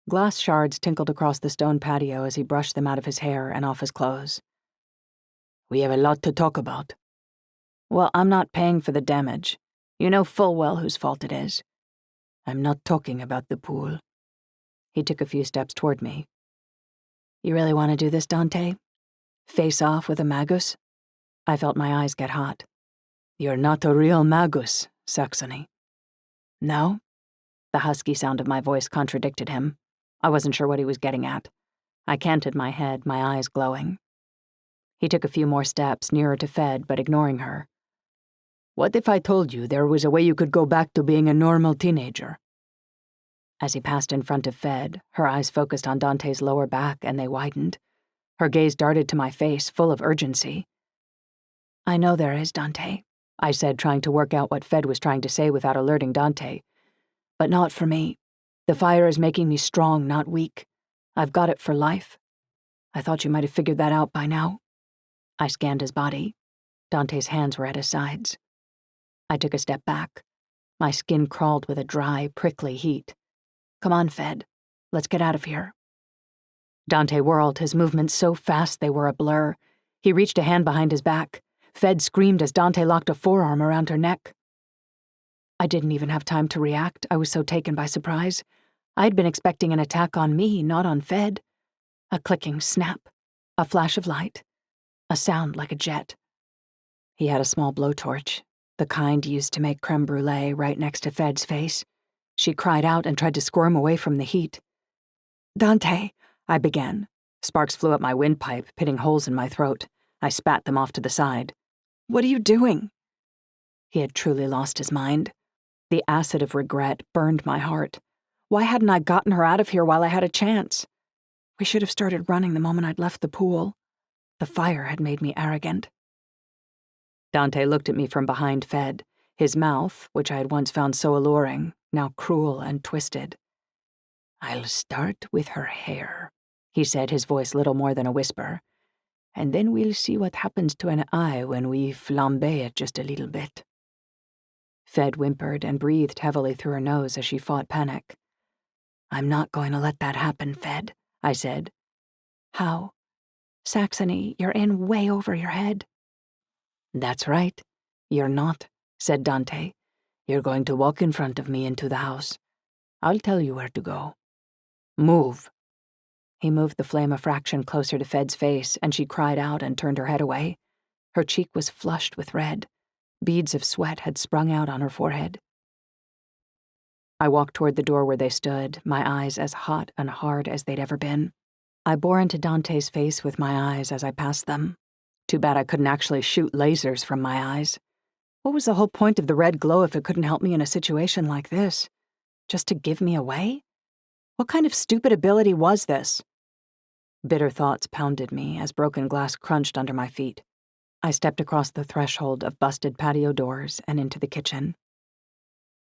Glass shards tinkled across the stone patio as he brushed them out of his hair and off his clothes. "We have a lot to talk about." "Well, I'm not paying for the damage. You know full well whose fault it is." "I'm not talking about the pool." He took a few steps toward me. "You really want to do this, Dante? Face off with a magus?" I felt my eyes get hot. "You're not a real magus, Saxony." "No?" The husky sound of my voice contradicted him. I wasn't sure what he was getting at. I canted my head, my eyes glowing. He took a few more steps, nearer to Fed, but ignoring her. "What if I told you there was a way you could go back to being a normal teenager?" As he passed in front of Fed, her eyes focused on Dante's lower back and they widened. Her gaze darted to my face, full of urgency. "I know there is, Dante," I said, trying to work out what Fed was trying to say without alerting Dante. "But not for me. The fire is making me strong, not weak. I've got it for life. I thought you might have figured that out by now." I scanned his body. Dante's hands were at his sides. I took a step back. My skin crawled with a dry, prickly heat. "Come on, Fed. Let's get out of here." Dante whirled, his movements so fast they were a blur. He reached a hand behind his back. Fed screamed as Dante locked a forearm around her neck. I didn't even have time to react. I was so taken by surprise. I'd been expecting an attack on me, not on Fed. A clicking snap. A flash of light. A sound like a jet. He had a small blowtorch, the kind used to make creme brulee, right next to Fed's face. She cried out and tried to squirm away from the heat. "Dante," I began. Sparks flew up my windpipe, pitting holes in my throat. I spat them off to the side. "What are you doing?" He had truly lost his mind. The acid of regret burned my heart. Why hadn't I gotten her out of here while I had a chance? We should have started running the moment I'd left the pool. The fire had made me arrogant. Dante looked at me from behind Fed, his mouth, which I had once found so alluring, now cruel and twisted. "I'll start with her hair," he said, his voice little more than a whisper. "And then we'll see what happens to an eye when we flambe it just a little bit." Fed whimpered and breathed heavily through her nose as she fought panic. "I'm not going to let that happen, Fed," I said. "How?" "Saxony, you're in way over your head." "That's right. You're not," said Dante. "You're going to walk in front of me into the house. I'll tell you where to go." Move. He moved the flame a fraction closer to Fed's face, and she cried out and turned her head away. Her cheek was flushed with red. Beads of sweat had sprung out on her forehead. I walked toward the door where they stood, my eyes as hot and hard as they'd ever been. I bore into Dante's face with my eyes as I passed them. Too bad I couldn't actually shoot lasers from my eyes. What was the whole point of the red glow if it couldn't help me in a situation like this? Just to give me away? What kind of stupid ability was this? Bitter thoughts pounded me as broken glass crunched under my feet. I stepped across the threshold of busted patio doors and into the kitchen.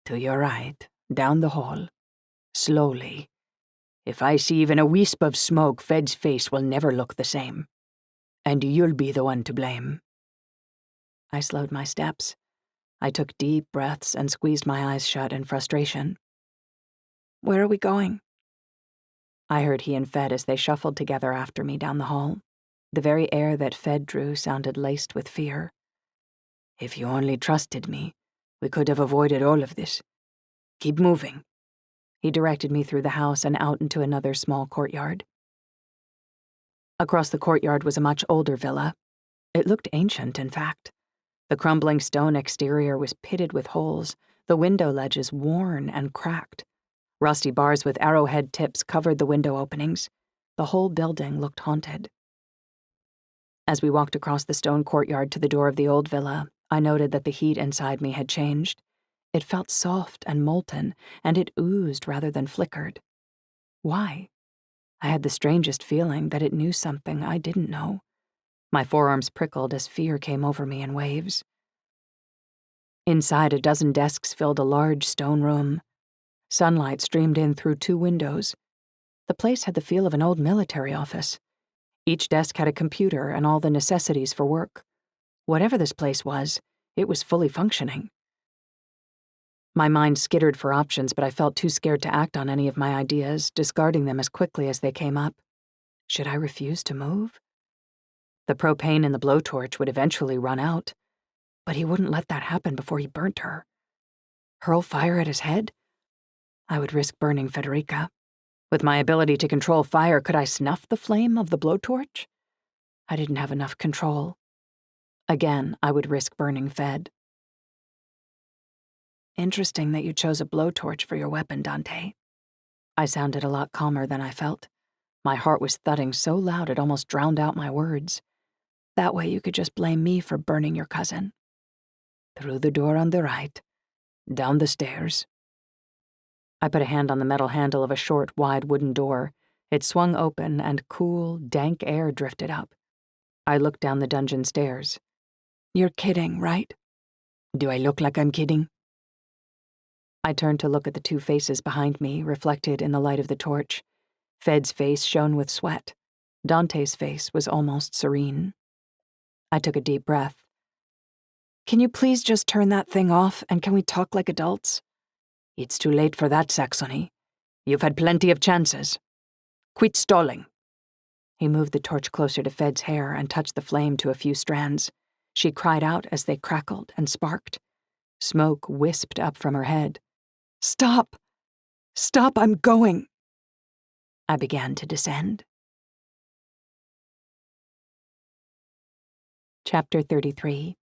To your right, down the hall. Slowly. If I see even a wisp of smoke, Fed's face will never look the same. And you'll be the one to blame. I slowed my steps. I took deep breaths and squeezed my eyes shut in frustration. Where are we going? I heard he and Fed as they shuffled together after me down the hall. The very air that Fed drew sounded laced with fear. If you only trusted me, we could have avoided all of this. Keep moving. He directed me through the house and out into another small courtyard. Across the courtyard was a much older villa. It looked ancient, in fact. The crumbling stone exterior was pitted with holes, the window ledges worn and cracked. Rusty bars with arrowhead tips covered the window openings. The whole building looked haunted. As we walked across the stone courtyard to the door of the old villa, I noted that the heat inside me had changed. It felt soft and molten, and it oozed rather than flickered. Why? I had the strangest feeling that it knew something I didn't know. My forearms prickled as fear came over me in waves. Inside, a dozen desks filled a large stone room. Sunlight streamed in through 2 windows. The place had the feel of an old military office. Each desk had a computer and all the necessities for work. Whatever this place was, it was fully functioning. My mind skittered for options, but I felt too scared to act on any of my ideas, discarding them as quickly as they came up. Should I refuse to move? The propane in the blowtorch would eventually run out, but he wouldn't let that happen before he burnt her. Hurl fire at his head? I would risk burning Federica. With my ability to control fire, could I snuff the flame of the blowtorch? I didn't have enough control. Again, I would risk burning Fed. Interesting that you chose a blowtorch for your weapon, Dante. I sounded a lot calmer than I felt. My heart was thudding so loud it almost drowned out my words. That way you could just blame me for burning your cousin. Through the door on the right, down the stairs. I put a hand on the metal handle of a short, wide wooden door. It swung open and cool, dank air drifted up. I looked down the dungeon stairs. You're kidding, right? Do I look like I'm kidding? I turned to look at the 2 faces behind me, reflected in the light of the torch. Fed's face shone with sweat. Dante's face was almost serene. I took a deep breath. Can you please just turn that thing off, and can we talk like adults? It's too late for that, Saxony. You've had plenty of chances. Quit stalling. He moved the torch closer to Fed's hair and touched the flame to a few strands. She cried out as they crackled and sparked. Smoke wisped up from her head. Stop! Stop, I'm going! I began to descend. Chapter 33.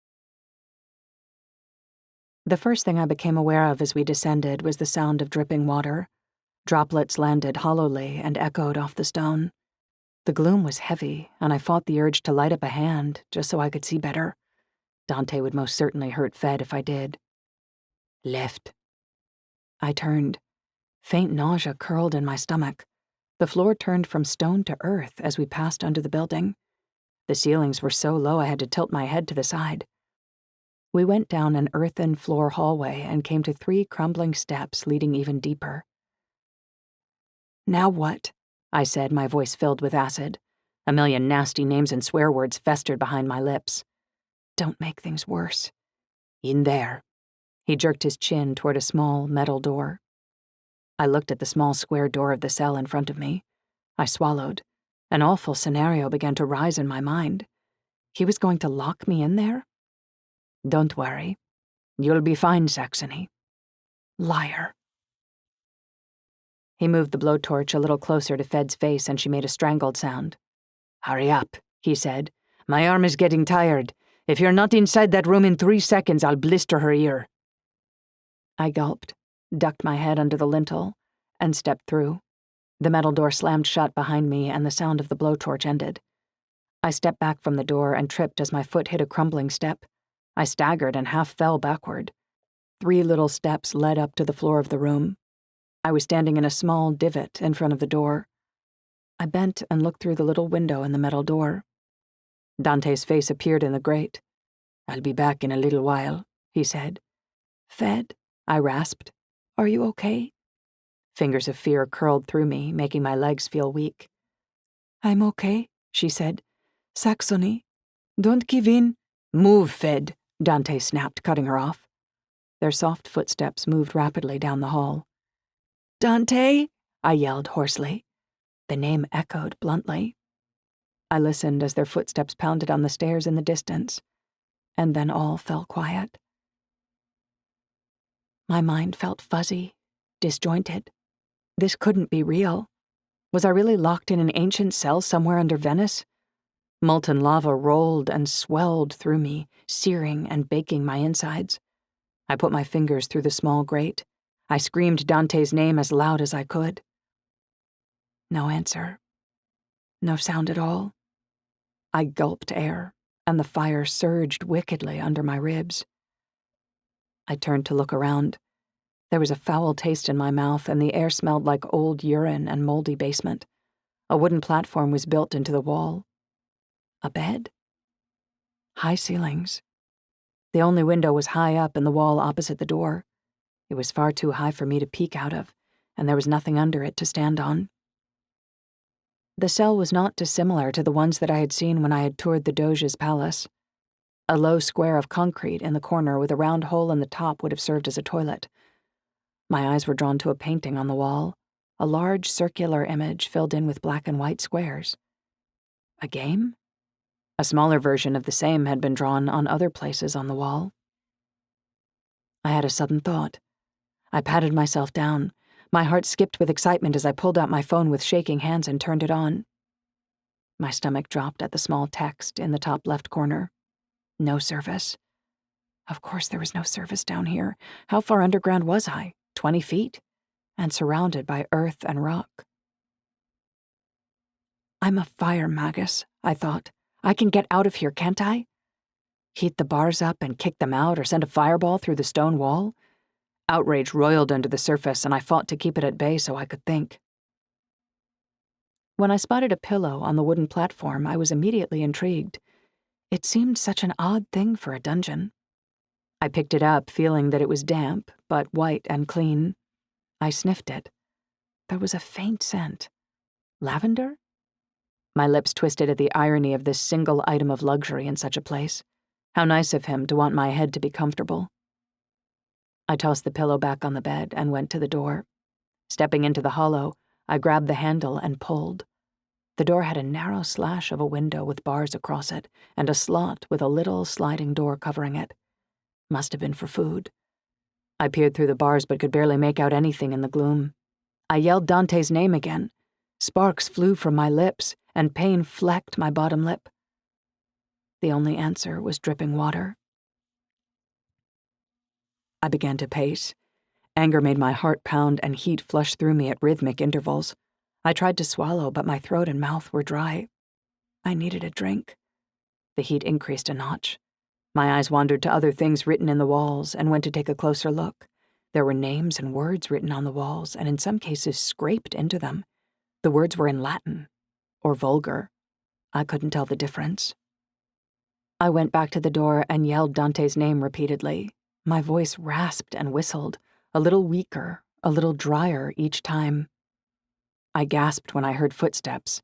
The first thing I became aware of as we descended was the sound of dripping water. Droplets landed hollowly and echoed off the stone. The gloom was heavy, and I fought the urge to light up a hand just so I could see better. Dante would most certainly hurt Fed if I did. Left. I turned. Faint nausea curled in my stomach. The floor turned from stone to earth as we passed under the building. The ceilings were so low I had to tilt my head to the side. We went down an earthen floor hallway and came to 3 crumbling steps leading even deeper. Now what? I said, my voice filled with acid. A million nasty names and swear words festered behind my lips. Don't make things worse. In there. He jerked his chin toward a small metal door. I looked at the small square door of the cell in front of me. I swallowed. An awful scenario began to rise in my mind. He was going to lock me in there? Don't worry. You'll be fine, Saxony. Liar. He moved the blowtorch a little closer to Fed's face and she made a strangled sound. "Hurry up," he said. "My arm is getting tired. If you're not inside that room in 3 seconds, I'll blister her ear." I gulped, ducked my head under the lintel, and stepped through. The metal door slammed shut behind me and the sound of the blowtorch ended. I stepped back from the door and tripped as my foot hit a crumbling step. I staggered and half fell backward. 3 little steps led up to the floor of the room. I was standing in a small divot in front of the door. I bent and looked through the little window in the metal door. Dante's face appeared in the grate. "I'll be back in a little while," he said. "Fed?" I rasped. "Are you okay?" Fingers of fear curled through me, making my legs feel weak. "I'm okay," she said. "Saxony, don't give in." "Move, Fed," Dante snapped, cutting her off. Their soft footsteps moved rapidly down the hall. "Dante!" I yelled hoarsely. The name echoed bluntly. I listened as their footsteps pounded on the stairs in the distance, and then all fell quiet. My mind felt fuzzy, disjointed. This couldn't be real. Was I really locked in an ancient cell somewhere under Venice? Molten lava rolled and swelled through me, searing and baking my insides. I put my fingers through the small grate. I screamed Dante's name as loud as I could. No answer. No sound at all. I gulped air, and the fire surged wickedly under my ribs. I turned to look around. There was a foul taste in my mouth, and the air smelled like old urine and moldy basement. A wooden platform was built into the wall. A bed? High ceilings. The only window was high up in the wall opposite the door. It was far too high for me to peek out of, and there was nothing under it to stand on. The cell was not dissimilar to the ones that I had seen when I had toured the Doge's palace. A low square of concrete in the corner with a round hole in the top would have served as a toilet. My eyes were drawn to a painting on the wall, a large circular image filled in with black and white squares. A game? A smaller version of the same had been drawn on other places on the wall. I had a sudden thought. I patted myself down. My heart skipped with excitement as I pulled out my phone with shaking hands and turned it on. My stomach dropped at the small text in the top left corner. No service. Of course there was no service down here. How far underground was I? 20 feet? And surrounded by earth and rock. I'm a fire magus, I thought. I can get out of here, can't I? Heat the bars up and kick them out or send a fireball through the stone wall? Outrage roiled under the surface, and I fought to keep it at bay so I could think. When I spotted a pillow on the wooden platform, I was immediately intrigued. It seemed such an odd thing for a dungeon. I picked it up, feeling that it was damp, but white and clean. I sniffed it. There was a faint scent. Lavender? My lips twisted at the irony of this single item of luxury in such a place. How nice of him to want my head to be comfortable. I tossed the pillow back on the bed and went to the door. Stepping into the hollow, I grabbed the handle and pulled. The door had a narrow slash of a window with bars across it, and a slot with a little sliding door covering it. Must have been for food. I peered through the bars but could barely make out anything in the gloom. I yelled Dante's name again. Sparks flew from my lips, and pain flecked my bottom lip. The only answer was dripping water. I began to pace. Anger made my heart pound and heat flush through me at rhythmic intervals. I tried to swallow, but my throat and mouth were dry. I needed a drink. The heat increased a notch. My eyes wandered to other things written in the walls and went to take a closer look. There were names and words written on the walls, and in some cases scraped into them. The words were in Latin, or vulgar. I couldn't tell the difference. I went back to the door and yelled Dante's name repeatedly. My voice rasped and whistled, a little weaker, a little drier each time. I gasped when I heard footsteps.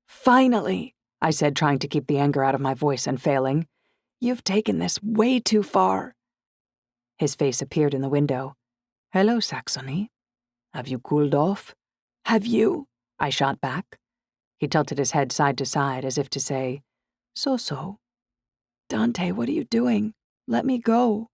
"Finally," I said, trying to keep the anger out of my voice and failing. "You've taken this way too far." His face appeared in the window. "Hello, Saxony. Have you cooled off?" "Have you?" I shot back. He tilted his head side to side as if to say, "So-so." "Dante, what are you doing? Let me go."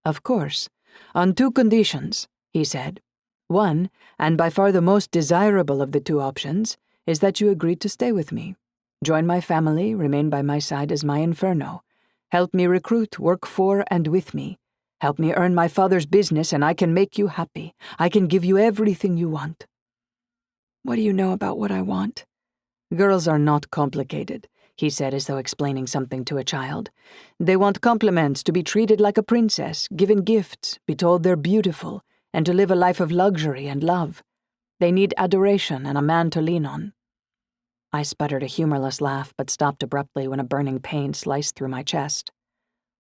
"Of course. On 2 conditions," he said. One, and by far the most desirable of the two options, is that you agree to stay with me. Join my family, remain by my side as my inferno. Help me recruit, work for and with me. Help me earn my father's business and I can make you happy. I can give you everything you want. What do you know about what I want? Girls are not complicated, he said as though explaining something to a child. They want compliments, to be treated like a princess, given gifts, be told they're beautiful, and to live a life of luxury and love. They need adoration and a man to lean on. I sputtered a humorless laugh but stopped abruptly when a burning pain sliced through my chest.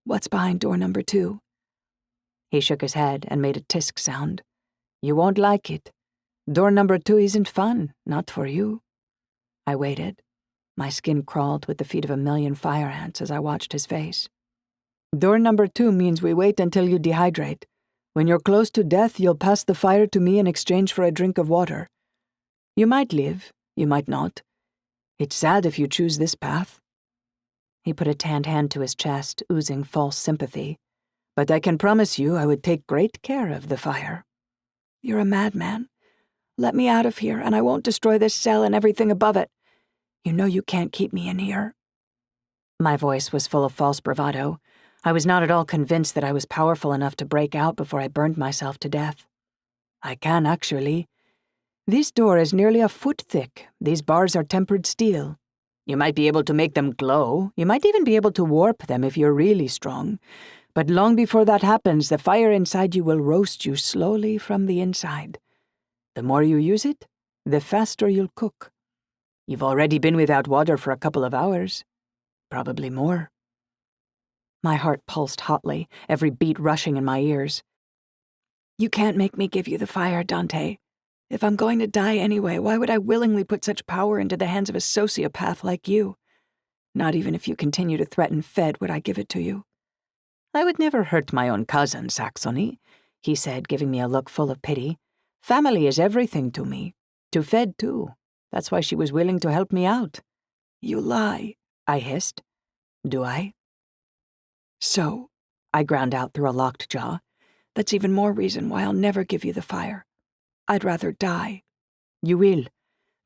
What's behind door number 2? He shook his head and made a tisk sound. You won't like it. Door number 2 isn't fun, not for you. I waited. My skin crawled with the feet of a million fire ants as I watched his face. Door number 2 means we wait until you dehydrate. When you're close to death, you'll pass the fire to me in exchange for a drink of water. You might live, you might not. It's sad if you choose this path. He put a tanned hand to his chest, oozing false sympathy. But I can promise you I would take great care of the fire. You're a madman. Let me out of here, and I won't destroy this cell and everything above it. You know you can't keep me in here. My voice was full of false bravado. I was not at all convinced that I was powerful enough to break out before I burned myself to death. I can, actually. This door is nearly a foot thick. These bars are tempered steel. You might be able to make them glow. You might even be able to warp them if you're really strong. But long before that happens, the fire inside you will roast you slowly from the inside. The more you use it, the faster you'll cook. You've already been without water for a couple of hours. Probably more. My heart pulsed hotly, every beat rushing in my ears. You can't make me give you the fire, Dante. If I'm going to die anyway, why would I willingly put such power into the hands of a sociopath like you? Not even if you continue to threaten Fed would I give it to you. I would never hurt my own cousin, Saxony, he said, giving me a look full of pity. Family is everything to me. To Fed, too. That's why she was willing to help me out. You lie, I hissed. Do I? So, I ground out through a locked jaw, that's even more reason why I'll never give you the fire. I'd rather die. You will.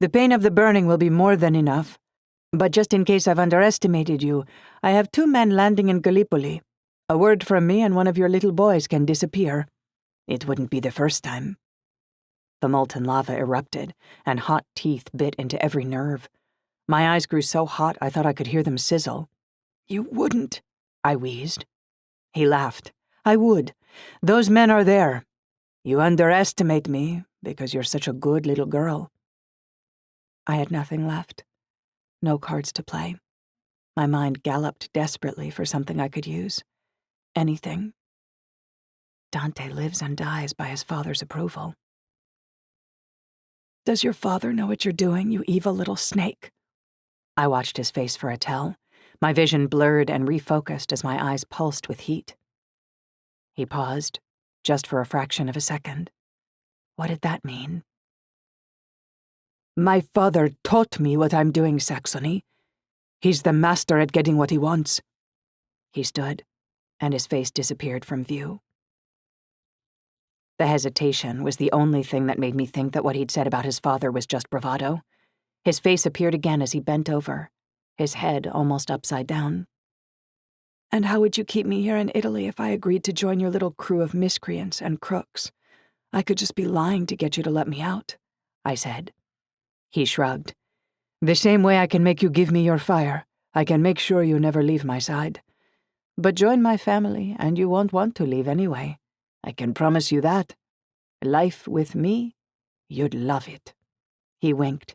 The pain of the burning will be more than enough. But just in case I've underestimated you, I have 2 men landing in Gallipoli. A word from me and one of your little boys can disappear. It wouldn't be the first time. The molten lava erupted, and hot teeth bit into every nerve. My eyes grew so hot I thought I could hear them sizzle. You wouldn't, I wheezed. He laughed. I would. Those men are there. You underestimate me because you're such a good little girl. I had nothing left. No cards to play. My mind galloped desperately for something I could use. Anything. Dante lives and dies by his father's approval. Does your father know what you're doing, you evil little snake? I watched his face for a tell. My vision blurred and refocused as my eyes pulsed with heat. He paused, just for a fraction of a second. What did that mean? My father taught me what I'm doing, Saxony. He's the master at getting what he wants. He stood, and his face disappeared from view. The hesitation was the only thing that made me think that what he'd said about his father was just bravado. His face appeared again as he bent over, his head almost upside down. And how would you keep me here in Italy if I agreed to join your little crew of miscreants and crooks? I could just be lying to get you to let me out, I said. He shrugged. The same way I can make you give me your fire, I can make sure you never leave my side. But join my family, and you won't want to leave anyway. I can promise you that. Life with me, you'd love it. He winked.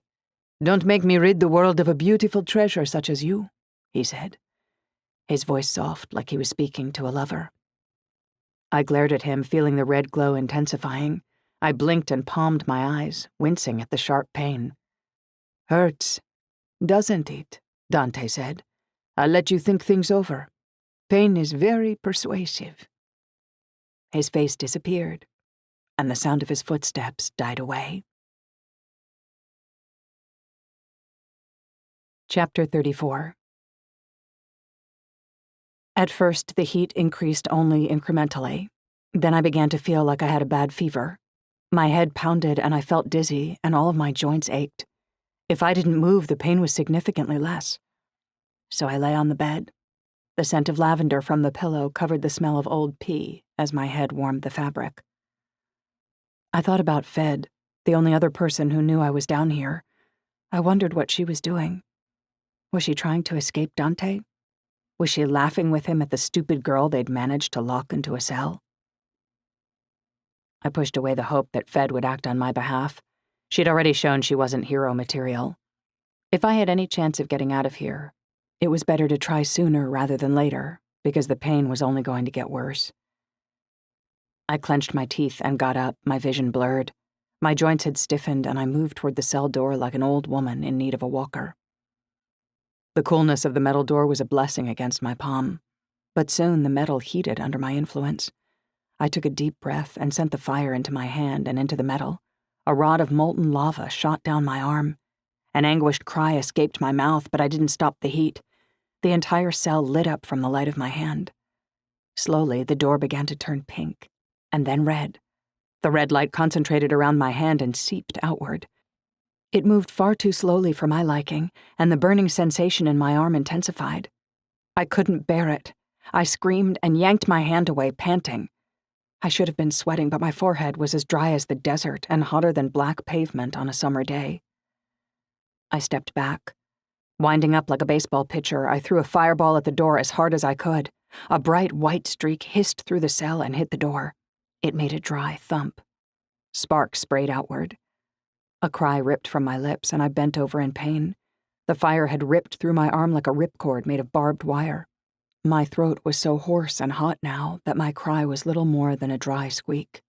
Don't make me rid the world of a beautiful treasure such as you, he said. His voice soft, like he was speaking to a lover. I glared at him, feeling the red glow intensifying. I blinked and palmed my eyes, wincing at the sharp pain. Hurts, doesn't it? Dante said. I'll let you think things over. Pain is very persuasive. His face disappeared, and the sound of his footsteps died away. Chapter 34. At first, the heat increased only incrementally. Then I began to feel like I had a bad fever. My head pounded and I felt dizzy and all of my joints ached. If I didn't move, the pain was significantly less. So I lay on the bed. The scent of lavender from the pillow covered the smell of old pee as my head warmed the fabric. I thought about Fed, the only other person who knew I was down here. I wondered what she was doing. Was she trying to escape Dante? Was she laughing with him at the stupid girl they'd managed to lock into a cell? I pushed away the hope that Fed would act on my behalf. She'd already shown she wasn't hero material. If I had any chance of getting out of here, it was better to try sooner rather than later, because the pain was only going to get worse. I clenched my teeth and got up, my vision blurred. My joints had stiffened and I moved toward the cell door like an old woman in need of a walker. The coolness of the metal door was a blessing against my palm, but soon the metal heated under my influence. I took a deep breath and sent the fire into my hand and into the metal. A rod of molten lava shot down my arm. An anguished cry escaped my mouth, but I didn't stop the heat. The entire cell lit up from the light of my hand. Slowly, the door began to turn pink, and then red. The red light concentrated around my hand and seeped outward. It moved far too slowly for my liking, and the burning sensation in my arm intensified. I couldn't bear it. I screamed and yanked my hand away, panting. I should have been sweating, but my forehead was as dry as the desert and hotter than black pavement on a summer day. I stepped back. Winding up like a baseball pitcher, I threw a fireball at the door as hard as I could. A bright white streak hissed through the cell and hit the door. It made a dry thump. Sparks sprayed outward. A cry ripped from my lips, and I bent over in pain. The fire had ripped through my arm like a ripcord made of barbed wire. My throat was so hoarse and hot now that my cry was little more than a dry squeak.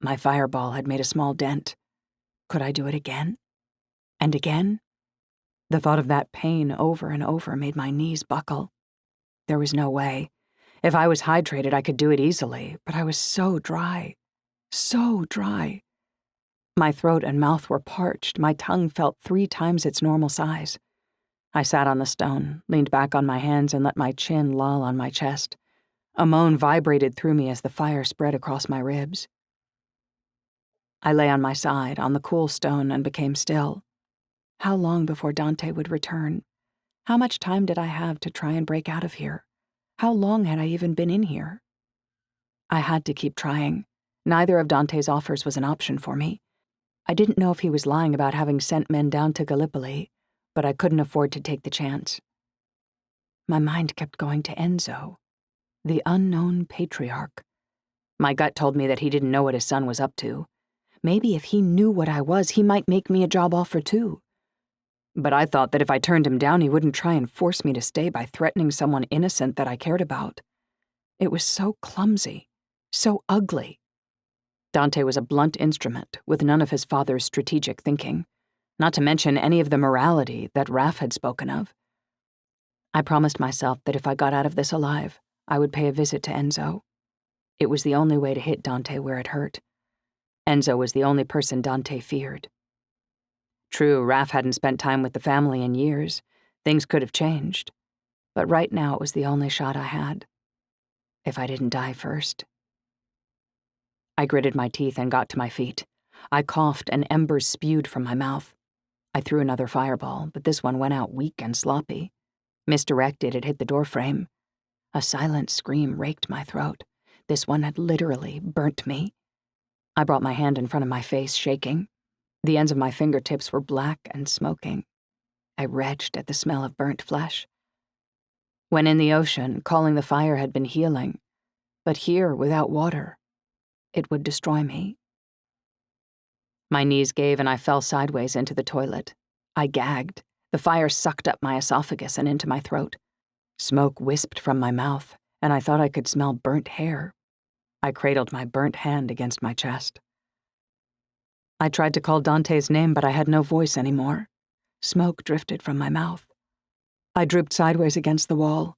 My fireball had made a small dent. Could I do it again? And again? The thought of that pain over and over made my knees buckle. There was no way. If I was hydrated, I could do it easily, but I was so dry. So dry. My throat and mouth were parched. My tongue felt 3 times its normal size. I sat on the stone, leaned back on my hands, and let my chin loll on my chest. A moan vibrated through me as the fire spread across my ribs. I lay on my side, on the cool stone, and became still. How long before Dante would return? How much time did I have to try and break out of here? How long had I even been in here? I had to keep trying. Neither of Dante's offers was an option for me. I didn't know if he was lying about having sent men down to Gallipoli, but I couldn't afford to take the chance. My mind kept going to Enzo, the unknown patriarch. My gut told me that he didn't know what his son was up to. Maybe if he knew what I was, he might make me a job offer too. But I thought that if I turned him down, he wouldn't try and force me to stay by threatening someone innocent that I cared about. It was so clumsy, so ugly. Dante was a blunt instrument with none of his father's strategic thinking, not to mention any of the morality that Raph had spoken of. I promised myself that if I got out of this alive, I would pay a visit to Enzo. It was the only way to hit Dante where it hurt. Enzo was the only person Dante feared. True, Raph hadn't spent time with the family in years. Things could have changed. But right now it was the only shot I had. If I didn't die first. I gritted my teeth and got to my feet. I coughed and embers spewed from my mouth. I threw another fireball, but this one went out weak and sloppy. Misdirected, it hit the doorframe. A silent scream raked my throat. This one had literally burnt me. I brought my hand in front of my face, shaking. The ends of my fingertips were black and smoking. I retched at the smell of burnt flesh. When in the ocean, calling the fire had been healing, but here, without water, it would destroy me. My knees gave and I fell sideways into the toilet. I gagged. The fire sucked up my esophagus and into my throat. Smoke wisped from my mouth, and I thought I could smell burnt hair. I cradled my burnt hand against my chest. I tried to call Dante's name, but I had no voice anymore. Smoke drifted from my mouth. I drooped sideways against the wall.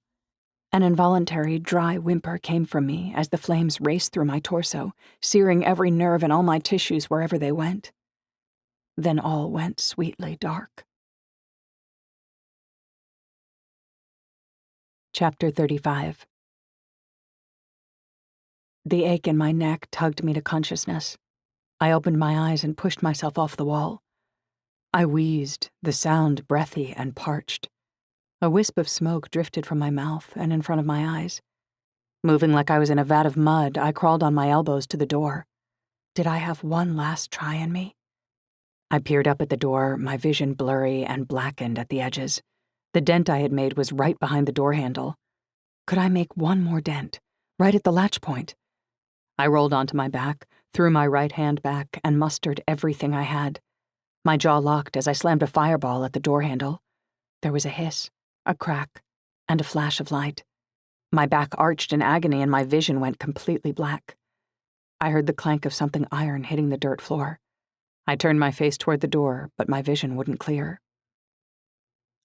An involuntary, dry whimper came from me as the flames raced through my torso, searing every nerve and all my tissues wherever they went. Then all went sweetly dark. Chapter 35. The ache in my neck tugged me to consciousness. I opened my eyes and pushed myself off the wall. I wheezed, the sound breathy and parched. A wisp of smoke drifted from my mouth and in front of my eyes. Moving like I was in a vat of mud, I crawled on my elbows to the door. Did I have one last try in me? I peered up at the door, my vision blurry and blackened at the edges. The dent I had made was right behind the door handle. Could I make one more dent, right at the latch point? I rolled onto my back, threw my right hand back, and mustered everything I had. My jaw locked as I slammed a fireball at the door handle. There was a hiss, a crack, and a flash of light. My back arched in agony and my vision went completely black. I heard the clank of something iron hitting the dirt floor. I turned my face toward the door, but my vision wouldn't clear.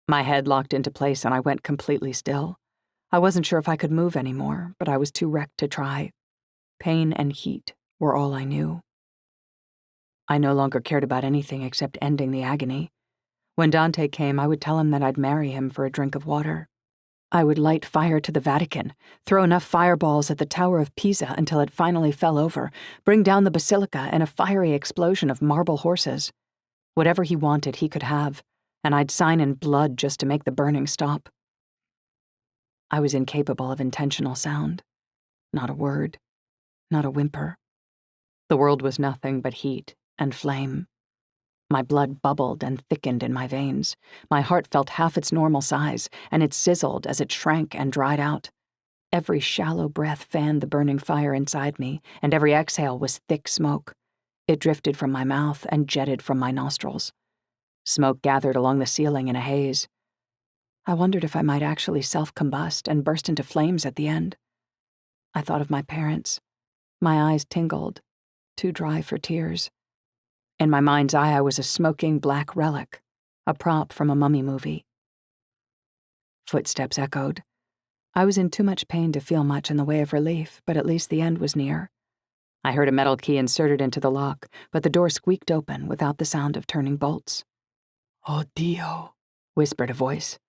My head locked into place and I went completely still. I wasn't sure if I could move anymore, but I was too wrecked to try. Pain and heat were all I knew. I no longer cared about anything except ending the agony. When Dante came, I would tell him that I'd marry him for a drink of water. I would light fire to the Vatican, throw enough fireballs at the Tower of Pisa until it finally fell over, bring down the basilica in a fiery explosion of marble horses. Whatever he wanted, he could have, and I'd sign in blood just to make the burning stop. I was incapable of intentional sound. Not a word, not a whimper. The world was nothing but heat and flame. My blood bubbled and thickened in my veins. My heart felt half its normal size, and it sizzled as it shrank and dried out. Every shallow breath fanned the burning fire inside me, and every exhale was thick smoke. It drifted from my mouth and jetted from my nostrils. Smoke gathered along the ceiling in a haze. I wondered if I might actually self-combust and burst into flames at the end. I thought of my parents. My eyes tingled, too dry for tears. In my mind's eye, I was a smoking black relic, a prop from a mummy movie. Footsteps echoed. I was in too much pain to feel much in the way of relief, but at least the end was near. I heard a metal key inserted into the lock, but the door squeaked open without the sound of turning bolts. Oh, Dio, whispered a voice.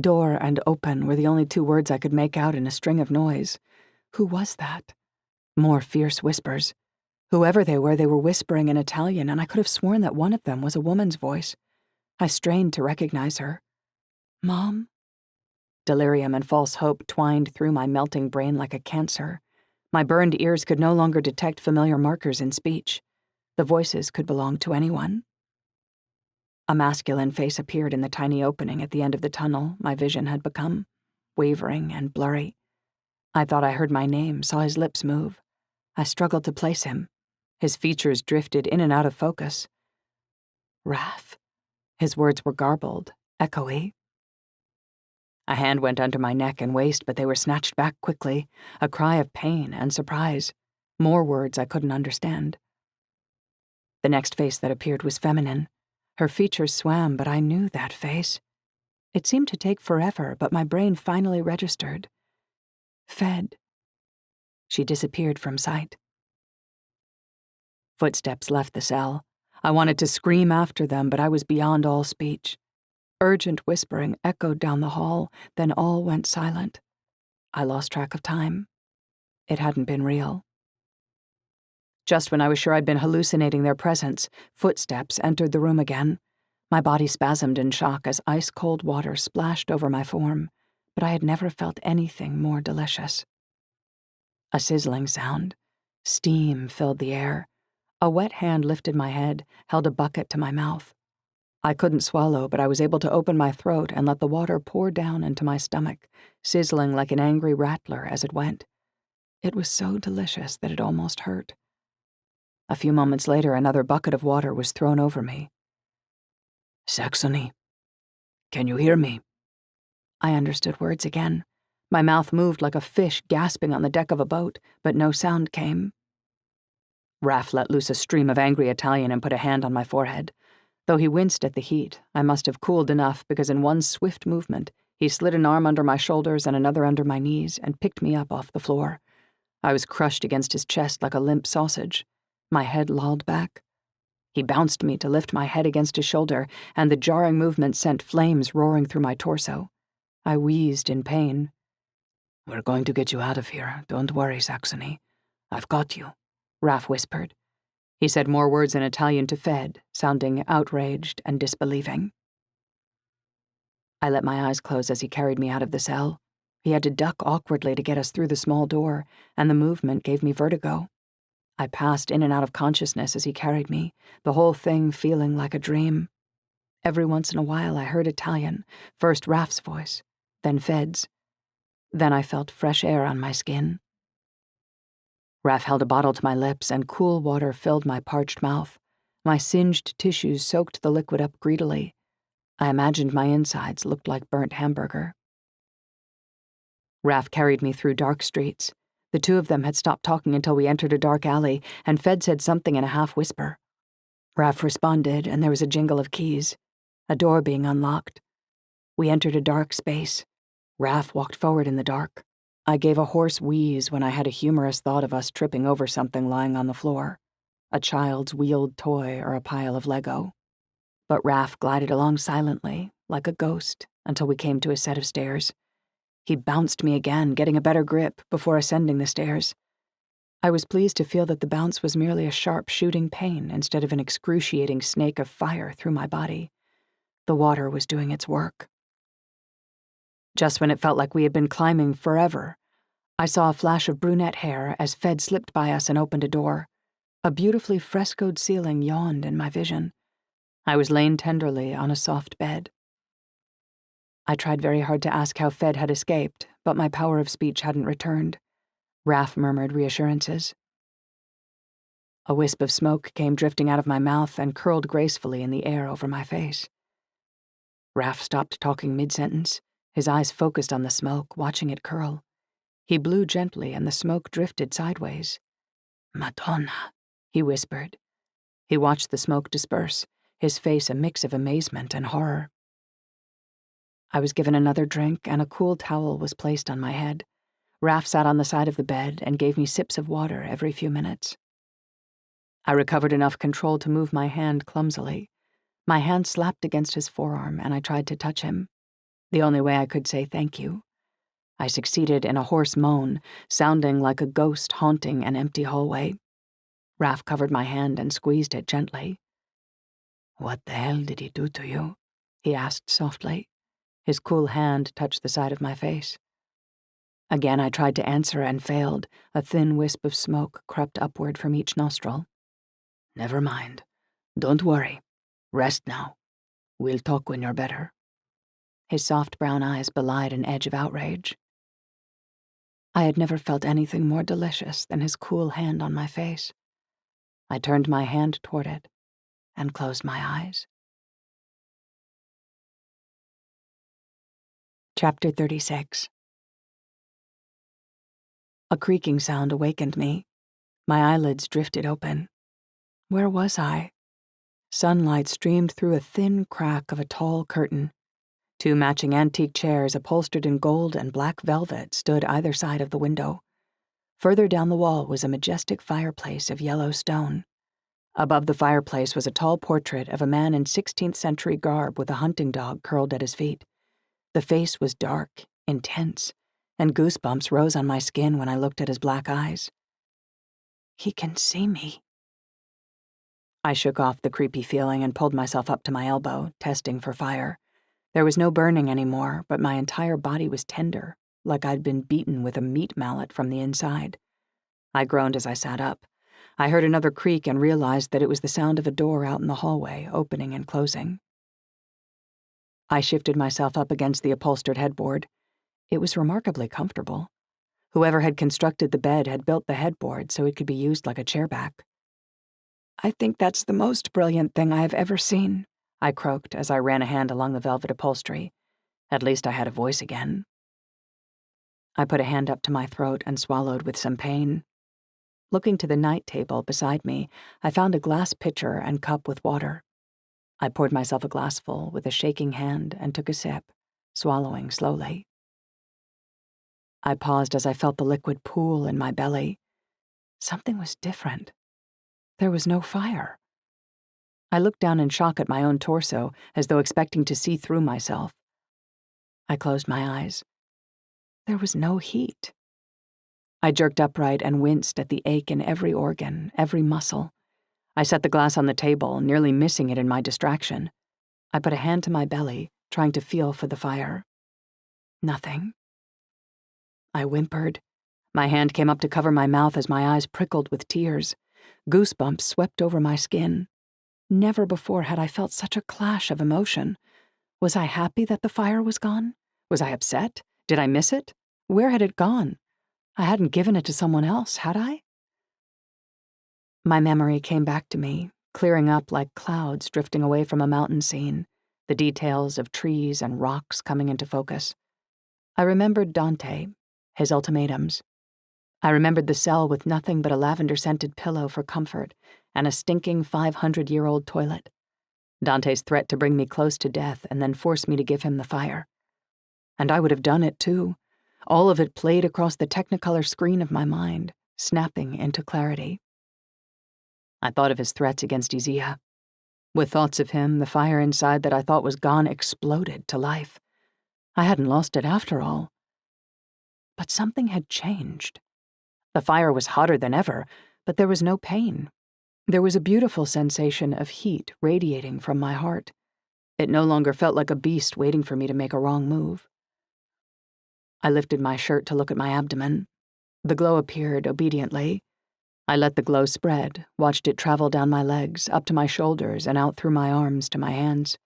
Door and open were the only two words I could make out in a string of noise. Who was that? More fierce whispers. Whoever they were whispering in Italian, and I could have sworn that one of them was a woman's voice. I strained to recognize her. Mom? Delirium and false hope twined through my melting brain like a cancer. My burned ears could no longer detect familiar markers in speech. The voices could belong to anyone. A masculine face appeared in the tiny opening at the end of the tunnel my vision had become, wavering and blurry. I thought I heard my name, saw his lips move. I struggled to place him. His features drifted in and out of focus. Raph. His words were garbled, echoey. A hand went under my neck and waist, but they were snatched back quickly, a cry of pain and surprise. More words I couldn't understand. The next face that appeared was feminine. Her features swam, but I knew that face. It seemed to take forever, but my brain finally registered. Fed. She disappeared from sight. Footsteps left the cell. I wanted to scream after them, but I was beyond all speech. Urgent whispering echoed down the hall, then all went silent. I lost track of time. It hadn't been real. Just when I was sure I'd been hallucinating their presence, footsteps entered the room again. My body spasmed in shock as ice-cold water splashed over my form, but I had never felt anything more delicious. A sizzling sound. Steam filled the air. A wet hand lifted my head, held a bucket to my mouth. I couldn't swallow, but I was able to open my throat and let the water pour down into my stomach, sizzling like an angry rattler as it went. It was so delicious that it almost hurt. A few moments later, another bucket of water was thrown over me. Saxony, can you hear me? I understood words again. My mouth moved like a fish gasping on the deck of a boat, but no sound came. Raph let loose a stream of angry Italian and put a hand on my forehead. Though he winced at the heat, I must have cooled enough because in one swift movement, he slid an arm under my shoulders and another under my knees and picked me up off the floor. I was crushed against his chest like a limp sausage. My head lolled back. He bounced me to lift my head against his shoulder, and the jarring movement sent flames roaring through my torso. I wheezed in pain. We're going to get you out of here. Don't worry, Saxony. I've got you, Raph whispered. He said more words in Italian to Fed, sounding outraged and disbelieving. I let my eyes close as he carried me out of the cell. He had to duck awkwardly to get us through the small door, and the movement gave me vertigo. I passed in and out of consciousness as he carried me, the whole thing feeling like a dream. Every once in a while I heard Italian, first Raph's voice, then Fed's. Then I felt fresh air on my skin. Raph held a bottle to my lips, and cool water filled my parched mouth. My singed tissues soaked the liquid up greedily. I imagined my insides looked like burnt hamburger. Raph carried me through dark streets. The two of them had stopped talking until we entered a dark alley, and Fed said something in a half-whisper. Raph responded, and there was a jingle of keys, a door being unlocked. We entered a dark space. Raph walked forward in the dark. I gave a hoarse wheeze when I had a humorous thought of us tripping over something lying on the floor, a child's wheeled toy or a pile of Lego. But Raph glided along silently, like a ghost, until we came to a set of stairs. He bounced me again, getting a better grip, before ascending the stairs. I was pleased to feel that the bounce was merely a sharp shooting pain instead of an excruciating snake of fire through my body. The water was doing its work. Just when it felt like we had been climbing forever, I saw a flash of brunette hair as Fed slipped by us and opened a door. A beautifully frescoed ceiling yawned in my vision. I was laying tenderly on a soft bed. I tried very hard to ask how Fed had escaped, but my power of speech hadn't returned. Raph murmured reassurances. A wisp of smoke came drifting out of my mouth and curled gracefully in the air over my face. Raph stopped talking mid-sentence, his eyes focused on the smoke, watching it curl. He blew gently and the smoke drifted sideways. "Madonna," he whispered. He watched the smoke disperse, his face a mix of amazement and horror. I was given another drink, and a cool towel was placed on my head. Raph sat on the side of the bed and gave me sips of water every few minutes. I recovered enough control to move my hand clumsily. My hand slapped against his forearm, and I tried to touch him. The only way I could say thank you. I succeeded in a hoarse moan, sounding like a ghost haunting an empty hallway. Raph covered my hand and squeezed it gently. "What the hell did he do to you?" he asked softly. His cool hand touched the side of my face. Again I tried to answer and failed. A thin wisp of smoke crept upward from each nostril. "Never mind. Don't worry. Rest now. We'll talk when you're better." His soft brown eyes belied an edge of outrage. I had never felt anything more delicious than his cool hand on my face. I turned my hand toward it and closed my eyes. Chapter 36. A creaking sound awakened me. My eyelids drifted open. Where was I? Sunlight streamed through a thin crack of a tall curtain. Two matching antique chairs upholstered in gold and black velvet stood either side of the window. Further down the wall was a majestic fireplace of yellow stone. Above the fireplace was a tall portrait of a man in 16th century garb with a hunting dog curled at his feet. The face was dark, intense, and goosebumps rose on my skin when I looked at his black eyes. "He can see me." I shook off the creepy feeling and pulled myself up to my elbow, testing for fire. There was no burning anymore, but my entire body was tender, like I'd been beaten with a meat mallet from the inside. I groaned as I sat up. I heard another creak and realized that it was the sound of a door out in the hallway, opening and closing. I shifted myself up against the upholstered headboard. It was remarkably comfortable. Whoever had constructed the bed had built the headboard so it could be used like a chairback. "I think that's the most brilliant thing I have ever seen," I croaked as I ran a hand along the velvet upholstery. At least I had a voice again. I put a hand up to my throat and swallowed with some pain. Looking to the night table beside me, I found a glass pitcher and cup with water. I poured myself a glassful with a shaking hand and took a sip, swallowing slowly. I paused as I felt the liquid pool in my belly. Something was different. There was no fire. I looked down in shock at my own torso, as though expecting to see through myself. I closed my eyes. There was no heat. I jerked upright and winced at the ache in every organ, every muscle. I set the glass on the table, nearly missing it in my distraction. I put a hand to my belly, trying to feel for the fire. Nothing. I whimpered. My hand came up to cover my mouth as my eyes prickled with tears. Goosebumps swept over my skin. Never before had I felt such a clash of emotion. Was I happy that the fire was gone? Was I upset? Did I miss it? Where had it gone? I hadn't given it to someone else, had I? My memory came back to me, clearing up like clouds drifting away from a mountain scene, the details of trees and rocks coming into focus. I remembered Dante, his ultimatums. I remembered the cell with nothing but a lavender-scented pillow for comfort and a stinking 500-year-old toilet. Dante's threat to bring me close to death and then force me to give him the fire. And I would have done it, too. All of it played across the technicolor screen of my mind, snapping into clarity. I thought of his threats against Isaia. With thoughts of him, the fire inside that I thought was gone exploded to life. I hadn't lost it after all. But something had changed. The fire was hotter than ever, but there was no pain. There was a beautiful sensation of heat radiating from my heart. It no longer felt like a beast waiting for me to make a wrong move. I lifted my shirt to look at my abdomen. The glow appeared obediently. I let the glow spread, watched it travel down my legs, up to my shoulders, and out through my arms to my hands.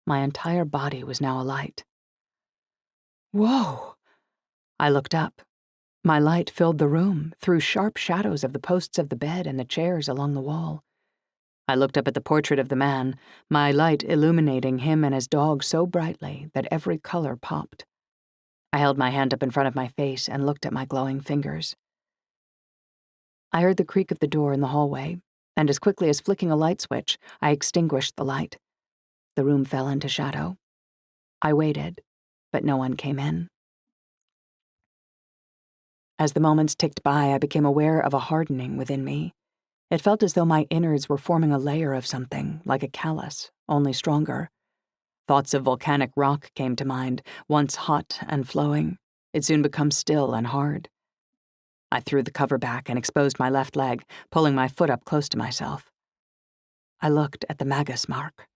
My entire body was now alight. Whoa! I looked up. My light filled the room, through sharp shadows of the posts of the bed and the chairs along the wall. I looked up at the portrait of the man, my light illuminating him and his dog so brightly that every color popped. I held my hand up in front of my face and looked at my glowing fingers. I heard the creak of the door in the hallway, and as quickly as flicking a light switch, I extinguished the light. The room fell into shadow. I waited, but no one came in. As the moments ticked by, I became aware of a hardening within me. It felt as though my innards were forming a layer of something, like a callus, only stronger. Thoughts of volcanic rock came to mind, once hot and flowing. It soon becomes still and hard. I threw the cover back and exposed my left leg, pulling my foot up close to myself. I looked at the magus mark.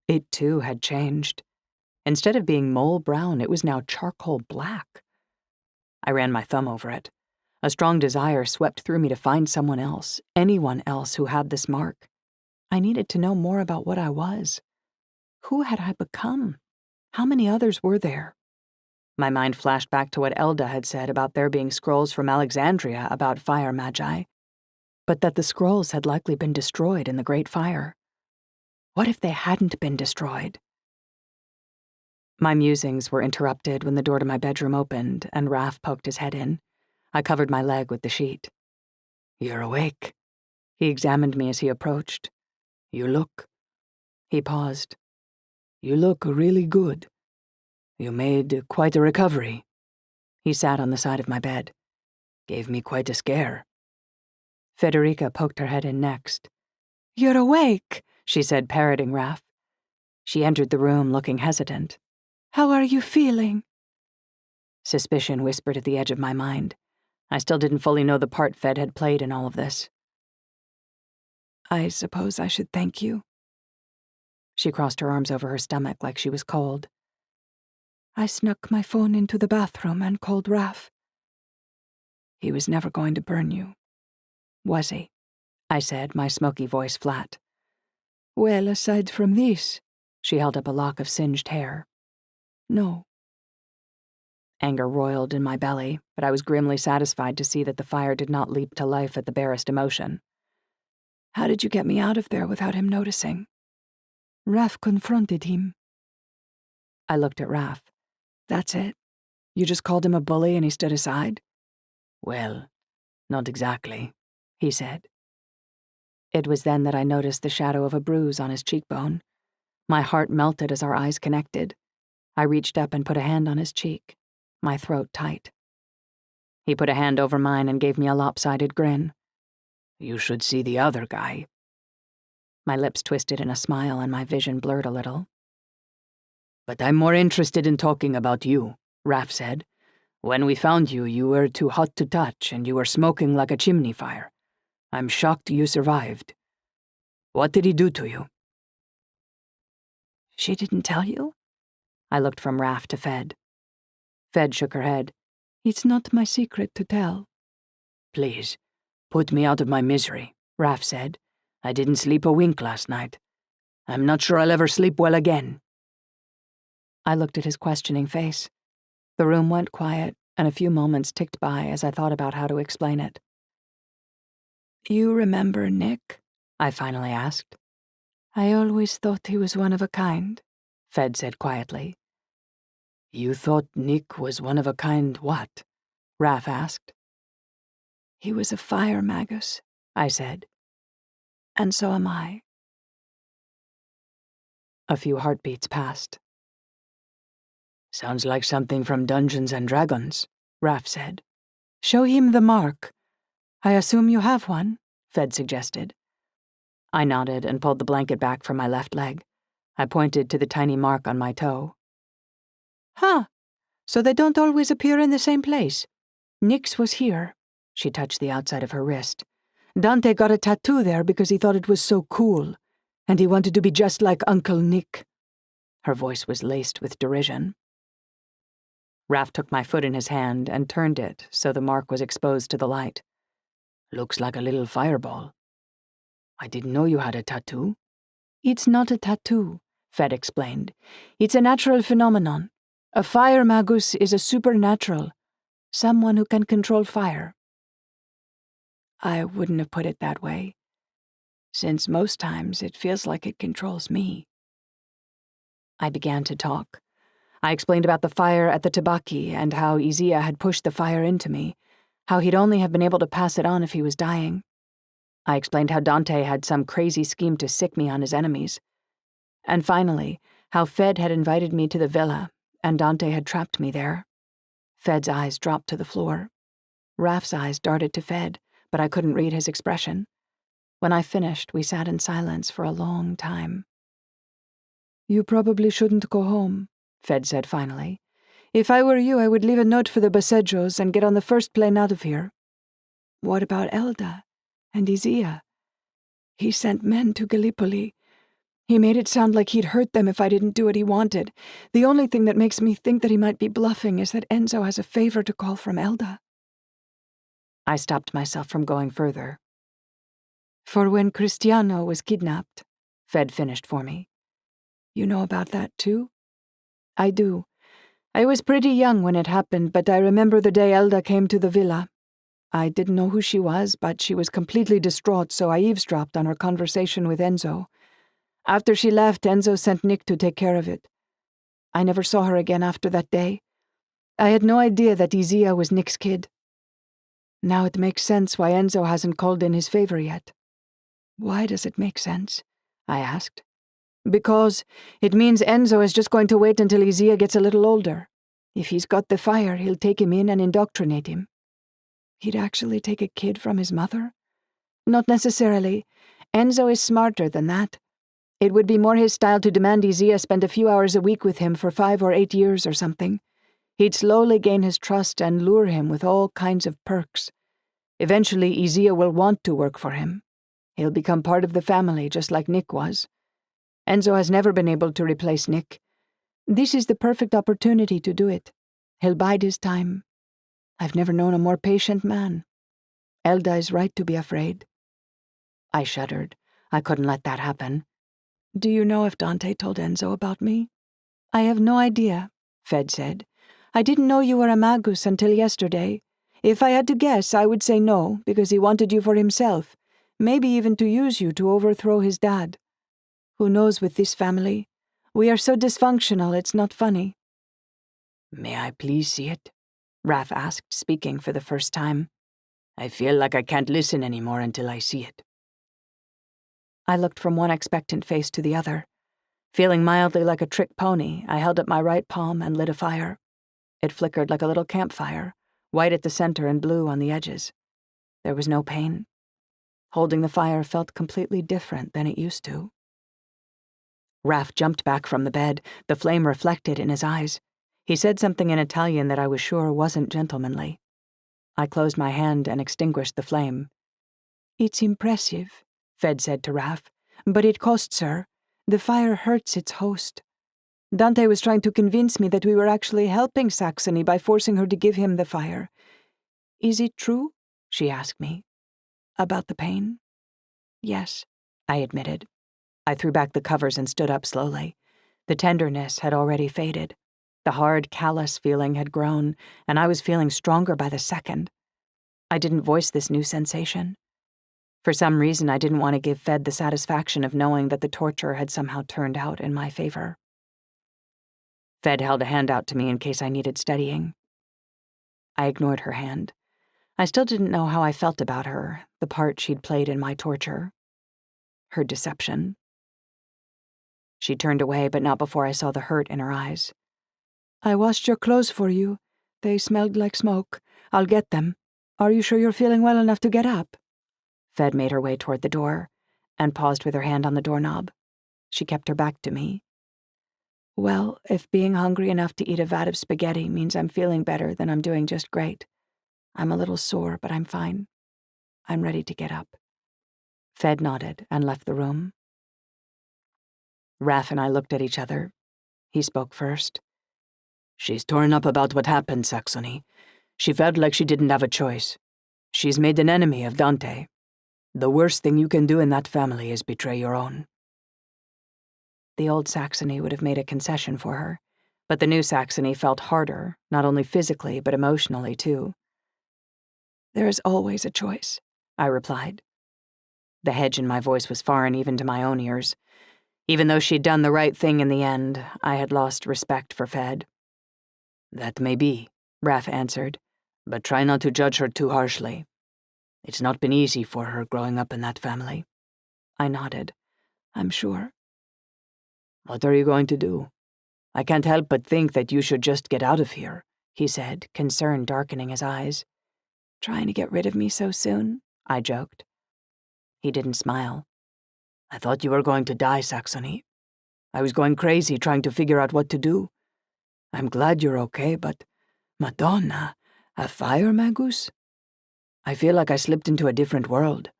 It, too, had changed. Instead of being mole brown, it was now charcoal black. I ran my thumb over it. A strong desire swept through me to find someone else, anyone else who had this mark. I needed to know more about what I was. Who had I become? How many others were there? My mind flashed back to what Elda had said about there being scrolls from Alexandria about fire magi, but that the scrolls had likely been destroyed in the Great Fire. What if they hadn't been destroyed? My musings were interrupted when the door to my bedroom opened and Raph poked his head in. I covered my leg with the sheet. "You're awake." He examined me as he approached. "You look." He paused. "You look really good. You made quite a recovery." He sat on the side of my bed. "Gave me quite a scare." Federica poked her head in next. "You're awake," she said, parroting Raph. She entered the room looking hesitant. "How are you feeling?" Suspicion whispered at the edge of my mind. I still didn't fully know the part Fed had played in all of this. "I suppose I should thank you." She crossed her arms over her stomach like she was cold. "I snuck my phone into the bathroom and called Raph. He was never going to burn you, was he?" I said, my smoky voice flat. "Well, aside from this," she held up a lock of singed hair. "No." Anger roiled in my belly, but I was grimly satisfied to see that the fire did not leap to life at the barest emotion. "How did you get me out of there without him noticing?" "Raph confronted him." I looked at Raph. "That's it? You just called him a bully and he stood aside?" "Well, not exactly," he said. It was then that I noticed the shadow of a bruise on his cheekbone. My heart melted as our eyes connected. I reached up and put a hand on his cheek, my throat tight. He put a hand over mine and gave me a lopsided grin. "You should see the other guy." My lips twisted in a smile and my vision blurred a little. "But I'm more interested in talking about you," Raph said. "When we found you, you were too hot to touch and you were smoking like a chimney fire. I'm shocked you survived. What did he do to you?" She didn't tell you? I looked from Raph to Fed. Fed shook her head. It's not my secret to tell. "Please, put me out of my misery," Raph said. "I didn't sleep a wink last night. I'm not sure I'll ever sleep well again." I looked at his questioning face. The room went quiet, and a few moments ticked by as I thought about how to explain it. You remember Nick? I finally asked. I always thought he was one of a kind, Fed said quietly. You thought Nick was one of a kind what? Raph asked. He was a fire magus, I said. And so am I. A few heartbeats passed. Sounds like something from Dungeons and Dragons, Raph said. Show him the mark. I assume you have one, Fed suggested. I nodded and pulled the blanket back from my left leg. I pointed to the tiny mark on my toe. Huh. So they don't always appear in the same place. Nick's was here. She touched the outside of her wrist. Dante got a tattoo there because he thought it was so cool, and he wanted to be just like Uncle Nick. Her voice was laced with derision. Raph took my foot in his hand and turned it so the mark was exposed to the light. Looks like a little fireball. I didn't know you had a tattoo. It's not a tattoo, Fed explained. It's a natural phenomenon. A fire magus is a supernatural, someone who can control fire. I wouldn't have put it that way, since most times it feels like it controls me. I began to talk. I explained about the fire at the Tabaki and how Isaia had pushed the fire into me, how he'd only have been able to pass it on if he was dying. I explained how Dante had some crazy scheme to sick me on his enemies. And finally, how Fed had invited me to the villa, and Dante had trapped me there. Fed's eyes dropped to the floor. Raph's eyes darted to Fed, but I couldn't read his expression. When I finished, we sat in silence for a long time. You probably shouldn't go home, Fed said finally. If I were you, I would leave a note for the Basejos and get on the first plane out of here. What about Elda and Isaia? He sent men to Gallipoli. He made it sound like he'd hurt them if I didn't do what he wanted. The only thing that makes me think that he might be bluffing is that Enzo has a favor to call from Elda. I stopped myself from going further. For when Cristiano was kidnapped, Fed finished for me. You know about that too? I do. I was pretty young when it happened, but I remember the day Elda came to the villa. I didn't know who she was, but she was completely distraught, so I eavesdropped on her conversation with Enzo. After she left, Enzo sent Nick to take care of it. I never saw her again after that day. I had no idea that Isaia was Nick's kid. Now it makes sense why Enzo hasn't called in his favor yet. Why does it make sense? I asked. Because it means Enzo is just going to wait until Isaia gets a little older. If he's got the fire, he'll take him in and indoctrinate him. He'd actually take a kid from his mother? Not necessarily. Enzo is smarter than that. It would be more his style to demand Isaia spend a few hours a week with him for 5 or 8 years or something. He'd slowly gain his trust and lure him with all kinds of perks. Eventually, Isaia will want to work for him. He'll become part of the family, just like Nick was. Enzo has never been able to replace Nick. This is the perfect opportunity to do it. He'll bide his time. I've never known a more patient man. Elda is right to be afraid. I shuddered. I couldn't let that happen. Do you know if Dante told Enzo about me? I have no idea, Fed said. I didn't know you were a magus until yesterday. If I had to guess, I would say no, because he wanted you for himself, maybe even to use you to overthrow his dad. Who knows with this family? We are so dysfunctional, it's not funny. May I please see it? Raph asked, speaking for the first time. I feel like I can't listen anymore until I see it. I looked from one expectant face to the other. Feeling mildly like a trick pony, I held up my right palm and lit a fire. It flickered like a little campfire, white at the center and blue on the edges. There was no pain. Holding the fire felt completely different than it used to. Raph jumped back from the bed, the flame reflected in his eyes. He said something in Italian that I was sure wasn't gentlemanly. I closed my hand and extinguished the flame. It's impressive, Fed said to Raph, but it costs her. The fire hurts its host. Dante was trying to convince me that we were actually helping Saxony by forcing her to give him the fire. Is it true? She asked me. About the pain? Yes, I admitted. I threw back the covers and stood up slowly. The tenderness had already faded. The hard, callous feeling had grown, and I was feeling stronger by the second. I didn't voice this new sensation. For some reason, I didn't want to give Fed the satisfaction of knowing that the torture had somehow turned out in my favor. Fed held a hand out to me in case I needed steadying. I ignored her hand. I still didn't know how I felt about her, the part she'd played in my torture. Her deception. She turned away, but not before I saw the hurt in her eyes. I washed your clothes for you. They smelled like smoke. I'll get them. Are you sure you're feeling well enough to get up? Fed made her way toward the door and paused with her hand on the doorknob. She kept her back to me. Well, if being hungry enough to eat a vat of spaghetti means I'm feeling better, then I'm doing just great. I'm a little sore, but I'm fine. I'm ready to get up. Fed nodded and left the room. Raph and I looked at each other. He spoke first. She's torn up about what happened, Saxony. She felt like she didn't have a choice. She's made an enemy of Dante. The worst thing you can do in that family is betray your own. The old Saxony would have made a concession for her, but the new Saxony felt harder, not only physically but emotionally too. There is always a choice, I replied. The hedge in my voice was foreign even to my own ears. Even though she'd done the right thing in the end, I had lost respect for Fed. That may be, Raph answered, but try not to judge her too harshly. It's not been easy for her growing up in that family. I nodded. I'm sure. What are you going to do? I can't help but think that you should just get out of here, he said, concern darkening his eyes. Trying to get rid of me so soon? I joked. He didn't smile. I thought you were going to die, Saxony. I was going crazy trying to figure out what to do. I'm glad you're okay, but Madonna, a fire magus? I feel like I slipped into a different world.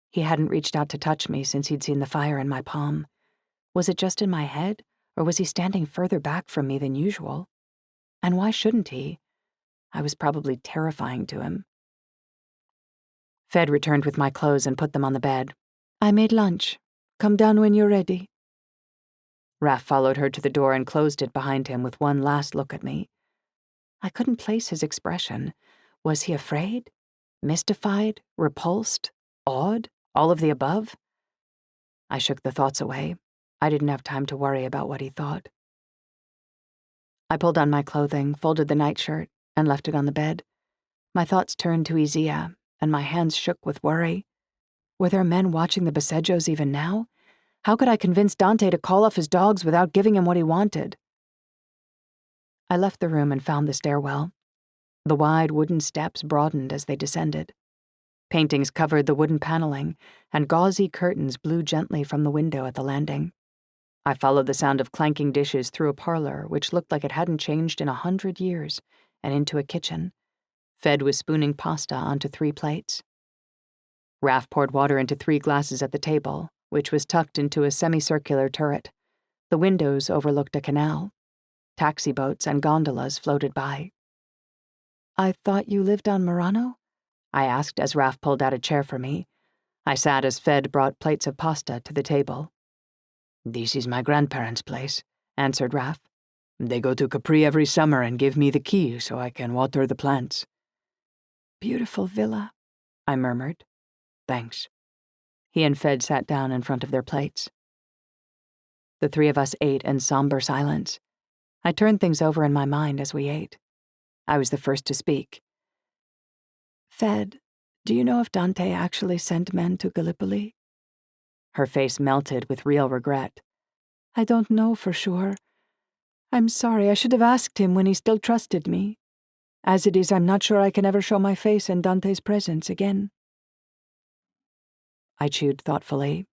He hadn't reached out to touch me since he'd seen the fire in my palm. Was it just in my head, or was he standing further back from me than usual? And why shouldn't he? I was probably terrifying to him. Fed returned with my clothes and put them on the bed. I made lunch. Come down when you're ready. Raph followed her to the door and closed it behind him with one last look at me. I couldn't place his expression. Was he afraid? Mystified? Repulsed? Awed? All of the above? I shook the thoughts away. I didn't have time to worry about what he thought. I pulled on my clothing, folded the nightshirt, and left it on the bed. My thoughts turned to Isaia, and my hands shook with worry. Were there men watching the Bosejos even now? How could I convince Dante to call off his dogs without giving him what he wanted? I left the room and found the stairwell. The wide wooden steps broadened as they descended. Paintings covered the wooden paneling, and gauzy curtains blew gently from the window at the landing. I followed the sound of clanking dishes through a parlor which looked like it hadn't changed in 100 years, and into a kitchen. Fed was spooning pasta onto 3 plates. Raph poured water into 3 glasses at the table, which was tucked into a semicircular turret. The windows overlooked a canal. Taxi boats and gondolas floated by. I thought you lived on Murano? I asked as Raph pulled out a chair for me. I sat as Fed brought plates of pasta to the table. This is my grandparents' place, answered Raph. They go to Capri every summer and give me the key so I can water the plants. Beautiful villa, I murmured. Thanks. He and Fed sat down in front of their plates. The 3 of us ate in somber silence. I turned things over in my mind as we ate. I was the first to speak. Fed, do you know if Dante actually sent men to Gallipoli? Her face melted with real regret. I don't know for sure. I'm sorry, I should have asked him when he still trusted me. As it is, I'm not sure I can ever show my face in Dante's presence again. I chewed thoughtfully.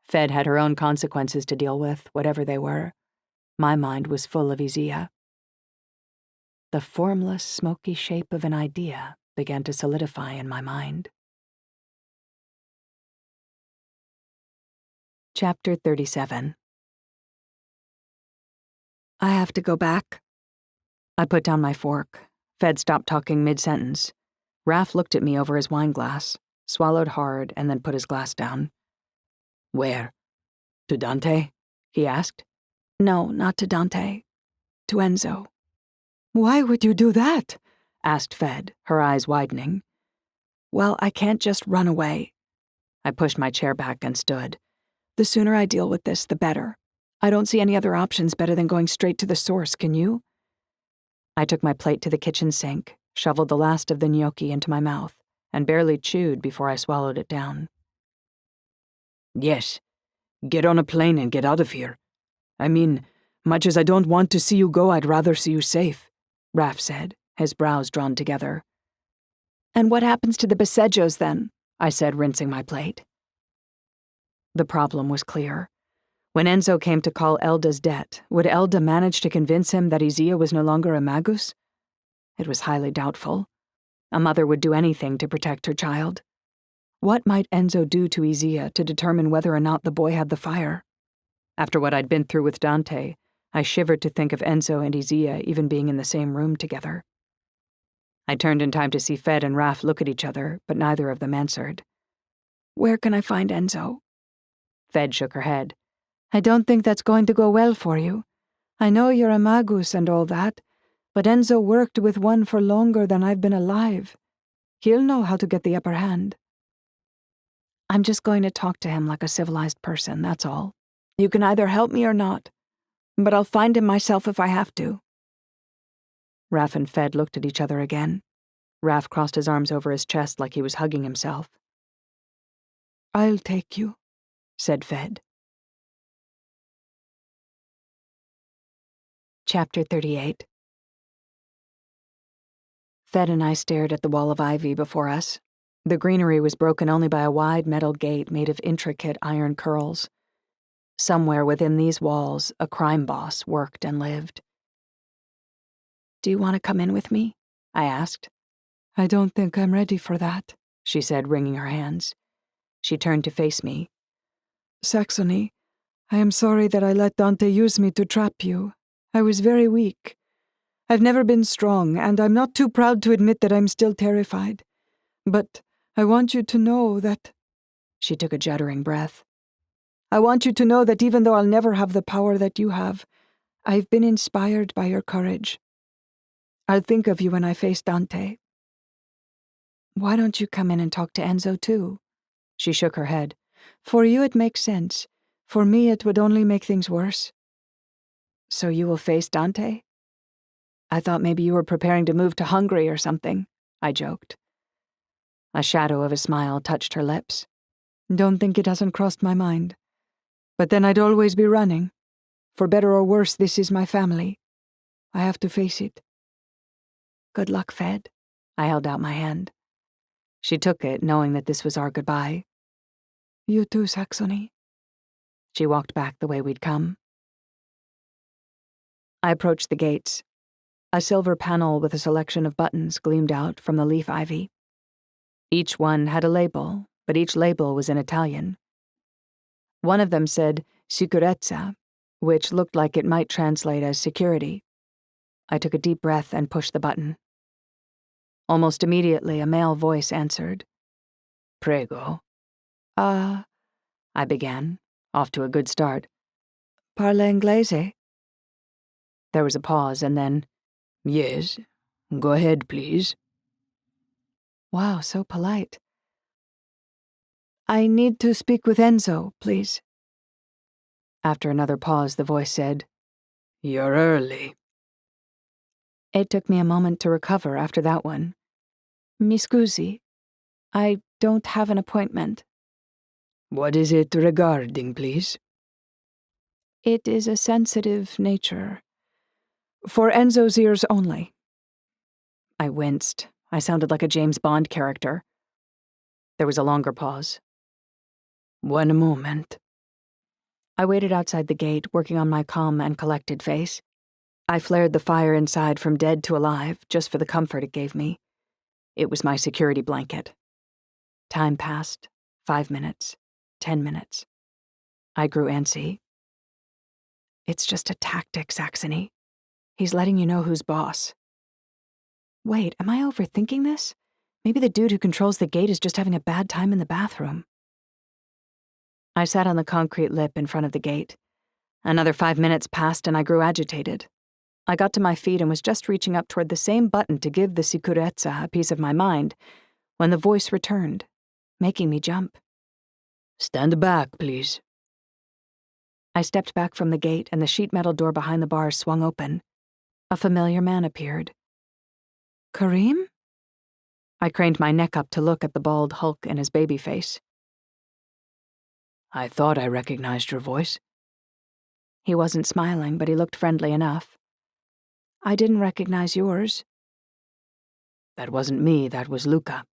Fed had her own consequences to deal with, whatever they were. My mind was full of Isaia. The formless, smoky shape of an idea began to solidify in my mind. Chapter 37. I have to go back. I put down my fork. Fed stopped talking mid-sentence. Raph looked at me over his wine glass, swallowed hard, and then put his glass down. Where? To Dante? He asked. No, not to Dante. To Enzo. Why would you do that? Asked Fed, her eyes widening. Well, I can't just run away. I pushed my chair back and stood. The sooner I deal with this, the better. I don't see any other options better than going straight to the source, can you? I took my plate to the kitchen sink, shoveled the last of the gnocchi into my mouth, and barely chewed before I swallowed it down. Yes. Get on a plane and get out of here. I mean, much as I don't want to see you go, I'd rather see you safe, Raph said, his brows drawn together. And what happens to the Basejos then? I said, rinsing my plate. The problem was clear. When Enzo came to call Elda's debt, would Elda manage to convince him that Isaia was no longer a magus? It was highly doubtful. A mother would do anything to protect her child. What might Enzo do to Isaia to determine whether or not the boy had the fire? After what I'd been through with Dante, I shivered to think of Enzo and Isaia even being in the same room together. I turned in time to see Fed and Raph look at each other, but neither of them answered. Where can I find Enzo? Fed shook her head. I don't think that's going to go well for you. I know you're a magus and all that, but Enzo worked with one for longer than I've been alive. He'll know how to get the upper hand. I'm just going to talk to him like a civilized person, that's all. You can either help me or not, but I'll find him myself if I have to. Raph and Fed looked at each other again. Raph crossed his arms over his chest like he was hugging himself. I'll take you, said Fed. Chapter 38. Fed and I stared at the wall of ivy before us. The greenery was broken only by a wide metal gate made of intricate iron curls. Somewhere within these walls, a crime boss worked and lived. Do you want to come in with me? I asked. I don't think I'm ready for that, she said, wringing her hands. She turned to face me. Saxony, I am sorry that I let Dante use me to trap you. I was very weak. I've never been strong, and I'm not too proud to admit that I'm still terrified. But I want you to know that... She took a juddering breath. I want you to know that even though I'll never have the power that you have, I've been inspired by your courage. I'll think of you when I face Dante. Why don't you come in and talk to Enzo, too? She shook her head. For you it makes sense. For me it would only make things worse. So you will face Dante? I thought maybe you were preparing to move to Hungary or something, I joked. A shadow of a smile touched her lips. Don't think it hasn't crossed my mind. But then I'd always be running. For better or worse, this is my family. I have to face it. Good luck, Fed. I held out my hand. She took it, knowing that this was our goodbye. You too, Saxony. She walked back the way we'd come. I approached the gates. A silver panel with a selection of buttons gleamed out from the leaf ivy. Each one had a label, but each label was in Italian. One of them said sicurezza, which looked like it might translate as security. I took a deep breath and pushed the button. Almost immediately, a male voice answered. Prego. I began, off to a good start. Parla inglese? There was a pause, and then, Yes. Go ahead, please. Wow, so polite. I need to speak with Enzo, please. After another pause, the voice said, You're early. It took me a moment to recover after that one. Mi scusi, I don't have an appointment. What is it regarding, please? It is a sensitive nature. For Enzo's ears only. I winced. I sounded like a James Bond character. There was a longer pause. One moment. I waited outside the gate, working on my calm and collected face. I flared the fire inside from dead to alive, just for the comfort it gave me. It was my security blanket. Time passed. 5 minutes. 10 minutes. I grew antsy. It's just a tactic, Saxony. He's letting you know who's boss. Wait, am I overthinking this? Maybe the dude who controls the gate is just having a bad time in the bathroom. I sat on the concrete lip in front of the gate. Another 5 minutes passed and I grew agitated. I got to my feet and was just reaching up toward the same button to give the sicurezza a piece of my mind when the voice returned, making me jump. Stand back, please. I stepped back from the gate and the sheet metal door behind the bars swung open. A familiar man appeared. Karim? I craned my neck up to look at the bald hulk in his baby face. I thought I recognized your voice. He wasn't smiling, but he looked friendly enough. I didn't recognize yours. That wasn't me, that was Luca.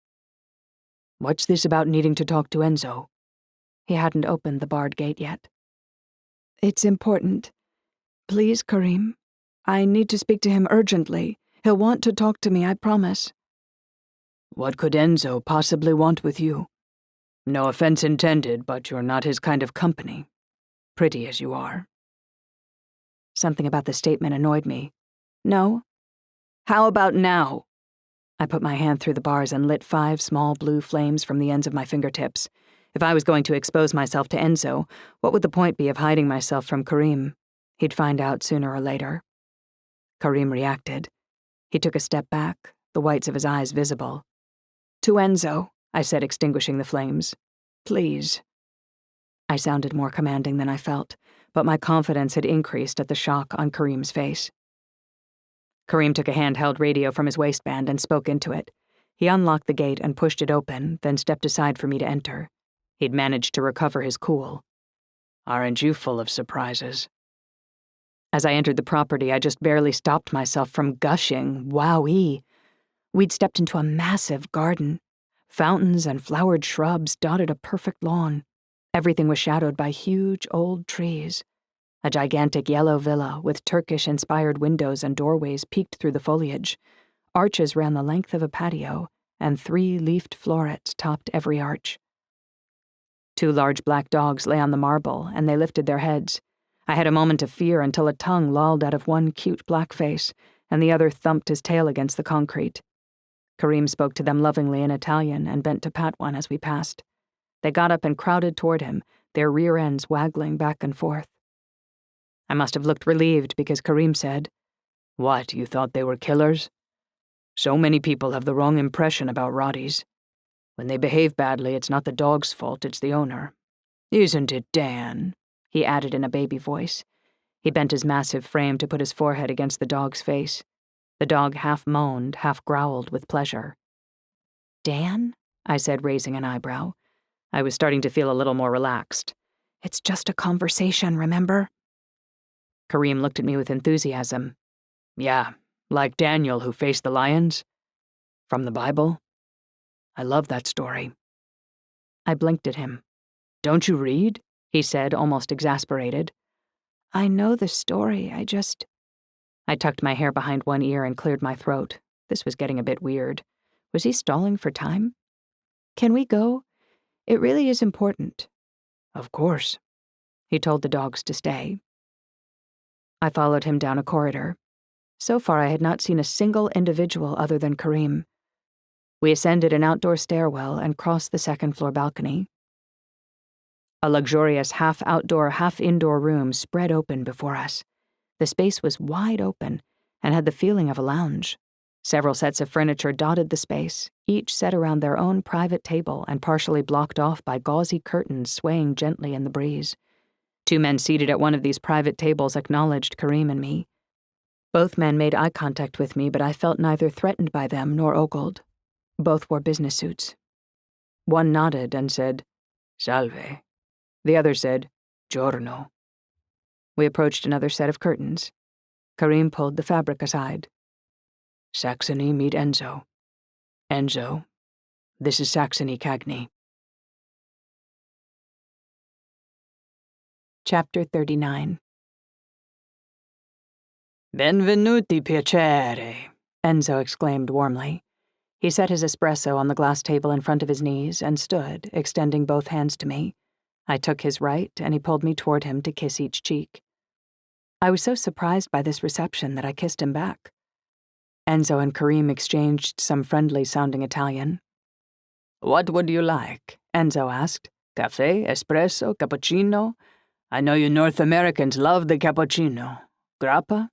What's this about needing to talk to Enzo? He hadn't opened the barred gate yet. It's important. Please, Karim. I need to speak to him urgently. He'll want to talk to me, I promise. What could Enzo possibly want with you? No offense intended, but you're not his kind of company, pretty as you are. Something about the statement annoyed me. No? How about now? I put my hand through the bars and lit 5 small blue flames from the ends of my fingertips. If I was going to expose myself to Enzo, what would the point be of hiding myself from Karim? He'd find out sooner or later. Karim reacted. He took a step back, the whites of his eyes visible. To Enzo, I said, extinguishing the flames. Please. I sounded more commanding than I felt, but my confidence had increased at the shock on Karim's face. Karim took a handheld radio from his waistband and spoke into it. He unlocked the gate and pushed it open, then stepped aside for me to enter. He'd managed to recover his cool. Aren't you full of surprises? As I entered the property, I just barely stopped myself from gushing. Wowee! We'd stepped into a massive garden. Fountains and flowered shrubs dotted a perfect lawn. Everything was shadowed by huge old trees. A gigantic yellow villa with Turkish-inspired windows and doorways peeked through the foliage. Arches ran the length of a patio, and 3 leafed florets topped every arch. 2 large black dogs lay on the marble, and they lifted their heads. I had a moment of fear until a tongue lolled out of one cute black face, and the other thumped his tail against the concrete. Karim spoke to them lovingly in Italian and bent to pat one as we passed. They got up and crowded toward him, their rear ends waggling back and forth. I must have looked relieved because Karim said, What, you thought they were killers? So many people have the wrong impression about Rotties. When they behave badly, it's not the dog's fault, it's the owner. Isn't it, Dan? He added in a baby voice. He bent his massive frame to put his forehead against the dog's face. The dog half moaned, half growled with pleasure. Dan? I said, raising an eyebrow. I was starting to feel a little more relaxed. It's just a conversation, remember? Karim looked at me with enthusiasm. Yeah, like Daniel who faced the lions? From the Bible? I love that story. I blinked at him. Don't you read? He said, almost exasperated. I know the story, I tucked my hair behind one ear and cleared my throat. This was getting a bit weird. Was he stalling for time? Can we go? It really is important. Of course. He told the dogs to stay. I followed him down a corridor. So far, I had not seen a single individual other than Karim. We ascended an outdoor stairwell and crossed the second-floor balcony. A luxurious half-outdoor, half-indoor room spread open before us. The space was wide open and had the feeling of a lounge. Several sets of furniture dotted the space, each set around their own private table and partially blocked off by gauzy curtains swaying gently in the breeze. 2 men seated at one of these private tables acknowledged Karim and me. Both men made eye contact with me, but I felt neither threatened by them nor ogled. Both wore business suits. One nodded and said, Salve. The other said, Giorno. We approached another set of curtains. Karim pulled the fabric aside. Saxony, meet Enzo. Enzo, this is Saxony Cagney. Chapter 39. Benvenuti, piacere, Enzo exclaimed warmly. He set his espresso on the glass table in front of his knees and stood, extending both hands to me. I took his right, and he pulled me toward him to kiss each cheek. I was so surprised by this reception that I kissed him back. Enzo and Karim exchanged some friendly-sounding Italian. What would you like? Enzo asked. Cafe, espresso, cappuccino? I know you North Americans love the cappuccino. Grappa?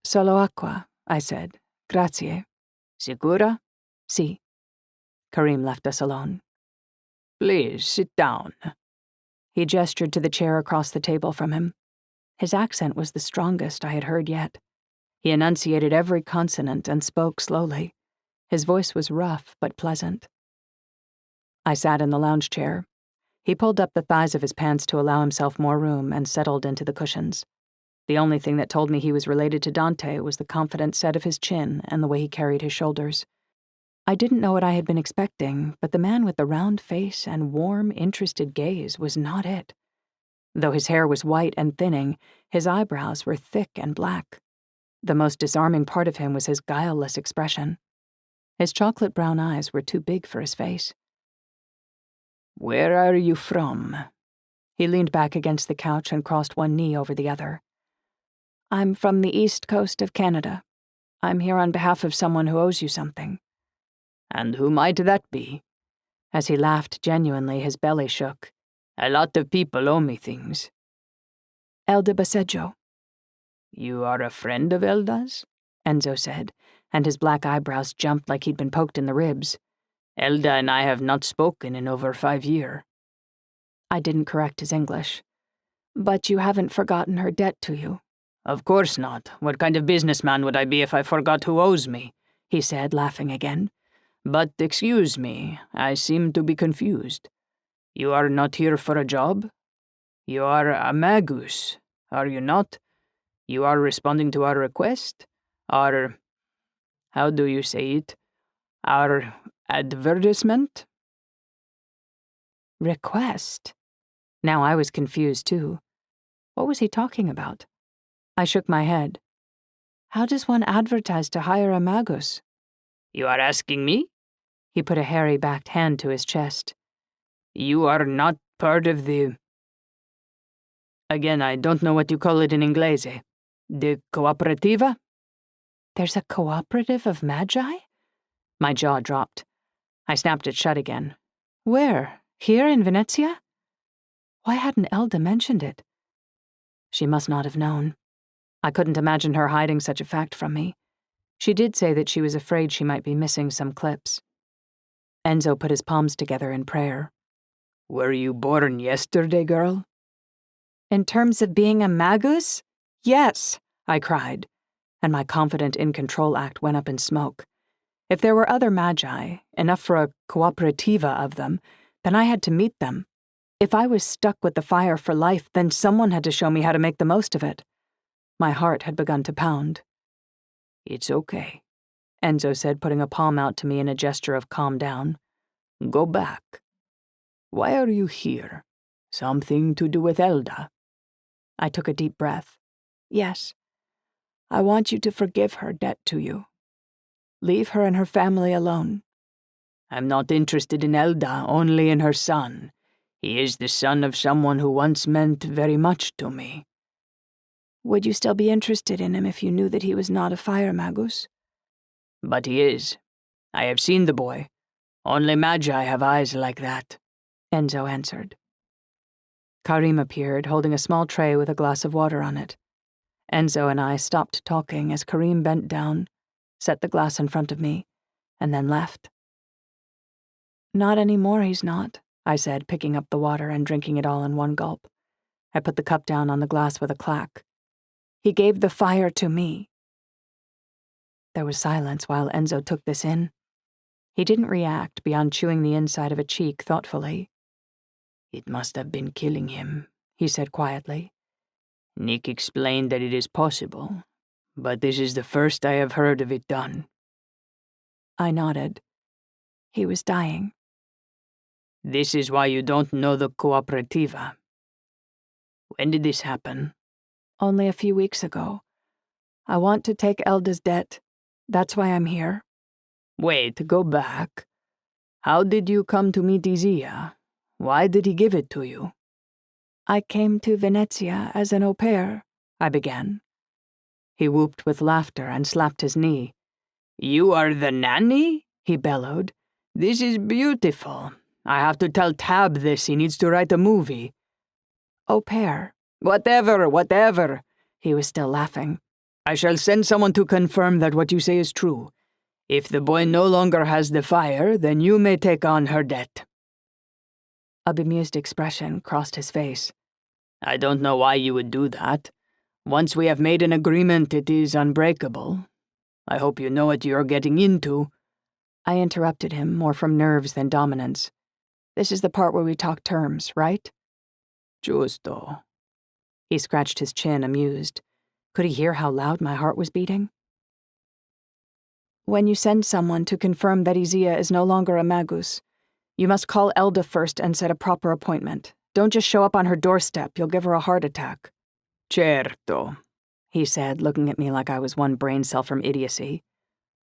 Solo acqua, I said. Grazie. Sicura? Si. Karim left us alone. Please, sit down. He gestured to the chair across the table from him. His accent was the strongest I had heard yet. He enunciated every consonant and spoke slowly. His voice was rough but pleasant. I sat in the lounge chair. He pulled up the thighs of his pants to allow himself more room and settled into the cushions. The only thing that told me he was related to Dante was the confident set of his chin and the way he carried his shoulders. I didn't know what I had been expecting, but the man with the round face and warm, interested gaze was not it. Though his hair was white and thinning, his eyebrows were thick and black. The most disarming part of him was his guileless expression. His chocolate brown eyes were too big for his face. Where are you from? He leaned back against the couch and crossed one knee over the other. I'm from the east coast of Canada. I'm here on behalf of someone who owes you something. And who might that be? As he laughed genuinely, his belly shook. A lot of people owe me things. Elda Baseggio. You are a friend of Elda's? Enzo said, and his black eyebrows jumped like he'd been poked in the ribs. Elda and I have not spoken in over 5 years. I didn't correct his English. But you haven't forgotten her debt to you. Of course not. What kind of businessman would I be if I forgot who owes me? He said, laughing again. But excuse me, I seem to be confused. You are not here for a job? You are a magus, are you not? You are responding to our request? Our, how do you say it? Our advertisement? Request? Now I was confused too. What was he talking about? I shook my head. How does one advertise to hire a magus? You are asking me? He put a hairy-backed hand to his chest. You are not part of the... Again, I don't know what you call it in Inglese. The cooperativa? There's a cooperative of magi? My jaw dropped. I snapped it shut again. Where? Here in Venezia? Why hadn't Elda mentioned it? She must not have known. I couldn't imagine her hiding such a fact from me. She did say that she was afraid she might be missing some clips. Enzo put his palms together in prayer. Were you born yesterday, girl? In terms of being a magus? Yes, I cried, and my confident in-control act went up in smoke. If there were other magi, enough for a cooperativa of them, then I had to meet them. If I was stuck with the fire for life, then someone had to show me how to make the most of it. My heart had begun to pound. It's okay, Enzo said, putting a palm out to me in a gesture of calm down. Go back. Why are you here? Something to do with Elda? I took a deep breath. Yes. I want you to forgive her debt to you. Leave her and her family alone. I'm not interested in Elda, only in her son. He is the son of someone who once meant very much to me. Would you still be interested in him if you knew that he was not a fire magus? But he is. I have seen the boy. Only magi have eyes like that, Enzo answered. Karim appeared, holding a small tray with a glass of water on it. Enzo and I stopped talking as Karim bent down, set the glass in front of me, and then left. Not anymore, he's not, I said, picking up the water and drinking it all in one gulp. I put the cup down on the glass with a clack. He gave the fire to me. There was silence while Enzo took this in. He didn't react beyond chewing the inside of a cheek thoughtfully. It must have been killing him, he said quietly. Nick explained that it is possible, but this is the first I have heard of it done. I nodded. He was dying. This is why you don't know the cooperativa. When did this happen? Only a few weeks ago. I want to take Elda's debt. That's why I'm here. Wait, go back. How did you come to meet Isaia? Why did he give it to you? I came to Venezia as an au pair, I began. He whooped with laughter and slapped his knee. You are the nanny? He bellowed. This is beautiful. I have to tell Tab this. He needs to write a movie. Au pair. Whatever. He was still laughing. I shall send someone to confirm that what you say is true. If the boy no longer has the fire, then you may take on her debt. A bemused expression crossed his face. I don't know why you would do that. Once we have made an agreement, it is unbreakable. I hope you know what you're getting into. I interrupted him, more from nerves than dominance. This is the part where we talk terms, right? Justo. He scratched his chin, amused. Could he hear how loud my heart was beating? When you send someone to confirm that Isaia is no longer a magus, you must call Elda first and set a proper appointment. Don't just show up on her doorstep, you'll give her a heart attack. Certo, he said, looking at me like I was one brain cell from idiocy.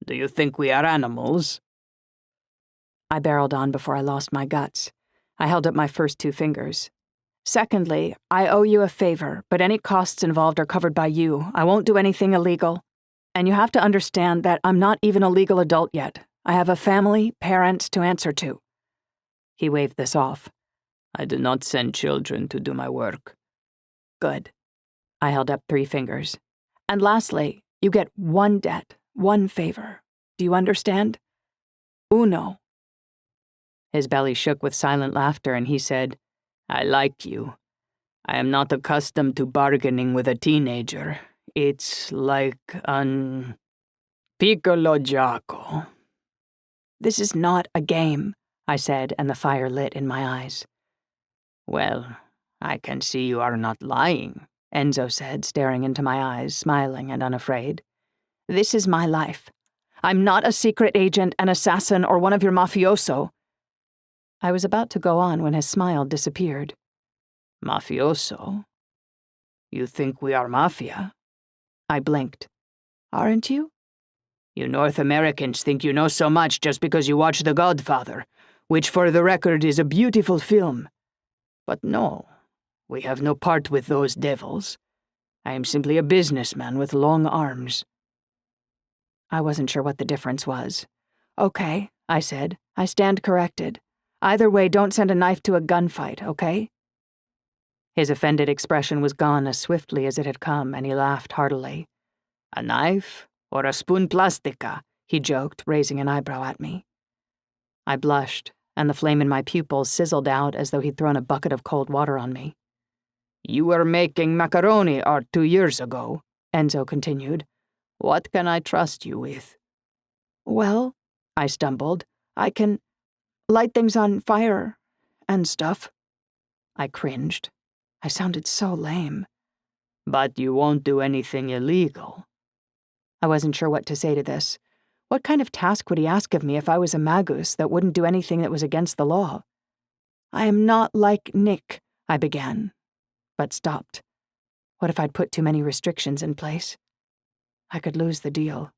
Do you think we are animals? I barreled on before I lost my guts. I held up my first 2 fingers. Secondly, I owe you a favor, but any costs involved are covered by you. I won't do anything illegal. And you have to understand that I'm not even a legal adult yet. I have a family, parents to answer to. He waved this off. I do not send children to do my work. Good. I held up 3 fingers. And lastly, you get 1 debt, 1 favor. Do you understand? Uno. His belly shook with silent laughter, and he said, I like you. I am not accustomed to bargaining with a teenager. It's like an piccolo gioco. This is not a game, I said, and the fire lit in my eyes. Well, I can see you are not lying, Enzo said, staring into my eyes, smiling and unafraid. This is my life. I'm not a secret agent, an assassin, or one of your mafioso. I was about to go on when his smile disappeared. Mafioso? You think we are mafia? I blinked. Aren't you? You North Americans think you know so much just because you watch The Godfather, which for the record is a beautiful film. But no, we have no part with those devils. I am simply a businessman with long arms. I wasn't sure what the difference was. Okay, I said. I stand corrected. Either way, don't send a knife to a gunfight, okay? His offended expression was gone as swiftly as it had come, and he laughed heartily. A knife or a spoon plastica? He joked, raising an eyebrow at me. I blushed, and the flame in my pupils sizzled out as though he'd thrown a bucket of cold water on me. You were making macaroni art 2 years ago, Enzo continued. What can I trust you with? Well, I stumbled, I can light things on fire and stuff. I cringed. I sounded so lame. But you won't do anything illegal. I wasn't sure what to say to this. What kind of task would he ask of me if I was a magus that wouldn't do anything that was against the law? I am not like Nick, I began, but stopped. What if I'd put too many restrictions in place? I could lose the deal.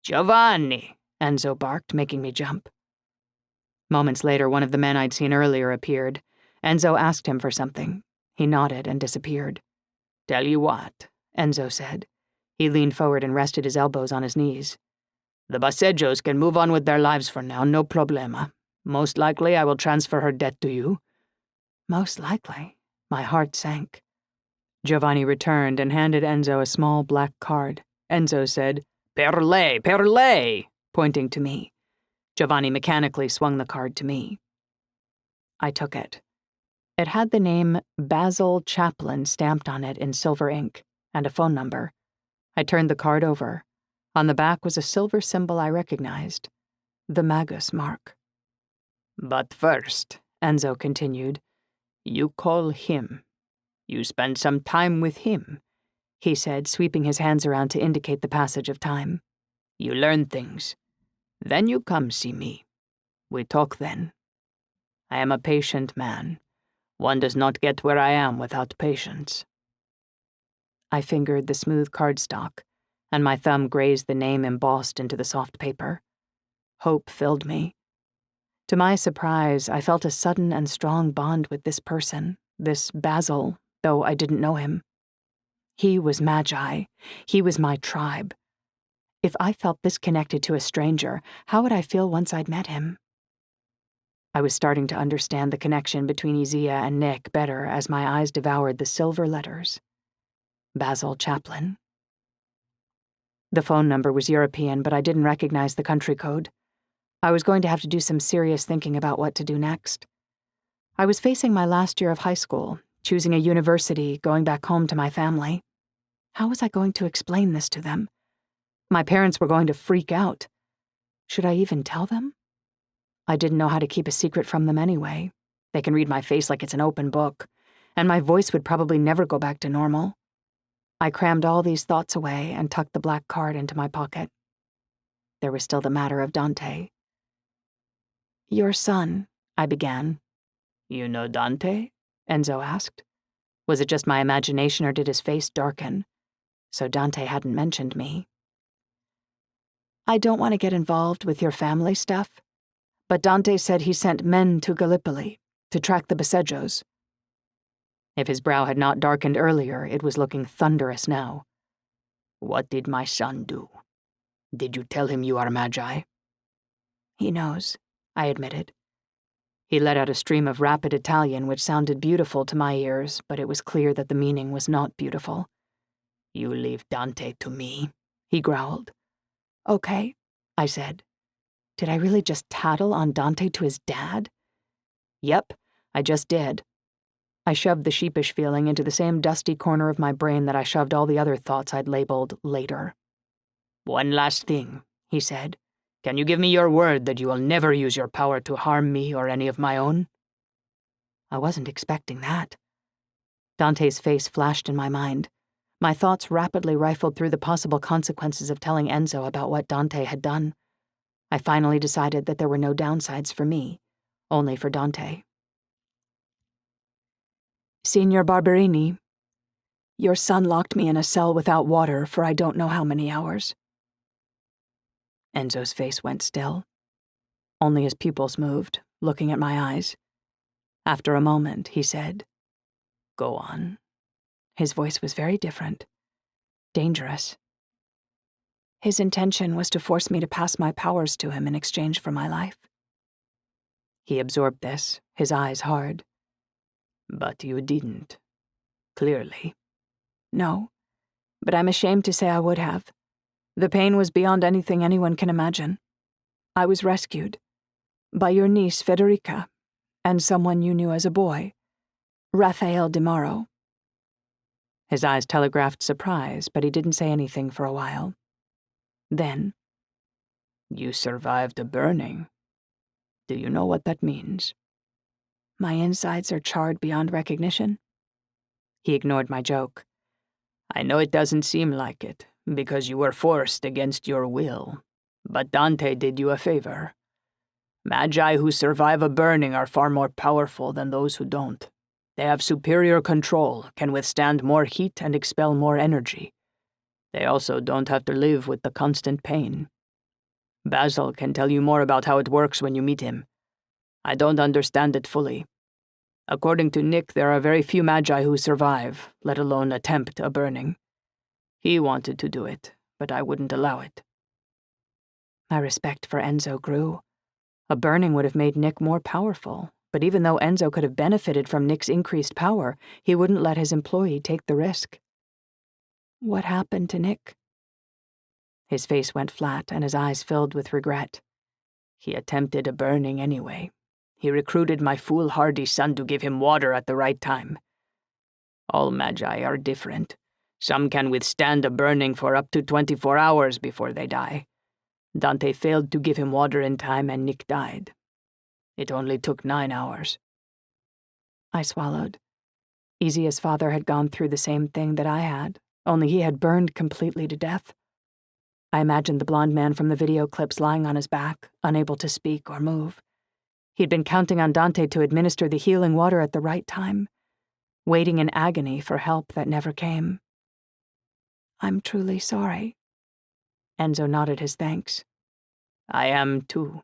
Giovanni, Enzo barked, making me jump. Moments later, one of the men I'd seen earlier appeared. Enzo asked him for something. He nodded and disappeared. Tell you what, Enzo said. He leaned forward and rested his elbows on his knees. The Baseggios can move on with their lives for now, no problema. Most likely I will transfer her debt to you. Most likely. My heart sank. Giovanni returned and handed Enzo a small black card. Enzo said, Per lei, pointing to me. Giovanni mechanically swung the card to me. I took it. It had the name Basil Chaplin stamped on it in silver ink, and a phone number. I turned the card over. On the back was a silver symbol I recognized. The Magus mark. But first, Enzo continued, you call him. You spend some time with him, he said, sweeping his hands around to indicate the passage of time. You learn things. Then you come see me. We talk then. I am a patient man. One does not get where I am without patience. I fingered the smooth cardstock, and my thumb grazed the name embossed into the soft paper. Hope filled me. To my surprise, I felt a sudden and strong bond with this person, this Basil, though I didn't know him. He was Magi. He was my tribe. If I felt this connected to a stranger, how would I feel once I'd met him? I was starting to understand the connection between Isaia and Nick better as my eyes devoured the silver letters. Basil Chaplin. The phone number was European, but I didn't recognize the country code. I was going to have to do some serious thinking about what to do next. I was facing my last year of high school, choosing a university, going back home to my family. How was I going to explain this to them? My parents were going to freak out. Should I even tell them? I didn't know how to keep a secret from them anyway. They can read my face like it's an open book, and my voice would probably never go back to normal. I crammed all these thoughts away and tucked the black card into my pocket. There was still the matter of Dante. "Your son," I began. You know Dante? Enzo asked. Was it just my imagination or did his face darken? So Dante hadn't mentioned me. "I don't want to get involved with your family stuff, but Dante said he sent men to Gallipoli to track the Boseggios." If his brow had not darkened earlier, it was looking thunderous now. What did my son do? Did you tell him you are Magi? "He knows," I admitted. He let out a stream of rapid Italian which sounded beautiful to my ears, but it was clear that the meaning was not beautiful. You leave Dante to me, he growled. "Okay," I said. Did I really just tattle on Dante to his dad? Yep, I just did. I shoved the sheepish feeling into the same dusty corner of my brain that I shoved all the other thoughts I'd labeled later. One last thing, he said. Can you give me your word that you will never use your power to harm me or any of my own? I wasn't expecting that. Dante's face flashed in my mind. My thoughts rapidly rifled through the possible consequences of telling Enzo about what Dante had done. I finally decided that there were no downsides for me, only for Dante. "Signor Barberini, your son locked me in a cell without water for I don't know how many hours." Enzo's face went still. Only his pupils moved, looking at my eyes. After a moment, he said, "Go on." His voice was very different. Dangerous. "His intention was to force me to pass my powers to him in exchange for my life." He absorbed this, his eyes hard. "But you didn't. Clearly." "No, but I'm ashamed to say I would have. The pain was beyond anything anyone can imagine. I was rescued by your niece, Federica, and someone you knew as a boy, Raphael Di Mauro." His eyes telegraphed surprise, but he didn't say anything for a while. Then, "You survived a burning. Do you know what that means?" "My insides are charred beyond recognition." He ignored my joke. "I know it doesn't seem like it, because you were forced against your will. But Dante did you a favor. Magi who survive a burning are far more powerful than those who don't. They have superior control, can withstand more heat and expel more energy. They also don't have to live with the constant pain. Basil can tell you more about how it works when you meet him. I don't understand it fully. According to Nick, there are very few Magi who survive, let alone attempt a burning. He wanted to do it, but I wouldn't allow it." My respect for Enzo grew. A burning would have made Nick more powerful, but even though Enzo could have benefited from Nick's increased power, he wouldn't let his employee take the risk. "What happened to Nick?" His face went flat and his eyes filled with regret. "He attempted a burning anyway. He recruited my foolhardy son to give him water at the right time. All Magi are different. Some can withstand a burning for up to 24 hours before they die. Dante failed to give him water in time and Nick died. It only took 9 hours. I swallowed. Isaia's father had gone through the same thing that I had, only he had burned completely to death. I imagined the blonde man from the video clips lying on his back, unable to speak or move. He'd been counting on Dante to administer the healing water at the right time, waiting in agony for help that never came. "I'm truly sorry." Enzo nodded his thanks. "I am too.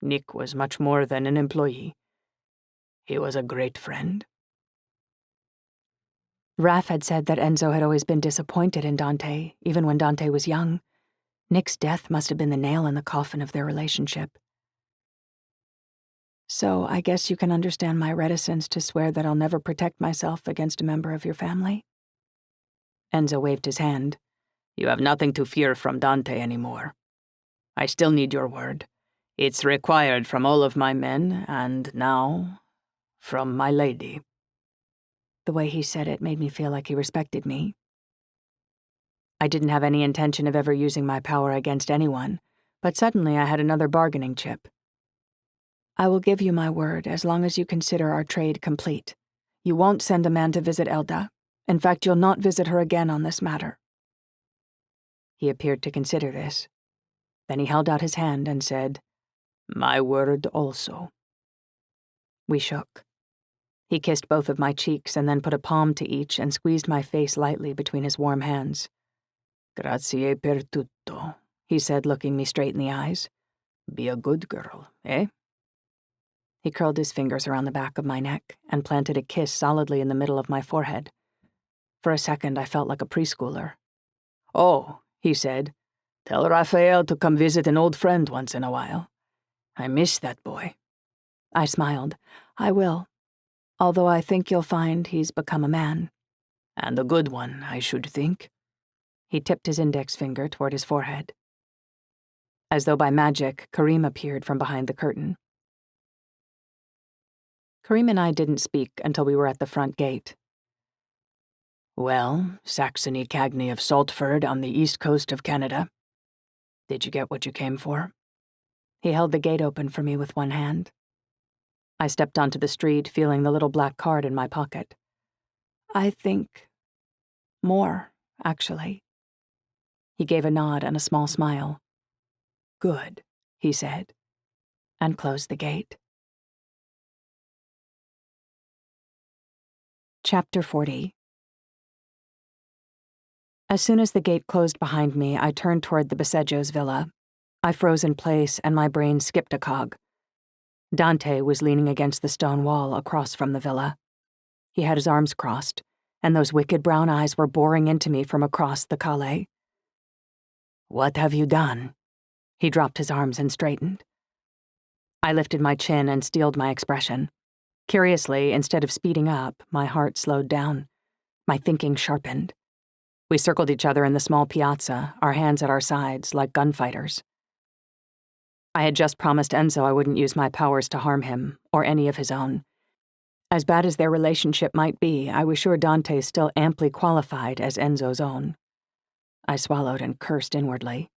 Nick was much more than an employee. He was a great friend." Raph had said that Enzo had always been disappointed in Dante, even when Dante was young. Nick's death must have been the nail in the coffin of their relationship. So I guess you can understand my reticence to swear that I'll never protect myself against a member of your family? Enzo waved his hand. You have nothing to fear from Dante anymore. I still need your word. It's required from all of my men, and now, from my lady. The way he said it made me feel like he respected me. I didn't have any intention of ever using my power against anyone, but suddenly I had another bargaining chip. I will give you my word as long as you consider our trade complete. You won't send a man to visit Elda. In fact, you'll not visit her again on this matter. He appeared to consider this. Then he held out his hand and said, My word also. We shook. He kissed both of my cheeks and then put a palm to each and squeezed my face lightly between his warm hands. Grazie per tutto, he said, looking me straight in the eyes. Be a good girl, eh? He curled his fingers around the back of my neck and planted a kiss solidly in the middle of my forehead. For a second, I felt like a preschooler. Oh, he said, tell Raphael to come visit an old friend once in a while. I miss that boy. I smiled. I will. Although I think you'll find he's become a man. And a good one, I should think. He tipped his index finger toward his forehead. As though by magic, Karim appeared from behind the curtain. Karim and I didn't speak until we were at the front gate. Well, Saxony Cagney of Saltford on the east coast of Canada. Did you get what you came for? He held the gate open for me with one hand. I stepped onto the street, feeling the little black card in my pocket. I think more, actually. He gave a nod and a small smile. Good, he said, and closed the gate. Chapter 40. As soon as the gate closed behind me, I turned toward the Baseggio's villa. I froze in place and my brain skipped a cog. Dante was leaning against the stone wall across from the villa. He had his arms crossed, and those wicked brown eyes were boring into me from across the calle. What have you done? He dropped his arms and straightened. I lifted my chin and steeled my expression. Curiously, instead of speeding up, my heart slowed down. My thinking sharpened. We circled each other in the small piazza, our hands at our sides, like gunfighters. I had just promised Enzo I wouldn't use my powers to harm him, or any of his own. As bad as their relationship might be, I was sure Dante still amply qualified as Enzo's own. I swallowed and cursed inwardly.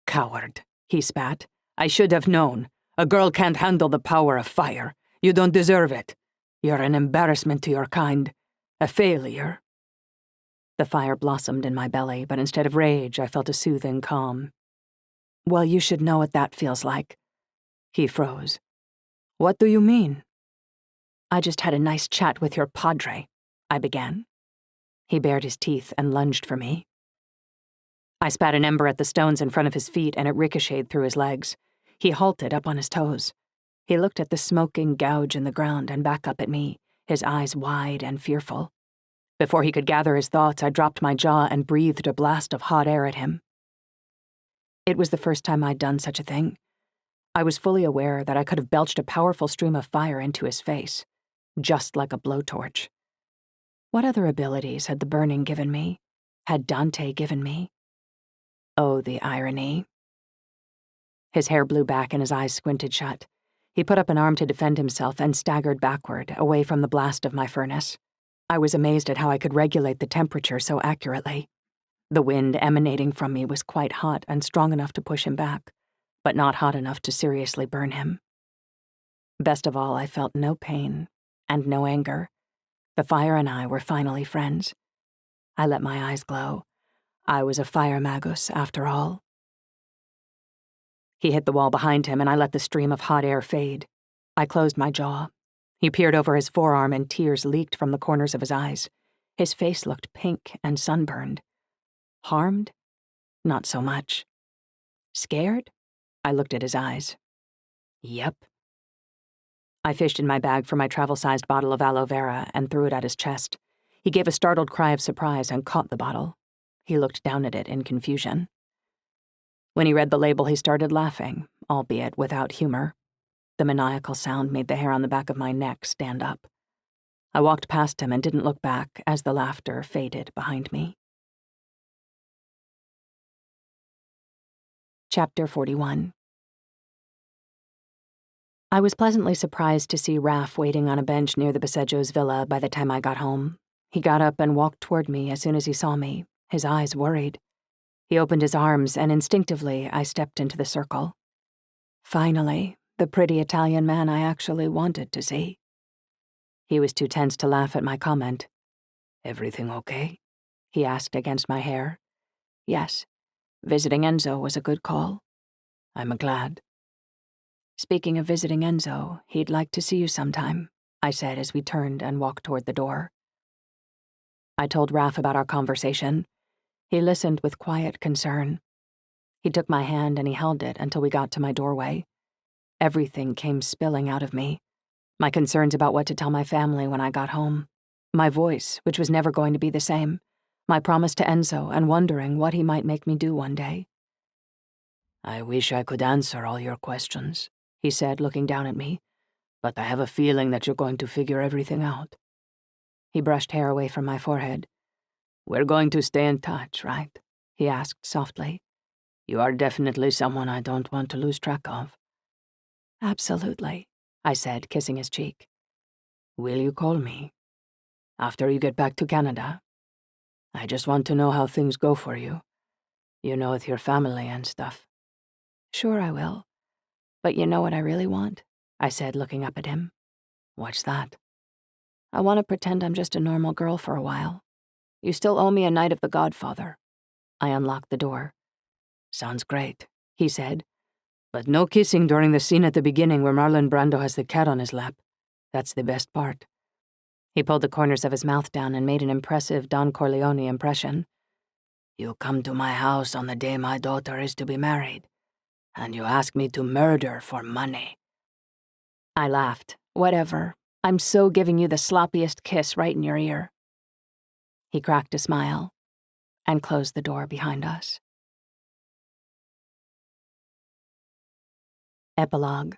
Coward, he spat. I should have known. A girl can't handle the power of fire. You don't deserve it. You're an embarrassment to your kind. A failure. The fire blossomed in my belly, but instead of rage, I felt a soothing calm. Well, you should know what that feels like. He froze. What do you mean? I just had a nice chat with your padre, I began. He bared his teeth and lunged for me. I spat an ember at the stones in front of his feet and it ricocheted through his legs. He halted up on his toes. He looked at the smoking gouge in the ground and back up at me, his eyes wide and fearful. Before he could gather his thoughts, I dropped my jaw and breathed a blast of hot air at him. It was the first time I'd done such a thing. I was fully aware that I could have belched a powerful stream of fire into his face, just like a blowtorch. What other abilities had the burning given me? Had Dante given me? Oh, the irony. His hair blew back and his eyes squinted shut. He put up an arm to defend himself and staggered backward, away from the blast of my furnace. I was amazed at how I could regulate the temperature so accurately. The wind emanating from me was quite hot and strong enough to push him back, but not hot enough to seriously burn him. Best of all, I felt no pain and no anger. The fire and I were finally friends. I let my eyes glow. I was a fire magus, after all. He hit the wall behind him, and I let the stream of hot air fade. I closed my jaw. He peered over his forearm, and tears leaked from the corners of his eyes. His face looked pink and sunburned. Harmed? Not so much. Scared? I looked at his eyes. Yep. I fished in my bag for my travel-sized bottle of aloe vera and threw it at his chest. He gave a startled cry of surprise and caught the bottle. He looked down at it in confusion. When he read the label, he started laughing, albeit without humor. The maniacal sound made the hair on the back of my neck stand up. I walked past him and didn't look back as the laughter faded behind me. Chapter 41. I was pleasantly surprised to see Raph waiting on a bench near the Baseggio's villa by the time I got home. He got up and walked toward me as soon as he saw me, his eyes worried. He opened his arms, and instinctively I stepped into the circle. Finally, the pretty Italian man I actually wanted to see. He was too tense to laugh at my comment. Everything okay? He asked against my hair. Yes. Visiting Enzo was a good call. I'm glad. Speaking of visiting Enzo, he'd like to see you sometime, I said as we turned and walked toward the door. I told Raph about our conversation. He listened with quiet concern. He took my hand and he held it until we got to my doorway. Everything came spilling out of me. My concerns about what to tell my family when I got home. My voice, which was never going to be the same. My promise to Enzo and wondering what he might make me do one day. I wish I could answer all your questions, he said, looking down at me, but I have a feeling that you're going to figure everything out. He brushed hair away from my forehead. We're going to stay in touch, right? He asked softly. You are definitely someone I don't want to lose track of. Absolutely, I said, kissing his cheek. Will you call me? After you get back to Canada? I just want to know how things go for you. You know, with your family and stuff. Sure I will. But you know what I really want? I said, looking up at him. What's that? I want to pretend I'm just a normal girl for a while. You still owe me a night of the Godfather. I unlocked the door. Sounds great, he said. But no kissing during the scene at the beginning where Marlon Brando has the cat on his lap. That's the best part. He pulled the corners of his mouth down and made an impressive Don Corleone impression. You come to my house on the day my daughter is to be married, and you ask me to murder for money. I laughed. Whatever. I'm so giving you the sloppiest kiss right in your ear. He cracked a smile and closed the door behind us. Epilogue.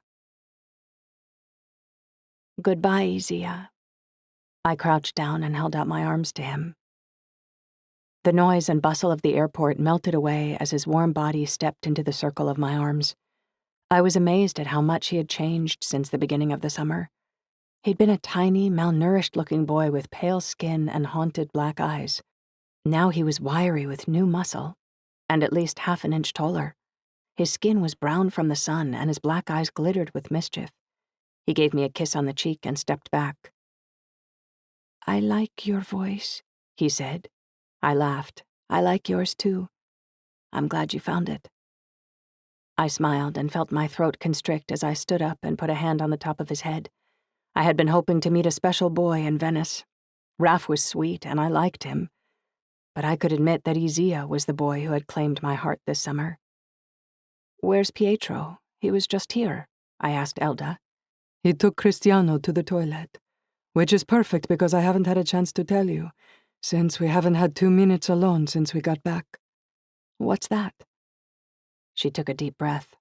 Goodbye, Isaia. I crouched down and held out my arms to him. The noise and bustle of the airport melted away as his warm body stepped into the circle of my arms. I was amazed at how much he had changed since the beginning of the summer. He'd been a tiny, malnourished-looking boy with pale skin and haunted black eyes. Now he was wiry with new muscle, and at least half an inch taller. His skin was brown from the sun, and his black eyes glittered with mischief. He gave me a kiss on the cheek and stepped back. I like your voice, he said. I laughed. I like yours too. I'm glad you found it. I smiled and felt my throat constrict as I stood up and put a hand on the top of his head. I had been hoping to meet a special boy in Venice. Raph was sweet, and I liked him. But I could admit that Isaia was the boy who had claimed my heart this summer. Where's Pietro? He was just here, I asked Elda. He took Cristiano to the toilet, which is perfect because I haven't had a chance to tell you, since we haven't had 2 minutes alone since we got back. What's that? She took a deep breath.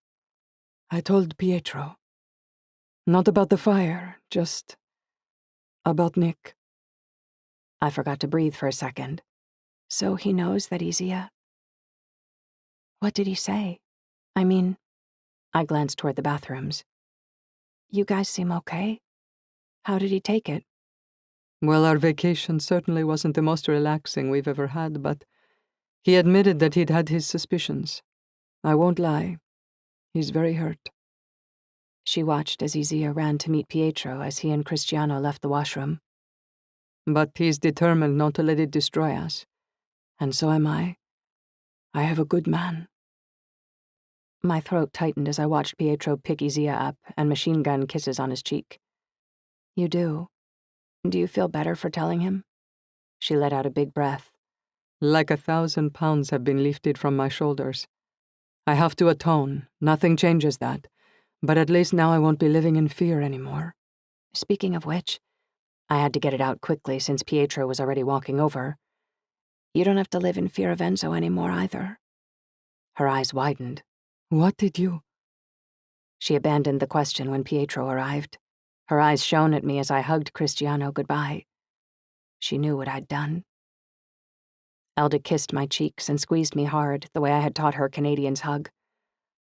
I told Pietro. Not about the fire, just about Nick. I forgot to breathe for a second. So he knows that Isaia. What did he say? I mean, I glanced toward the bathrooms. You guys seem okay? How did he take it? Well, our vacation certainly wasn't the most relaxing we've ever had, but he admitted that he'd had his suspicions. I won't lie. He's very hurt. She watched as Isaia ran to meet Pietro as he and Cristiano left the washroom. But he's determined not to let it destroy us. And so am I. I have a good man. My throat tightened as I watched Pietro pick Isaia up and machine gun kisses on his cheek. You do? Do you feel better for telling him? She let out a big breath. Like 1,000 pounds have been lifted from my shoulders. I have to atone. Nothing changes that. But at least now I won't be living in fear anymore. Speaking of which, I had to get it out quickly since Pietro was already walking over. You don't have to live in fear of Enzo anymore either. Her eyes widened. What did you? She abandoned the question when Pietro arrived. Her eyes shone at me as I hugged Cristiano goodbye. She knew what I'd done. Elda kissed my cheeks and squeezed me hard, the way I had taught her Canadians hug.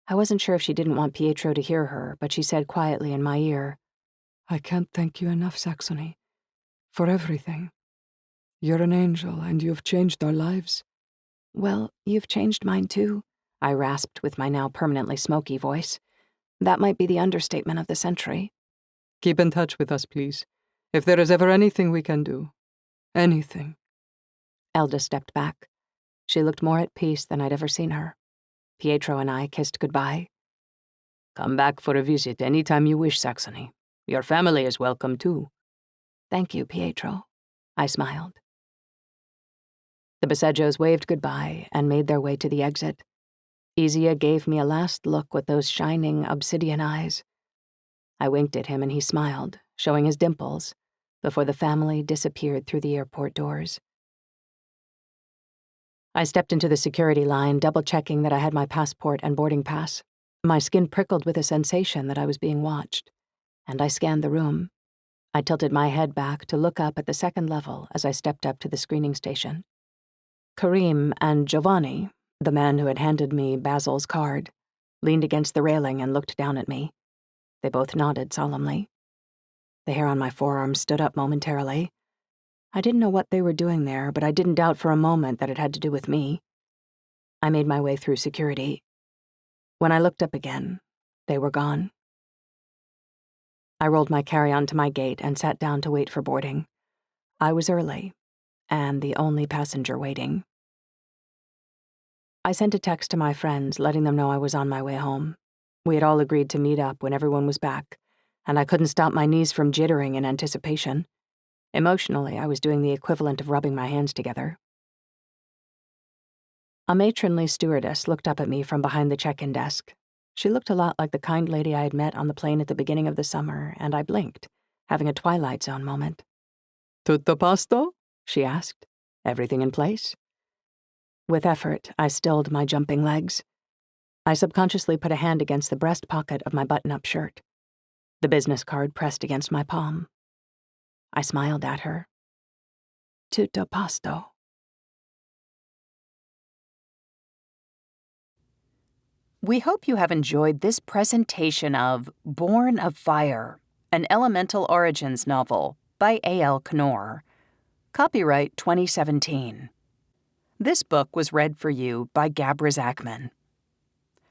I wasn't sure if she didn't want Pietro to hear her, but she said quietly in my ear, I can't thank you enough, Saxony, for everything. You're an angel, and you've changed our lives. Well, you've changed mine too, I rasped with my now permanently smoky voice. That might be the understatement of the century. Keep in touch with us, please. If there is ever anything we can do. Anything. Elda stepped back. She looked more at peace than I'd ever seen her. Pietro and I kissed goodbye. Come back for a visit any time you wish, Saxony. Your family is welcome, too. Thank you, Pietro. I smiled. The Baseggios waved goodbye and made their way to the exit. Isaia gave me a last look with those shining obsidian eyes. I winked at him and he smiled, showing his dimples, before the family disappeared through the airport doors. I stepped into the security line, double-checking that I had my passport and boarding pass. My skin prickled with a sensation that I was being watched, and I scanned the room. I tilted my head back to look up at the second level as I stepped up to the screening station. Karim and Giovanni, the man who had handed me Basil's card, leaned against the railing and looked down at me. They both nodded solemnly. The hair on my forearm stood up momentarily. I didn't know what they were doing there, but I didn't doubt for a moment that it had to do with me. I made my way through security. When I looked up again, they were gone. I rolled my carry-on to my gate and sat down to wait for boarding. I was early, and the only passenger waiting. I sent a text to my friends, letting them know I was on my way home. We had all agreed to meet up when everyone was back, and I couldn't stop my knees from jittering in anticipation. Emotionally, I was doing the equivalent of rubbing my hands together. A matronly stewardess looked up at me from behind the check-in desk. She looked a lot like the kind lady I had met on the plane at the beginning of the summer, and I blinked, having a Twilight Zone moment. Tutto posto? She asked. Everything in place? With effort, I stilled my jumping legs. I subconsciously put a hand against the breast pocket of my button-up shirt. The business card pressed against my palm. I smiled at her. Tutto posto. We hope you have enjoyed this presentation of Born of Fire, an Elemental Origins novel by A.L. Knorr. Copyright 2017. This book was read for you by Gabra Zachman.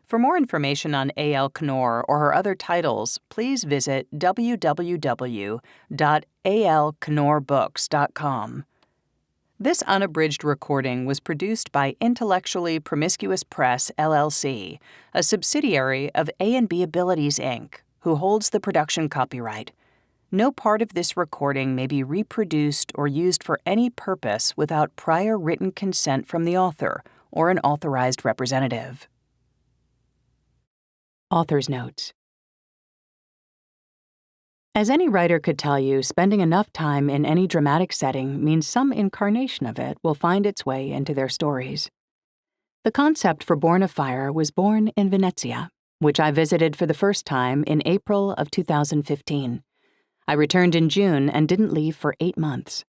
For more information on A.L. Knorr or her other titles, please visit www.alknorrbooks.com. This unabridged recording was produced by Intellectually Promiscuous Press, LLC, a subsidiary of A&B Abilities, Inc., who holds the production copyright. No part of this recording may be reproduced or used for any purpose without prior written consent from the author or an authorized representative. Author's notes. As any writer could tell you, spending enough time in any dramatic setting means some incarnation of it will find its way into their stories. The concept for Born of Fire was born in Venezia, which I visited for the first time in April of 2015. I returned in June and didn't leave for 8 months.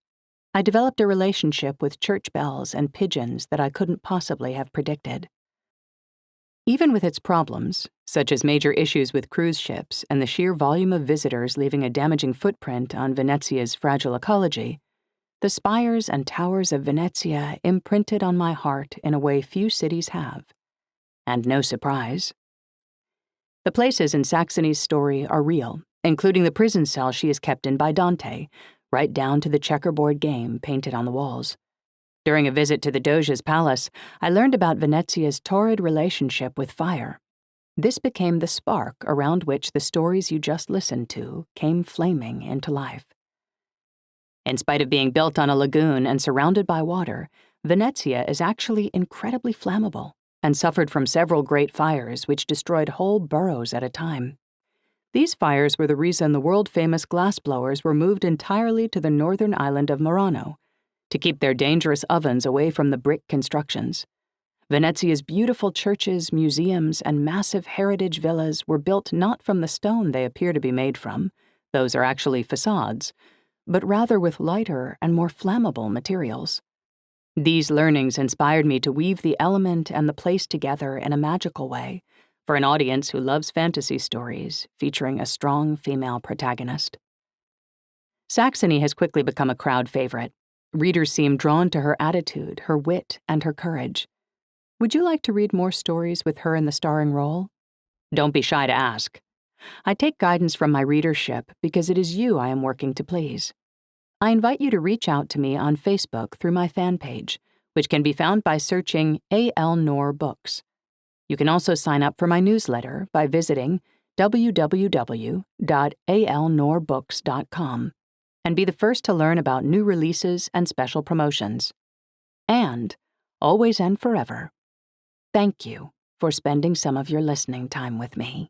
I developed a relationship with church bells and pigeons that I couldn't possibly have predicted. Even with its problems, such as major issues with cruise ships and the sheer volume of visitors leaving a damaging footprint on Venezia's fragile ecology, the spires and towers of Venezia imprinted on my heart in a way few cities have. And no surprise. The places in Saxony's story are real, including the prison cell she is kept in by Dante, right down to the checkerboard game painted on the walls. During a visit to the Doge's palace, I learned about Venezia's torrid relationship with fire. This became the spark around which the stories you just listened to came flaming into life. In spite of being built on a lagoon and surrounded by water, Venezia is actually incredibly flammable and suffered from several great fires which destroyed whole boroughs at a time. These fires were the reason the world-famous glassblowers were moved entirely to the northern island of Murano, to keep their dangerous ovens away from the brick constructions. Venezia's beautiful churches, museums, and massive heritage villas were built not from the stone they appear to be made from, those are actually facades, but rather with lighter and more flammable materials. These learnings inspired me to weave the element and the place together in a magical way for an audience who loves fantasy stories featuring a strong female protagonist. Saxony has quickly become a crowd favorite. Readers seem drawn to her attitude, her wit, and her courage. Would you like to read more stories with her in the starring role? Don't be shy to ask. I take guidance from my readership because it is you I am working to please. I invite you to reach out to me on Facebook through my fan page, which can be found by searching A.L. Noor Books. You can also sign up for my newsletter by visiting www.alnoorbooks.com and be the first to learn about new releases and special promotions. And, always and forever, thank you for spending some of your listening time with me.